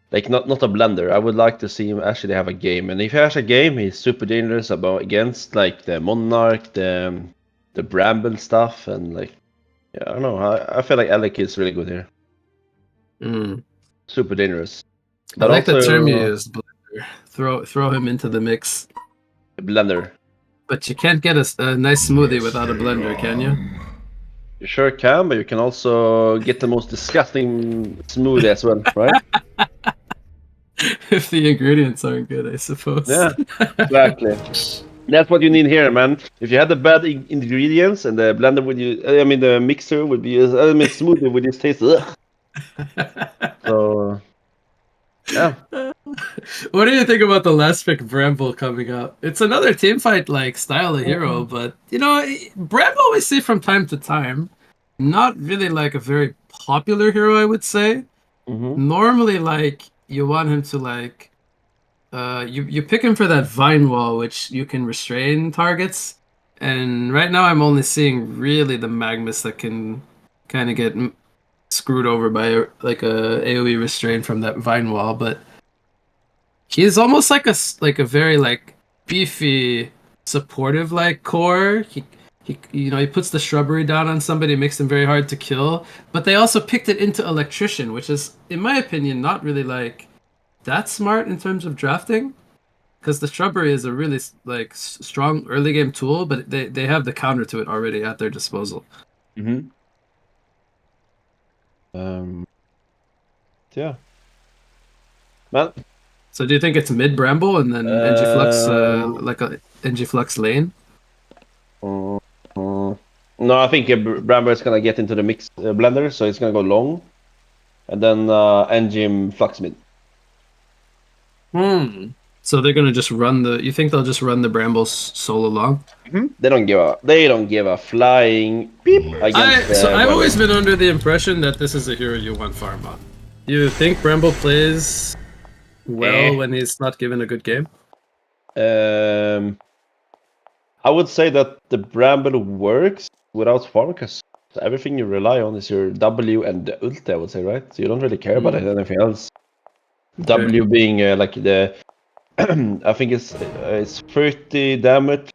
Like, not a blender. I would like to see him actually have a game. And if he has a game, he's super dangerous against, like, the Monarch, the Bramble stuff, and, like... Yeah, I don't know. I feel like Alec is really good here. Super dangerous. But I like the term you used, blender. Throw him into the mix. Blender. But you can't get a nice smoothie without a blender, can you? You sure can, but you can also get the most disgusting smoothie as well, right? If the ingredients aren't good, I suppose. Yeah, exactly. That's what you need here, man. If you had the bad ingredients and the blender would the mixer would be, smoothie would just taste. Ugh. So, yeah. What do you think about the last pick, Bramble, coming up? It's another teamfight like style of hero, but Bramble we see from time to time. Not really like a very popular hero, I would say. Normally, like you want him to like, you pick him for that Vine Wall, which you can restrain targets. And right now, I'm only seeing really the Magnus that can kind of get screwed over by like a AoE restraint from that Vine Wall, but. He's almost like a very like beefy, supportive like core. He puts the shrubbery down on somebody, makes them very hard to kill. But they also picked it into Electrician, which is, in my opinion, not really like that smart in terms of drafting, because the shrubbery is a really like strong early game tool, but they have the counter to it already at their disposal. Yeah. Man. So do you think it's mid Bramble and then NG Flux, like a NG Flux lane? No, I think Bramble is gonna get into the mix blender, so it's gonna go long, and then NG Flux mid. So they're gonna just run the. You think they'll just run the Brambles solo long? They don't give a flying beep against. I've always been under the impression that this is a hero you want farm on. You think Bramble plays well when he's not given a good game? I would say that the Bramble works without farm because everything you rely on is your W and the ult, I would say, right? So you don't really care about anything else. W being like the, I think it's 30 damage.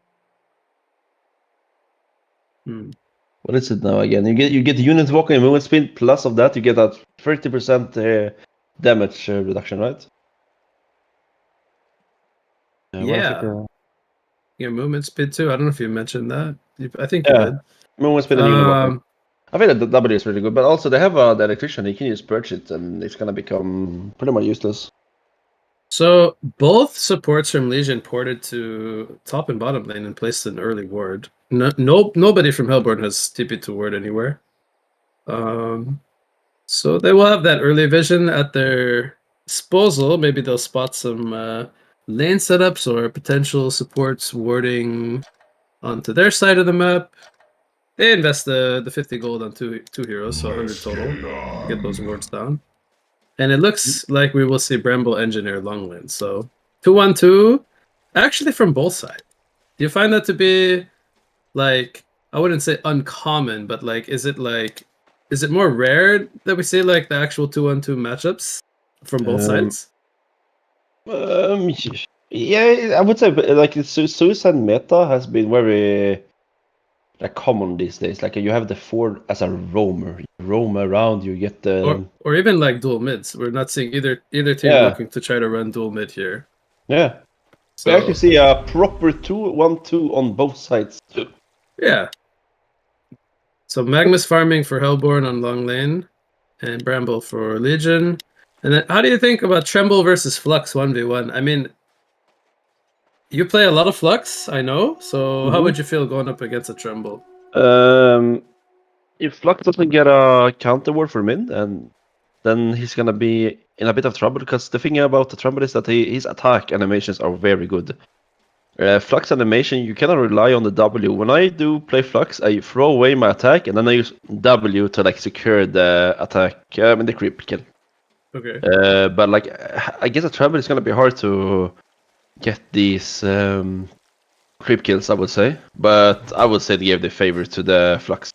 What is it now again? You get unit walking and movement speed. Plus of that, you get that 30% damage reduction, right? Yeah. Your movement speed too. I don't know if you mentioned that. I think you did. Movement speed and unit walking. I think that the W is really good, but also they have the electrician. You can just purge it, and it's gonna become pretty much useless. So both supports from Legion ported to top and bottom lane and placed an early ward. Nobody from Hellborn has TP to ward anywhere. So they will have that early vision at their disposal. Maybe they'll spot some lane setups or potential supports warding onto their side of the map. They invest the 50 gold on two heroes, so 100 total to get those wards down. And it looks like we will see Bramble engineer long lane. So 2-1-2, actually from both sides. Do you find that to be like, I wouldn't say uncommon, but like, is it more rare that we see like the actual 2-1-2 matchups from both sides? Yeah, I would say like suicide meta has been very common these days. Like you have the Ford as a roamer, you roam around, you get the or even like dual mids. We're not seeing either team looking to try to run dual mid here. Yeah, so we actually see a proper 2-1-2 on both sides too. Yeah. So Magnus farming for Hellborn on long lane, and Bramble for Legion. And then, how do you think about Tremble versus Flux 1v1? I mean, you play a lot of Flux, I know. So how would you feel going up against a Tremble? If Flux doesn't get a counter ward for mid, and then he's gonna be in a bit of trouble because the thing about the Tremble is that his attack animations are very good. Flux animation, you cannot rely on the W. When I do play Flux, I throw away my attack and then I use W to like secure the attack, the creep kill. Okay. But like, I guess a Tremble is gonna be hard to get these creep kills, I would say. But I would say they gave the favor to the Flux.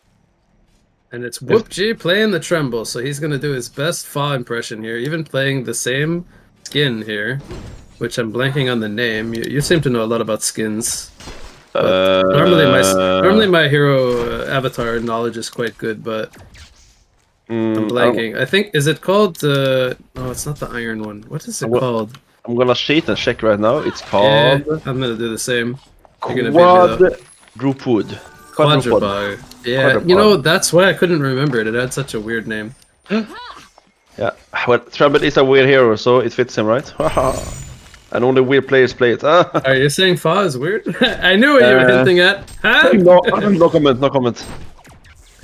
And it's WhoopG playing the Tremble, so he's gonna do his best FoC impression here, even playing the same skin here, which I'm blanking on the name. You seem to know a lot about skins. Normally my hero avatar knowledge is quite good, but I'm blanking. I think, is it called no, it's not the iron one. What is it called? I'm gonna cheat and check right now. It's called. Yeah, I'm gonna do the same. Quadrupod. Quadrupod. Yeah, you know, that's why I couldn't remember it. It had such a weird name. Yeah, well, Tremble is a weird hero, so it fits him, right? And only weird players play it. Are you saying FoC is weird? I knew what you were hinting at. Huh? No comment.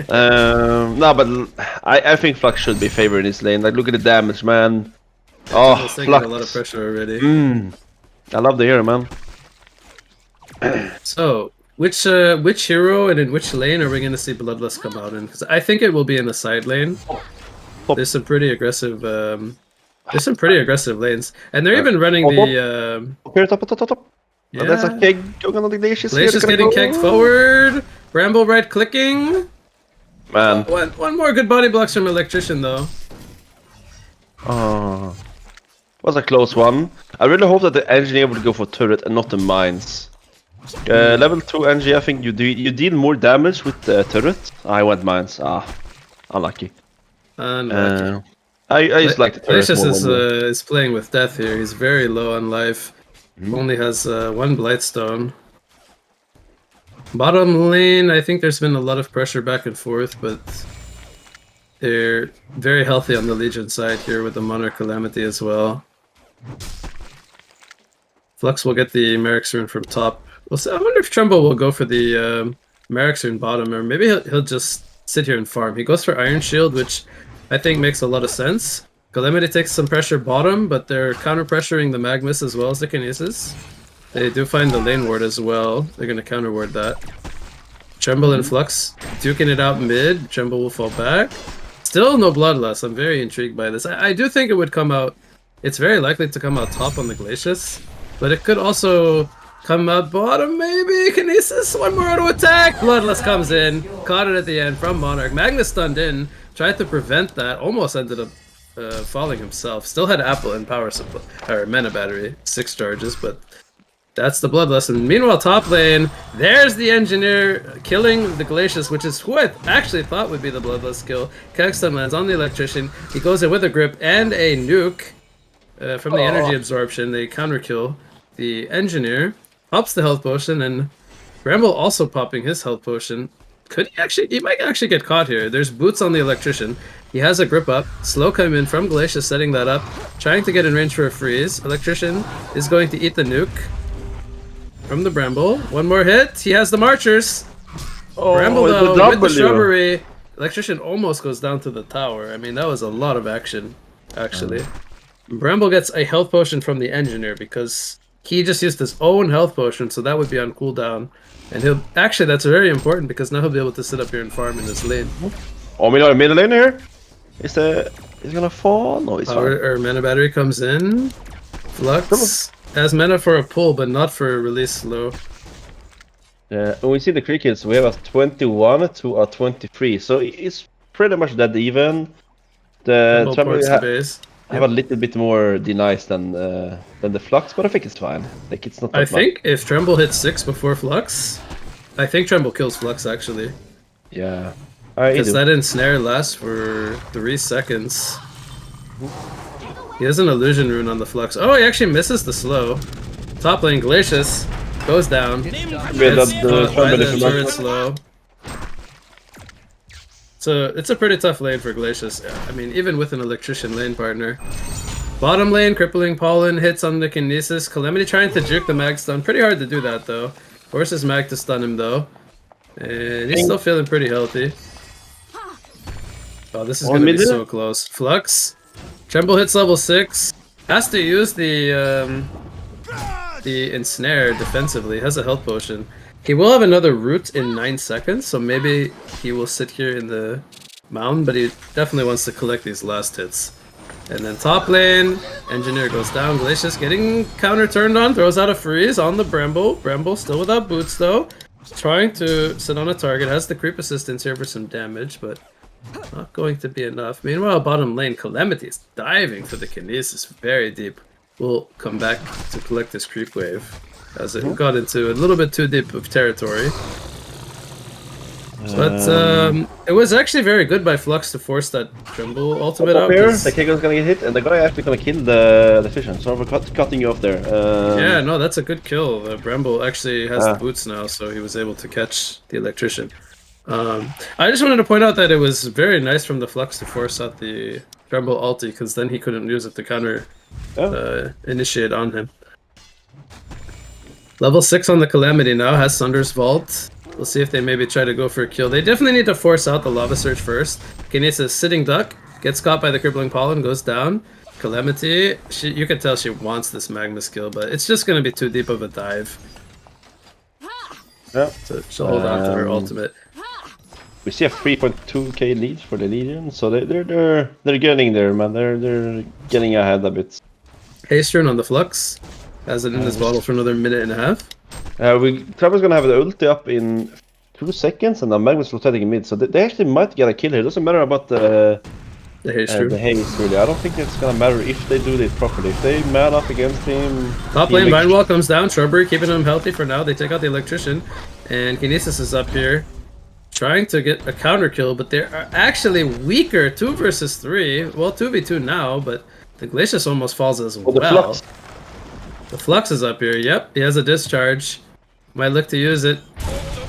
No, but I think Flux should be favored in this lane. Like, look at the damage, man. Oh, Flux. Flux. A lot of pressure already. I love the hero, man. So, which hero and in which lane are we going to see Bloodlust come out in? Because I think it will be in the side lane. There's some pretty aggressive. There's some pretty aggressive lanes, and they're even running the. Here, top. Yeah. That's a keg going on the Glaciers. Glaciers getting kegged forward. Bramble right clicking. Man. One more good body blocks from Electrician though. Oh, was a close one. I really hope that the engineer would go for turret and not the mines. Level 2 NG, I think you deal more damage with the turret. I went mines. Unlucky. Unlucky. I just like the turret. Glacius is playing with death here. He's very low on life. Only has one Blightstone. Bottom lane, I think there's been a lot of pressure back and forth, but they're very healthy on the Legion side here with the Monarch Calamity as well. Flux will get the Merrick's Rune from top. I wonder if Trumbo will go for the Merrick's Rune bottom, or maybe he'll just sit here and farm. He goes for Iron Shield, which I think makes a lot of sense. Calamity takes some pressure bottom, but they're counter-pressuring the Magnus as well as the Kinesis. They do find the lane ward as well. They're going to counter-ward that. Tremble and Flux duking it out mid. Tremble will fall back. Still no Bloodlust. I'm very intrigued by this. I do think it would come out... It's very likely to come out top on the Glacius, but it could also come out bottom maybe. Kinesis, one more auto attack. Bloodlust comes in. Caught it at the end from Monarch. Magnus stunned in. Tried to prevent that. Almost ended up falling himself. Still had Apple and power supply, or mana battery, 6 charges, but that's the Bloodlust. And meanwhile, top lane, there's the Engineer killing the Glacius, which is who I actually thought would be the Bloodlust kill. Kegstun lands on the Electrician. He goes in with a grip and a nuke from the energy absorption. They counter kill the Engineer, pops the health potion, and Bramble also popping his health potion. He might actually get caught here. There's boots on the Electrician. He has a grip up. Slow come in from Glacius, setting that up. Trying to get in range for a freeze. Electrician is going to eat the nuke from the Bramble. One more hit. He has the Marchers. Bramble though, with the Shrubbery. Electrician almost goes down to the tower. I mean, that was a lot of action, actually. Bramble gets a health potion from the Engineer because he just used his own health potion, so that would be on cooldown. And he'll actually, that's very important because now he'll be able to sit up here and farm in this lane. Oh, we got a middle lane here. Is gonna fall? No, it's fine. Or mana battery comes in. Flux has mana for a pull, but not for a release slow. Yeah, when we see the crickets, we have a 21 to a 23, so it's pretty much dead even. The Tremble have a little bit more denies than the Flux, but I think it's fine. Like it's not. That I think if Tremble hits 6 before Flux, I think Tremble kills Flux actually. Yeah. Because that ensnare lasts for 3 seconds. He has an illusion rune on the Flux. Oh, he actually misses the slow. Top lane Glacius goes down. The turret slow. So it's a pretty tough lane for Glacius. I mean, even with an Electrician lane partner. Bottom lane, Crippling Pollen hits on the Kinesis. Calamity trying to juke the mag stun. Pretty hard to do that though. Forces mag to stun him though. And he's still feeling pretty healthy. Oh, this is gonna be so close. Flux. Tremble hits level 6. Has to use the ensnare defensively. Has a health potion. He will have another root in 9 seconds, so maybe he will sit here in the mound, but he definitely wants to collect these last hits. And then top lane, Engineer goes down. Glacius getting counter turned on, throws out a freeze on the Bramble. Bramble still without boots though. Trying to sit on a target. Has the creep assistance here for some damage, but not going to be enough. Meanwhile, bottom lane, Calamity is diving for the Kinesis very deep. We'll come back to collect this creep wave as it got into a little bit too deep of territory. But it was actually very good by Flux to force that Tremble ultimate out. The Keiko's gonna get hit, and the guy actually gonna kill the Fission. So we're cutting you off there. Yeah, no, that's a good kill. Bramble actually has the boots now, so he was able to catch the Electrician. I just wanted to point out that it was very nice from the Flux to force out the Tremble ulti, because then he couldn't use it to counter initiate on him. Level 6 on the Calamity now, has Sunder's Vault. We'll see if they maybe try to go for a kill. They definitely need to force out the Lava Surge first. Kinesis sitting duck, gets caught by the Crippling Pollen, goes down. Calamity, you can tell she wants this Magnus kill, but it's just going to be too deep of a dive. Yeah. So she'll hold on to her ultimate. We see a 3.2k lead for the Legion, so they're getting there, man. They're getting ahead a bit. Haste rune on the Flux. Has it in his bottle for another minute and a half. Trevor's gonna have the ulti up in 2 seconds, and the Magnus rotating in mid, so they actually might get a kill here. It doesn't matter about the haste really. I don't think it's gonna matter if they do this properly. If they man up against him. Top lane Vine Wall comes down. Shrubbery keeping him healthy for now. They take out the Electrician, and Kinesis is up here, trying to get a counter kill, but they are actually weaker. 2 versus 3. Well, 2v2 now, but the Glacius almost falls as well. The Flux is up here, yep, he has a discharge. Might look to use it.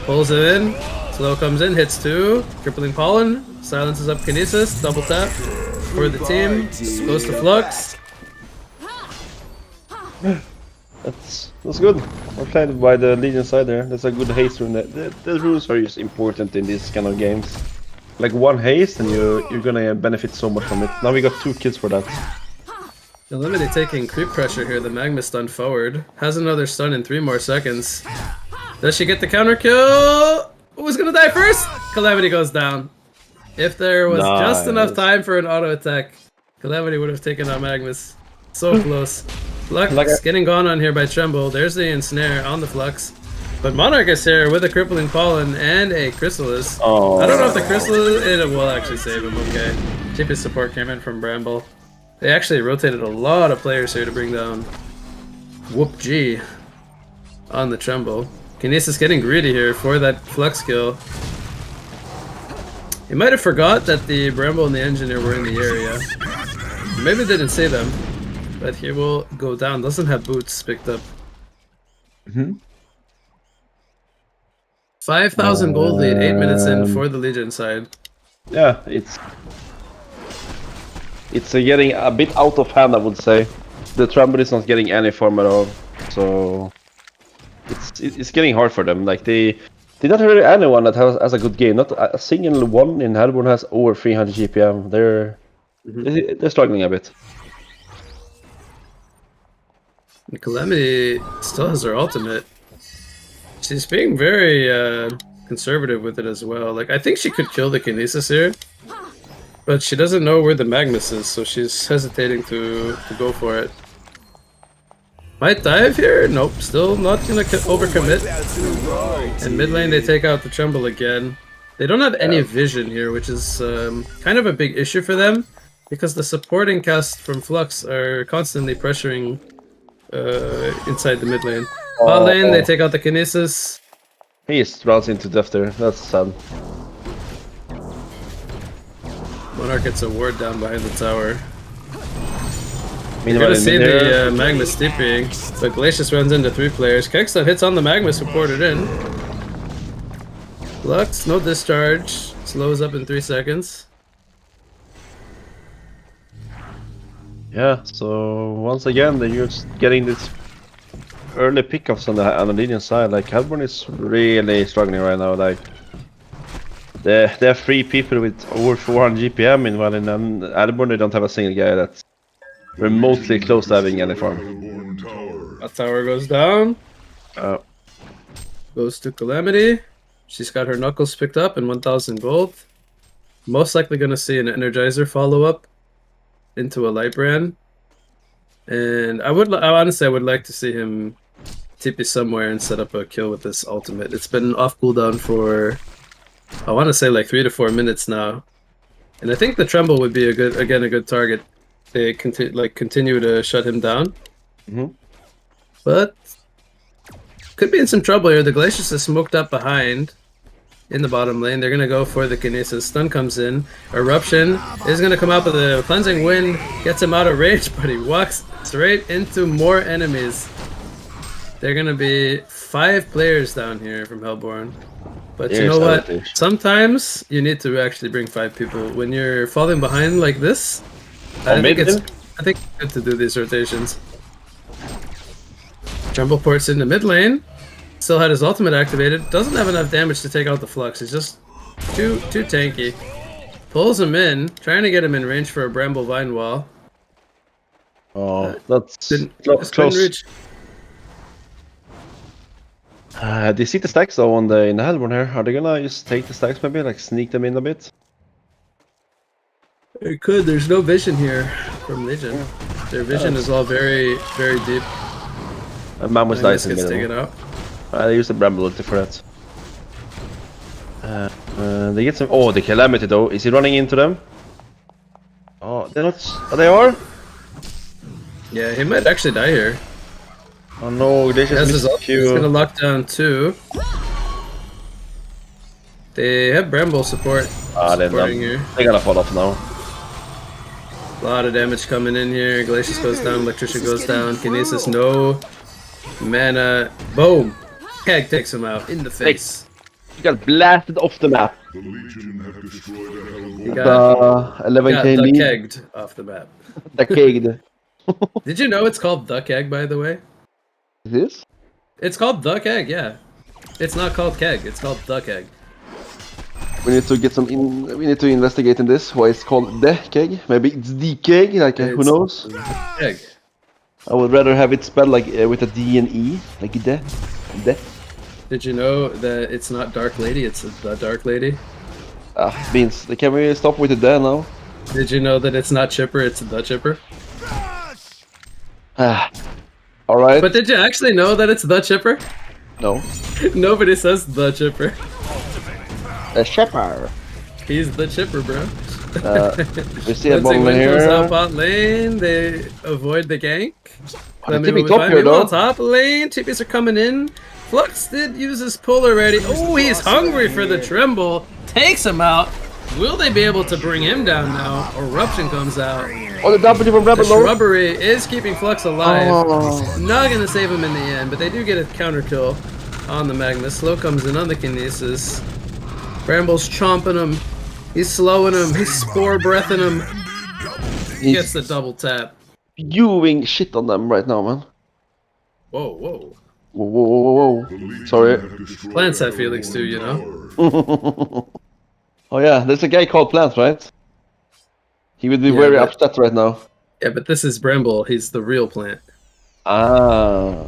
Pulls it in, slow comes in, hits 2. Crippling Pollen, silences up Kinesis, double tap for the team, goes to Flux. That's good. Well played by the Legion side there. That's a good haste rune. The runes are just important in these kind of games. like one haste, and you're gonna benefit so much from it. Now we got 2 kills for that. Calamity taking creep pressure here. The Magma stun forward. Has another stun in 3 more seconds. Does she get the counter kill? Who's gonna die first? Calamity goes down. If there was just enough time for an auto attack, Calamity would have taken out Magnus. So close. Flux getting gone on here by Tremble. There's the ensnare on the Flux. But Monarch is here with a crippling pollen and a Chrysalis. Oh. I don't know if the Chrysalis it will actually save him. Okay. Cheapest support came in from Bramble. They actually rotated a lot of players here to bring down Whoop G on the Tremble. Kinesis getting greedy here for that Flux kill. He might have forgot that the Bramble and the Engineer were in the area. Maybe they didn't see them. But he will go down. Doesn't have boots picked up. 5,000 gold lead, 8 minutes in for the Legion side. Yeah, it's getting a bit out of hand, I would say. The Tremble is not getting any farm at all, so it's getting hard for them. Like they not really anyone that has a good game. Not a single one in Hellborn has over 300 GPM. They're struggling a bit. And Calamity still has her ultimate. She's being very conservative with it as well. Like I think she could kill the Kinesis here. But she doesn't know where the Magnus is, so she's hesitating to go for it. Might dive here? Nope, still not gonna overcommit. And mid lane they take out the Tremble again. They don't have any vision here, which is kind of a big issue for them. Because the supporting cast from Flux are constantly pressuring inside the mid lane. Bot lane, they take out the Kinesis. He runs into death there, that's sad. Monarch gets a ward down behind the tower. You're Meanwhile, gonna see the Magma steeping, but Glacius runs into 3 players. Keksta hits on the Magma, supported in. Lux, no discharge. Slows up in 3 seconds. Yeah, so once again, they're just getting this early pickups on the Legion side. Like Hellborn is really struggling right now. Like they have 3 people with over 400 GPM, meanwhile in Hellborn they don't have a single guy that's remotely close to having any farm. A tower goes down. Uh, Goes to Calamity. She's got her knuckles picked up and 1,000 gold. Most likely gonna see an Energizer follow up into a Lightbrand. And I honestly would like to see him TP somewhere and set up a kill with this ultimate. It's been off cooldown for I want to say like 3 to 4 minutes now. And I think the Tremble would be a good target. They continue to shut him down. But could be in some trouble here. The Glacius is smoked up behind in the bottom lane. They're gonna go for the Kinesis. Stun comes in. Eruption is gonna come out with a cleansing wind, gets him out of range, but he walks straight into more enemies. They're gonna be 5 players down here from Hellborn. But you know what? Sometimes you need to actually bring 5 people. When you're falling behind like this, I think it's good to do these rotations. Tremble ports into mid lane. Still had his ultimate activated. Doesn't have enough damage to take out the Flux. He's just too tanky. Pulls him in, trying to get him in range for a Bramble Vine Wall. Oh, that's close. Reach. They see the stacks though in the Hellborn here. Are they gonna just take the stacks maybe, like sneak them in a bit? They could. There's no vision here from Legion. Their vision is all very deep. Mammoth dies in the middle. Taken out. They use the Bramble ulti for that. They get some. Oh, the Calamity though. Is he running into them? Oh, they're not. Oh, they are. Yeah, he might actually die here. Oh no, they just missed a few. He's gonna lock down 2. They have Bramble support. They're gonna fall off now. A lot of damage coming in here. Glacius goes down, Electrician goes down. Kinesis, no mana. Boom! Keg takes him out in the face. He got blasted off the map. The Legion have destroyed a He Hellborn. got 11k lead. kegged off the map. The kegged. Did you know it's called the keg, by the way? This? It's called the keg, yeah. It's not called keg, it's called the keg. We need to get some in. We need to investigate in this. Why it's called the keg? Maybe it's the keg. Like who knows? Egg. I would rather have it spelled like with a D and E, like the. Did you know that it's not Dark Lady, it's the Dark Lady? Beans. Can we stop with the the now? Did you know that it's not Chipper, it's the Chipper? All right. But did you actually know that it's the Chipper? No. Nobody says the Chipper. A shepherd. He's the Chipper, bro. We see a Once bottom Win here. goes out bot lane, they avoid the gank. The TP top here, Meanwhile, though. top lane, TPs are coming in. Flux did use his pull already. Oh, he's hungry for the tremble. Takes him out. Will they be able to bring him down now? Eruption comes out. Oh, the W from The Rebel low. shrubbery is keeping Flux alive. Oh. Not gonna save him in the end, but they do get a counter kill on the Magnus. Slow comes in on the Kinesis. Bramble's chomping him. He's slowing him. He's spore breathing him. He gets the double tap. Spewing shit on them right now, man. Whoa, whoa. Whoa, whoa, whoa, whoa, whoa. Sorry. Plants have feelings too, you know? Oh yeah, there's a guy called Plant, right? He would be Yeah, very but- upset right now. Yeah, but this is Bramble. He's the real plant. Ah.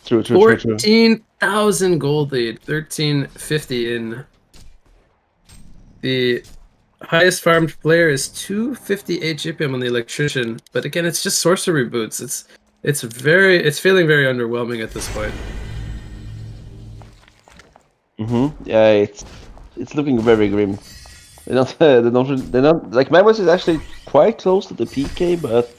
True. 14,000 gold lead. 1350 in. The highest farmed player is 258 GPM on the electrician, but again, it's just sorcery boots. It's feeling very underwhelming at this point. Yeah, it's looking very grim. They're not like Magnus is actually quite close to the PK, but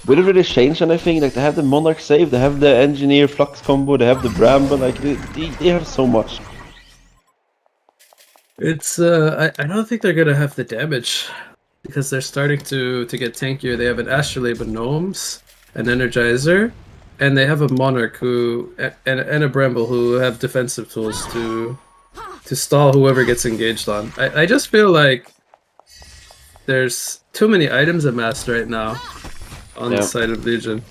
we didn't really change anything. Like they have the Monarch save, they have the Engineer Flux combo, they have the Bramble. Like they have so much. It's I don't think they're gonna have the damage because they're starting to get tankier. They have an Astrolabe with Gnomes, an Energizer, and they have a Monarch who and a Bramble who have defensive tools to stall whoever gets engaged on. I just feel like there's too many items amassed right now on the side of Legion,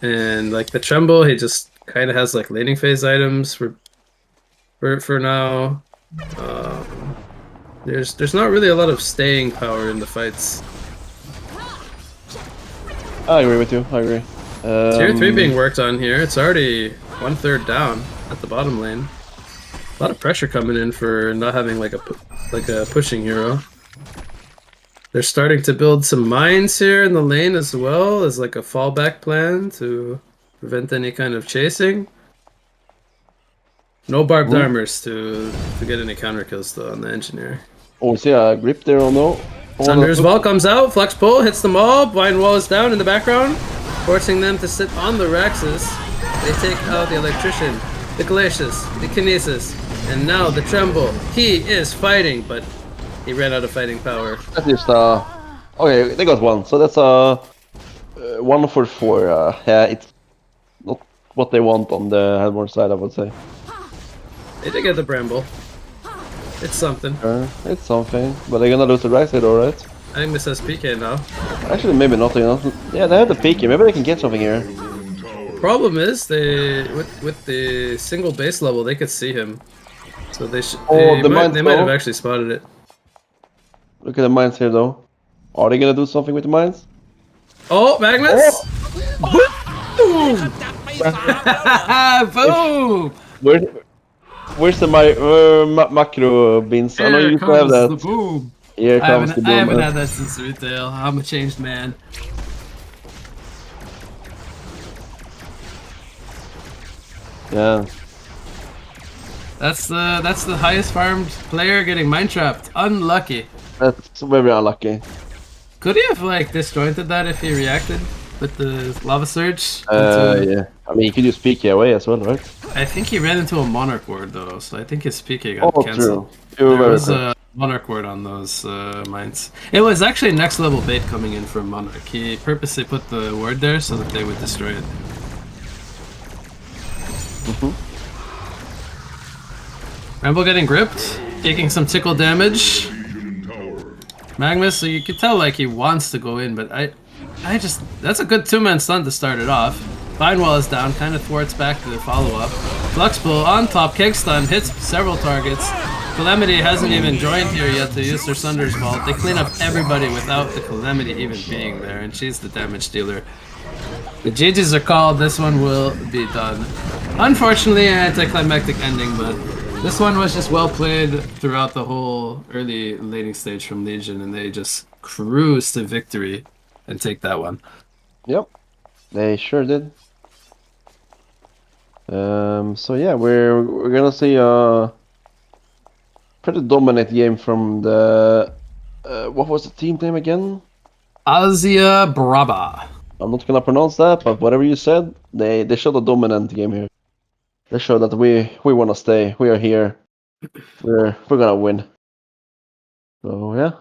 and like the Tremble, he just kind of has like laning phase items for now. There's not really a lot of staying power in the fights. I agree with you. I agree. Tier 3 being worked on here. It's already 1/3 down at the bottom lane. A lot of pressure coming in for not having like a pushing hero. They're starting to build some mines here in the lane as well as like a fallback plan to prevent any kind of chasing. No barbed armors to get any counter kills though on the engineer. Oh, see a grip there or no? Thunder's Wall comes out, Flux pull, hits them all, Blind Wall is down in the background, forcing them to sit on the Raxus. They take out the Electrician, the Glacius, the Kinesis, and now the Tremble. He is fighting, but he ran out of fighting power. That is okay. They got one, so that's 1 for 4. Yeah, it's not what they want on the Helmore side, I would say. They did get the Bramble. It's something. It's something, but they're gonna lose the right side, alright? I think this has PK now. Actually, maybe not. Yeah, they have the PK. Maybe they can get something here. Problem is, they with the single base level, they could see him. So they should. Oh, They might have actually spotted it. Look at the mines here, though. Are they gonna do something with the mines? Oh, Magnus! Boom! Boom! Where's the macro beans? I know you used to have that. The boom. Here comes the boom. I haven't had that since retail. I'm a changed man. Yeah. That's the highest farmed player getting mine trapped. Unlucky. That's very unlucky. Could he have like disjointed that if he reacted with the lava surge? Yeah. I mean, you could use PK away as well, right? I think he ran into a Monarch ward though, so I think his PK got cancelled. True. There was a Monarch ward on those mines. It was actually next level bait coming in from Monarch. He purposely put the ward there so that they would destroy it. Rambo getting gripped, taking some tickle damage. Magnus, so you could tell like he wants to go in, but I just, that's a good 2-man stun to start it off. Wall is down, kind of thwarts back to the follow-up. Flux pull on top, keg stun, hits several targets. Calamity hasn't even joined here yet to use their Sunder's Vault. They clean up everybody without the Calamity even being there, and she's the damage dealer. The GGs are called. This one will be done. Unfortunately, an anticlimactic ending, but this one was just well played throughout the whole early laning stage from Legion, and they just cruise to victory and take that one. Yep, they sure did. So yeah, we're gonna see a pretty dominant game from the what was the team name again? Azia Braba. I'm not gonna pronounce that, but whatever you said, they showed a dominant game here. They showed that we wanna stay. We are here. We're gonna win. So yeah.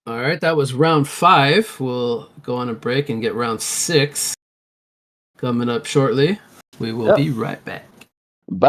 All right, that was round 5. We'll go on a break and get round 6 coming up shortly. We will be right back. Bye.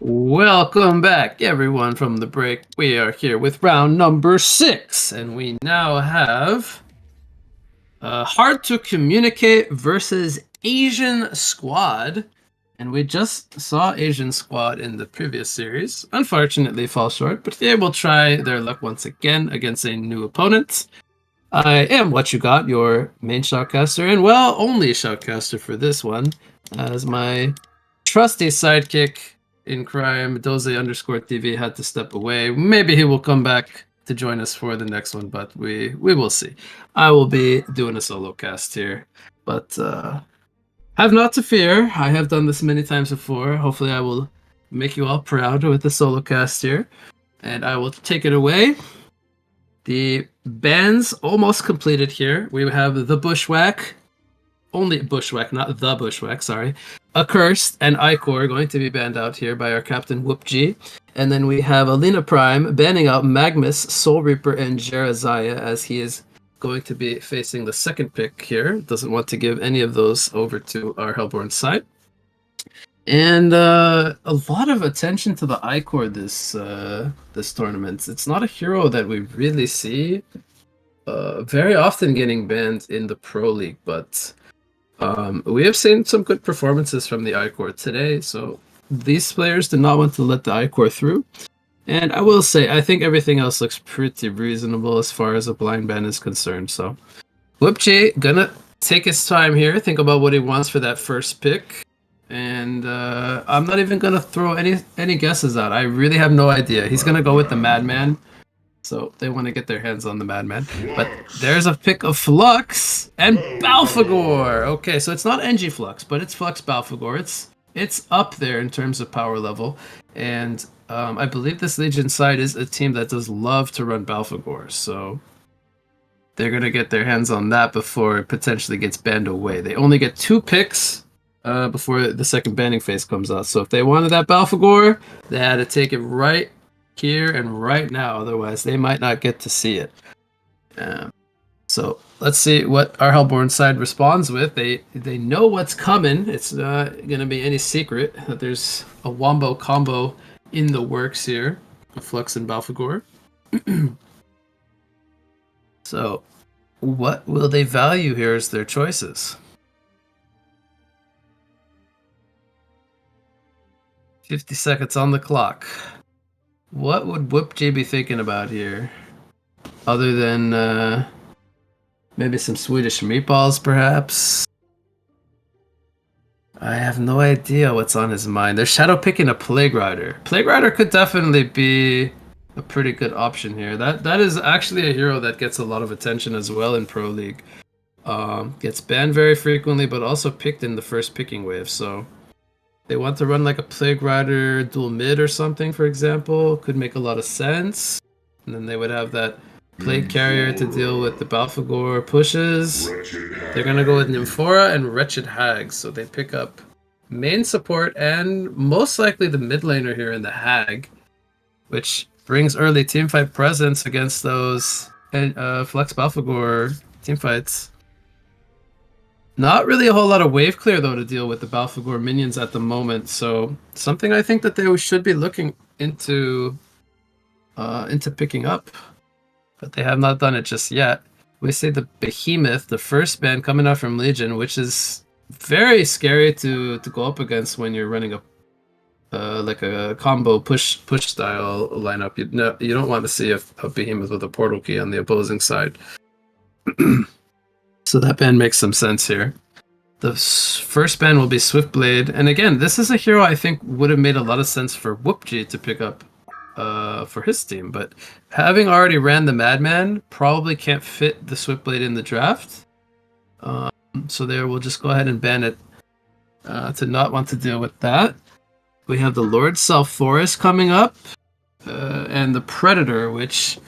Welcome back, everyone, from the break. We are here with round number 6, and we now have Hard to Communicate versus Asian Squad. And we just saw Asian Squad in the previous series. Unfortunately, fall short, but they will try their luck once again against a new opponent. I am What You Got, your main shoutcaster, and well, only shoutcaster for this one, as my trusty sidekick in crime, Doze_TV had to step away. Maybe he will come back to join us for the next one, but we will see. I will be doing a solo cast here, but have not to fear. I have done this many times before. Hopefully I will make you all proud with the solo cast here, and I will take it away. The bans almost completed here. We have the Bushwhack, only Bushwhack, not the Bushwhack, sorry. Accursed and Icor going to be banned out here by our captain Whoop-G. And then we have Alina Prime banning out Magnus, Soul Reaper, and Jerazaya, as he is going to be facing the second pick here. Doesn't want to give any of those over to our Hellborn side. And a lot of attention to the Icor this tournament. It's not a hero that we really see very often getting banned in the Pro League, but we have seen some good performances from the Icor today, so these players did not want to let the Icor through. And I will say, I think everything else looks pretty reasonable as far as a blind ban is concerned. So Whoop-G gonna take his time here, think about what he wants for that first pick. And I'm not even gonna throw any guesses out. I really have no idea. He's gonna go with the Madman. So they want to get their hands on the Madman. But there's a pick of Flux and Balfagor. Okay, so it's not NG Flux, but it's Flux Balfagor. It's up there in terms of power level. And I believe this Legion side is a team that does love to run Balfagor. So they're going to get their hands on that before it potentially gets banned away. They only get 2 picks before the second banning phase comes out. So if they wanted that Balfagor, they had to take it right here and right now, otherwise they might not get to see it. So let's see what our Hellborn side responds with. They know what's coming. It's not gonna be any secret that there's a wombo combo in the works here of Flux and Balfagor. So what will they value here as their choices? 50 seconds on the clock. What would Whoop-G be thinking about here? Other than maybe some Swedish meatballs, perhaps? I have no idea what's on his mind. They're shadow picking a Plague Rider. Plague Rider could definitely be a pretty good option here. That is actually a hero that gets a lot of attention as well in Pro League. Gets banned very frequently, but also picked in the first picking wave, so they want to run like a Plague Rider dual mid or something, for example. Could make a lot of sense. And then they would have that Plague Carrier to deal with the Balfagor pushes. They're going to go with Nymphora and Wretched Hag. So they pick up main support and most likely the mid laner here in the Hag, which brings early teamfight presence against those Flex Balfagor teamfights. Not really a whole lot of wave clear, though, to deal with the Balfagor minions at the moment. So something I think that they should be looking into picking up. But they have not done it just yet. We see the Behemoth, the first ban coming out from Legion, which is very scary to go up against when you're running like a combo push style lineup. You don't want to see a Behemoth with a portal key on the opposing side. So that ban makes some sense here. The first ban will be Swiftblade. And again, this is a hero I think would have made a lot of sense for Whoop-G to pick up for his team. But having already ran the Madman, probably can't fit the Swiftblade in the draft. So there, we'll just go ahead and ban it to not want to deal with that. We have the Lord Self Forest coming up. And the Predator, which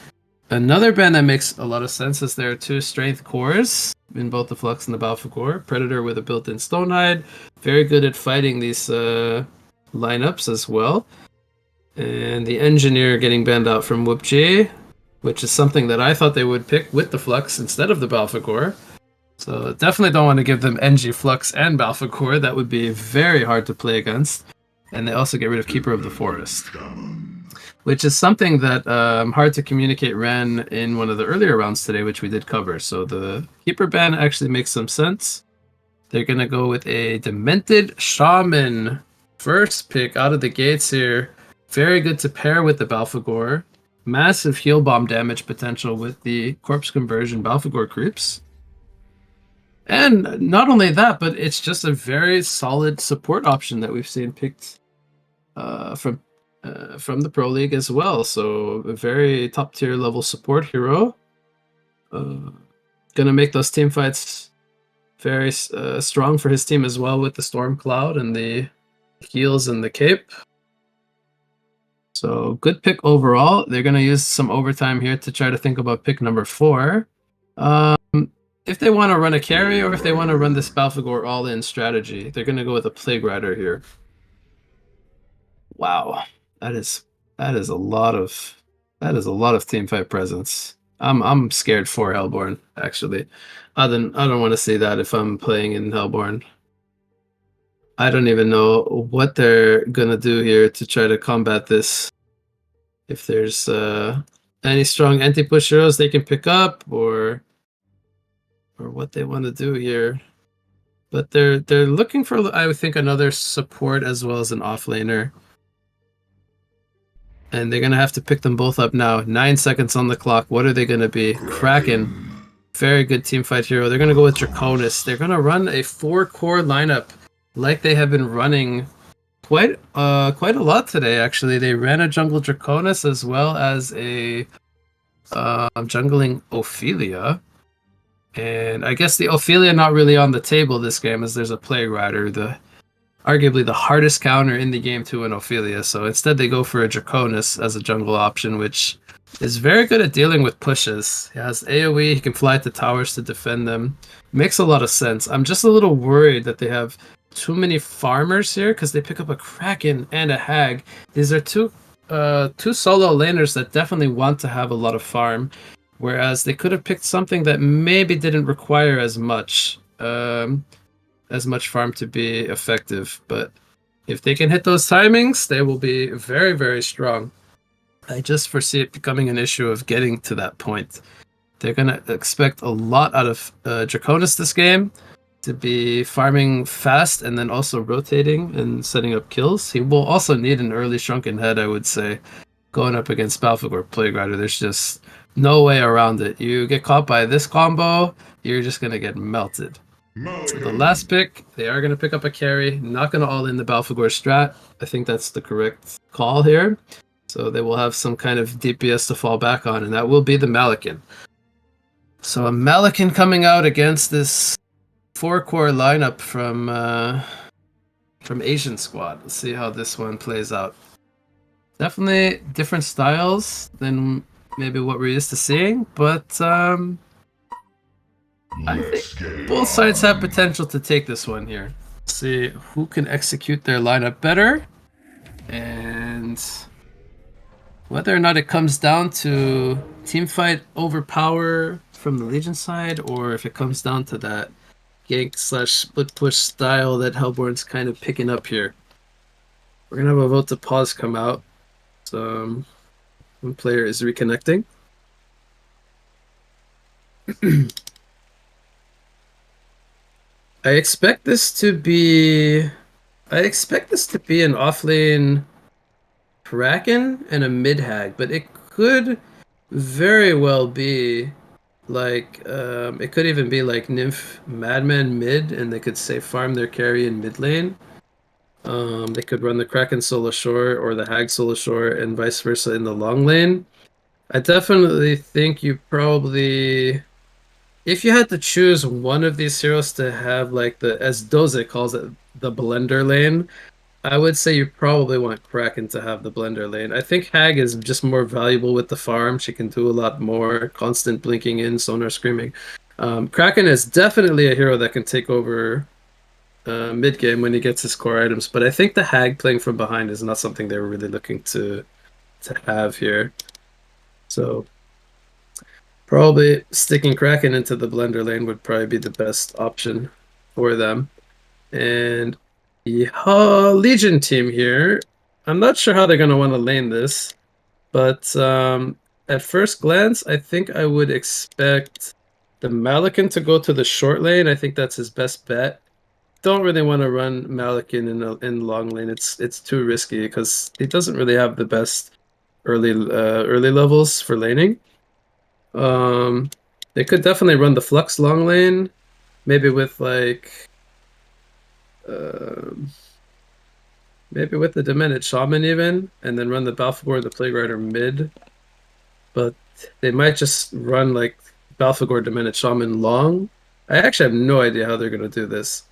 Another band that makes a lot of sense is there are 2 strength cores in both the Flux and the Balfour core. Predator with a built-in Stonehide, very good at fighting these lineups as well. And the Engineer getting banned out from Whoop G, which is something that I thought they would pick with the Flux instead of the Balfour core. So definitely don't want to give them NG Flux and Balfour core. That would be very hard to play against. And they also get rid of Keeper of the Forest, which is something that Hard to Communicate ran in one of the earlier rounds today, which we did cover. So the Keeper ban actually makes some sense. They're going to go with a Demented Shaman. First pick out of the gates here. Very good to pair with the Balfagor. Massive heal bomb damage potential with the Corpse Conversion Balfagor creeps. And not only that, but it's just a very solid support option that we've seen picked from the Pro League as well. So a very top tier level support hero. Gonna make those team fights very strong for his team as well with the Storm Cloud and the heals and the cape. So good pick overall. They're gonna use some overtime here to try to think about pick number 4. If they want to run a carry or if they want to run this Balfagor all-in strategy, they're gonna go with a Plague Rider here. Wow, that is a lot of team fight presence. I'm scared for Hellborn actually. I don't want to see that if I'm playing in Hellborn. I don't even know what they're gonna do here to try to combat this. If there's any strong anti-push heroes they can pick up, or what they want to do here. But they're looking for, I would think, another support as well as an offlaner. And they're gonna have to pick them both up now. 9 seconds on the clock. What are they gonna be? Kraken. Very good team fight hero. They're gonna go with Draconis. They're gonna run a 4-core lineup like they have been running quite a lot today, actually. They ran a jungle Draconis as well as a jungling Ophelia. And I guess the Ophelia not really on the table this game, as there's a Plague Rider, arguably the hardest counter in the game to an Ophelia. So instead they go for a Draconis as a jungle option, which is very good at dealing with pushes. He has AoE, he can fly to towers to defend them. Makes a lot of sense. I'm just a little worried that they have too many farmers here because they pick up a Kraken and a Hag. These are two solo laners that definitely want to have a lot of farm, whereas they could have picked something that maybe didn't require as much farm to be effective. But if they can hit those timings, they will be very, very strong. I just foresee it becoming an issue of getting to that point. They're going to expect a lot out of Draconis this game, to be farming fast and then also rotating and setting up kills. He will also need an early Shrunken Head, I would say, going up against Balfagor Plague Rider. There's just no way around it. You get caught by this combo, you're just going to get melted. So the last pick, they are going to pick up a carry, not going to all in the Balfagor strat. I think that's the correct call here. So they will have some kind of DPS to fall back on, and that will be the Malakin. So a Malakin coming out against this 4-core lineup from Asian Squad. Let's see how this one plays out. Definitely different styles than maybe what we're used to seeing, but I think both sides have potential to take this one here. Let's see who can execute their lineup better, and whether or not it comes down to teamfight overpower from the Legion side, or if it comes down to that gank / split push style that Hellborn's kind of picking up here. We're gonna have a vote to pause come out. So one player is reconnecting. I expect this to be an offlane Kraken and a mid hag, but it could very well be like it could even be like Nymph Madman mid, and they could say farm their carry in mid lane. They could run the Kraken solo shore or the Hag solo shore and vice versa in the long lane. I definitely think you probably, if you had to choose one of these heroes to have like the, as Doze calls it, the blender lane, I would say you probably want Kraken to have the blender lane. I think Hag is just more valuable with the farm. She can do a lot more, constant blinking in, sonar screaming. Kraken is definitely a hero that can take over mid game when he gets his core items, but I think the Hag playing from behind is not something they were really looking to have here. So probably sticking Kraken into the blender lane would probably be the best option for them. And the Legion team here, I'm not sure how they're going to want to lane this, but at first glance, I think I would expect the Malakin to go to the short lane. I think that's his best bet. Don't really want to run Malakin in long lane. It's too risky because he doesn't really have the best early levels for laning. They could definitely run the Flux long lane, maybe with like. Maybe with the Demented Shaman even, and then run the Balfagor the Plague Rider mid. But they might just run like Balfagor Demented Shaman long. I actually have no idea how they're going to do this.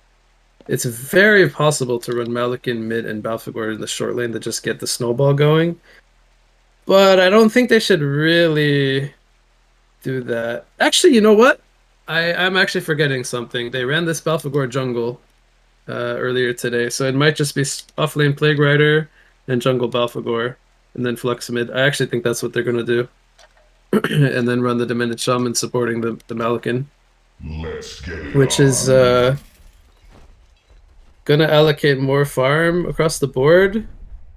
It's very possible to run Malakin mid and Balfagor in the short lane to just get the snowball going. But I don't think they should really do that. Actually, you know what? I'm actually forgetting something. They ran this Balfagor jungle earlier today, so it might just be offlane Plague Rider and jungle Balfagor, and then Flux mid. I actually think that's what they're gonna do, and then run the Demented Shaman supporting the Malakin, which is gonna allocate more farm across the board,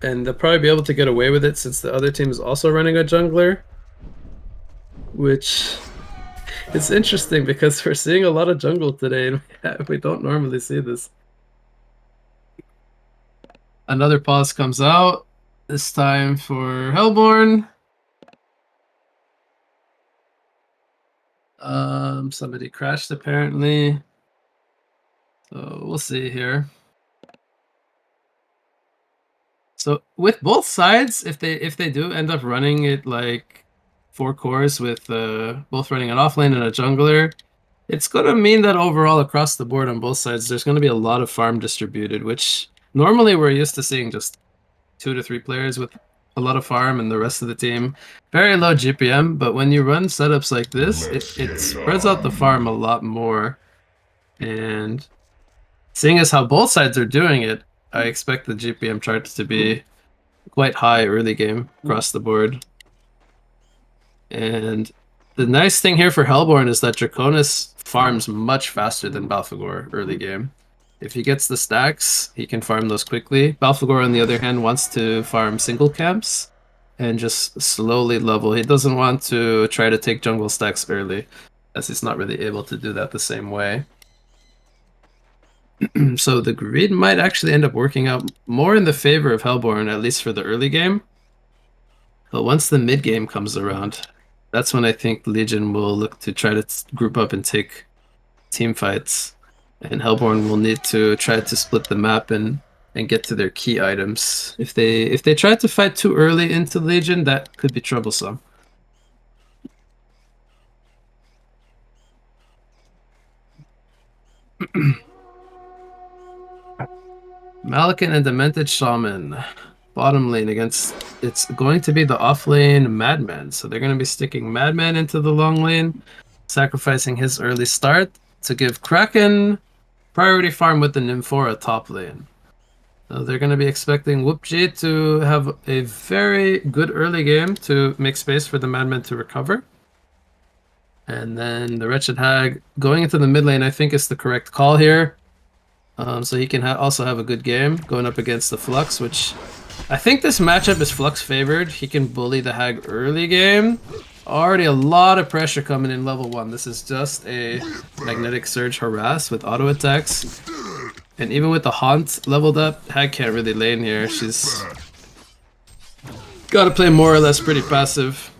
and they'll probably be able to get away with it since the other team is also running a jungler, which is interesting because we're seeing a lot of jungle today, and we don't normally see this. Another pause comes out, this time for Hellborn. Somebody crashed apparently. So we'll see here. So with both sides, if they do end up running it like 4 cores with both running an offlane and a jungler, it's gonna mean that overall across the board on both sides, there's gonna be a lot of farm distributed, which normally we're used to seeing just 2 to 3 players with a lot of farm and the rest of the team very low GPM. But when you run setups like this, it spreads out the farm a lot more. And seeing as how both sides are doing it, I expect the GPM charts to be quite high early game across the board. And the nice thing here for Hellborn is that Draconis farms much faster than Balfagor early game. If he gets the stacks, he can farm those quickly. Balfagor, on the other hand, wants to farm single camps and just slowly level. He doesn't want to try to take jungle stacks early, as he's not really able to do that the same way. So the grid might actually end up working out more in the favor of Hellborn, at least for the early game. But once the mid game comes around, that's when I think Legion will look to try to group up and take team fights. And Hellborn will need to try to split the map and get to their key items. If they try to fight too early into Legion, that could be troublesome. Malakin and Demented Shaman. Bottom lane against... It's going to be the offlane Madman. So they're going to be sticking Madman into the long lane, sacrificing his early start to give Kraken priority farm with the Nymphora top lane. So they're going to be expecting Whoopji to have a very good early game to make space for the Madman to recover. And then the Wretched Hag going into the mid lane, I think, is the correct call here. So he can also have a good game going up against the Flux, which I think this matchup is Flux favored. He can bully the Hag early game. Already a lot of pressure coming in level 1. This is just a Magnetic Surge Harass with auto attacks. And even with the Haunt leveled up, Hag can't really lane here. She's got to play more or less pretty passive.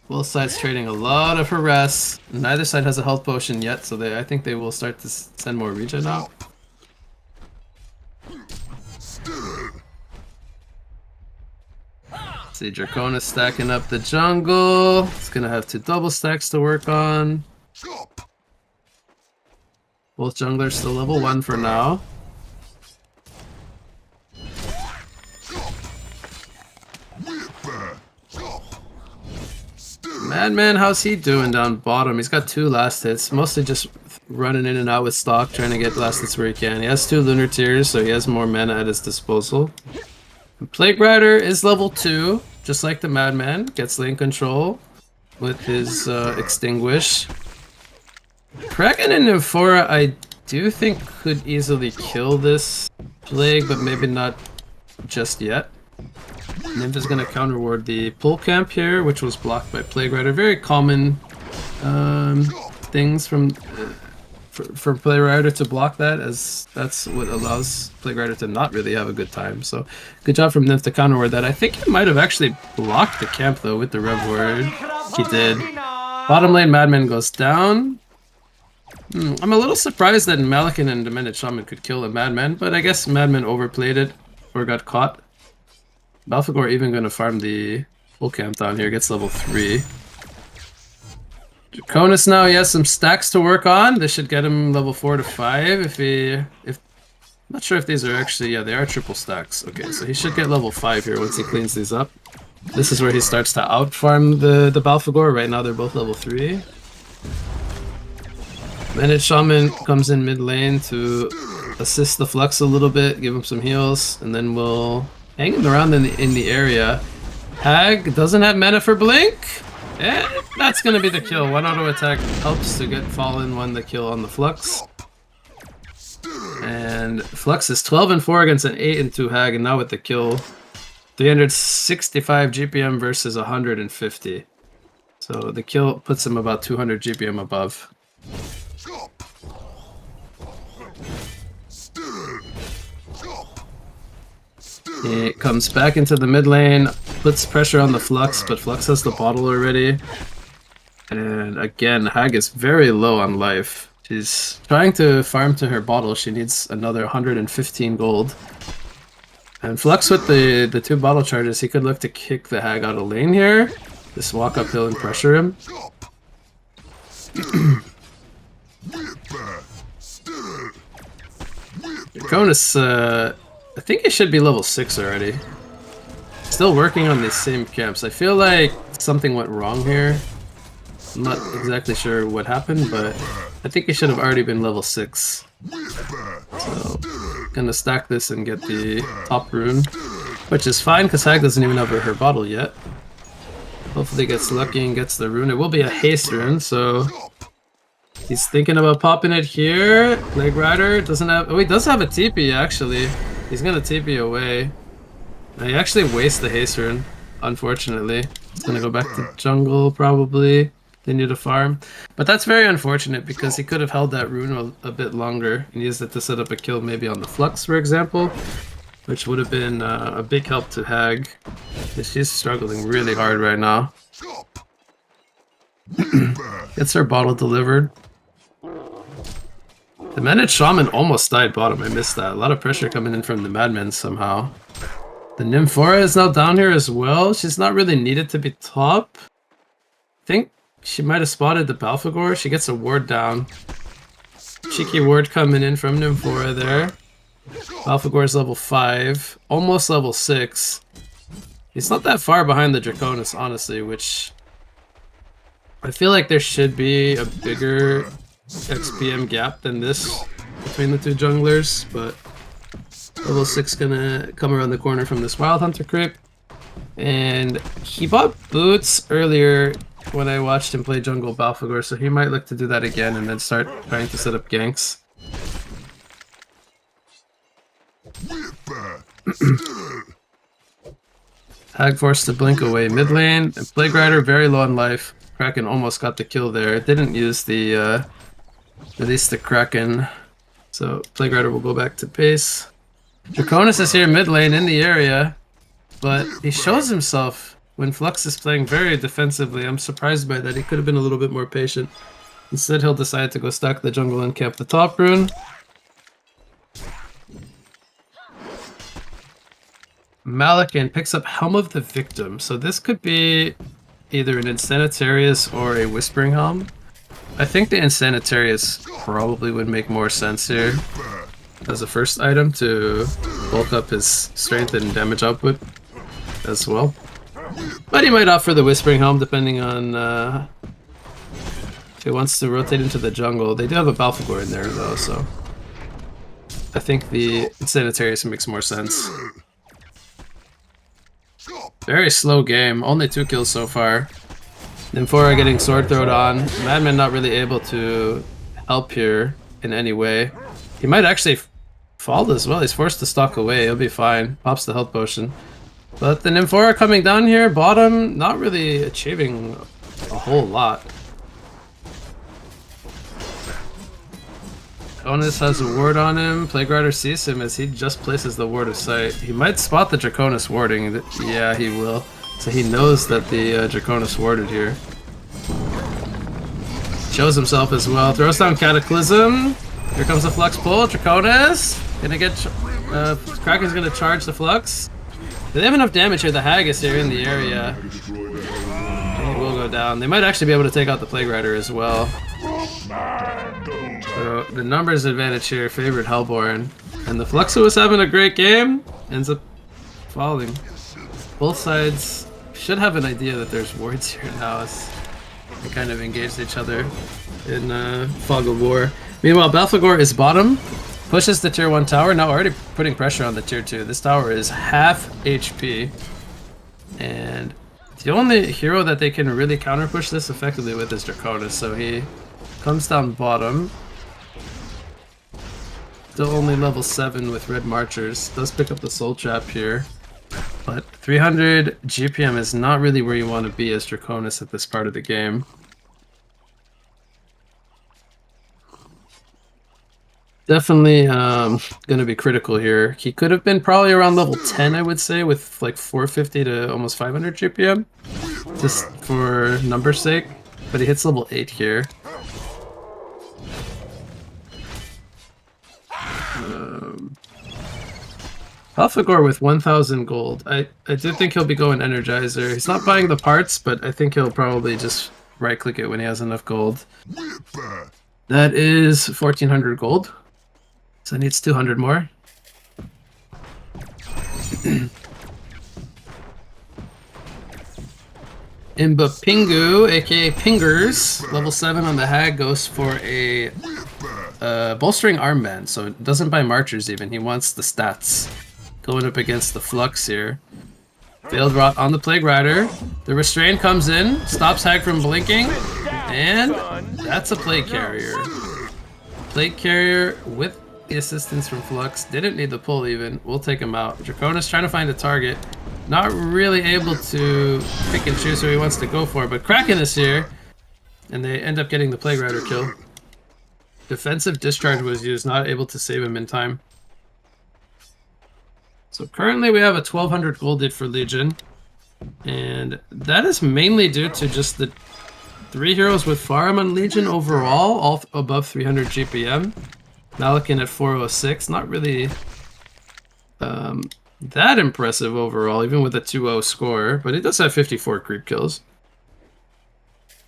Both sides trading a lot of harass. Neither side has a health potion yet, so I think they will start to send more regen out. See, Draconis stacking up the jungle. It's gonna have 2 double stacks to work on. Both junglers still level 1 for now. Madman, how's he doing down bottom? He's got 2 last hits, mostly just running in and out with stock, trying to get last hits where he can. He has 2 Lunar Tears, so he has more mana at his disposal. Plague Rider is level 2, just like the Madman. Gets lane control with his Extinguish. Kraken and Nymphora, I do think could easily kill this Plague, but maybe not just yet. Nymph is going to counter-ward the pull camp here, which was blocked by Plague Rider. Very common things from for Plague Rider to block that, as that's what allows Plague Rider to not really have a good time. So good job from Nymph to counter-ward that. I think he might have actually blocked the camp though with the Rev Ward. He did. Bottom lane Madman goes down. I'm a little surprised that Malikan and Demented Shaman could kill a Madman, but I guess Madman overplayed it or got caught. Balfagor even going to farm the full camp down here, gets level 3. Draconis now, he has some stacks to work on. This should get him level 4 to 5 I'm not sure if these are actually, yeah, they are triple stacks. Okay, so he should get level 5 here once he cleans these up. This is where he starts to outfarm the Balfagor. Right now they're both level 3. Demented Shaman comes in mid lane to assist the Flux a little bit, give him some heals, and then we'll hang him around in the area. Hag doesn't have mana for Blink, and that's gonna be the kill. 1 auto attack helps to get Fallen 1 the kill on the Flux. And Flux is 12 and 4 against an 8 and 2 Hag, and now with the kill, 365 GPM versus 150. So the kill puts him about 200 GPM above. He comes back into the mid lane, puts pressure on the Flux, but Flux has the bottle already. And again, Hag is very low on life. She's trying to farm to her bottle. She needs another 115 gold. And Flux with the 2 bottle charges, he could look to kick the Hag out of lane here. Just walk uphill and pressure him. Draconis, I think he should be level 6 already. Still working on these same camps. I feel like something went wrong here. I'm not exactly sure what happened, but I think he should have already been level 6. So, gonna stack this and get the top rune, which is fine because Hag doesn't even have her bottle yet. Hopefully gets lucky and gets the rune. It will be a haste rune, so he's thinking about popping it here. Plague Rider doesn't have... Oh, he does have a TP actually. He's gonna TP away. He actually wastes the haste rune, unfortunately. He's gonna go back to jungle probably. Continue to farm. But that's very unfortunate because he could have held that rune a bit longer and used it to set up a kill maybe on the Flux, for example, which would have been a big help to Hag. She's struggling really hard right now. Gets her bottle delivered. The Demented Shaman almost died bottom. I missed that. A lot of pressure coming in from the Madmen somehow. The Nymphora is now down here as well. She's not really needed to be top. I think she might have spotted the Balfagor. She gets a ward down. Cheeky ward coming in from Nymphora there. Balfagor is level 5. Almost level 6. He's not that far behind the Draconis, honestly, which... I feel like there should be a bigger XPM gap than this between the 2 junglers, but level 6 gonna come around the corner from this Wild Hunter creep. And he bought boots earlier when I watched him play jungle Balfagor, so he might look to do that again and then start trying to set up ganks. Hag forced to blink away mid lane, and Plague Rider very low on life. Kraken almost got the kill there. Didn't use the release the Kraken, so Plague Rider will go back to base. Draconis is here mid lane in the area, but he shows himself when Flux is playing very defensively. I'm surprised by that. He could have been a little bit more patient. Instead, he'll decide to go stack the jungle and camp the top rune. Malikan picks up Helm of the Victim, so this could be either an Insanitarius or a Whispering Helm. I think the Insanitarius probably would make more sense here as a first item to bulk up his strength and damage output as well. But he might opt for the Whispering Helm depending on if he wants to rotate into the jungle. They do have a Balfagor in there though, so I think the Insanitarius makes more sense. Very slow game, only 2 kills so far. Nymphora getting sword thrown on. Madman not really able to help here in any way. He might actually fall as well. He's forced to stalk away. He'll be fine. Pops the health potion. But the Nymphora coming down here, bottom, not really achieving a whole lot. Draconis has a ward on him. Plague Rider sees him as he just places the ward of sight. He might spot the Draconis warding. Yeah, he will. So he knows that the Draconis warded here. Shows himself as well. Throws down Cataclysm. Here comes the Flux pull. Draconis. Gonna get... Kraken's gonna charge the Flux. They have enough damage here. The Hag is here in the area. He will go down. They might actually be able to take out the Plague Rider as well. So the numbers advantage here favored Hellborn. And the Flux, who was having a great game, ends up falling. Both sides should have an idea that there's wards here now as they kind of engaged each other in Fog of War. Meanwhile, Balfagor is bottom. Pushes the tier 1 tower, now already putting pressure on the tier 2. This tower is half HP. And the only hero that they can really counter push this effectively with is Draconis, so he comes down bottom. Still only level 7 with Red Marchers. Does pick up the Soul Trap here. But 300 GPM is not really where you want to be as Draconis at this part of the game. Definitely going to be critical here. He could have been probably around level 10, I would say, with like 450 to almost 500 GPM, just for numbers' sake. But he hits level 8 here. Balfagor with 1,000 gold. I do think he'll be going Energizer. He's not buying the parts, but I think he'll probably just right-click it when he has enough gold. That is 1,400 gold. So it needs 200 more. Imba Pingu, aka Pingers, level 7 on the Hag, goes for a bolstering armband, so it doesn't buy Marchers even. He wants the stats. Going up against the Flux here. Failed Rot on the Plague Rider. The Restrain comes in, stops Hag from blinking, and that's a Plague Carrier. Plague Carrier with the assistance from Flux. Didn't need the pull even. We'll take him out. Draconis trying to find a target. Not really able to pick and choose who he wants to go for, but Kraken is here. And they end up getting the Plague Rider kill. Defensive Discharge was used, not able to save him in time. So currently we have a 1,200 gold lead for Legion. And that is mainly due to just the 3 heroes with farm on Legion overall, all above 300 GPM. Malakin at 406, not really that impressive overall, even with a 2-0 score, but he does have 54 creep kills.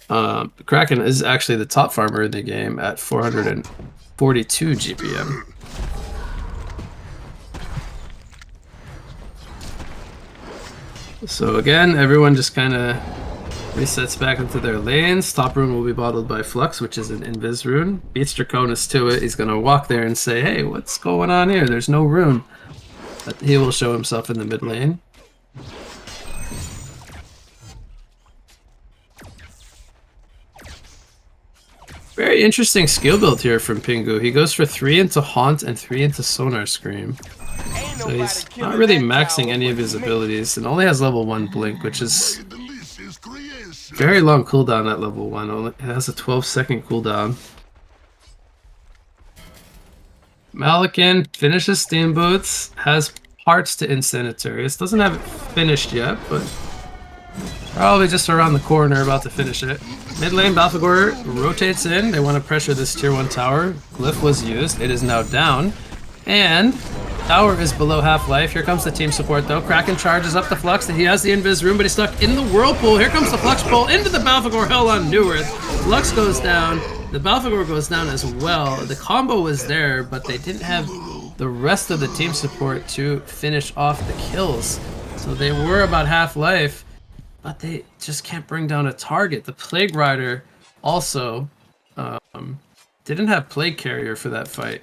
Kraken is actually the top farmer in the game at 442 GPM. So again, everyone just kind of resets back into their lanes. Top rune will be bottled by Flux, which is an Invis rune. Beats Draconis to it. He's going to walk there and say, hey, what's going on here? There's no rune. But he will show himself in the mid lane. Very interesting skill build here from Pingu. He goes for 3 into Haunt and 3 into Sonar Scream. So he's not really maxing any of his abilities and only has level 1 Blink, which is very long cooldown at level 1. It has a 12-second cooldown. Malakin finishes Steam Boots, has parts to Insanitarius. Doesn't have it finished yet, but probably just around the corner about to finish it. Mid lane, Balfagor rotates in. They want to pressure this tier 1 tower. Glyph was used. It is now down. And tower is below half-life. Here comes the team support though. Kraken charges up the Flux. He has the Invis room, but he's stuck in the Whirlpool. Here comes the Flux pull into the Balfagor Hell on Newerth. Flux goes down. The Balfagor goes down as well. The combo was there, but they didn't have the rest of the team support to finish off the kills. So they were about half-life. but they just can't bring down a target. The Plague Rider also didn't have Plague Carrier for that fight.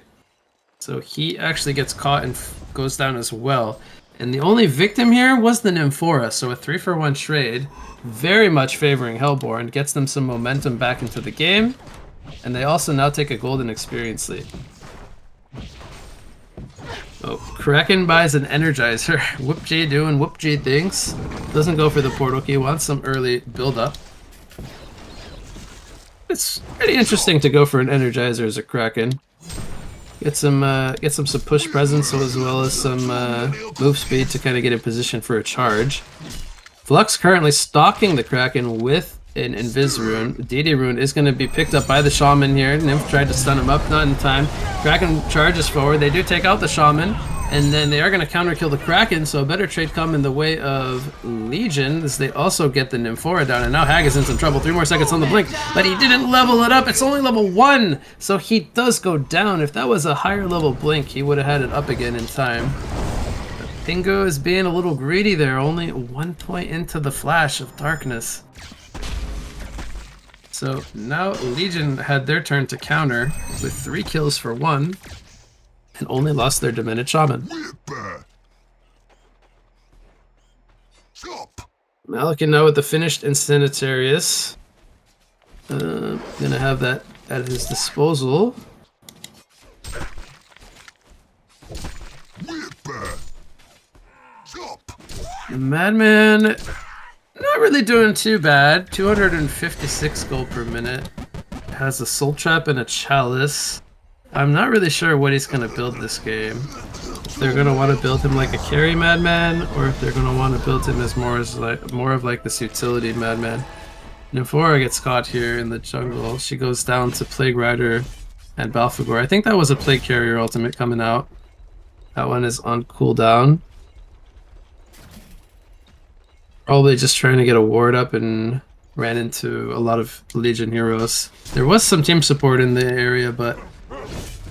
So he actually gets caught and goes down as well. And the only victim here was the Nymphora, so a 3-for-1 trade, very much favoring Hellborn, gets them some momentum back into the game, and they also now take a golden experience lead. Oh, Kraken buys an Energizer. Whoop J doing Whoop J things. Doesn't go for the portal key, wants some early build-up. It's pretty interesting to go for an Energizer as a Kraken. Get some push presence as well as some move speed to kind of get in position for a charge. Flux currently stalking the Kraken with an Invis rune. DD rune is going to be picked up by the Shaman here. Nymph tried to stun him up, not in time. Kraken charges forward. They do take out the Shaman, and then they are going to counter kill the Kraken, so a better trade come in the way of Legion as they also get the Nymphora down, and now Hag is in some trouble. 3 more seconds on the blink, but he didn't level it up. It's only level 1, so he does go down. If that was a higher level blink, he would have had it up again in time. But Pingo is being a little greedy there, only 1 point into the Flash of Darkness. So now Legion had their turn to counter with 3 kills for 1 and only lost their Demented Shaman. Malakin now with the finished Incendiarius. Gonna have that at his disposal. Madman, not really doing too bad. 256 gold per minute. Has a Soul Trap and a Chalice. I'm not really sure what he's going to build this game. If they're going to want to build him like a carry Madman, or if they're going to want to build him as more of like this utility Madman. Nymphora gets caught here in the jungle. She goes down to Plague Rider and Balfagor. I think that was a Plague Carrier ultimate coming out. That one is on cooldown. Probably just trying to get a ward up and ran into a lot of Legion heroes. There was some team support in the area, but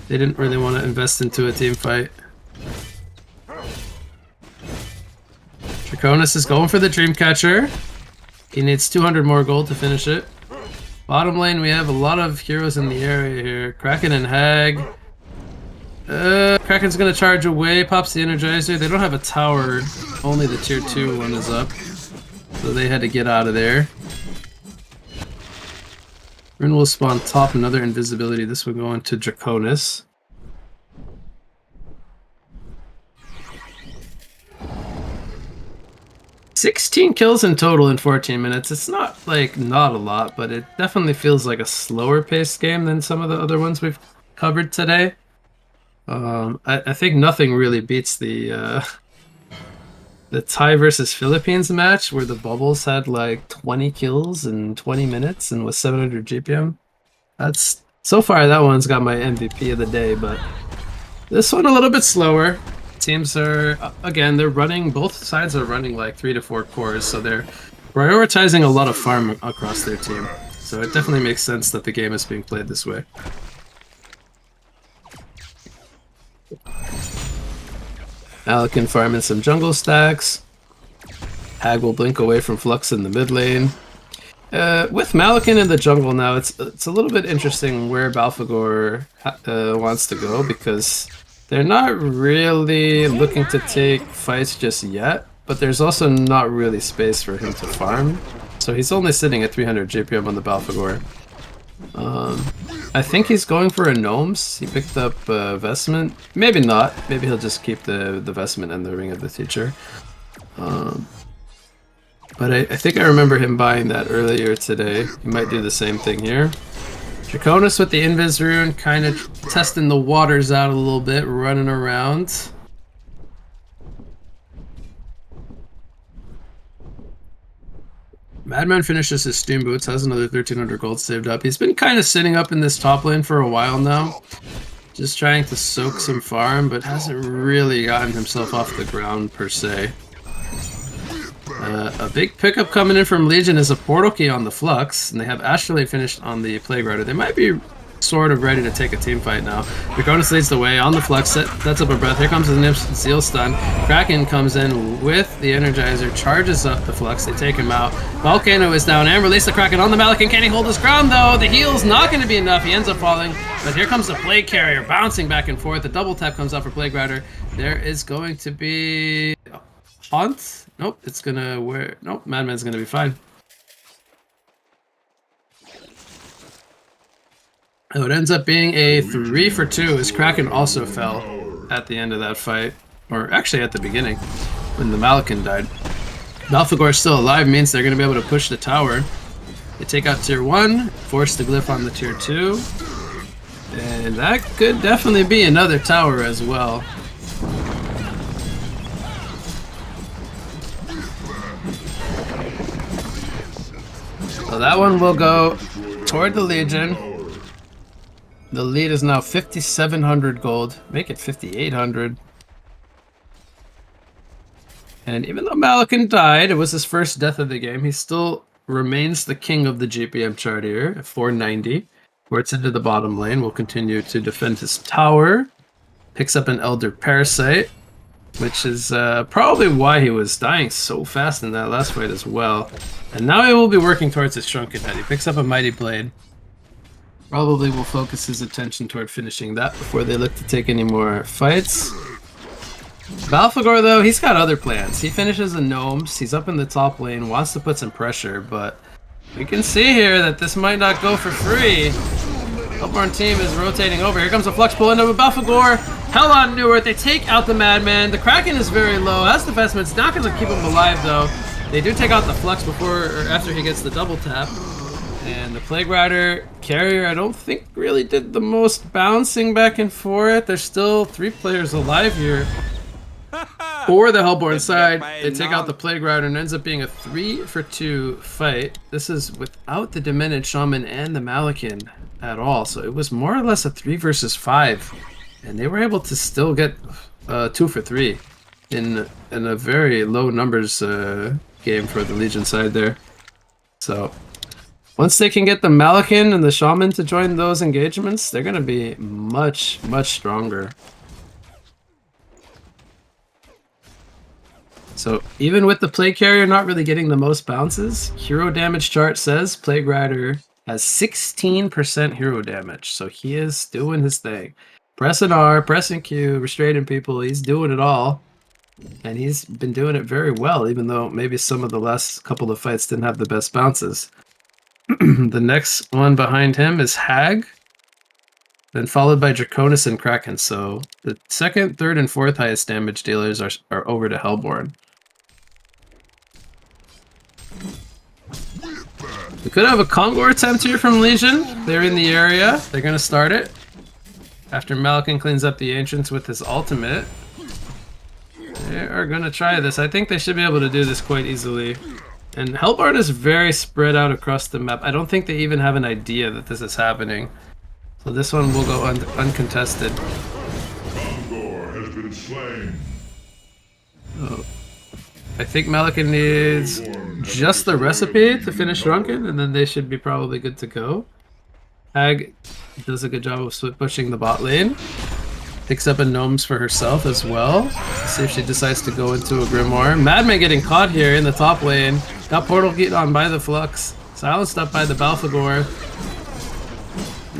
they didn't really want to invest into a team fight. Draconis is going for the Dreamcatcher. He needs 200 more gold to finish it. Bottom lane, we have a lot of heroes in the area here. Kraken and Hag. Kraken's gonna charge away, pops the Energizer. They don't have a tower, only the tier 2 one is up. So they had to get out of there. Rune will spawn top, another invisibility. This will go into Draconis. "16 kills in total in 14 minutes. It's not not a lot, but it definitely feels like a slower paced game than some of the other ones we've covered today. I think nothing really beats the Thai versus Philippines match where the Bubbles had like 20 kills in 20 minutes and was 700 GPM. That's so far that one's got my MVP of the day, but this one a little bit slower. Teams are again both sides are running like 3 to 4 cores, so they're prioritizing a lot of farm across their team. So it definitely makes sense that the game is being played this way. Malakin farming some jungle stacks. Hag will blink away from Flux in the mid lane. With Malakin in the jungle now, it's a little bit interesting where Balfagor wants to go, because they're not really looking to take fights just yet, but there's also not really space for him to farm. So he's only sitting at 300 GPM on the Balfagor. I think he's going for a Gnomes. He picked up Vestment. Maybe not. Maybe he'll just keep the Vestment and the Ring of the Teacher. But I think I remember him buying that earlier today. He might do the same thing here. Draconis with the Invis rune, kind of testing the waters out a little bit, running around. Madman finishes his Steam Boots, has another 1300 gold saved up. He's been kind of sitting up in this top lane for a while now. Just trying to soak some farm, but hasn't really gotten himself off the ground per se. A big pickup coming in from Legion is a portal key on the Flux, and they have Astrolabe finished on the Plague Rider. They might be sort of ready to take a team fight now. Draconis leads the way on the Flux, sets up a breath. Here comes his Zeal stun. Kraken comes in with the Energizer, charges up the Flux. They take him out. Volcano is down and release the Kraken on the Malikan. Can he hold his ground though? The heal's not going to be enough. He ends up falling. But here comes the Plague Carrier bouncing back and forth. The double tap comes out for Plague Rider. There is going to be Haunt. Nope, it's gonna wear. Nope, Madman's gonna be fine. Oh, it ends up being a 3 for 2 as Kraken also fell at the end of that fight. Or actually at the beginning, when the Malikan died. Balfagor is still alive, means they're going to be able to push the tower. They take out tier 1, force the glyph on the tier 2. And that could definitely be another tower as well. So that one will go toward the Legion. The lead is now 5,700 gold. Make it 5,800. And even though Malikan died, it was his first death of the game, he still remains the king of the GPM chart here at 490. Works into the bottom lane, will continue to defend his tower. Picks up an Elder Parasite, which is probably why he was dying so fast in that last fight as well. And now he will be working towards his Shrunken Head. He picks up a Mighty Blade. Probably will focus his attention toward finishing that before they look to take any more fights. Balfagor, though, he's got other plans. He finishes the Gnomes, he's up in the top lane, wants to put some pressure, but we can see here that this might not go for free. Hellborn team is rotating over. Here comes a Flux pull into Balfagor. HoN Newerth, they take out the Madman. The Kraken is very low. Has defenseman. It's not going to keep him alive, though. They do take out the Flux before or after he gets the double tap. And the Plague Rider carrier, I don't think really did the most bouncing back and forth. There's still 3 players alive here. For the Hellborn side, they take out the Plague Rider and ends up being a 3 for 2 fight. This is without the Demented Shaman and the Malikan at all. So it was more or less a 3 versus 5. And they were able to still get 2 for 3 in a very low numbers game for the Legion side there. So once they can get the Malikan and the Shaman to join those engagements, they're going to be much, much stronger. So even with the Plague Carrier not really getting the most bounces, hero damage chart says Plague Rider has 16% hero damage. So he is doing his thing. Pressing R, pressing Q, restraining people, he's doing it all. And he's been doing it very well, even though maybe some of the last couple of fights didn't have the best bounces. The next one behind him is Hag, then followed by Draconis and Kraken. So the second, third, and fourth highest damage dealers are over to Hellborn. We could have a Kongor attempt here from Legion. They're in the area. They're going to start it. After Malikan cleans up the Ancients with his ultimate. They are going to try this. I think they should be able to do this quite easily. And Hellborn is very spread out across the map. I don't think they even have an idea that this is happening. So this one will go uncontested. Kongor has been slain. Oh. I think Malikan needs just the recipe to finish Shrunken, and then they should be probably good to go. Hag does a good job of split pushing the bot lane. Picks up a Gnomes for herself as well. Let's see if she decides to go into a Grimoire. Madman getting caught here in the top lane. Got portal get on by the Flux. Silenced up by the Balfagor.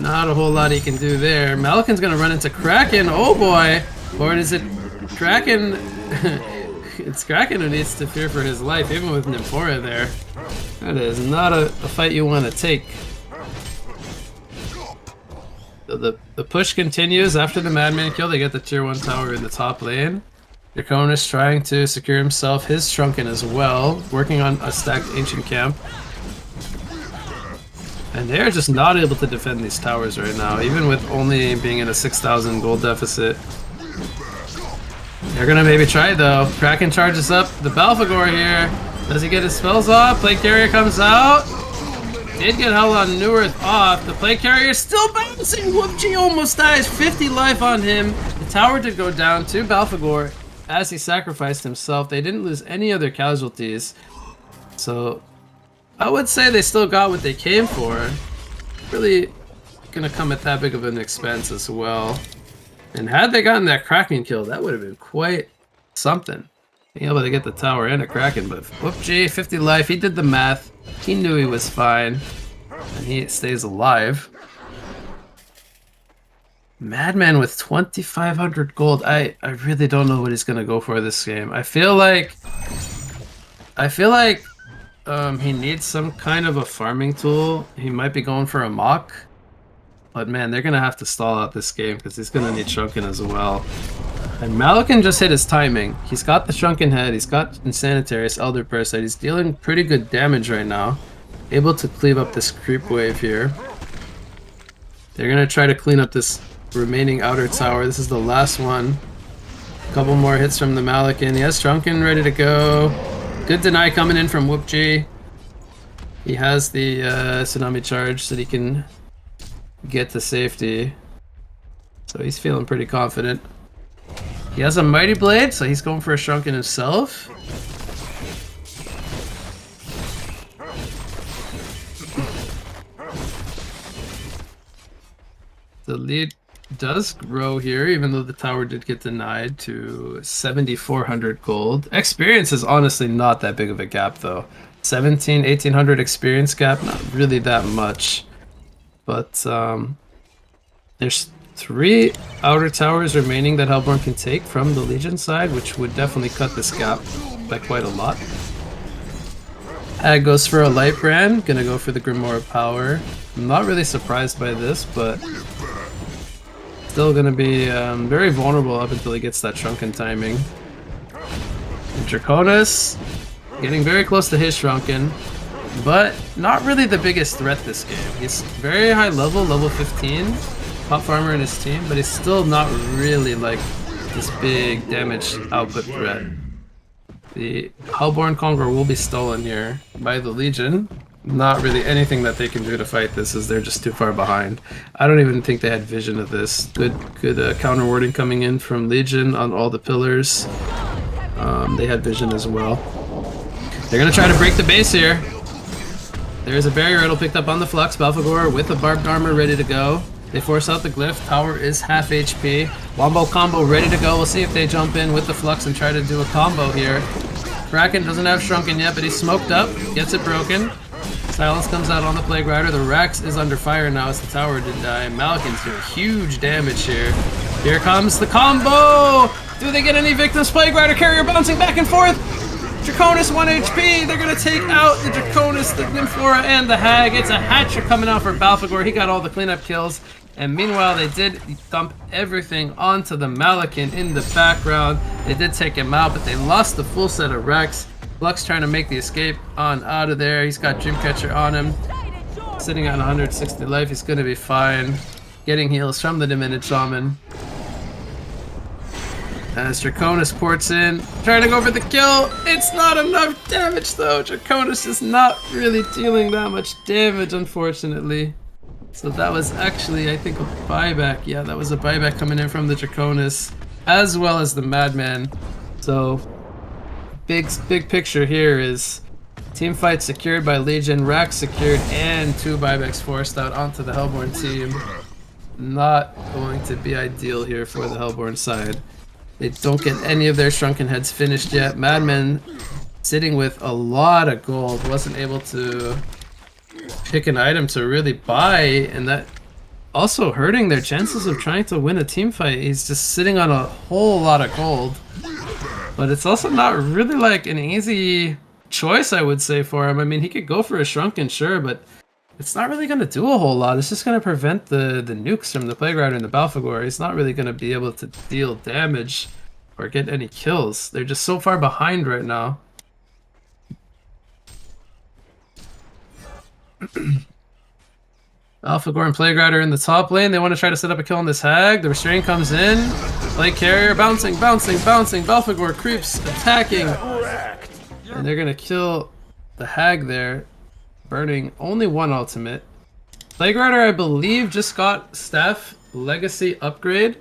Not a whole lot he can do there. Malikan's gonna run into Kraken. Oh boy! Or is it Kraken? It's Kraken who needs to fear for his life, even with Nymphora there. That is not a fight you want to take. So the push continues after the Madman kill. They get the tier 1 tower in the top lane. Draconis trying to secure himself his Shrunken as well, working on a stacked Ancient Camp. And they're just not able to defend these towers right now, even with only being in a 6,000 gold deficit. They're gonna maybe try it though. Kraken charges up the Balfagor here. Does he get his spells off? Plague Carrier comes out. Did get HoN Newerth off. The Plague Carrier is still bouncing. Whoopsie almost dies. 50 life on him. The tower did go down to Balfagor as he sacrificed himself. They didn't lose any other casualties. So I would say they still got what they came for. Really gonna come at that big of an expense as well. And had they gotten that Kraken kill, that would have been quite something. Being able to get the tower and a Kraken, but whoop-gee, 50 life, he did the math. He knew he was fine. And he stays alive. Madman with 2,500 gold. I really don't know what he's gonna go for this game. I feel like he needs some kind of a farming tool. He might be going for a mock. But man, they're gonna have to stall out this game because he's gonna need Shrunken as well. And Malakin just hit his timing. He's got the Shrunken Head, he's got Insanitarius, Elder Parasite. He's dealing pretty good damage right now. Able to cleave up this creep wave here. They're gonna try to clean up this remaining outer tower. This is the last one. A couple more hits from the Malakin. He has Shrunken ready to go. Good deny coming in from whoop-gee. He has the Tsunami Charge so that he can get to safety. So he's feeling pretty confident. He has a Mighty Blade, so he's going for a Shrunken himself. The lead does grow here, even though the tower did get denied to 7,400 gold. Experience is honestly not that big of a gap though. 1,800 experience gap, not really that much. But there's 3 outer towers remaining that Hellborn can take from the Legion side, which would definitely cut this gap by quite a lot. Hag goes for a Light Brand, gonna go for the Grimoire of Power. I'm not really surprised by this, but still gonna be very vulnerable up until he gets that Shrunken timing. And Draconis getting very close to his Shrunken, but not really the biggest threat this game. He's very high level, level 15, top farmer in his team, but he's still not really like this big damage output threat. The Hellborn Conqueror will be stolen here by the Legion. Not really anything that they can do to fight this, as they're just too far behind. I don't even think they had vision of this. Good counter warding coming in from Legion on all the pillars. They had vision as well. They're gonna try to break the base here. There's a barrier idol picked up on the Flux. Belphegor with a barbed armor ready to go. They force out the glyph. Tower is half HP. Wombo combo ready to go. We'll see if they jump in with the Flux and try to do a combo here. Kraken doesn't have Shrunken yet, but he's smoked up. Gets it broken. Silence comes out on the Plague Rider. The Rex is under fire now as the tower did die. Malakin's doing huge damage here. Here comes the combo! Do they get any victims? Plague Rider carrier bouncing back and forth! Draconis 1 HP! They're gonna take out the Draconis, the Nymphora, and the Hag. It's a hat-trick coming out for Belphegor. He got all the cleanup kills. And meanwhile, they did dump everything onto the Malakin in the background. They did take him out, but they lost the full set of Rex. Flux trying to make the escape on out of there. He's got Dreamcatcher on him. Sitting on 160 life. He's going to be fine. Getting heals from the Diminished Shaman. As Draconis ports in. Trying to go for the kill. It's not enough damage though. Draconis is not really dealing that much damage, unfortunately. So that was actually, I think, a buyback. Yeah, that was a buyback coming in from the Draconis, as well as the Madman. So big picture here is team fight secured by Legion, rack secured, and 2 buybacks forced out onto the Hellborn team. Not going to be ideal here for the Hellborn side. They don't get any of their Shrunken Heads finished yet. Madman sitting with a lot of gold, wasn't able to pick an item to really buy, and that also hurting their chances of trying to win a team fight. He's just sitting on a whole lot of gold. But it's also not really like an easy choice, I would say, for him. I mean, he could go for a Shrunken, sure, but it's not really going to do a whole lot. It's just going to prevent the nukes from the Plague Rider and the Belphegor. He's not really going to be able to deal damage or get any kills. They're just so far behind right now. Belphegor and Plague Rider in the top lane. They want to try to set up a kill on this Hag. The Restrain comes in. Plague Carrier bouncing. Belphegor creeps, attacking. And they're going to kill the Hag there. Burning only 1 ultimate. Plague Rider, I believe, just got Staff Legacy upgrade.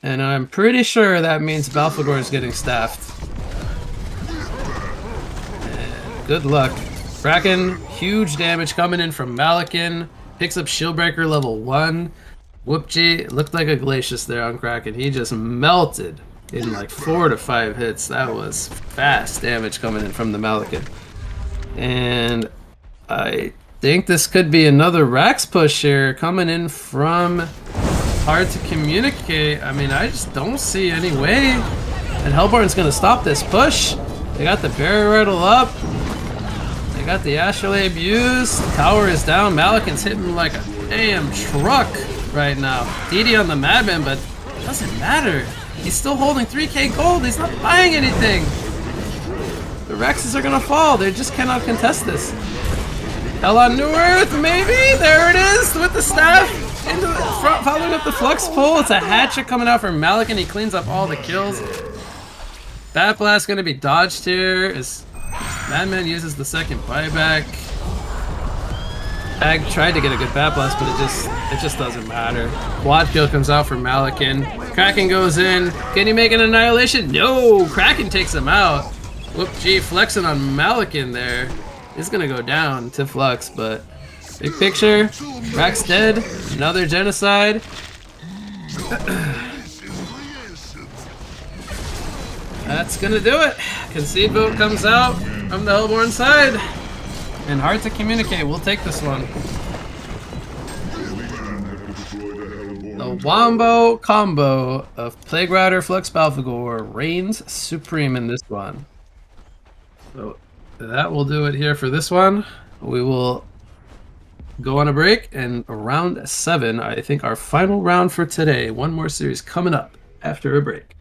And I'm pretty sure that means Belphegor is getting staffed. And good luck. Kraken, huge damage coming in from Malakin. Picks up Shieldbreaker level 1. Whoop-G looked like a Glacius there on Kraken. He just melted in like 4 to 5 hits. That was fast damage coming in from the Malakin. And I think this could be another Rax push here coming in from Hard to Communicate. I mean, I just don't see any way that Hellborn's gonna stop this push. They got the Barrier Riddle up. They got the Astrolabe used. Tower is down. Malakin's hitting like a damn truck right now. DD on the Madman, but it doesn't matter. He's still holding 3k gold. He's not buying anything. The Rexes are gonna fall. They just cannot contest this. Hell on Newerth, maybe? There it is with the staff. Into the front, following up the Flux pull. It's a hatchet coming out from Malakin. He cleans up all the kills. Bat Blast gonna be dodged here as Madman uses the second buyback. Ag tried to get a good Bat Blast, but it just doesn't matter. Quad kill comes out from Malakin. Kraken goes in. Can he make an annihilation? No! Kraken takes him out. Whoop-G flexing on Malakin there. He's gonna go down to Flux, but big picture, Rax dead. Another genocide. That's gonna do it. Concede vote comes out from the Hellborn side. And Hard to Communicate. We'll take this one. The Wombo combo of Plague Rider, Flux Balfagor reigns supreme in this one. So that will do it here for this one. We will go on a break, and round 7, I think our final round for today. One more series coming up after a break.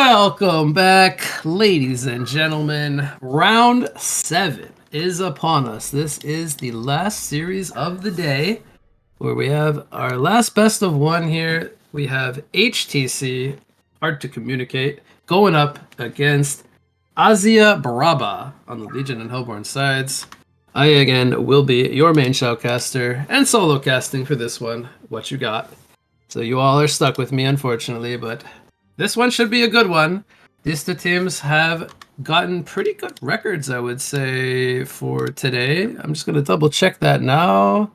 Welcome back, ladies and gentlemen. Round 7 is upon us. This is the last series of the day, where we have our last best of one here. We have HTC, hard to communicate, going up against Azia Braba on the Legion and Hellborn sides. I, again, will be your main shoutcaster and solo casting for this one. What you got? So you all are stuck with me, unfortunately, but this one should be a good one. These two teams have gotten pretty good records, I would say, for today. I'm just going to double check that now.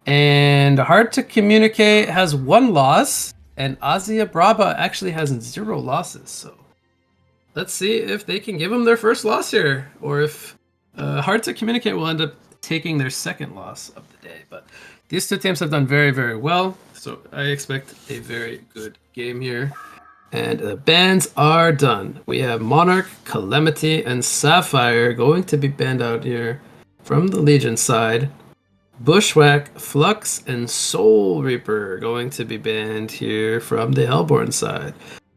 And Hard to Communicate has 1 loss, and Azia Braba actually has 0 losses. So let's see if they can give them their first loss here, or if Hard to Communicate will end up taking their second loss of the day. But these two teams have done very, very well, so I expect a very good game here. And the bans are done. We have Monarch, Calamity, and Sapphire going to be banned out here from the Legion side. Bushwhack, Flux, and Soul Reaper going to be banned here from the Hellborn side.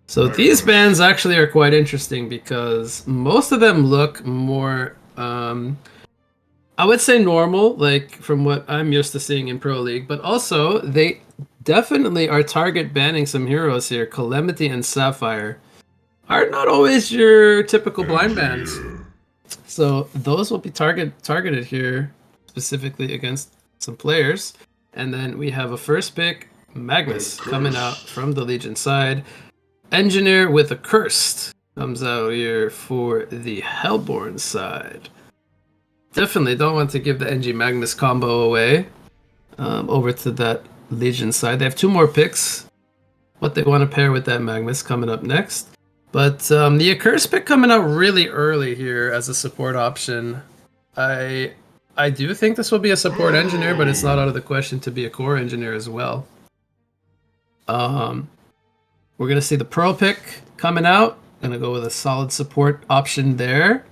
So these bans actually are quite interesting because most of them look more, I would say normal, like from what I'm used to seeing in Pro League, but also they definitely are target banning some heroes here. Calamity and Sapphire are not always your typical blind bans. So those will be targeted here specifically against some players. And then we have a first pick, Magnus, coming out from the Legion side. Engineer with a Cursed comes out here for the Hellborn side. Definitely don't want to give the NG Magnus combo away over to that Legion side. They have 2 more picks. What they want to pair with that Magnus coming up next. But the Accursed pick coming out really early here as a support option. I do think this will be a support engineer, but it's not out of the question to be a core engineer as well. We're going to see the Pearl pick coming out. Going to go with a solid support option there.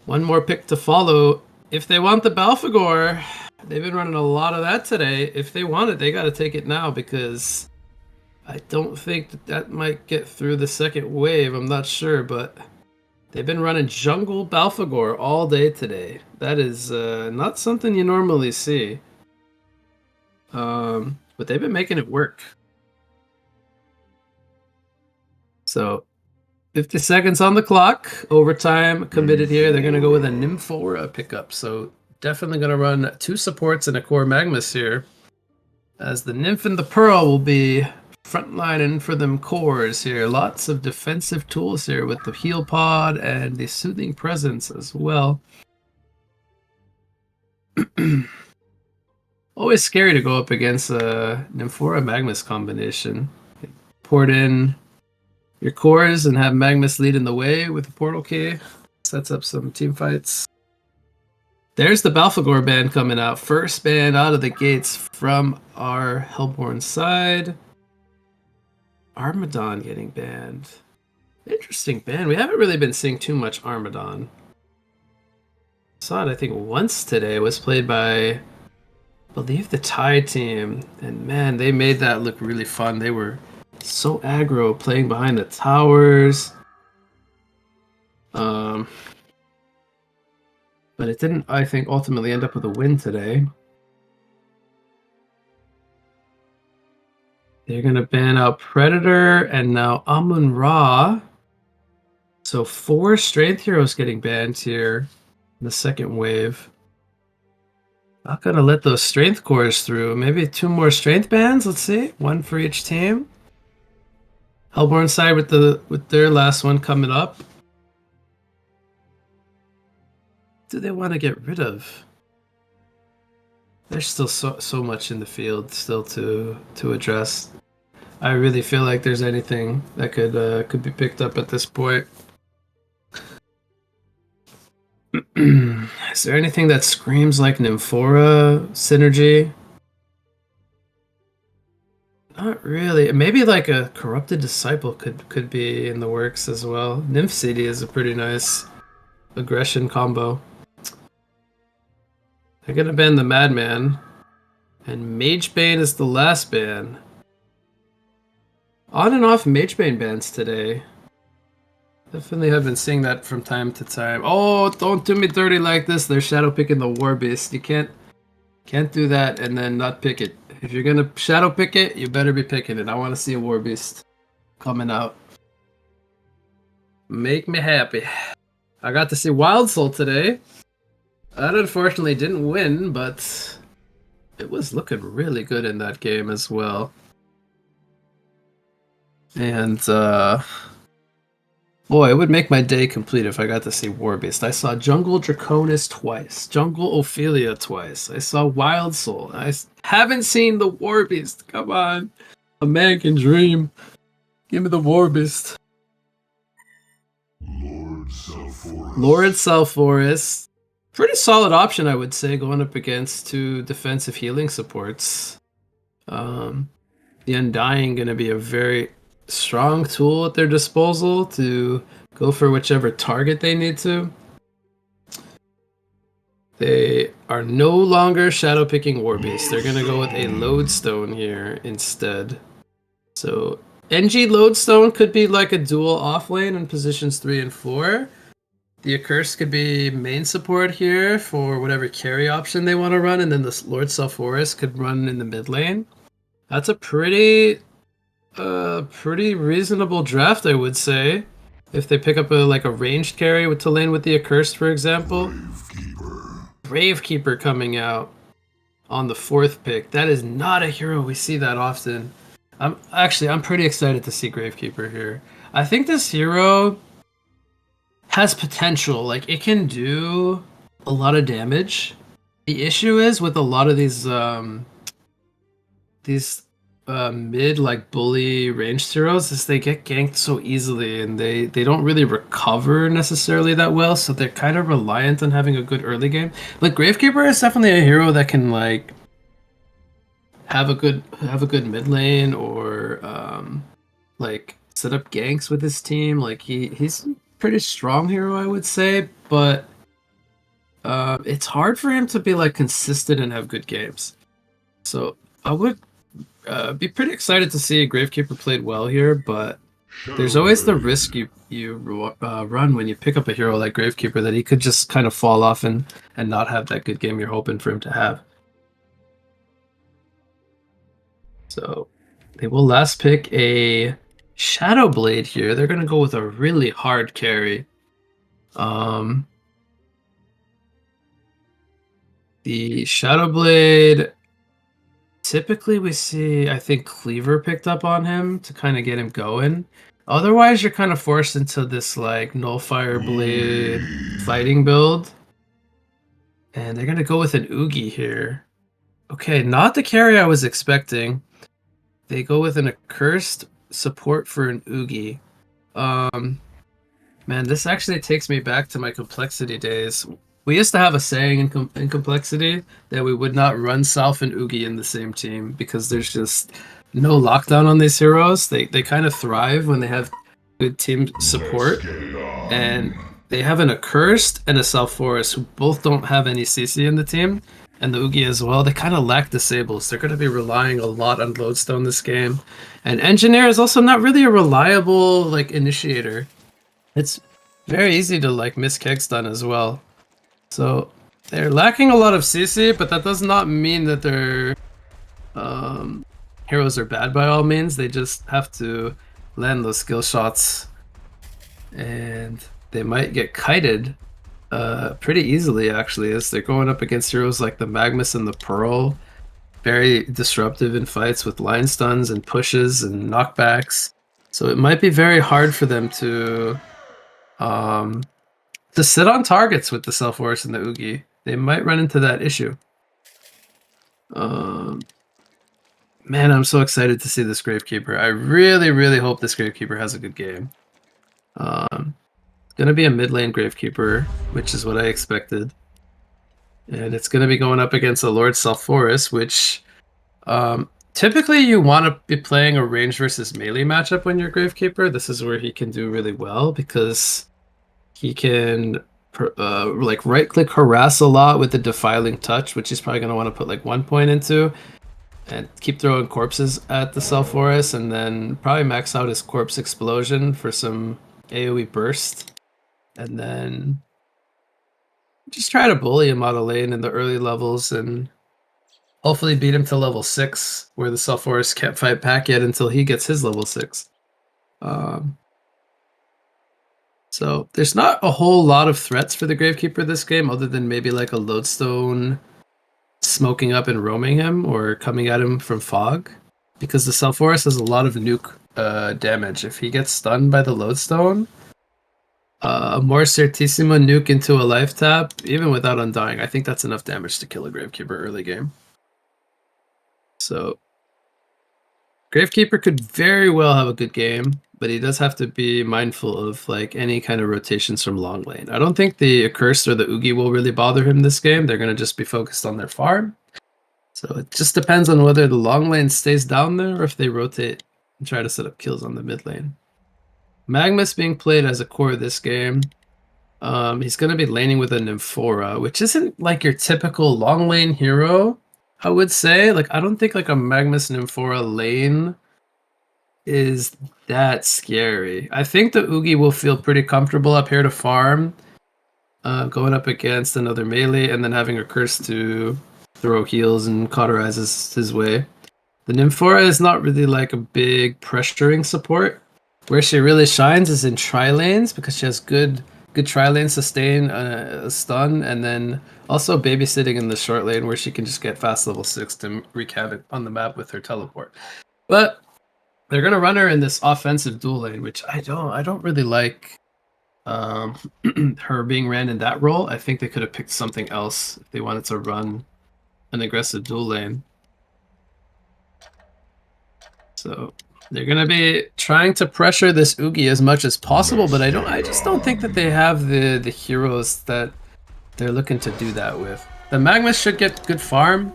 1 more pick to follow. If they want the Balfagor, they've been running a lot of that today. If they want it, they got to take it now because I don't think that might get through the second wave. I'm not sure, but they've been running Jungle Balfagor all day today. That is not something you normally see. But they've been making it work. So 50 seconds on the clock. Overtime committed here. They're going to go with a Nymphora pickup. So definitely going to run 2 supports and a core Magnus here. As the Nymph and the Pearl will be frontlining for them cores here. Lots of defensive tools here with the Heal Pod and the Soothing Presence as well. Always scary to go up against a Nymphora Magnus combination. Port in your cores and have Magnus lead in the way with the portal key. Sets up some team fights. There's the Balfagor ban coming out. First ban out of the gates from our Hellborn side. Armadon getting banned. Interesting ban. We haven't really been seeing too much Armadon. Saw it, I think, once today. It was played by, I believe, the Thai team. And man, they made that look really fun. They were so aggro playing behind the towers. But it didn't, I think, ultimately end up with a win today. They're going to ban out Predator and now Amun-Ra. So 4 strength heroes getting banned here in the second wave. Not going to let those strength cores through. Maybe 2 more strength bans. Let's see. 1 for each team. Hellborn side with their last one coming up. Do they want to get rid of? There's still so much in the field still to address. I really feel like there's anything that could be picked up at this point. Is there anything that screams like Nymphora synergy? Not really. Maybe like a Corrupted Disciple could be in the works as well. Nymph CD is a pretty nice aggression combo. They're gonna ban the Madman, and Mage Bane is the last ban. on and off Magebane bans today. Definitely have been seeing that from time to time. Oh, don't do me dirty like this. They're shadow picking the War Beast. You can't do that and then not pick it. If you're gonna shadow pick it, you better be picking it. I want to see a War Beast coming out. Make me happy. I got to see Wild Soul today. That unfortunately didn't win, but it was looking really good in that game as well. And boy, it would make my day complete if I got to see Warbeast. I saw Jungle Draconis twice, Jungle Ophelia twice. I saw Wild Soul. I haven't seen the Warbeast. Come on, a man can dream. Give me the Warbeast. Lord Self-Forest. Pretty solid option, I would say, going up against two defensive healing supports. The Undying going to be a very strong tool at their disposal to go for whichever target they need to. They are no longer shadow picking Warbeast. They're going to go with a Lodestone here instead. So NG Lodestone could be like a dual offlane in positions 3 and 4. The Accursed could be main support here for whatever carry option they want to run, and then the Lord Self-Forest could run in the mid lane. That's a pretty reasonable draft, I would say. If they pick up a ranged carry to lane with the Accursed, for example. Gravekeeper coming out on the 4th pick. That is not a hero we see that often. I'm pretty excited to see Gravekeeper here. I think this hero has potential. Like, it can do a lot of damage. The issue is with a lot of these mid bully ranged heroes is they get ganked so easily, and they don't really recover necessarily that well, so they're kind of reliant on having a good early game. But Gravekeeper is definitely a hero that can have a good mid lane, or set up ganks with his team. He's a pretty strong hero, I would say, but it's hard for him to be consistent and have good games. So I would be pretty excited to see Gravekeeper played well here, but there's always the risk you run when you pick up a hero like Gravekeeper, that he could just kind of fall off and not have that good game you're hoping for him to have. So they will last pick a Shadow Blade here. They're going to go with a really hard carry. The Shadow Blade, typically we see, I think, Cleaver picked up on him to kind of get him going. Otherwise, you're kind of forced into this Nullfire Blade fighting build. And they're going to go with an Oogie here. Okay, not the carry I was expecting. They go with an Accursed support for an Oogie. Man, this actually takes me back to my Complexity days. We used to have a saying in Complexity that we would not run Self and Oogie in the same team because there's just no lockdown on these heroes. They kind of thrive when they have good team support, and they have an Accursed and a Self-Forest who both don't have any CC in the team, and the Oogie as well. They kind of lack disables. They're going to be relying a lot on Lodestone this game. And Engineer is also not really a reliable initiator. It's very easy to miss Kegstun as well. So they're lacking a lot of CC, but that does not mean that their heroes are bad by all means. They just have to land those skill shots, and they might get kited pretty easily, actually, as they're going up against heroes like the Magnus and the Pearl. Very disruptive in fights with line stuns and pushes and knockbacks. So it might be very hard for them to sit on targets with the Self-Forest and the Oogie. They might run into that issue. Man, I'm so excited to see this Gravekeeper. I really, really hope this Gravekeeper has a good game. It's going to be a mid lane Gravekeeper, which is what I expected. And it's going to be going up against a Lord Self-Forest, which typically you want to be playing a range versus melee matchup when you're Gravekeeper. This is where he can do really well because he can right-click harass a lot with the Defiling Touch, which he's probably going to want to put 1 point into. and keep throwing corpses at the Self-Forest, and then probably max out his Corpse Explosion for some AoE burst, and then just try to bully him out of lane in the early levels, and hopefully beat him to level 6, where the Self-Forest can't fight back yet until he gets his level 6. So there's not a whole lot of threats for the Gravekeeper this game, other than maybe like a Lodestone smoking up and roaming him, or coming at him from fog, because the Self-Forest has a lot of nuke damage. If he gets stunned by the Lodestone, a more Certissima nuke into a life tap, even without Undying, I think that's enough damage to kill a Gravekeeper early game. So Gravekeeper could very well have a good game, but he does have to be mindful of like any kind of rotations from long lane. I don't think the Accursed or the Oogie will really bother him this game. They're going to just be focused on their farm. So it just depends on whether the long lane stays down there or if they rotate and try to set up kills on the mid lane. Magmus being played as a core this game. He's going to be laning with a Nymphora, which isn't like your typical long lane hero, I would say. Like, I don't think like a Magmus Nymphora lane is that scary. I think the Oogie will feel pretty comfortable up here to farm, going up against another melee, and then having a curse to throw heals and cauterize his way. The Nymphora is not really like a big pressuring support. Where she really shines is in tri-lanes, because she has good tri-lane sustain, a stun, and then also babysitting in the short lane, where she can just get fast level 6 to wreak havoc on the map with her teleport. But they're gonna run her in this offensive dual lane, which I don't really like. Her being ran in that role. I think they could have picked something else if they wanted to run an aggressive dual lane. So they're gonna be trying to pressure this Oogie as much as possible, but I just don't think that they have the heroes that they're looking to do that with. The Magmus should get good farm,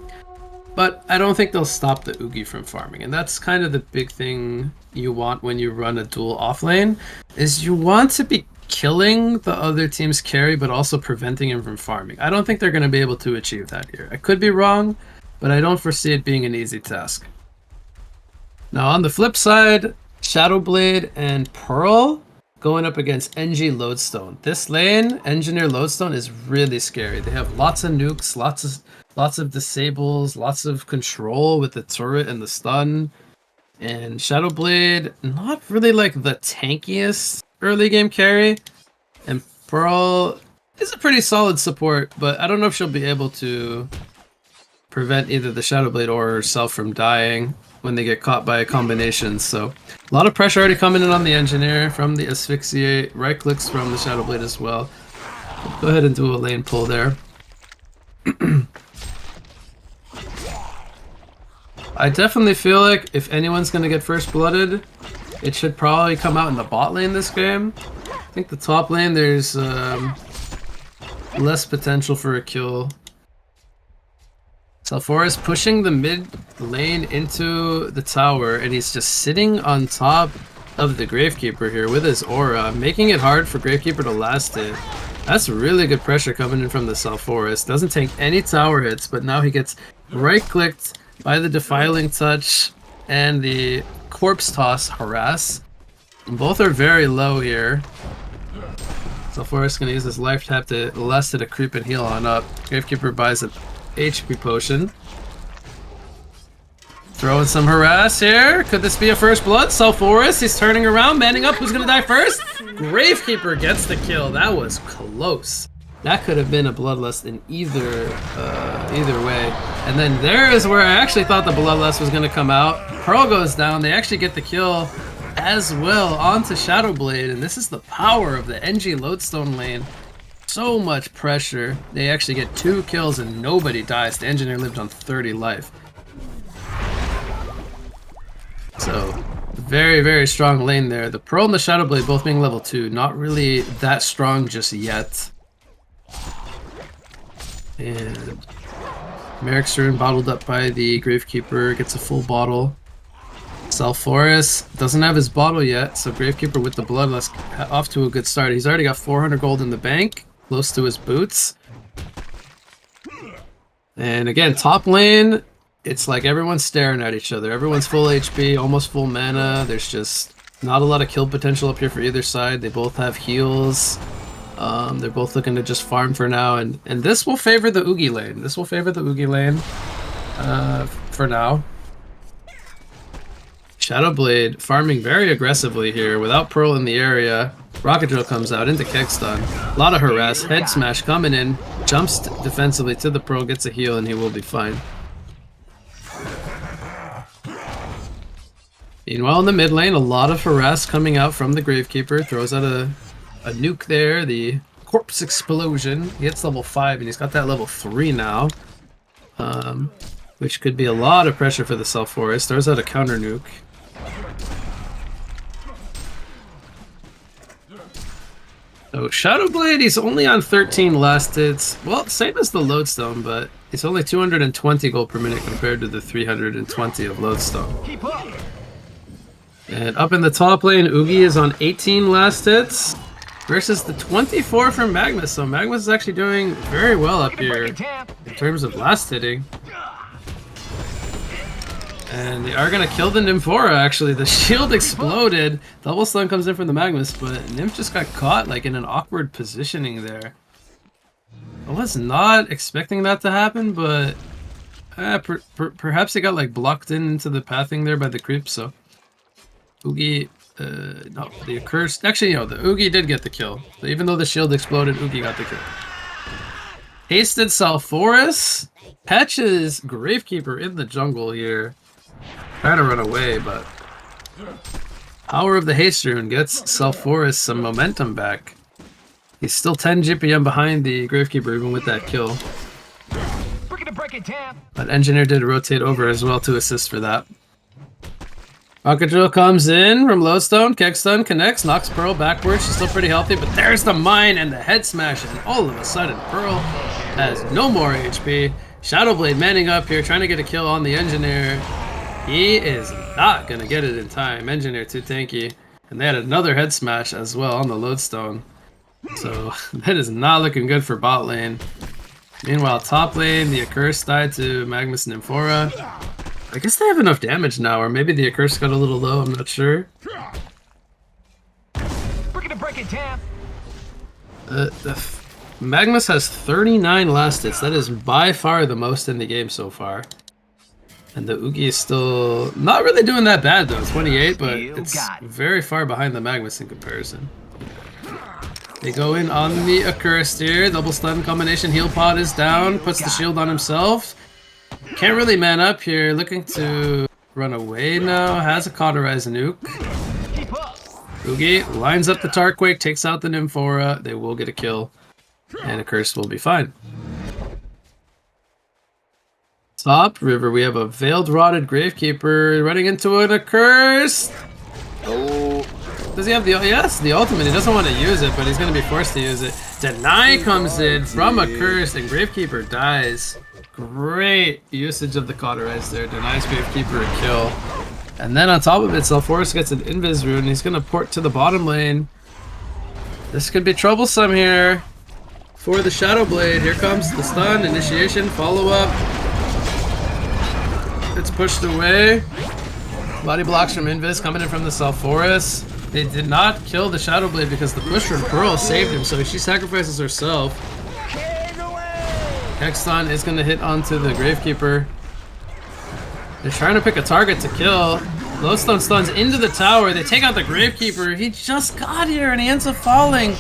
but I don't think they'll stop the Oogie from farming. And that's kind of the big thing you want when you run a dual offlane, is you want to be killing the other team's carry, but also preventing him from farming. I don't think they're going to be able to achieve that here. I could be wrong, but I don't foresee it being an easy task. Now on the flip side, Shadowblade and Pearl going up against NG Lodestone. This lane, Engineer Lodestone, is really scary. They have lots of nukes, lots of disables, lots of control with the turret and the stun. And Shadowblade, not really like the tankiest early game carry. And Pearl is a pretty solid support, but I don't know if she'll be able to prevent either the Shadowblade or herself from dying when they get caught by a combination. So a lot of pressure already coming in on the Engineer from the Asphyxiate, right clicks from the Shadowblade as well. Go ahead and do a lane pull there. I definitely feel like if anyone's going to get first blooded, it should probably come out in the bot lane this game. I think the top lane, there's less potential for a kill. Self-Forest pushing the mid lane into the tower, and he's just sitting on top of the Gravekeeper here with his aura, making it hard for Gravekeeper to last it. That's really good pressure coming in from the Self-Forest. Doesn't take any tower hits, but now he gets right-clicked by the Defiling Touch and the Corpse Toss Harass. And both are very low here. Self-Forest gonna use his life tap to last it a creep and heal on up. Gravekeeper buys an HP potion. Throwing some harass here. Could this be a first blood? Self-Forest, he's turning around, manning up. Who's gonna die first? Gravekeeper gets the kill. That was close. That could have been a bloodlust in either way. And then there is where I actually thought the bloodlust was gonna come out. Pearl goes down. They actually get the kill as well onto Shadowblade, and this is the power of the NG Lodestone lane. So much pressure. They actually get 2 kills and nobody dies. The Engineer lived on 30 life. So, very, very strong lane there. The Pearl and the Shadowblade both being level 2. Not really that strong just yet. And Merrick's Rune bottled up by the Gravekeeper. Gets a full bottle. Self-Forest doesn't have his bottle yet, so Gravekeeper with the Bloodlust off to a good start. He's already got 400 gold in the bank, close to his boots. And again, top lane, it's like everyone's staring at each other. Everyone's full HP, almost full mana. There's just not a lot of kill potential up here for either side. They both have heals. They're both looking to just farm for now, and this will favor the Oogie lane. This will favor the Oogie lane for now. Shadowblade farming very aggressively here without Pearl in the area. Rocket Drill comes out into Kegstun. A lot of harass. Head Smash coming in. Jumps defensively to the Pearl, gets a heal, and he will be fine. Meanwhile, in the mid lane, a lot of harass coming out from the Gravekeeper. Throws out a nuke there, the Corpse Explosion. He hits level 5, and he's got that level 3 now. Which could be a lot of pressure for the Self Forest. Throws out a counter nuke. So Shadowblade, he's only on 13 last hits. Well, same as the Lodestone, but it's only 220 gold per minute compared to the 320 of Lodestone. And up in the top lane, Oogie is on 18 last hits versus the 24 from Magnus. So Magnus is actually doing very well up here in terms of last hitting. And they are going to kill the Nymphora, actually. The shield exploded. Double stun comes in from the Magnus, but Nymph just got caught like in an awkward positioning there. I was not expecting that to happen, but perhaps it got like blocked into the pathing there by the creep, so... Oogie, no, the accursed... Actually, no, the Oogie did get the kill. So even though the shield exploded, Oogie got the kill. Hasted Salforus. Patches Gravekeeper in the jungle here. Trying to run away, but... Power of the Haste Rune gets Salforus some momentum back. He's still 10 GPM behind the Gravekeeper even with that kill. But Engineer did rotate over as well to assist for that. Rocket Drill comes in from Lodestone. Kegstun connects, knocks Pearl backwards. She's still pretty healthy, but there's the mine and the head smash, and all of a sudden Pearl has no more HP. Shadowblade manning up here, trying to get a kill on the Engineer. He is not going to get it in time. Engineer too tanky. And they had another head smash as well on the Lodestone. So that is not looking good for bot lane. Meanwhile, top lane, the Accursed died to Magnus and Nymphora. I guess they have enough damage now, or maybe the Accursed got a little low, I'm not sure. Magnus has 39 last hits. That is by far the most in the game so far. And the Oogie is still not really doing that bad though, 28, but it's very far behind the Magnus in comparison. They go in on the Accursed here, double stun combination, heal pod is down, puts the shield on himself. Can't really man up here, looking to run away now, has a cauterize nuke. Oogie lines up the Tarquake, takes out the Nymphora, they will get a kill, and Accursed will be fine. Top river, we have a Veiled Rotted Gravekeeper running into an Accursed. Oh, does he have the... Yes, the ultimate. He doesn't want to use it, but he's going to be forced to use it. Deny comes in from Accursed, and Gravekeeper dies. Great usage of the cauterize there. Denies Gravekeeper a kill. And then on top of it, Salforus gets an Invis Rune. He's going to port to the bottom lane. This could be troublesome here for the Shadowblade. Here comes the stun, initiation, follow-up. It's pushed away. Body blocks from Invis coming in from the Salforus. They did not kill the Shadowblade because the push from Pearl saved him, so she sacrifices herself. Kegstun is going to hit onto the Gravekeeper. They're trying to pick a target to kill. Lodestone stuns into the tower. They take out the Gravekeeper. He just got here and he ends up falling.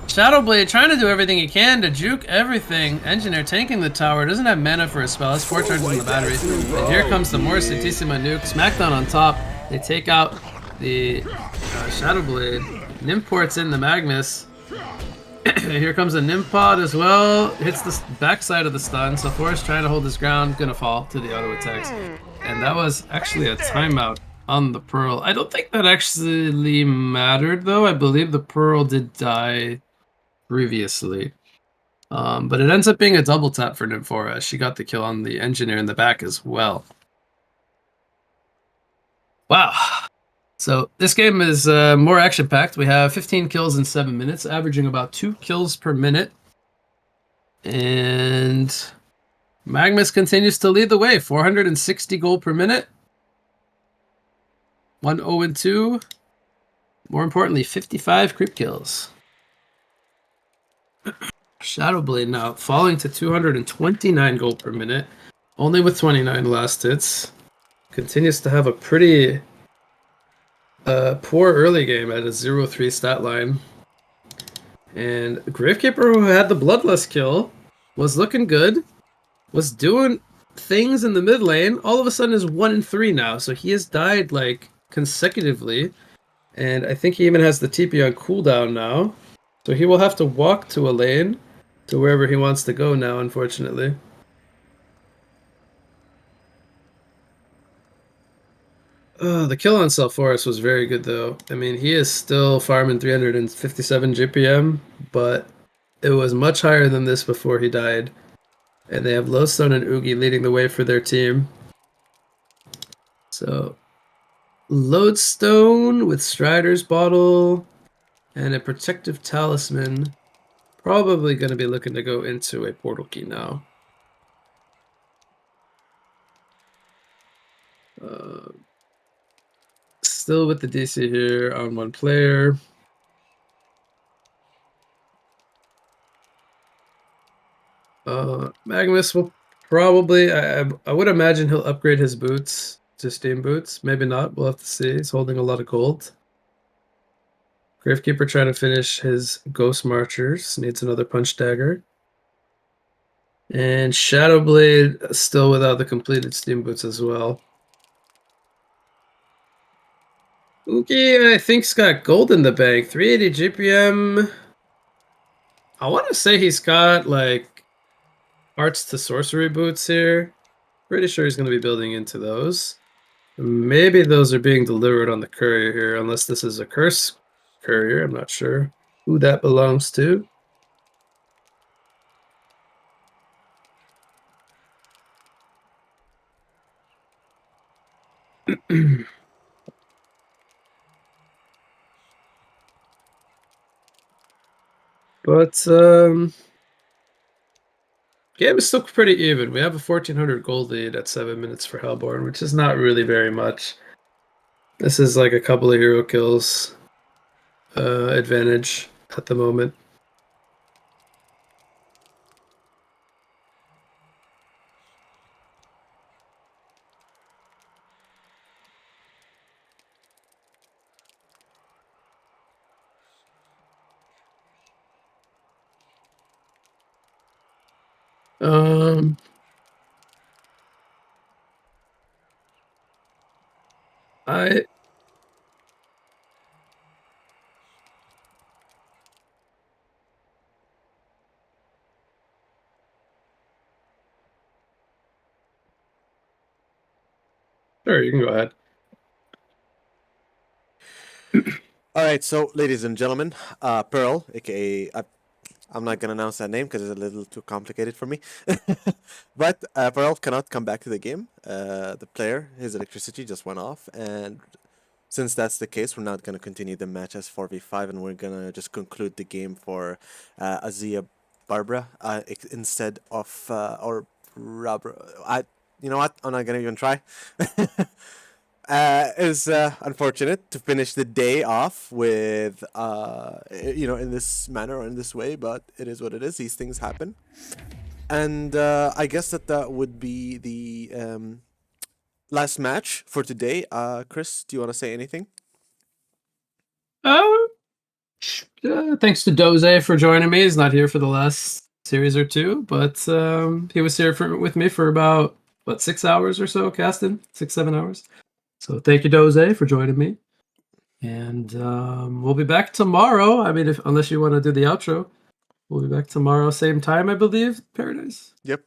Shadowblade trying to do everything he can to juke everything. Engineer tanking the tower. Doesn't have mana for a spell. Has 4 charges in the battery. And here comes the more Santissima nuke. Smackdown on top. They take out the Shadowblade. Nymph ports in the Magnus. Here comes a Nymph pod as well. Hits the backside of the stun. So Forrest trying to hold his ground. Gonna fall to the auto attacks. And that was actually a timeout on the Pearl. I don't think that actually mattered though. I believe the Pearl did die previously. But it ends up being a double tap for Nymphora. She got the kill on the Engineer in the back as well. Wow. So this game is more action-packed. We have 15 kills in 7 minutes, averaging about 2 kills per minute. And Magnus continues to lead the way. 460 gold per minute. 1-0-2. More importantly, 55 creep kills. Shadowblade now falling to 229 gold per minute. Only with 29 last hits. Continues to have a pretty poor early game at a 0-3 stat line. And Gravekeeper, who had the Bloodlust kill, was looking good. Was doing things in the mid lane. All of a sudden is 1-3 now. So he has died like consecutively. And I think he even has the TP on cooldown now. So he will have to walk to a lane to wherever he wants to go now, unfortunately. The kill on Self-Forest was very good, though. I mean, he is still farming 357 GPM, but it was much higher than this before he died. And they have Lodestone and Oogie leading the way for their team. So, Lodestone with Strider's Bottle and a Protective Talisman. Probably going to be looking to go into a Portal Key now. Still with the DC here on one player. Magnus will probably, I would imagine he'll upgrade his boots to Steam boots. Maybe not, we'll have to see. He's holding a lot of gold. Gravekeeper trying to finish his Ghost Marchers. Needs another Punch Dagger. And Shadowblade still without the completed Steam boots as well. Oogie, I think, he's got gold in the bank. 380 GPM. I want to say he's got, like, Arts to Sorcery boots here. Pretty sure he's going to be building into those. Maybe those are being delivered on the courier here, unless this is a curse courier. I'm not sure who that belongs to. But game is still pretty even. We have a 1400 gold lead at 7 minutes for Hellborn, which is not really very much. This is like a couple of hero kills advantage at the moment. Sure, you can go ahead. All right, so ladies and gentlemen, Pearl, aka I'm not gonna announce that name because it's a little too complicated for me. But Pearl cannot come back to the game. The player, his electricity just went off, and since that's the case, we're not gonna continue the match as 4v5, and we're gonna just conclude the game for Azia Barbara instead of or Rabra. You know what? I'm not gonna even try. Is unfortunate to finish the day off with in this manner or in this way, but it is what it is. These things happen, and I guess that would be the last match for today. Chris, do you want to say anything? Thanks to Doze for joining me. He's not here for the last series or two, but he was here with me for about 6 hours or so, casting 6-7 hours. So thank you, Doze, for joining me. And we'll be back tomorrow. I mean, unless you want to do the outro, we'll be back tomorrow, same time, I believe, Paradise. Yep.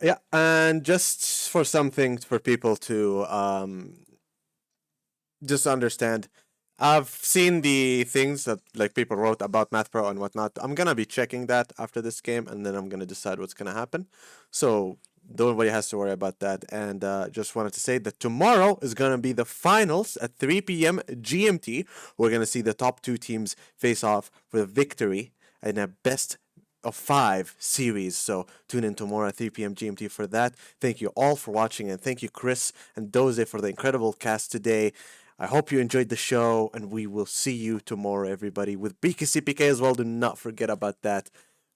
Yeah, and just for something for people to just understand, I've seen the things that like people wrote about Math Pro and whatnot. I'm gonna be checking that after this game, and then I'm gonna decide what's gonna happen. So nobody has to worry about that. And just wanted to say that tomorrow is gonna be the finals at 3 p.m. GMT. We're gonna see the top two teams face off for victory in a best of 5 series. So tune in tomorrow at 3 p.m. GMT for that. Thank you all for watching, and thank you, Chris and Doze, for the incredible cast today. I hope you enjoyed the show, and we will see you tomorrow, everybody, with BKCPK as well. Do not forget about that.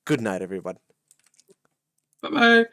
Good night, everyone. Bye-bye.